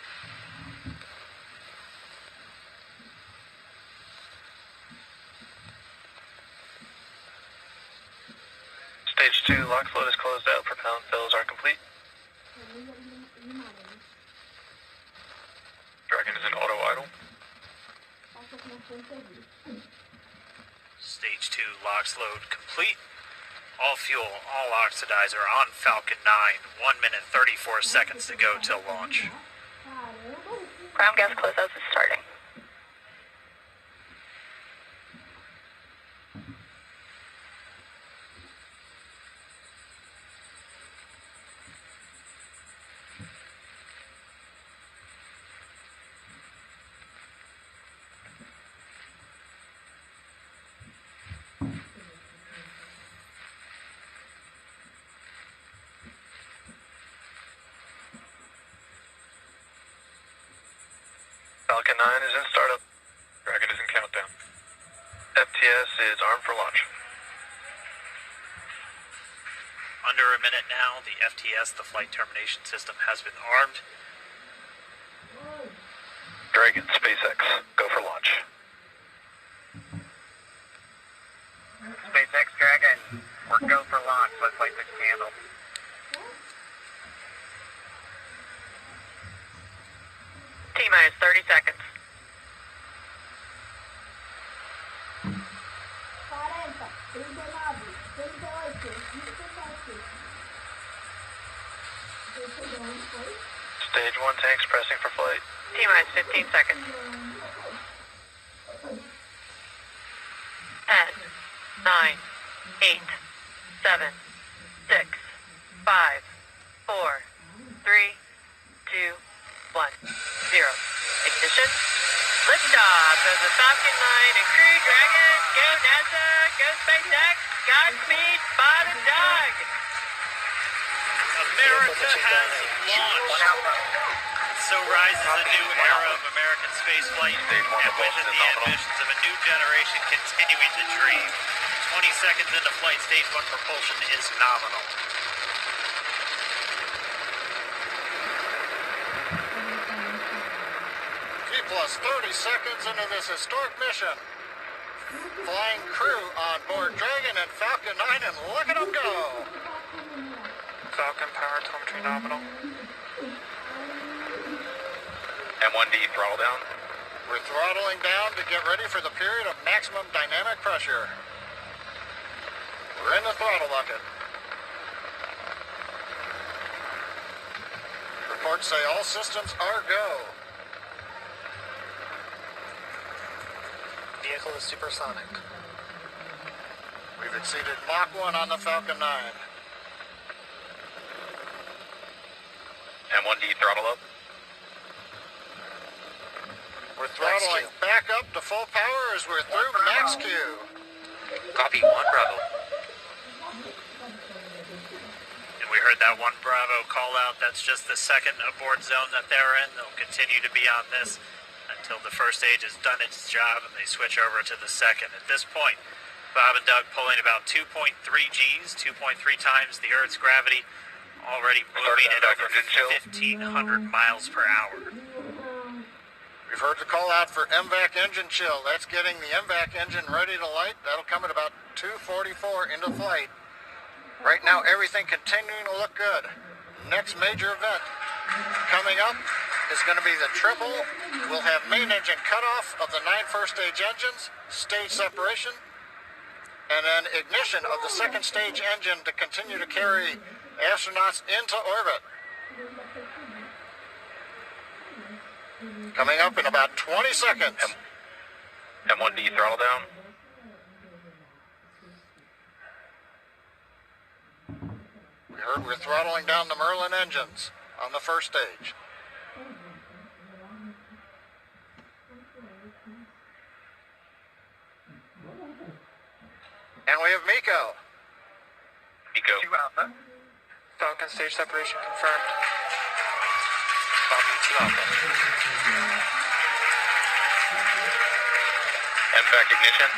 Stage 2 LOX load is closed out. Propellant fills are complete. Dragon is in auto idle. Stage 2 LOX load complete. All fuel, all oxidizer on Falcon 9. 1 minute 34 seconds to go till launch. Ground gas closeouts is starting. Falcon 9 is in startup. Dragon is in countdown. FTS is armed for launch. Under a minute now, the FTS, the flight termination system, has been armed. Dragon, SpaceX, go for launch. SpaceX Dragon, we're go for launch. Let's light this candle. T-minus 30 seconds. Stage 1 tanks pressing for flight. T-minus 15 seconds. 10, 9, 8, 7, 6, 5, 4, 3, 2, 1, 0. Ignition. Liftoff of the Falcon 9 and Crew Dragon. Go NASA. Go SpaceX. Godspeed, Bob and Doug. America has launched. So rises a new era of American spaceflight, and with it the ambitions of a new generation continuing to dream. 20 seconds into flight, Stage 1 propulsion is nominal. Plus 30 seconds into this historic mission. Flying crew on board Dragon and Falcon 9, and look at them go. Falcon power telemetry nominal. M1D throttle down. We're throttling down to get ready for the period of maximum dynamic pressure. We're in the throttle bucket. Reports say all systems are go. Vehicle is supersonic. We've exceeded Mach 1 on the Falcon 9. M1D throttle up. We're throttling back up to full power as we're through max Q. Copy 1 Bravo. And we heard that 1 Bravo call out. That's just the second abort zone that they're in. They'll continue to be on this until the first stage has done its job and they switch over to the second. At this point, Bob and Doug pulling about 2.3 Gs, 2.3 times the Earth's gravity, already moving at over 1,500 miles per hour. We've heard the call out for MVAC engine chill. That's getting the MVAC engine ready to light. That'll come at about 2:44 into flight. Right now, everything continuing to look good. Next major event coming up is going to be the triple. We'll have main engine cutoff of the 9 first stage engines, stage separation, and then ignition of the second stage engine to continue to carry astronauts into orbit. Coming up in about 20 seconds. M1D throttle down. We heard we're throttling down the Merlin engines on the first stage. And we have Miko. Miko. 2 Alpha. Falcon stage separation confirmed. Copy, 2 Alpha. MVAC ignition.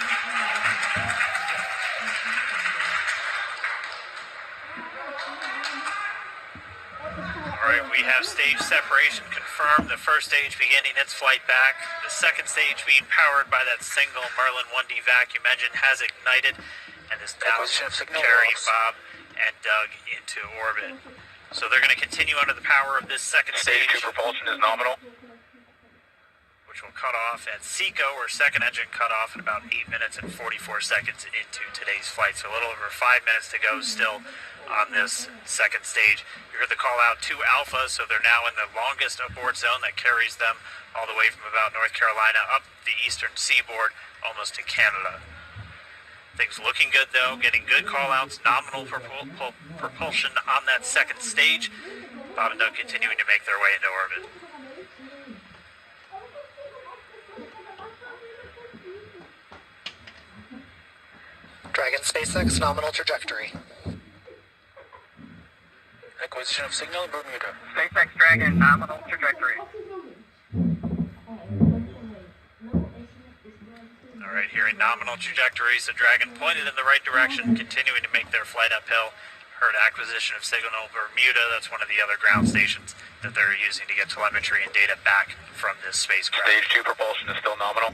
Alright, we have stage separation confirmed. The first stage beginning its flight back. The second stage being powered by that single Merlin 1D vacuum engine has ignited and is now carrying Bob and Doug into orbit. So they're going to continue under the power of this second stage. Stage 2 propulsion is nominal. Which will cut off at SECO, or second engine cut off, in about 8 minutes and 44 seconds into today's flight. So a little over 5 minutes to go still on this second stage. You heard the call out to Alpha, so they're now in the longest abort zone that carries them all the way from about North Carolina up the eastern seaboard, almost to Canada. Things looking good though, getting good call-outs, nominal propulsion on that second stage. Bob and Doug continuing to make their way into orbit. Dragon SpaceX nominal trajectory. Acquisition of signal, Bermuda. SpaceX Dragon, nominal trajectory. Alright, hearing nominal trajectories, the Dragon pointed in the right direction, continuing to make their flight uphill. Heard acquisition of signal Bermuda, that's one of the other ground stations that they're using to get telemetry and data back from this spacecraft. Stage 2 propulsion is still nominal.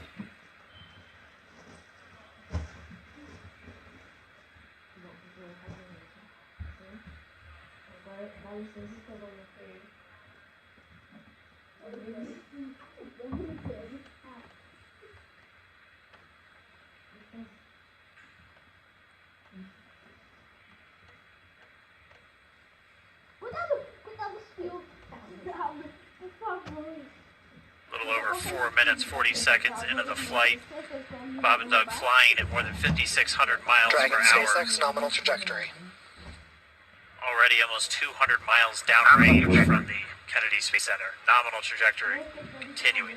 A little over 4 minutes, 40 seconds into the flight. Bob and Doug flying at more than 5,600 miles Dragon per hour. SpaceX nominal trajectory. Already almost 200 miles downrange from the Kennedy Space Center. Nominal trajectory continuing.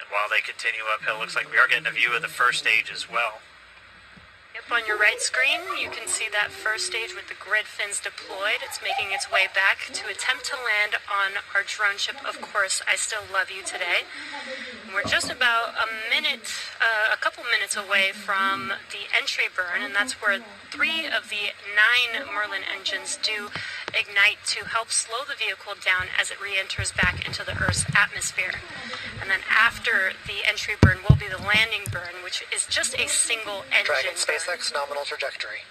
While they continue uphill, looks like we are getting a view of the first stage as well. Yep, on your right screen, you can see that first stage with the grid fins deployed. It's making its way back to attempt to land on our drone ship, Of Course, I Still Love You Today. And we're just about a couple minutes away from the entry burn, and that's where 3 of the 9 Merlin engines do ignite to help slow the vehicle down as it re-enters back into the Earth's atmosphere. And then after the entry burn will be the landing burn, which is just a single engine Dragon burn. SpaceX nominal trajectory.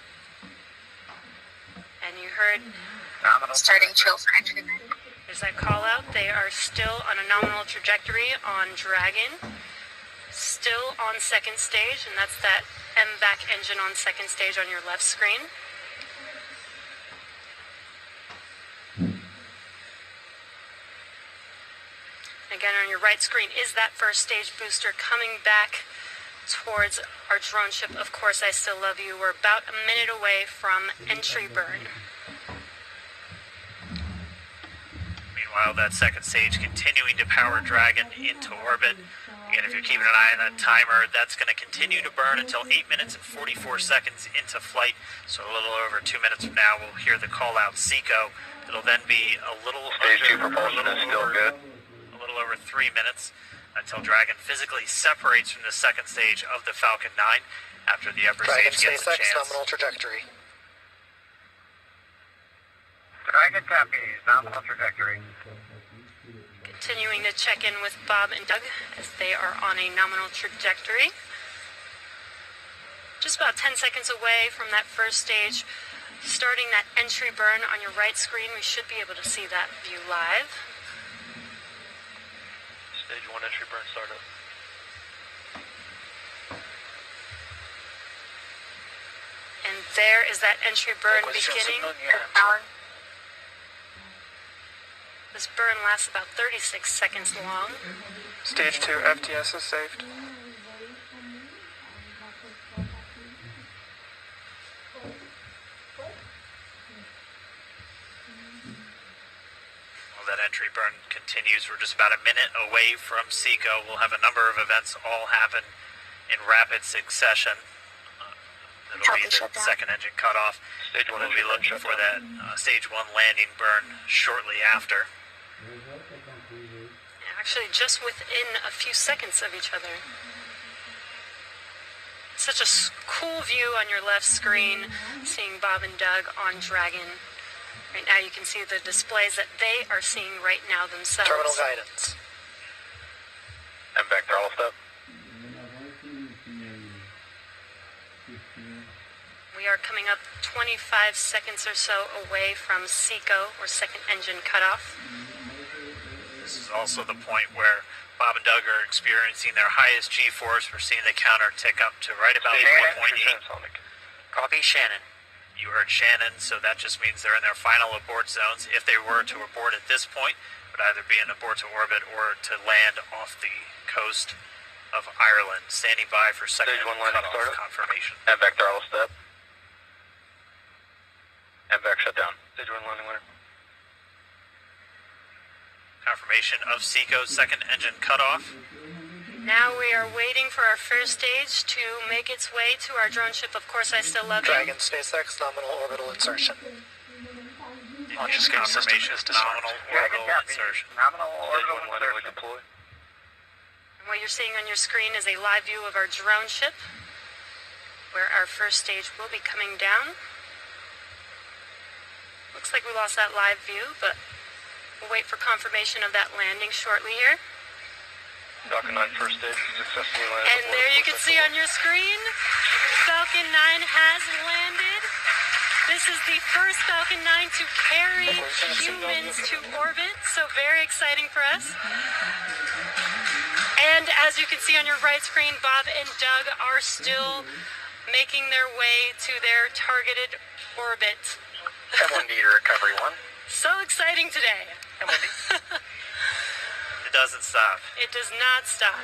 And you heard Starting trill for entry burn. there's that call out. They are still on a nominal trajectory on Dragon. Still on second stage, and that's that MVAC engine on second stage on your left screen. Again, on your right screen is that first stage booster coming back towards our drone ship, Of Course, I Still Love You. We're about a minute away from entry burn. Meanwhile, that second stage continuing to power Dragon into orbit. Again, if you're keeping an eye on that timer, that's going to continue to burn until 8 minutes and 44 seconds into flight. So a little over 2 minutes from now, we'll hear the call out SECO. It'll then be a little Stage 2 under, propulsion is still good. A little over 3 minutes until Dragon physically separates from the second stage of the Falcon 9 after the upper Dragon stage gets a SpaceX chance. nominal trajectory. Dragon copies, nominal trajectory. Continuing to check in with Bob and Doug as they are on a nominal trajectory. Just about 10 seconds away from that first stage. Starting that entry burn on your right screen, we should be able to see that view live. Stage 1 entry burn startup. There is that entry burn beginning. This burn lasts about 36 seconds long. Stage 2 FTS is saved. Well, that entry burn continues. We're just about a minute away from SECO. We'll have a number of events all happen in rapid succession. It'll be the second engine cutoff. We'll be looking for that stage 1 landing burn shortly after. Actually, just within a few seconds of each other. Such a cool view on your left screen, seeing Bob and Doug on Dragon. Right now you can see the displays that they are seeing right now themselves. Terminal guidance. And back there, all step. We are coming up 25 seconds or so away from SECO, or second engine cutoff. This is also the point where Bob and Doug are experiencing their highest G-force. We're seeing the counter tick up to right about 1.8. Copy, Shannon. You heard Shannon, so that just means they're in their final abort zones. If they were to abort at this point, it would either be an abort to orbit or to land off the coast of Ireland. Standing by for second cutoff confirmation. And back there, all step. And back shutdown. Stage 1 landing winner. Confirmation of SECO's second engine cutoff. Now we are waiting for our first stage to make its way to our drone ship. Of course, I still love Dragon SpaceX nominal orbital insertion. Launch escape confirmation is nominal orbital insertion. Nominal orbital insertion. Deploy. And what you're seeing on your screen is a live view of our drone ship, where our first stage will be coming down. Looks like we lost that live view, but we'll wait for confirmation of that landing shortly here. Falcon 9 first stage successfully landed. And there you can see on your screen, Falcon 9 has landed. This is the first Falcon 9 to carry humans to orbit, so very exciting for us. And as you can see on your right screen, Bob and Doug are still making their way to their targeted orbit. M1D to recovery 1. So exciting today. It doesn't stop. It does not stop.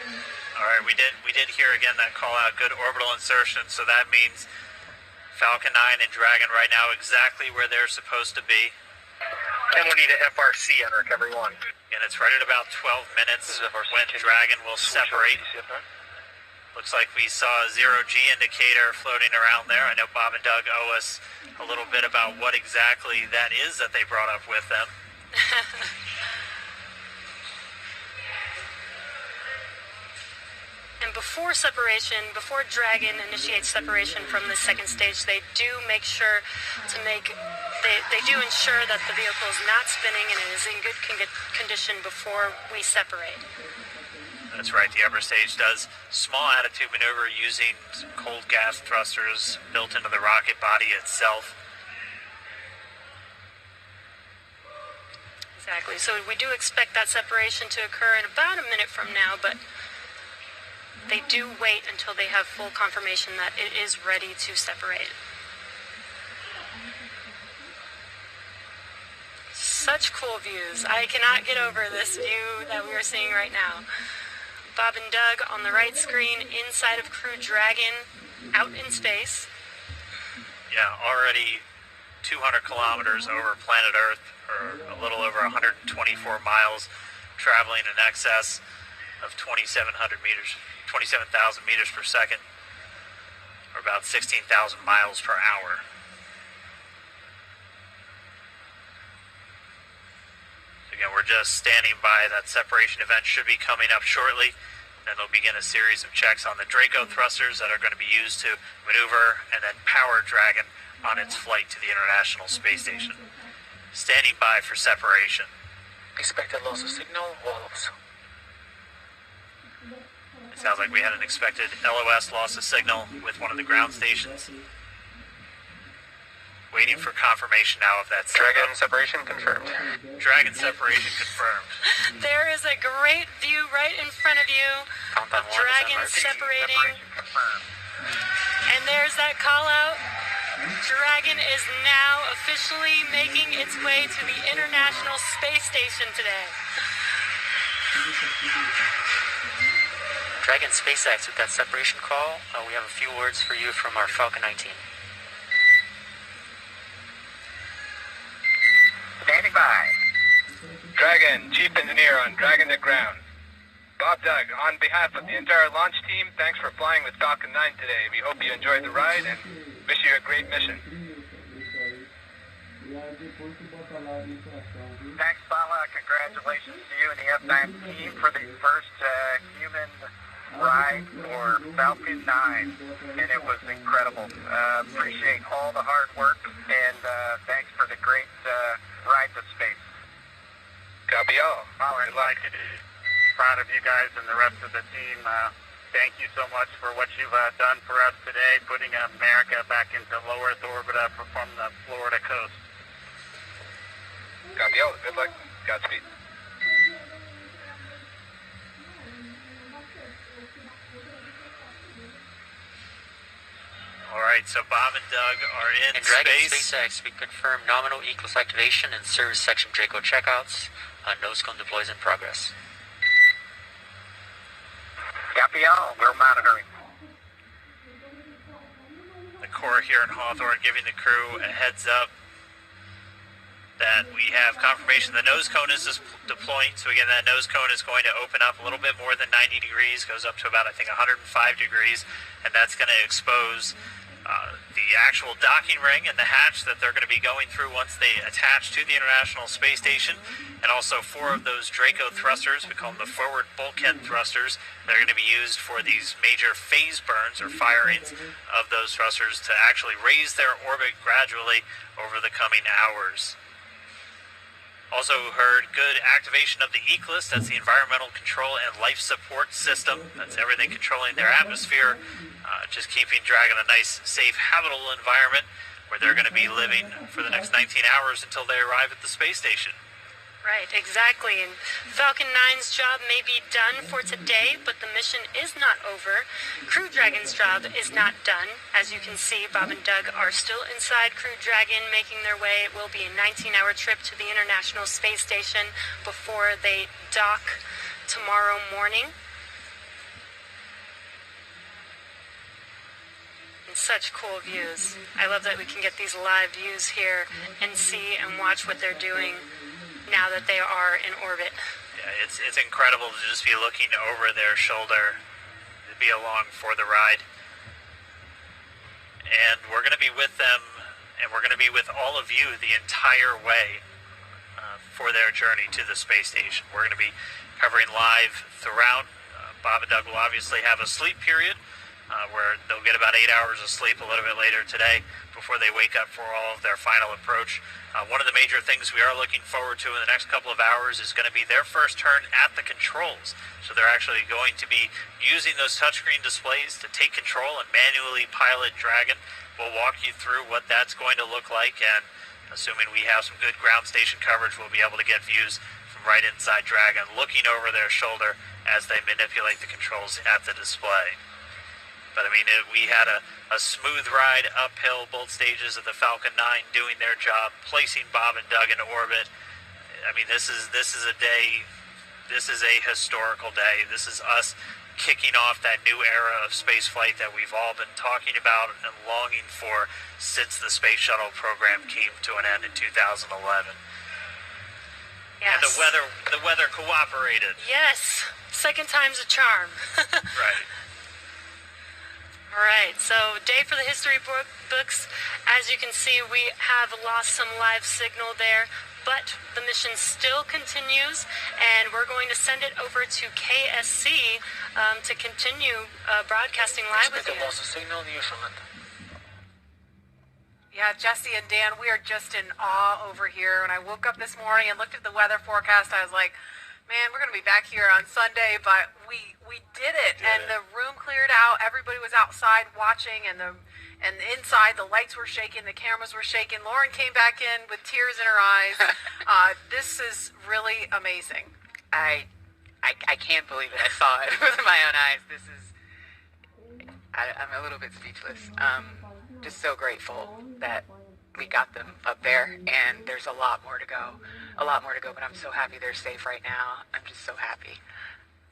All right, we did hear again that call out, good orbital insertion, so that means Falcon 9 and Dragon right now exactly where they're supposed to be. M1D to FRC on recovery 1. And it's right at about 12 minutes when Dragon will separate. Looks like we saw a 0G indicator floating around there. I know Bob and Doug owe us a little bit about what exactly that is that they brought up with them. And before separation, before Dragon initiates separation from the second stage, they do make sure to they do ensure that the vehicle is not spinning and it is in good condition before we separate. That's right, the upper stage does small attitude maneuver using cold gas thrusters built into the rocket body itself. Exactly, so we do expect that separation to occur in about a minute from now, but they do wait until they have full confirmation that it is ready to separate. Such cool views. I cannot get over this view that we are seeing right now. Bob and Doug on the right screen, inside of Crew Dragon, out in space. Yeah, already 200 kilometers over planet Earth, or a little over 124 miles, traveling in excess of 27,000 meters per second, or about 16,000 miles per hour. Again, we're just standing by. That separation event should be coming up shortly. Then they'll begin a series of checks on the Draco thrusters that are going to be used to maneuver and then power Dragon on its flight to the International Space Station. Standing by for separation. Expected loss of signal, walls. It sounds like we had an expected LOS loss of signal with one of the ground stations. Waiting for confirmation now of that signal. Dragon separation confirmed. Dragon separation confirmed. There is a great view right in front of you of Dragon separating. And there's that call out Dragon is now officially making its way to the International Space Station today. Dragon SpaceX with that separation call. We have a few words for you from our Falcon 9 team. Standing by. Dragon, Chief Engineer on Dragon to ground. Bob Doug, on behalf of the entire launch team, thanks for flying with Falcon 9 today. We hope you enjoyed the ride and wish you a great mission. Thanks, Bala. Congratulations to you and the F9 team for the first human ride for Falcon 9, and it was incredible. Appreciate all the hard work, and thanks for the great ride to space. Copy all. Good luck. Proud of you guys and the rest of the team. Thank you so much for what you've done for us today, putting America back into low Earth orbit from the Florida coast. Copy all. Good luck. Godspeed. All right, so Bob and Doug are in Dragon space. SpaceX, we confirm nominal ECLS activation and service section Draco checkouts. Nose cone deploys in progress. Copy all. We're monitoring. The Corps here in Hawthorne giving the crew a heads up that we have confirmation the nose cone is deploying. So again, that nose cone is going to open up a little bit more than 90 degrees, goes up to about, I think, 105 degrees, and that's going to expose the actual docking ring and the hatch that they're going to be going through once they attach to the International Space Station, and also 4 of those Draco thrusters, we call them the forward bulkhead thrusters, that are going to be used for these major phase burns or firings of those thrusters to actually raise their orbit gradually over the coming hours. Also heard good activation of the ECLS, that's the Environmental Control and Life Support System. That's everything controlling their atmosphere, just keeping Dragon a nice, safe, habitable environment where they're going to be living for the next 19 hours until they arrive at the space station. Right, exactly. And Falcon 9's job may be done for today, but the mission is not over. Crew Dragon's job is not done. As you can see, Bob and Doug are still inside Crew Dragon, making their way. It will be a 19-hour trip to the International Space Station before they dock tomorrow morning. And such cool views. I love that we can get these live views here and see and watch what they're doing now that they are in orbit. Yeah, it's incredible to just be looking over their shoulder, to be along for the ride. And we're going to be with them, and we're going to be with all of you the entire way for their journey to the space station. We're going to be covering live throughout. Bob and Doug will obviously have a sleep period where they'll get about 8 hours of sleep a little bit later today before they wake up for all of their final approach. One of the major things we are looking forward to in the next couple of hours is going to be their first turn at the controls. So they're actually going to be using those touchscreen displays to take control and manually pilot Dragon. We'll walk you through what that's going to look like, and assuming we have some good ground station coverage, we'll be able to get views from right inside Dragon, looking over their shoulder as they manipulate the controls at the display. But I mean, we had a smooth ride uphill, both stages of the Falcon 9 doing their job, placing Bob and Doug into orbit. I mean, this is a day, this is a historical day. This is us kicking off that new era of space flight that we've all been talking about and longing for since the Space Shuttle program came to an end in 2011. Yes. And the weather cooperated. Yes, second time's a charm. Right. All right, so day for the history books. As you can see, we have lost some live signal there, but the mission still continues, and we're going to send it over to KSC to continue broadcasting live with you. Yeah, Jesse and Dan, we are just in awe over here. When I woke up this morning and looked at the weather forecast, I was like, man, we're going to be back here on Sunday, but we did it. And the room cleared out. Everybody was outside watching, and inside the lights were shaking, the cameras were shaking. Lauren came back in with tears in her eyes. This is really amazing. I can't believe it. I saw it with my own eyes. I'm a little bit speechless. just so grateful that we got them up there, and there's a lot more to go. But I'm so happy they're safe right now. I'm just so happy.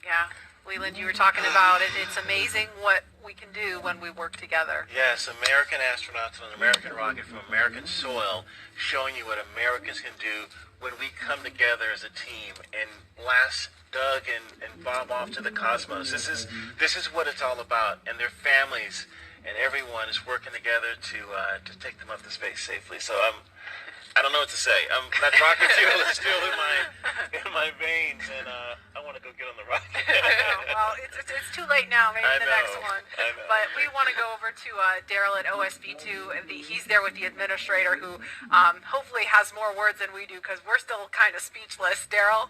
Yeah, Leland, you were talking about it. It's amazing what we can do when we work together. Yes, American astronauts on an American rocket from American soil, showing you what Americans can do when we come together as a team and blast Doug and Bob off to the cosmos. This is what it's all about, and their families and everyone is working together to take them up to space safely. So I don't know what to say. That rocket fuel is still in my veins, and I want to go get on the rocket. Well, it's too late now. Maybe the next one. I know. But we want to go over to Daryl at OSB2. He's there with the administrator, who hopefully has more words than we do, because we're still kind of speechless. Daryl?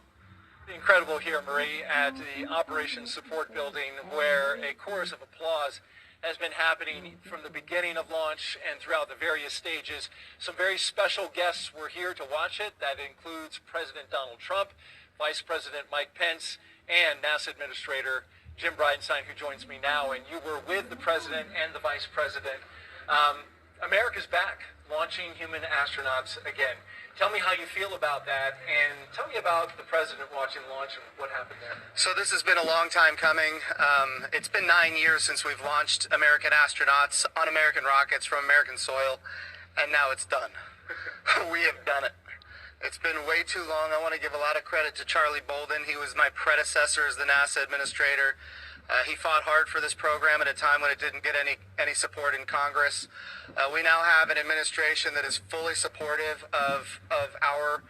Incredible here, Marie, at the Operations Support Building, where a chorus of applause has been happening from the beginning of launch and throughout the various stages. Some very special guests were here to watch it. That includes President Donald Trump, Vice President Mike Pence, and NASA Administrator Jim Bridenstine, who joins me now. And you were with the President and the Vice President. America's back, launching human astronauts again. Tell me how you feel about that, and tell me about the President watching launch and what happened there. So this has been a long time coming. It's been 9 years since we've launched American astronauts on American rockets from American soil, and now it's done. We have done it. It's been way too long. I want to give a lot of credit to Charlie Bolden. He was my predecessor as the NASA administrator. He fought hard for this program at a time when it didn't get any support in Congress. We now have an administration that is fully supportive of our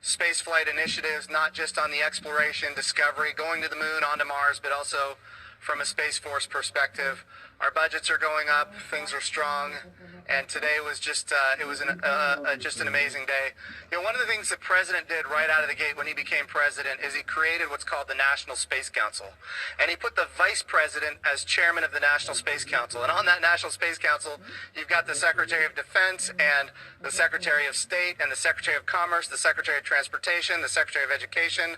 spaceflight initiatives, not just on the exploration, discovery, going to the moon, onto Mars, but also from a Space Force perspective. Our budgets are going up, things are strong, and today was just just an amazing day. You know, one of the things the President did right out of the gate when he became President is he created what's called the National Space Council, and he put the Vice President as Chairman of the National Space Council. And on that National Space Council, you've got the Secretary of Defense and the Secretary of State and the Secretary of Commerce, the Secretary of Transportation, the Secretary of Education,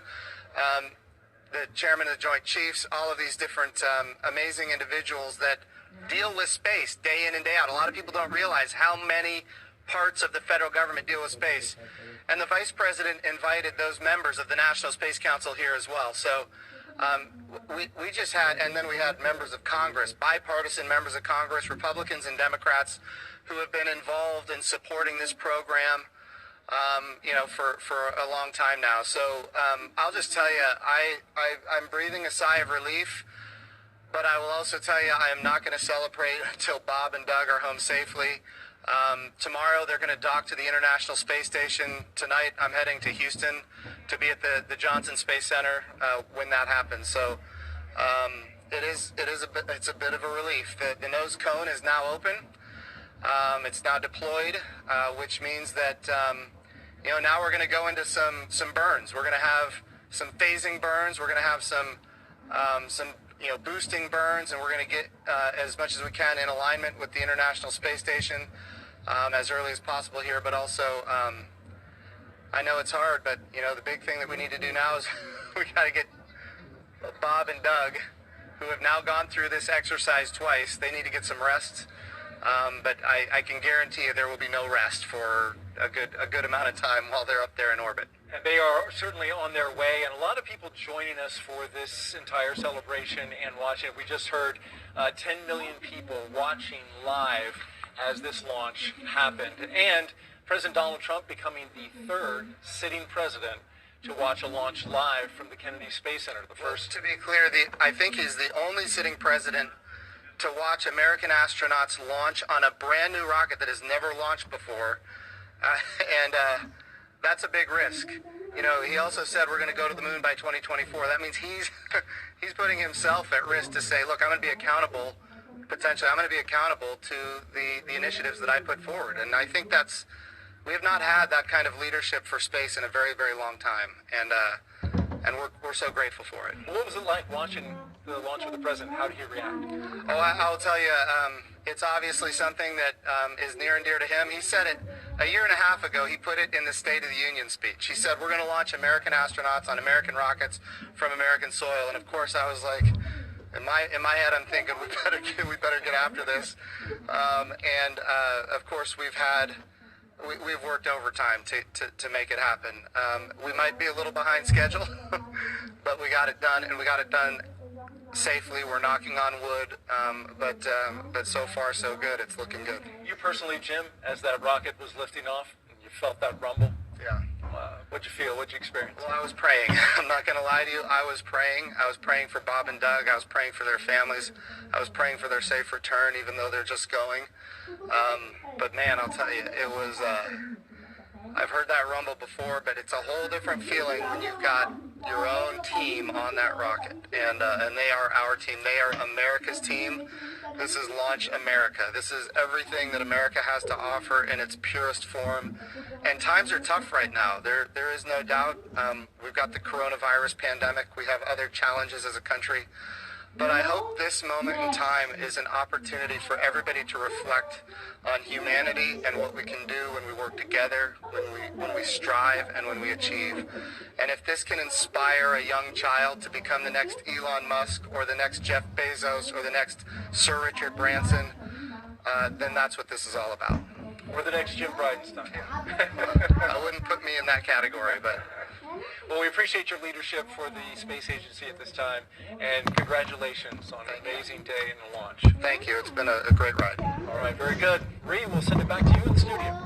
the Chairman of the Joint Chiefs, all of these different amazing individuals that deal with space day in and day out. A lot of people don't realize how many parts of the federal government deal with space. And the Vice President invited those members of the National Space Council here as well. So we just had, and then we had members of Congress, bipartisan members of Congress, Republicans and Democrats, who have been involved in supporting this program for a long time now. So I'll just tell you, I'm breathing a sigh of relief, but I will also tell you I am not going to celebrate until Bob and Doug are home safely. Tomorrow they're going to dock to the International Space Station. Tonight I'm heading to Houston to be at the Johnson Space Center when that happens. So it's a bit of a relief. The nose cone is now open. It's now deployed, which means that now we're going to go into some burns. We're going to have some phasing burns. We're going to have some boosting burns, and we're going to get as much as we can in alignment with the International Space Station as early as possible here. But also, I know it's hard, but the big thing that we need to do now is we got to get Bob and Doug, who have now gone through this exercise twice. They need to get some rest. But I can guarantee you there will be no rest for a good amount of time while they're up there in orbit. And they are certainly on their way, and a lot of people joining us for this entire celebration and watching. We just heard 10 million people watching live as this launch happened, and President Donald Trump becoming the third sitting president to watch a launch live from the Kennedy Space Center. The first. To be clear, I think he's the only sitting president to watch American astronauts launch on a brand new rocket that has never launched before, and that's a big risk. He also said we're going to go to the moon by 2024. That means he's putting himself at risk to say, look, I'm going to be accountable. Potentially, I'm going to be accountable to the initiatives that I put forward, and I think we have not had that kind of leadership for space in a very, very long time, and we're so grateful for it. What was it like watching the launch with the President? How did he react? Oh, I'll tell you, it's obviously something that is near and dear to him. He said it a year and a half ago. He put it in the State of the Union speech. He said, we're going to launch American astronauts on American rockets from American soil. And of course, I was like, In my head, I'm thinking we better get after this. Of course, we've worked overtime to make it happen. We might be a little behind schedule, but we got it done, and we got it done safely. We're knocking on wood, but so far so good. It's looking good. You personally, Jim, as that rocket was lifting off, you felt that rumble? Yeah. What'd you feel? What'd you experience? Well, I was praying. I'm not going to lie to you. I was praying. I was praying for Bob and Doug. I was praying for their families. I was praying for their safe return, even though they're just going. But man, I'll tell you, it was, I've heard that rumble before, but it's a whole different feeling when you've got your own team on that rocket. And they are our team. They are America's team. This is Launch America. This is everything that America has to offer in its purest form. And times are tough right now. There is no doubt. We've got the coronavirus pandemic. We have other challenges as a country. But I hope this moment in time is an opportunity for everybody to reflect on humanity and what we can do when we work together, when we strive, and when we achieve. And if this can inspire a young child to become the next Elon Musk or the next Jeff Bezos or the next Sir Richard Branson, then that's what this is all about. Or the next Jim Bridenstine. I wouldn't put me in that category, but... Well, we appreciate your leadership for the space agency at this time, and congratulations on an amazing day in the launch. Thank you. It's been a great ride. All right, very good. Ree, we'll send it back to you in the studio.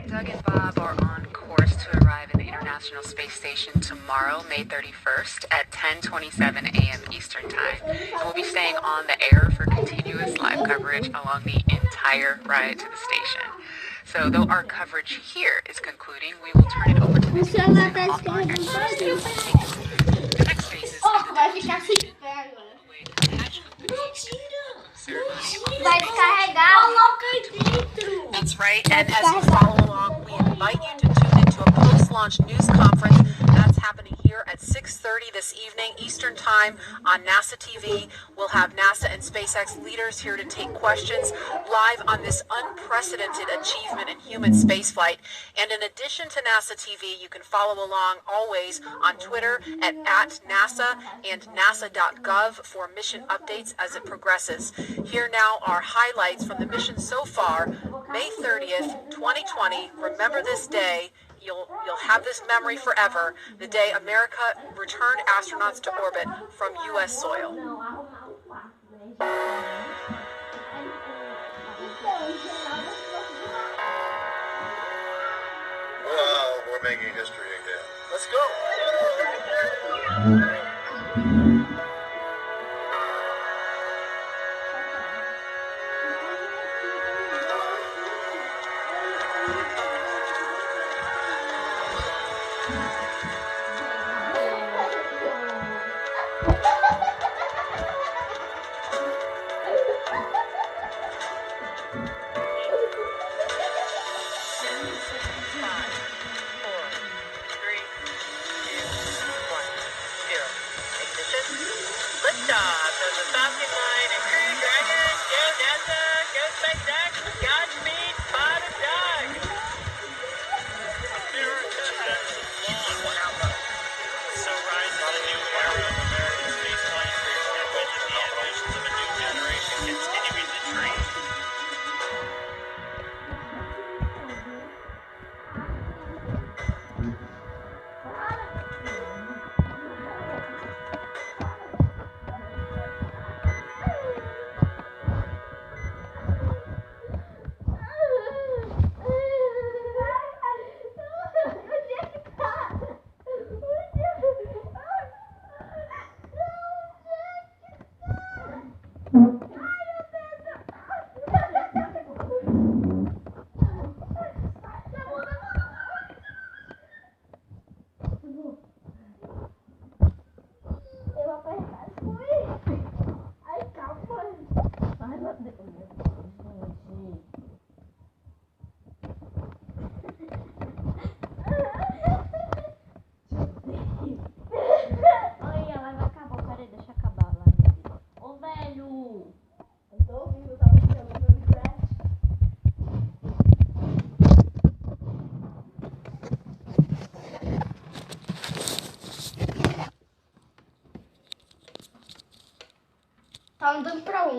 Doug and Bob are on course to arrive at the International Space Station tomorrow, May 31st at 10:27 a.m. Eastern Time. And we'll be staying on the air for continuous live coverage along the entire ride to the station. So though our coverage here is concluding, we will turn it over to the teams offline and the next phases of the demonstration. Vai descarregar, coloca aí dentro. That's right, and as you follow along, we invite you to tune into a post-launch news conference that's happening here at 6:30 this evening Eastern Time on NASA TV. We'll have NASA and SpaceX leaders here to take questions live on this unprecedented achievement in human spaceflight. And in addition to NASA TV, you can follow along always on Twitter at @NASA and nasa.gov for mission updates as it progresses. Here now are highlights from the mission so far. May 30th, 2020. Remember this day. You'll have this memory forever, the day America returned astronauts to orbit from U.S. soil. Well, we're making history again. Let's go. Liftoff of the Falcon 9